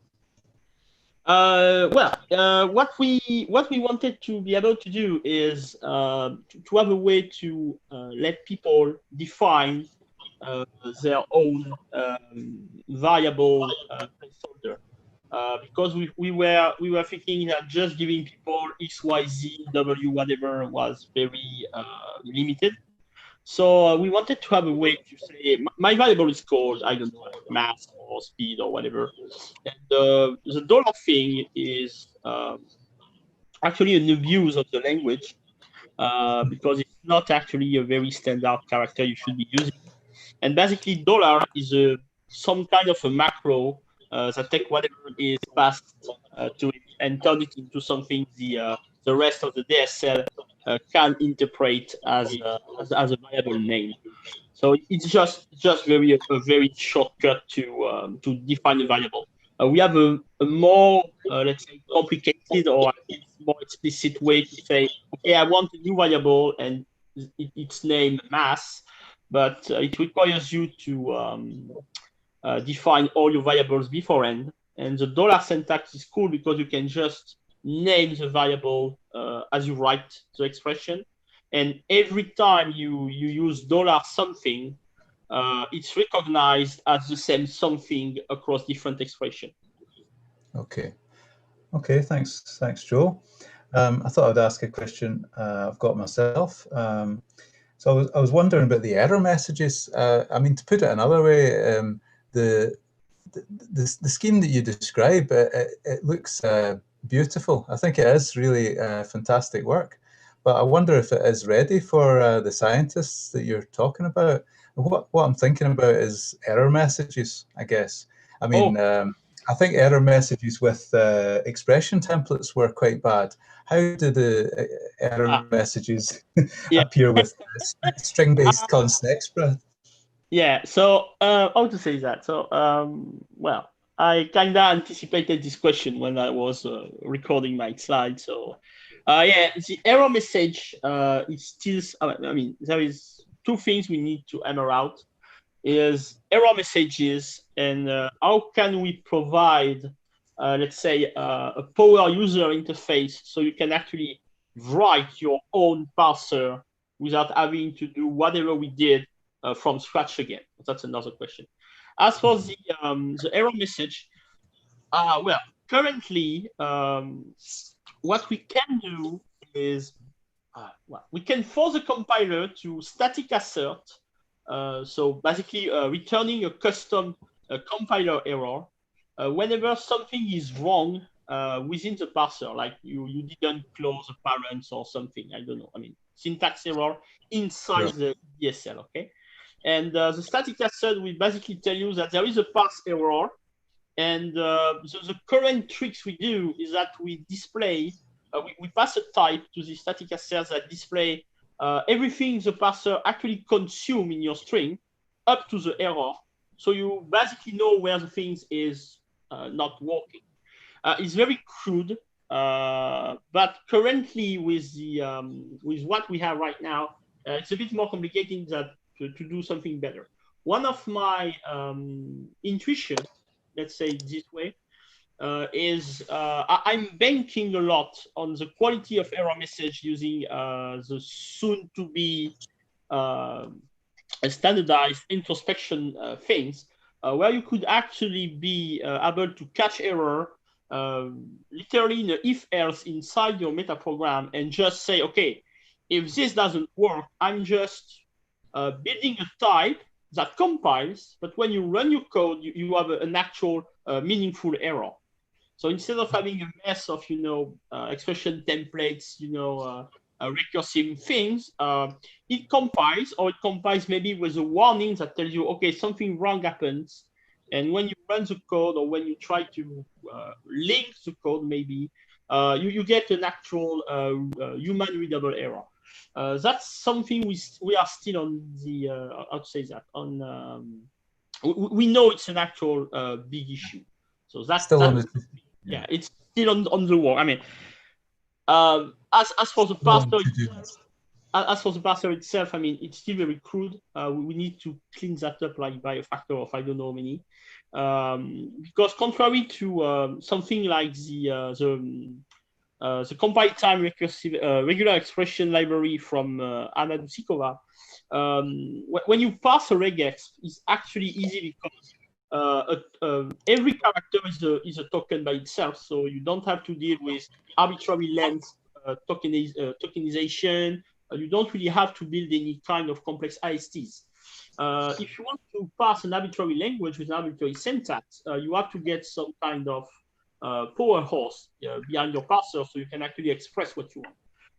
What we wanted to be able to do is to have a way to let people define their own variable placeholder. Because we were thinking that just giving people X, Y, Z, W, whatever was very limited. So we wanted to have a way to say my variable is called, I don't know, mass or speed or whatever. And the dollar thing is actually an abuse of the language because it's not actually a very standard character you should be using. And basically, dollar is some kind of a macro that take whatever is passed to it and turn it into something the rest of the DSL can interpret as a variable name. So it's just a very shortcut to define a variable. We have a more let's say complicated or more explicit way to say, okay, I want a new variable and its name mass, but it requires you to define all your variables beforehand. And the dollar syntax is cool because you can just name the variable as you write the expression. And every time you use dollar something, it's recognized as the same something across different expressions. Okay, thanks, Joel. I thought I'd ask a question I've got myself. So I was wondering about the error messages. I mean, to put it another way, the scheme that you describe, it looks beautiful. I think it is really fantastic work. But I wonder if it is ready for the scientists that you're talking about. What I'm thinking about is error messages, I guess. I mean, I think error messages with expression templates were quite bad. How do the error messages appear with string-based constant extra? Yeah, so how to say that? So, well, I kind of anticipated this question when I was recording my slide. So, yeah, the error message is still, I mean, there is two things we need to hammer out is error messages and how can we provide, let's say, a power user interface so you can actually write your own parser without having to do whatever we did from scratch again. That's another question. As for the error message, well, currently, what we can do is well, we can force the compiler to static assert. So basically, returning a custom compiler error whenever something is wrong within the parser, like you didn't close a parent or something. I don't know. I mean, syntax error inside the DSL. Okay. And the static assert will basically tell you that there is a parse error. And so the current tricks we do is that we display, we pass a type to the static assert that display everything the parser actually consume in your string up to the error. So you basically know where the things is not working. It's very crude, but currently with the with what we have right now, it's a bit more complicated that to do something better. One of my intuition, let's say it this way, is I'm banking a lot on the quality of error message using the soon to be standardized introspection things, where you could actually be able to catch error literally in an if else inside your meta program and just say, okay, if this doesn't work, I'm just building a type that compiles, but when you run your code, you have an actual meaningful error. So instead of having a mess of, expression templates, recursive things, it compiles maybe with a warning that tells you, okay, something wrong happens. And when you run the code or when you try to link the code, maybe you get an actual human readable error. That's something we are still on the, how to say that, on, we know it's an actual big issue. So that's still on yeah, it's still on the wall. I mean, as for the parser itself, I mean, it's still very crude. We need to clean that up like by a factor of I don't know how many, because contrary to something like the compile time recursive regular expression library from Anna Dusikova, when you parse a regex, it's actually easy because every character is a token by itself, so you don't have to deal with arbitrary length tokenization. You don't really have to build any kind of complex ISTs. If you want to parse an arbitrary language with an arbitrary syntax, you have to get some kind of power horse behind your parser so you can actually express what you want.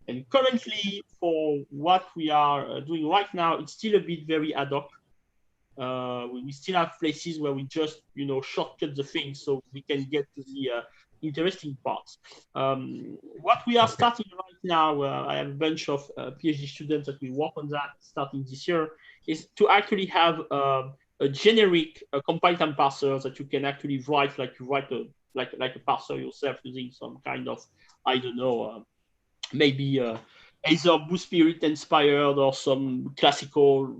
And currently, for what we are doing right now, it's still a bit very ad hoc. We still have places where we just, shortcut the things so we can get to the interesting parts. What we are starting right now, I have a bunch of PhD students that will work on that starting this year, is to actually have a generic compile time parser that you can actually write like you write like a parser yourself using some kind of, I don't know, maybe either Blue Spirit inspired or some classical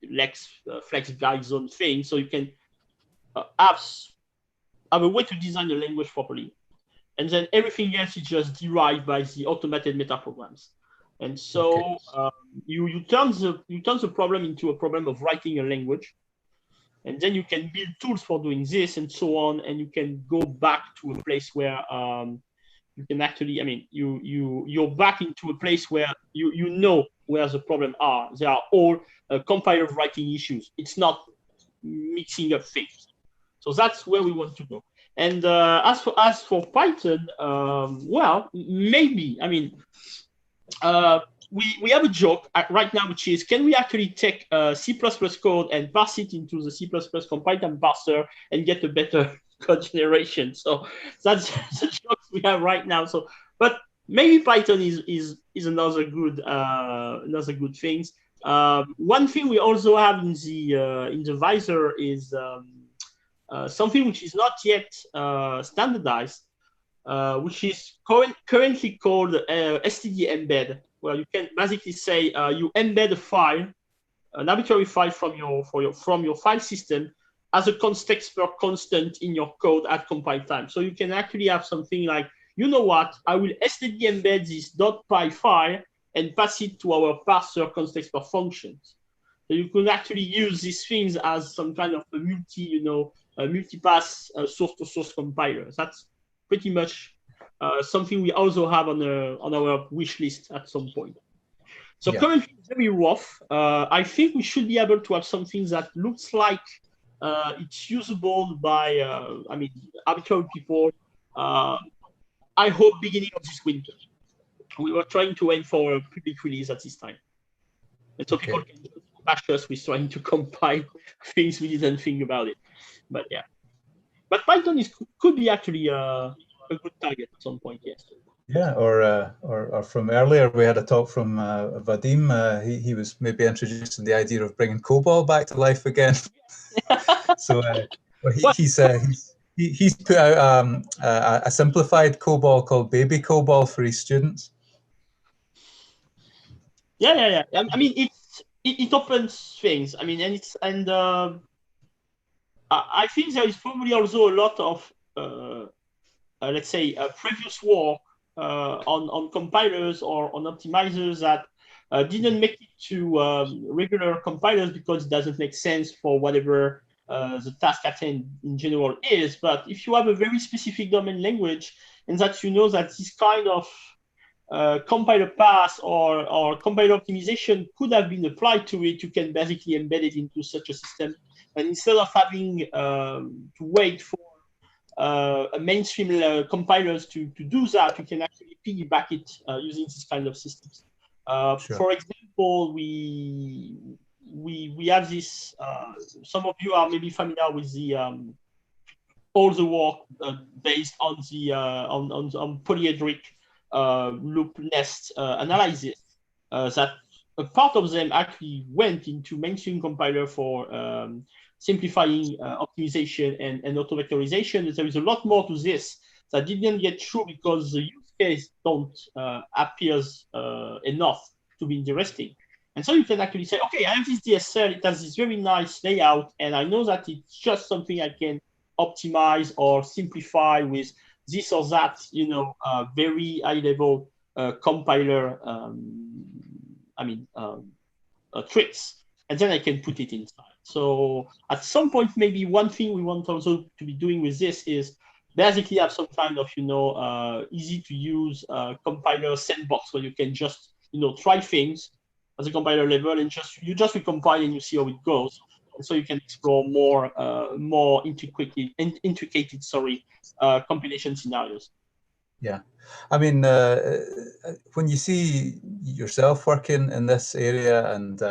flex guide zone thing, so you can have a way to design the language properly, and then everything else is just derived by the automated meta programs. And so you turn the problem into a problem of writing a language, and then you can build tools for doing this and so on, and you can go back to a place where you can actually, I mean, you're back into a place where you know where the problems are. They are all compiler writing issues. It's not mixing up things. So that's where we want to go. And as for Python, well, maybe, I mean, we have a joke right now, which is, can we actually take C++ code and parse it into the C++ compile time parser and get a better code generation? So that's the jokes we have right now. So, but maybe Python is another good thing. One thing we also have in the visor is something which is not yet standardized, which is currently called std embed, where you can basically say you embed a file, an arbitrary file from your file system as a context per constant in your code at compile time. So you can actually have something like, you know what, I will std embed this .py file and pass it to our parser context per functions. So you can actually use these things as some kind of a multi-pass source-to-source compiler. That's pretty much something we also have on our wish list at some point. So currently it's very rough. I think we should be able to have something that looks like it's usable by, arbitrary people. I hope beginning of this winter. We were trying to aim for a public release at this time. And so people can bash us with trying to compile things we didn't think about it. But yeah. But Python could be actually a good target at some point, yes. Yeah, or from earlier, we had a talk from Vadim. He was maybe introducing the idea of bringing COBOL back to life again. So he's put out a simplified COBOL called Baby COBOL for his students. Yeah. I mean, it opens things. I mean, I think there is probably also a lot of let's say previous work on compilers or on optimizers that didn't make it to regular compilers because it doesn't make sense for whatever the task at hand in general is. But if you have a very specific domain language and that you know that this kind of compiler path or compiler optimization could have been applied to it, you can basically embed it into such a system. And instead of having to wait for a mainstream compilers to do that, you can actually piggyback it using this kind of systems. For example, we have this. Some of you are maybe familiar with the all the work based on the on polyhedric loop nest analysis. That a part of them actually went into mainstream compiler for simplifying optimization and auto-vectorization. There is a lot more to this that didn't get through because the use case don't appears enough to be interesting. And so you can actually say, okay, I have this DSL, it has this very nice layout, and I know that it's just something I can optimize or simplify with this or that, very high-level compiler, tricks, and then I can put it inside. So at some point, maybe one thing we want also to be doing with this is basically have some kind of, easy to use compiler sandbox where you can just, try things at the compiler level and you just recompile and you see how it goes. And so you can explore more intricate compilation scenarios. Yeah, I mean, when you see yourself working in this area and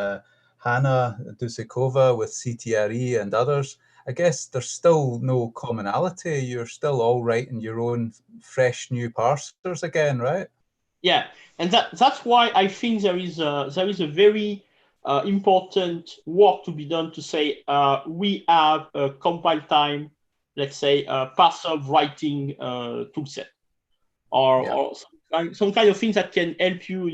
Hannah Dusikova with CTRE and others, I guess there's still no commonality. You're still all writing your own fresh new parsers again, right? Yeah, and that's why I think there is a very important work to be done to say we have a compile time, let's say parser writing toolset, or some kind of things that can help you.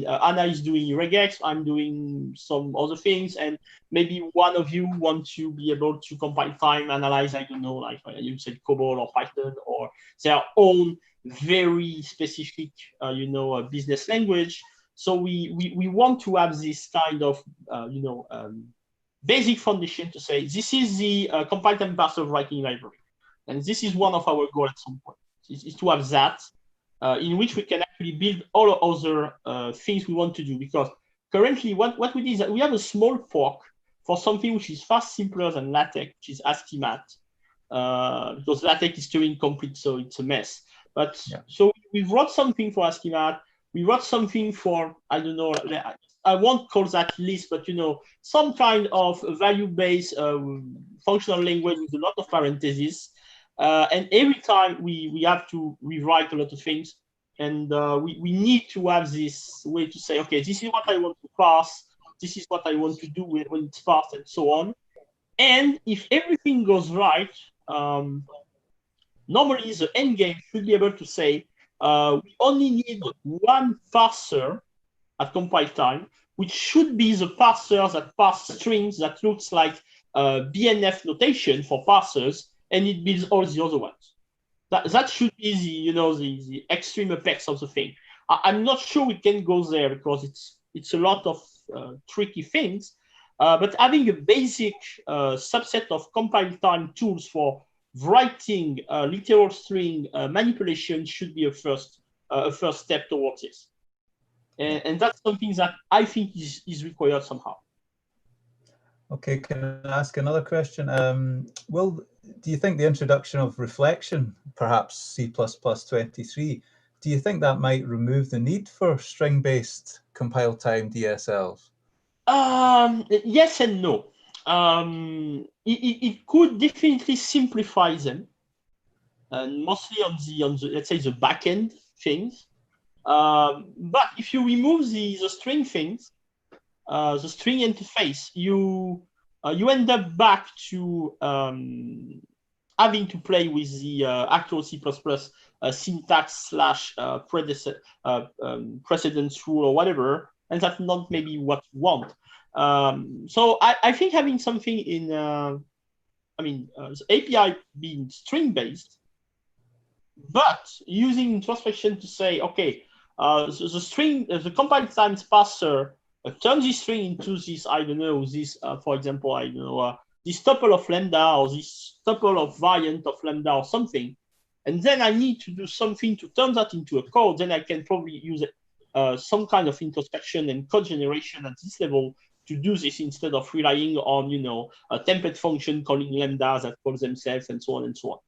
Anna is doing regex, I'm doing some other things, and maybe one of you want to be able to compile time analyze, I don't know, like you said, COBOL or Python or their own very specific, business language. So we want to have this kind of, basic foundation to say, this is the compile time parser writing library. And this is one of our goals at some point, is to have that, in which we can actually build all other things we want to do. Because currently what we do is that we have a small fork for something which is far simpler than LaTeX, which is ASCII math, because LaTeX is too incomplete, so it's a mess. But so we wrote something for ASCII math. We wrote something for, I don't know, I won't call that list, but some kind of value-based functional language with a lot of parentheses. And every time we have to rewrite a lot of things, and we need to have this way to say, okay, this is what I want to parse. this is what I want to do when it's parsed and so on. And if everything goes right, normally the endgame should be able to say, we only need one parser at compile time, which should be the parser that parse strings that looks like BNF notation for parsers, and it builds all the other ones. That should be the extreme apex of the thing. I'm not sure we can go there because it's a lot of tricky things, but having a basic subset of compile time tools for writing literal string manipulation should be a first step towards this. And that's something that I think is required somehow. Okay, can I ask another question? Do you think the introduction of reflection, perhaps C++23, do you think that might remove the need for string-based compile time DSLs? Yes and no. It could definitely simplify them, and mostly on the let's say the backend things. But if you remove the string things, the string interface, you end up back to having to play with the actual C++ syntax / precedence rule or whatever, and that's not maybe what you want. So I think having something in, the API being string-based, but using introspection to say, okay, the string, the compile times parser turn this string into this, I don't know, this, for example, I don't know, this tuple of lambda or this tuple of variant of lambda or something, and then I need to do something to turn that into a code, then I can probably use some kind of introspection and code generation at this level to do this instead of relying on, a template function calling lambdas that call themselves and so on and so on.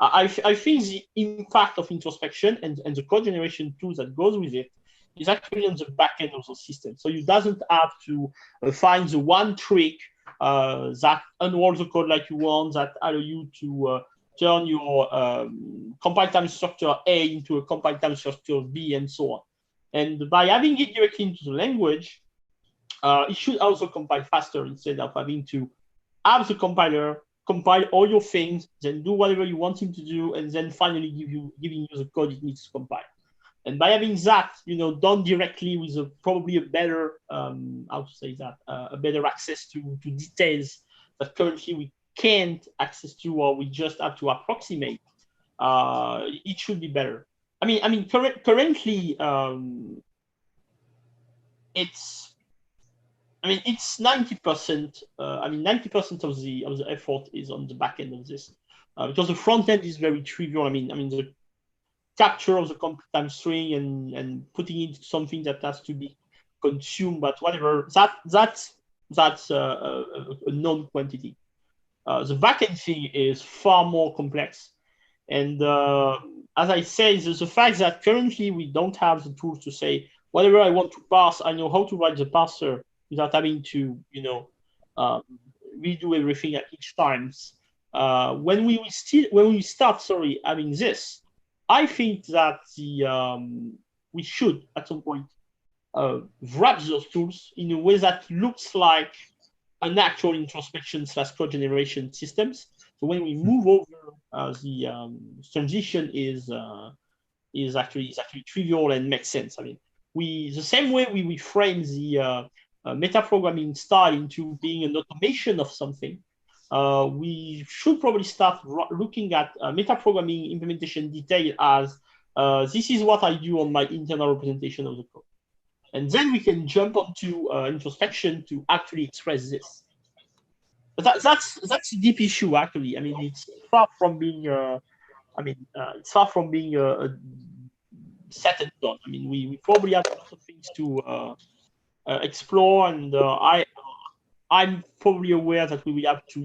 I think the impact of introspection and the code generation tool that goes with it is actually on the back end of the system. So you doesn't have to find the one trick that unrolls the code like you want, that allow you to turn your compile time structure A into a compile time structure B and so on. And by having it directly into the language, it should also compile faster instead of having to have the compiler compile all your things, then do whatever you want him to do, and then finally giving you the code it needs to compile. And by having that, done directly with probably a better, a better access to details that currently we can't access to, or we just have to approximate, it should be better. Currently, it's 90%. 90% of the effort is on the back end of this, because the front end is very trivial. The capture of the compile time string and putting it into something that has to be consumed, but whatever, that's a known quantity. The backend thing is far more complex, and as I say, the fact that currently we don't have the tools to say whatever I want to parse, I know how to write the parser without having to redo everything at each time. When we start having this, I think that we should at some point wrap those tools in a way that looks like an actual introspection / code generation systems. So when we move over, the transition is actually trivial and makes sense. The same way we frame the metaprogramming style into being an automation of something, we should probably start looking at metaprogramming implementation detail as this is what I do on my internal representation of the code. And then we can jump onto introspection to actually express this. But that's a deep issue, actually. It's far from being set and done. We probably have a lot of things to explore, and I'm probably aware that we will have to,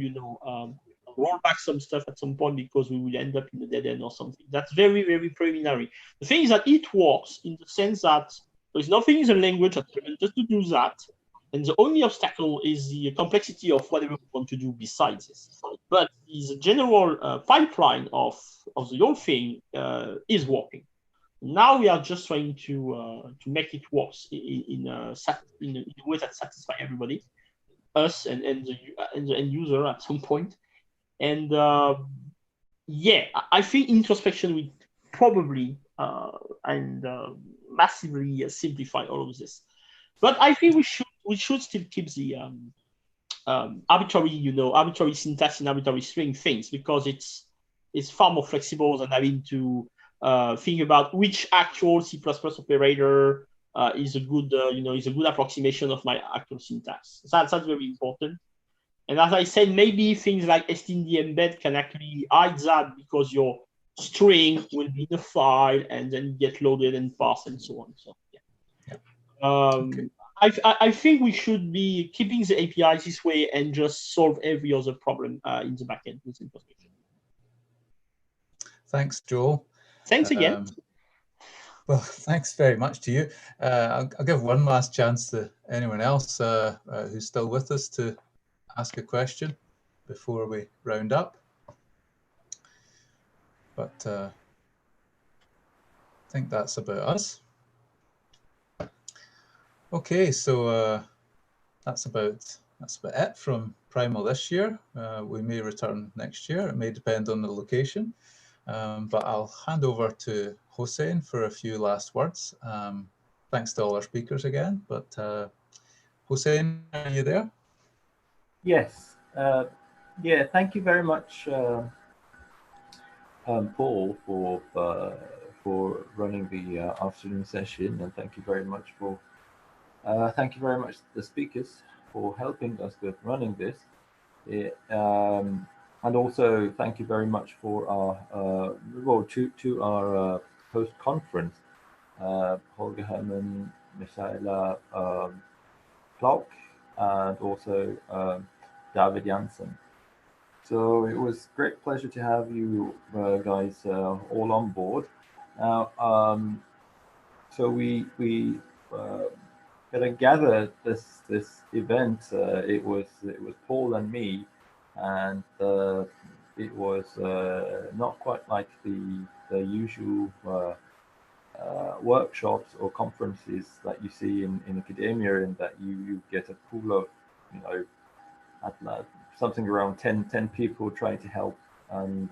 roll back some stuff at some point because we will end up in a dead end or something. That's very, very preliminary. The thing is that it works in the sense that there's nothing in the language that prevents us to do that, and the only obstacle is the complexity of whatever we want to do besides this. But the general pipeline of the whole thing is working. Now we are just trying to make it work in a way that satisfies everybody, us and the end user at some point. And yeah, I think introspection will probably massively simplify all of this. But I think we should still keep the arbitrary syntax and arbitrary string things, because it's far more flexible than having to think about which actual C++ operator is a good approximation of my actual syntax. That's very important. And as I said, maybe things like std embed can actually hide that, because your string will be in a file and then get loaded and parsed and so on. So yeah. Okay. I think we should be keeping the APIs this way and just solve every other problem in the backend with introspection. Thanks, Joel. Thanks again. Well, thanks very much to you. I'll give one last chance to anyone else who's still with us to ask a question before we round up. But I think that's about us. Okay, so that's about it from PRiML this year. We may return next year. It may depend on the location. But I'll hand over to Hossein for a few last words. Thanks to all our speakers again. But Hossein, are you there? Yes. Yeah, thank you very much, Paul, for running the afternoon session, and thank you very much the speakers for helping us with running this. And also thank you very much for our to our host conference, Holger Hermann, Michaela Plauk, and also David Janssen. So it was a great pleasure to have you guys all on board. Now, so we gathered this event. It was Paul and me, and it was not quite like the usual workshops or conferences that you see in academia, in that you get a pool of, something around 10 people trying to help. And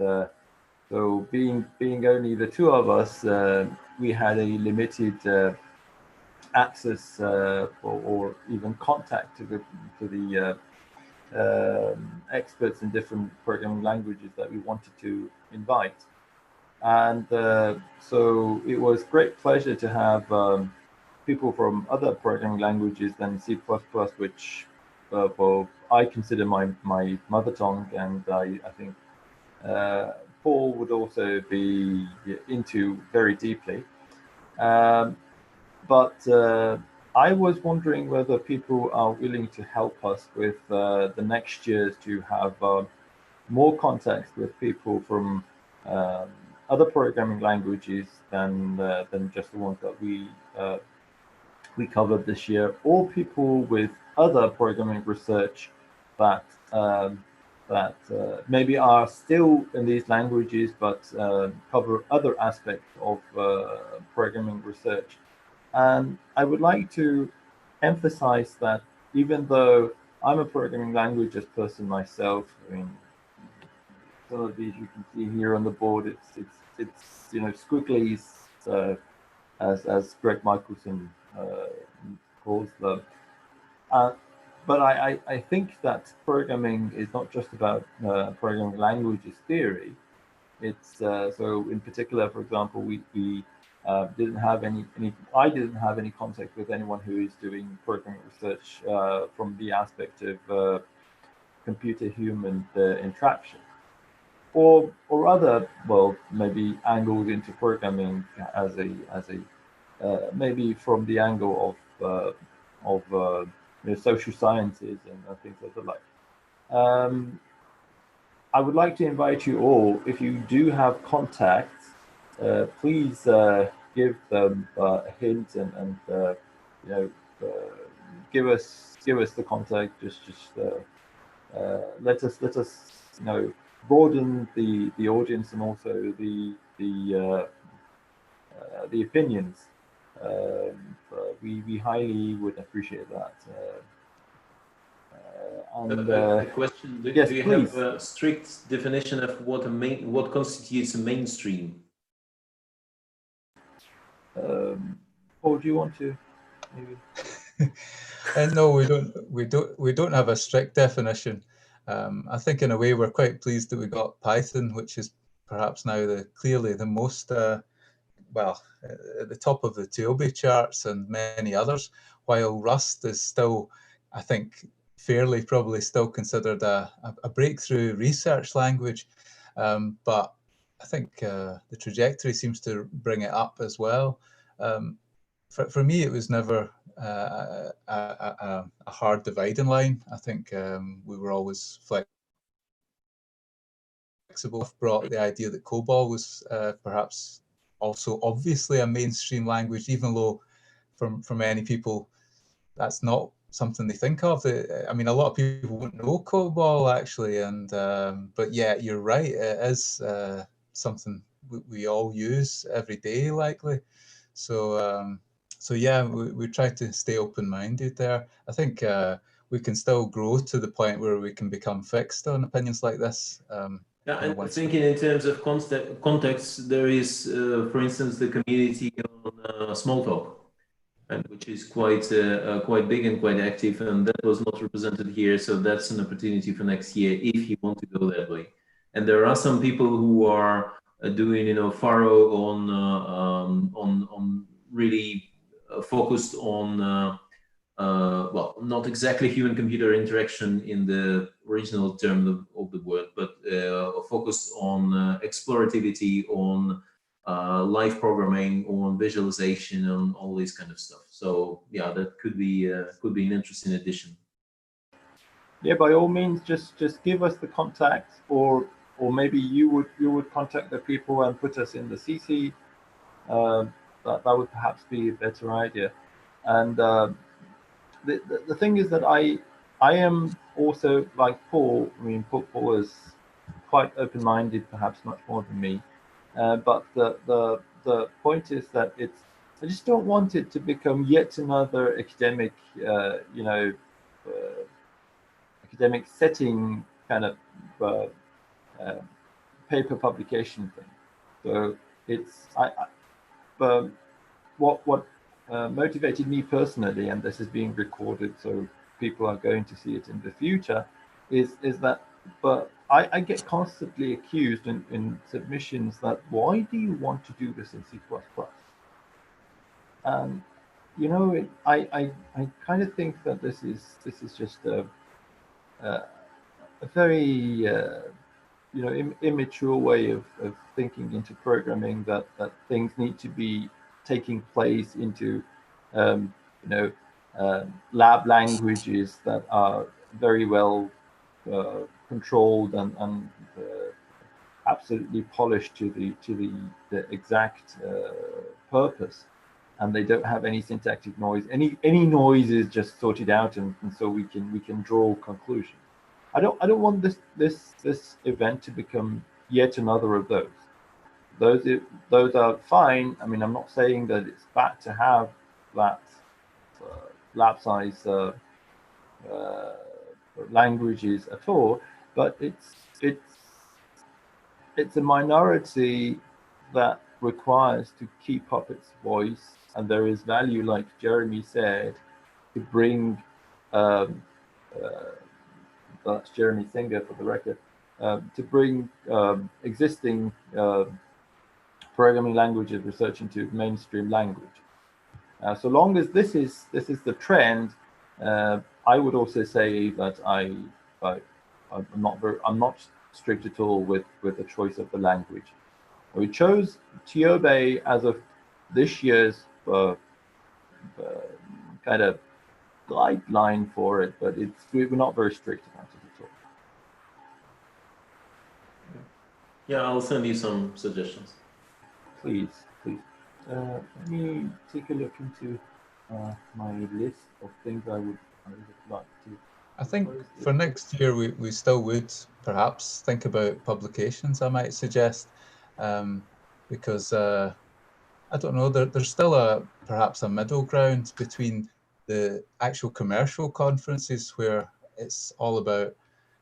so being only the two of us, we had a limited access or even contact to the experts in different programming languages that we wanted to invite. And so it was great pleasure to have people from other programming languages than C++, which well, I consider my mother tongue, and I think Paul would also be into very deeply. But I was wondering whether people are willing to help us with the next years to have more contact with people from other programming languages than just the ones that we covered this year, or people with other programming research that maybe are still in these languages but cover other aspects of programming research. And I would like to emphasize that even though I'm a programming languages person myself, I mean, some of these you can see here on the board, it's squigglies, as Greg Michelson calls them. But I think that programming is not just about programming languages theory. It's so in particular, for example, we didn't have I didn't have any contact with anyone who is doing programming research from the aspect of computer-human interaction, or other, well, maybe angles into programming as a maybe from the angle of social sciences and things like that. I would like to invite you all, if you do have contacts, please give them a hint and give us the contact. Just let us broaden the audience and also the the opinions. We highly would appreciate that. A question: yes, do you please. have a strict definition of what constitutes a mainstream? Paul, do you want to maybe? No, we don't have a strict definition. I think in a way we're quite pleased that we got Python, which is perhaps now clearly the most well, at the top of the TOBE charts and many others, while Rust is still, I think, fairly probably still considered a breakthrough research language. But I think the trajectory seems to bring it up as well. For me, it was never a hard dividing line. I think we were always flexible. Brought the idea that COBOL was perhaps also obviously a mainstream language, even though for many people that's not something they think of. I mean, a lot of people won't know COBOL actually, and but yeah, you're right. It is something we all use every day, likely. So so yeah, we try to stay open-minded there. I think we can still grow to the point where we can become fixed on opinions like this. Yeah, and thinking in terms of context, there is, for instance, the community on Smalltalk, and which is quite big and quite active, and that was not represented here. So that's an opportunity for next year if you want to go that way. And there are some people who are doing, furrow on really focused on. Well, not exactly human-computer interaction in the original term of the word, but focused on explorativity, on live programming, on visualization, on all this kind of stuff. So yeah, that could be an interesting addition. Yeah, by all means, just give us the contact, or maybe you would contact the people and put us in the CC. That would perhaps be a better idea. And the thing is that I am also like Paul. I mean, Paul is quite open-minded, perhaps much more than me. But the point is that I just don't want it to become yet another academic, academic setting kind of paper publication thing. So it's what motivated me personally, and this is being recorded, so people are going to see it in the future, is that, but I get constantly accused in submissions that why do you want to do this in C++? I kind of think that this is just a very immature way of thinking into programming, that things need to be taking place into lab languages that are very well controlled and absolutely polished to the exact purpose, and they don't have any syntactic noise. Any noise is just sorted out, and so we can draw conclusions. I don't want this event to become yet another of those. Those are fine. I mean, I'm not saying that it's bad to have that lab size languages at all, but it's a minority that requires to keep up its voice, and there is value, like Jeremy said, to bring that's Jeremy Singer for the record, to bring existing programming languages research into mainstream language. So long as this is the trend, I would also say that I'm not strict at all with the choice of the language. We chose TOBE as of this year's kind of guideline for it, but we're not very strict about it at all. Yeah, I'll send you some suggestions. Please. Let me take a look into my list of things I would like to. I think for next year we still would perhaps think about publications, I might suggest, because I don't know, there's still perhaps a middle ground between the actual commercial conferences where it's all about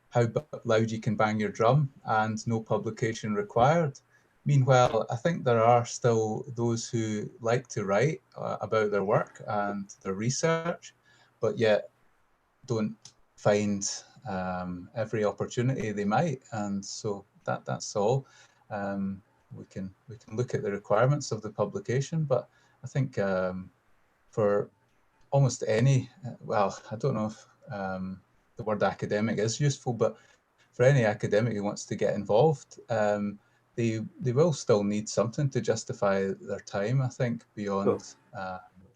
how loud you can bang your drum and no publication required. Meanwhile, I think there are still those who like to write about their work and their research, but yet don't find every opportunity they might. And so that's all. We can look at the requirements of the publication, but I think for almost any, well, I don't know if the word academic is useful, but for any academic who wants to get involved, they will still need something to justify their time, I think, beyond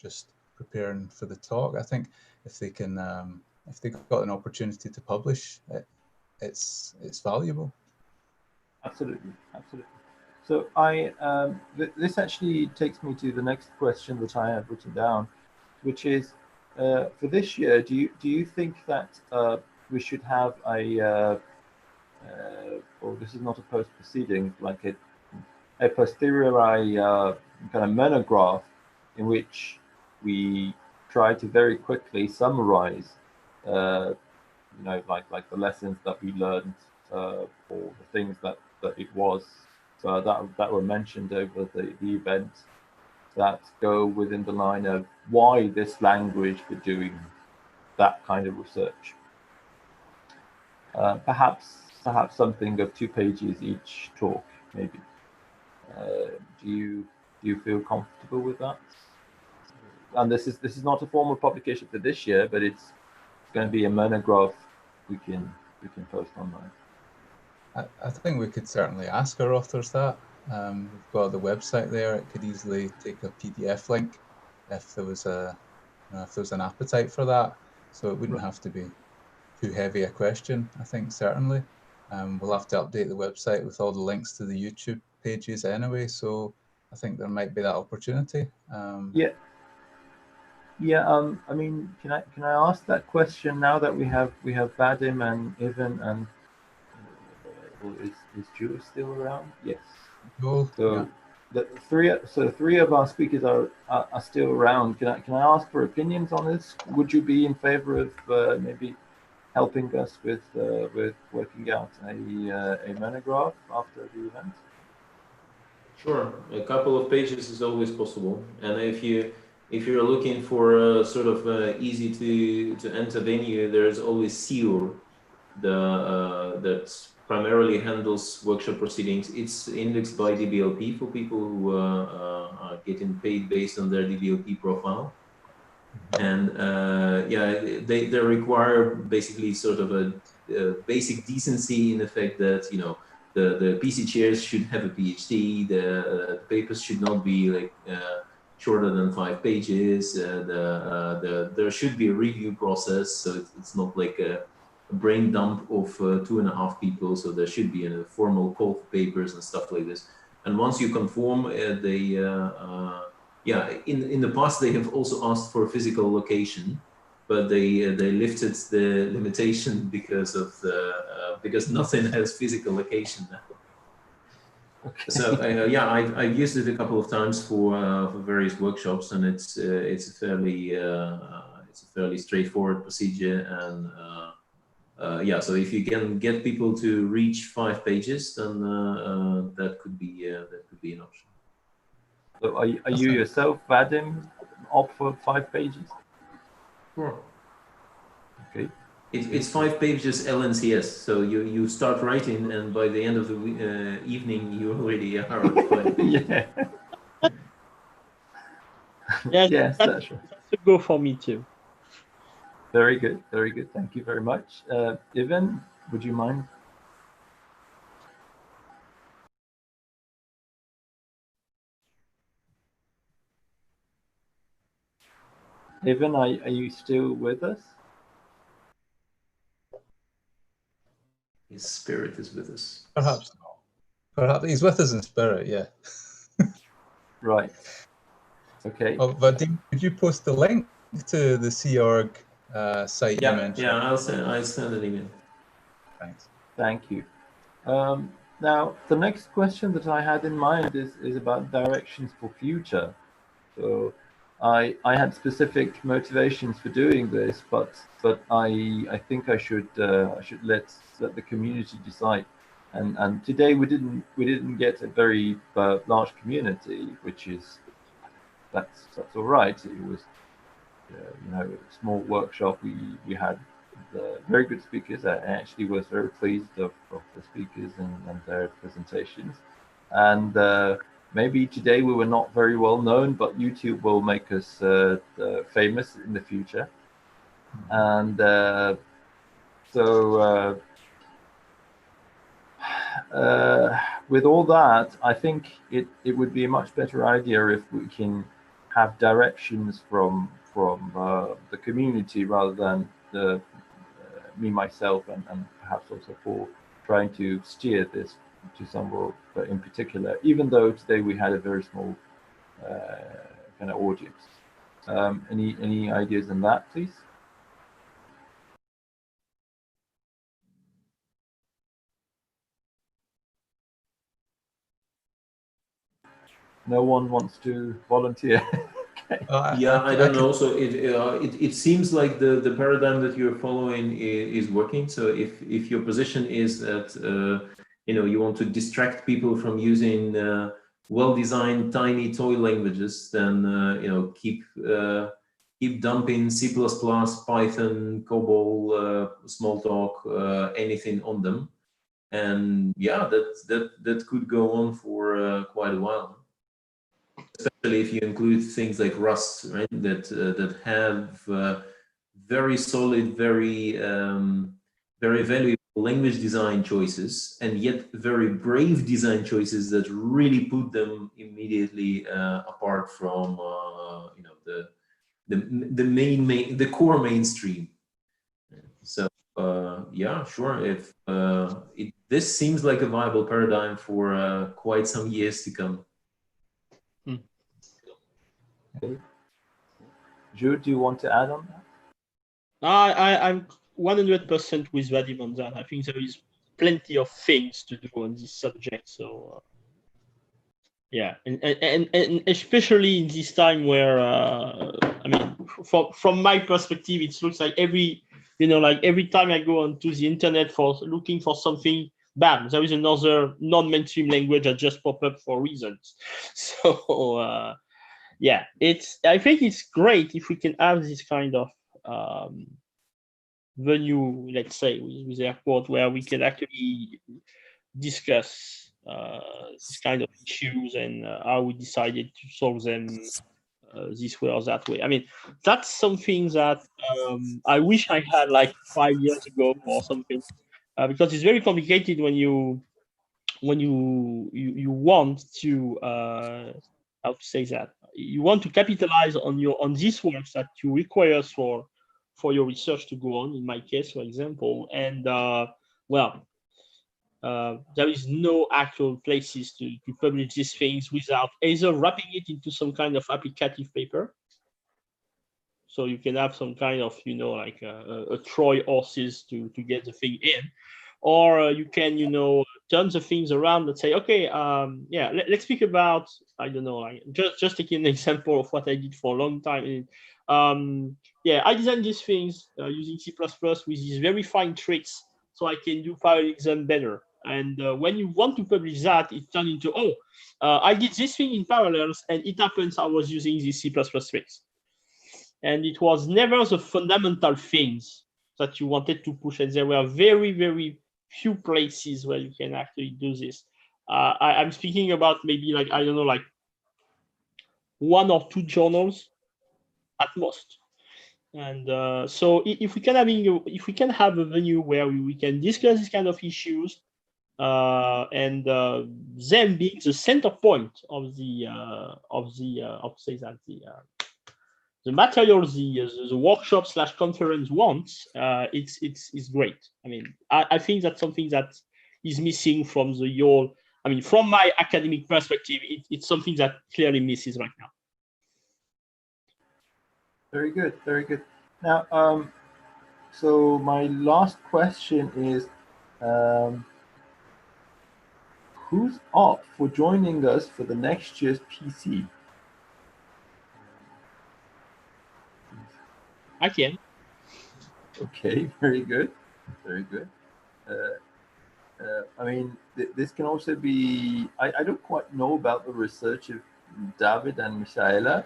just preparing for the talk. I think if they can, if they got an opportunity to publish, it's valuable. Absolutely, absolutely. So this actually takes me to the next question which I have written down, which is for this year, do you think that we should have a well, this is not a post proceeding, like a posteriori kind of monograph in which we try to very quickly summarize, you know, like the lessons that we learned or the things that it was that were mentioned over the event, that go within the line of why this language for doing that kind of research. Perhaps something of 2 pages each talk, maybe. Do you feel comfortable with that? And this is not a formal publication for this year, but it's going to be a monograph we can post online. I think we could certainly ask our authors that. We've got the website there. It could easily take a PDF link if there was an appetite for that. So it wouldn't have to be too heavy a question, I think, certainly. We'll have to update the website with all the links to the YouTube pages anyway, so I think there might be that opportunity. I mean, can I ask that question now that we have Vadim and Ivan and is Jules still around? Yes. Cool. So yeah. the three of our speakers are still around. Can I ask for opinions on this? Would you be in favor of maybe helping us with working out a monograph after the event? Sure, a couple of pages is always possible, and if you're looking for a sort of easy to enter venue, there's always SEOR, that primarily handles workshop proceedings. It's indexed by DBLP for people who are getting paid based on their DBLP profile. And they require basically sort of a basic decency in the fact that, you know, the PC chairs should have a PhD, the papers should not be like shorter than 5 pages, there should be a review process, so it's not like a brain dump of 2.5 people, so there should be a formal call for papers and stuff like this. And once you conform, in the past they have also asked for a physical location, but they lifted the limitation because of because nothing has physical location now. Okay. So I've used it a couple of times for various workshops, and it's a fairly straightforward procedure, and so if you can get people to reach 5 pages, then that could be an option. So are you yourself, Vadim, up for 5 pages? Sure. Okay. It's 5 pages LNCS, so you start writing, and by the end of the evening, you already are at 5 pages. Yes, that's a go for me too. Very good, very good. Thank you very much. Ivan, would you mind? Ivan, are you still with us? His spirit is with us. Perhaps not. Perhaps he's with us in spirit, yeah. Right. Okay. Oh, Vadim, could you post the link to the Sea.org site you mentioned? Yeah, I'll send an email. Thanks. Thank you. Now, the next question that I had in mind is about directions for future. So I had specific motivations for doing this, but I think I should let the community decide. And today we didn't get a very large community, which is that's all right. It was you know, a small workshop. We had very good speakers. I actually was very pleased of the speakers and their presentations. And maybe today we were not very well known, but YouTube will make us famous in the future. And so with all that, I think it would be a much better idea if we can have directions from the community rather than me myself and perhaps also Paul trying to steer this to somewhere in particular, even though today we had a very small kind of audience. Any ideas on that, please? No one wants to volunteer. Yeah, I don't know. So it seems like the paradigm that you're following is working. So if your position is that you know, you want to distract people from using well-designed tiny toy languages, then you know, keep dumping C++, Python, COBOL, Smalltalk, anything on them, and yeah, that could go on for quite a while. Especially if you include things like Rust, right? That have very solid, very valuable language design choices, and yet very brave design choices that really put them immediately apart from you know, the core mainstream. So yeah, sure. If this seems like a viable paradigm for quite some years to come. Jude, do you want to add on that? I'm 100% with Vadim on that. I think there is plenty of things to do on this subject. So yeah, and especially in this time where I mean, from my perspective, it looks like every time I go onto the internet for looking for something, bam, there is another non-mainstream language that just pop up for reasons. So yeah, I think it's great if we can have this kind of venue, let's say, with airport, where we can actually discuss this kind of issues and how we decided to solve them this way or that way. I mean, that's something that I wish I had like 5 years ago or something, because it's very complicated when you want to how to say that, you want to capitalize on these works that you require for your research to go on, in my case, for example, and well, there is no actual places to publish these things without either wrapping it into some kind of applicative paper, so you can have some kind of, you know, like a Troy horses to get the thing in, or you can, you know, turn the things around and say, okay, yeah, let's speak about, I don't know, like just taking an example of what I did for a long time. Yeah, I designed these things using C++ with these very fine tricks, so I can do parallelism better. And when you want to publish that, it turns into, oh, I did this thing in parallels, and it happens I was using these C++ tricks. And it was never the fundamental things that you wanted to push, and there were very, very few places where you can actually do this. I'm speaking about maybe, like, I don't know, like 1 or 2 journals at most. And so if we can have a venue where we can discuss these kind of issues, and them being the center point of the material the workshop / conference wants, it's great. I mean, I think that's something that is missing from from my academic perspective. It's something that clearly misses right now. Very good, very good. Now, so my last question is, who's up for joining us for the next year's PC? I can. Okay, very good, very good. I mean, this can also be, I don't quite know about the research of David and Michaela,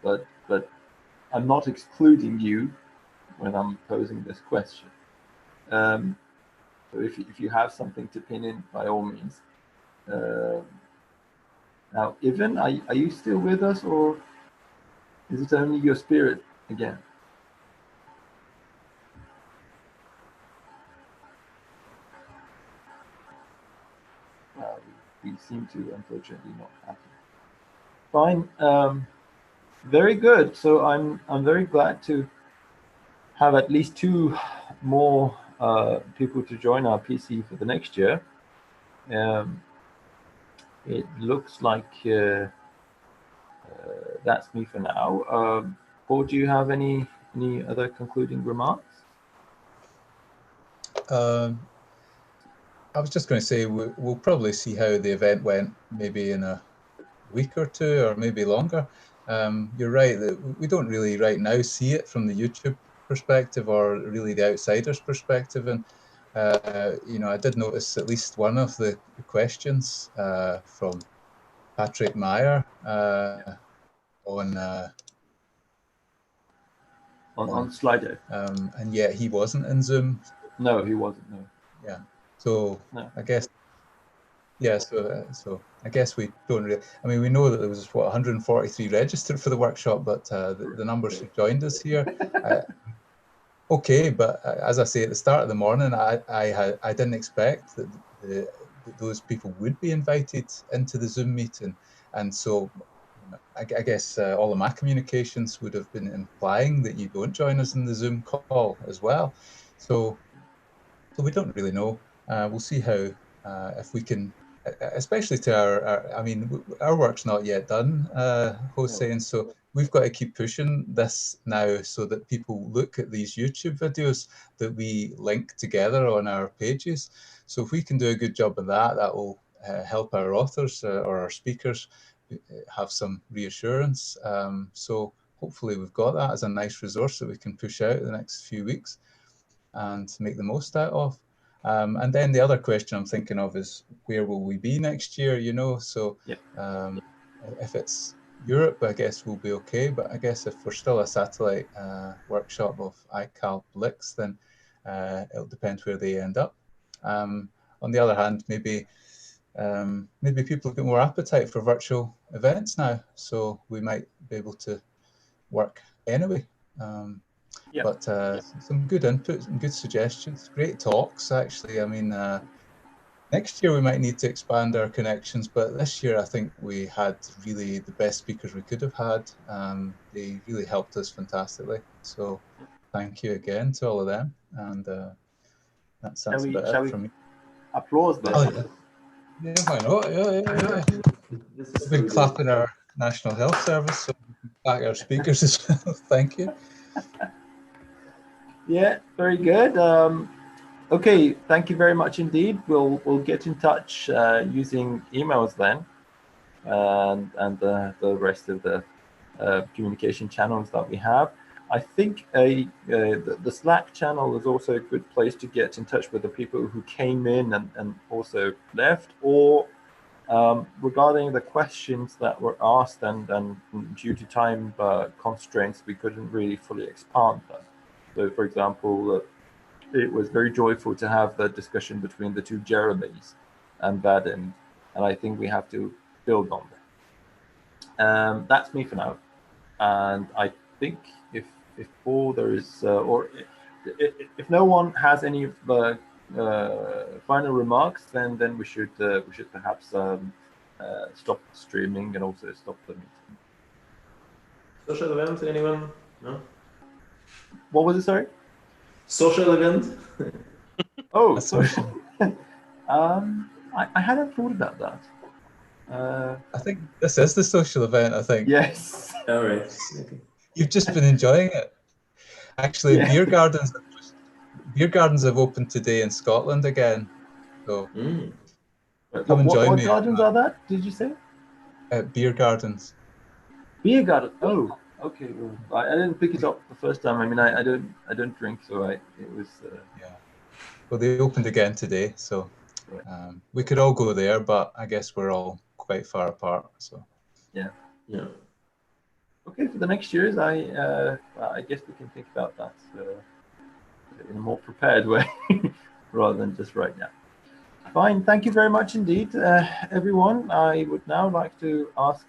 but I'm not excluding you when I'm posing this question. So if you have something to pin in, by all means. Now, Ivan, are you still with us, or is it only your spirit again? We seem to, unfortunately, not have it. Fine. Very good. So I'm very glad to have at least 2 more people to join our PC for the next year. It looks like that's me for now. Paul, do you have any other concluding remarks? I was just going to say we'll probably see how the event went maybe in a week or 2 or maybe longer. You're right that we don't really right now see it from the YouTube perspective or really the outsider's perspective. And you know, I did notice at least one of the questions from Patrick Meyer on Slido. And yet he wasn't in Zoom. No, he wasn't. No. Yeah. So no. I guess. Yeah. So I guess we don't really. I mean, we know that there was 143 registered for the workshop, but the numbers who joined us here. Okay, but as I say at the start of the morning, I didn't expect that those people would be invited into the Zoom meeting, and so I guess all of my communications would have been implying that you don't join us in the Zoom call as well. So we don't really know. We'll see how if we can, especially to our I mean, our work's not yet done, Jose, and so we've got to keep pushing this now so that people look at these YouTube videos that we link together on our pages. So if we can do a good job of that, that will help our authors or our speakers have some reassurance. So hopefully we've got that as a nice resource that we can push out the next few weeks and make the most out of. And then the other question I'm thinking of is where will we be next year, you know? So if it's Europe, I guess we'll be okay. But I guess if we're still a satellite workshop of iCal Blix, then it'll depend where they end up. On the other hand, maybe people have got more appetite for virtual events now, so we might be able to work anyway. But some good input, some good suggestions, great talks actually. I mean, next year we might need to expand our connections, but this year I think we had really the best speakers we could have had. They really helped us fantastically. So thank you again to all of them. And that's about it from me. Applause them. Oh, yeah, why not? Yeah. We've been clapping our National Health Service, so we can back our speakers as well. Thank you. Yeah, very good. Okay, thank you very much indeed. We'll get in touch using emails then, and the rest of the communication channels that we have. I think the Slack channel is also a good place to get in touch with the people who came in and also left, or regarding the questions that were asked and due to time constraints, we couldn't really fully expand them. So, for example, it was very joyful to have the discussion between the 2 Jeremys and Vadim, and I think we have to build on that. That's me for now, and I think if Paul there is or if no one has any of the final remarks, then we should perhaps stop streaming and also stop the meeting. Social event, anyone? No? What was it, sorry? Social event? Oh, social. I hadn't thought about that. I think this is the social event, I think. Yes. All right. Okay. You've just been enjoying it. Actually, beer gardens have opened today in Scotland again. So Come and join what me. gardens are that? Did you say? Beer gardens. Beer garden. Oh, okay. Well, I didn't pick it up the first time. I mean, I don't drink, so it was. Yeah. Well, they opened again today, so we could all go there, but I guess we're all quite far apart. So. Yeah. Okay, for the next years, I guess we can think about that in a more prepared way, rather than just right now. Fine. Thank you very much indeed, everyone. I would now like to ask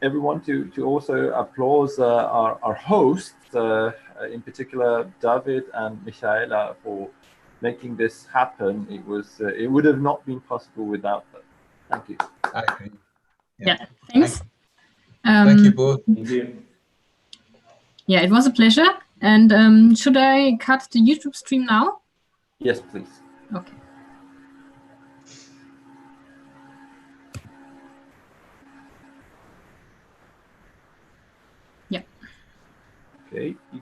everyone to also applause our hosts, in particular David and Michaela, for making this happen. It would have not been possible without them. Thank you. I agree. Yeah, thanks. Thank you both. Thank you. Yeah, it was a pleasure. And should I cut the YouTube stream now? Yes, please. Okay. Yeah. Okay. You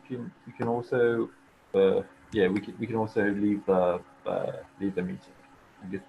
can also we can also leave the meeting. I guess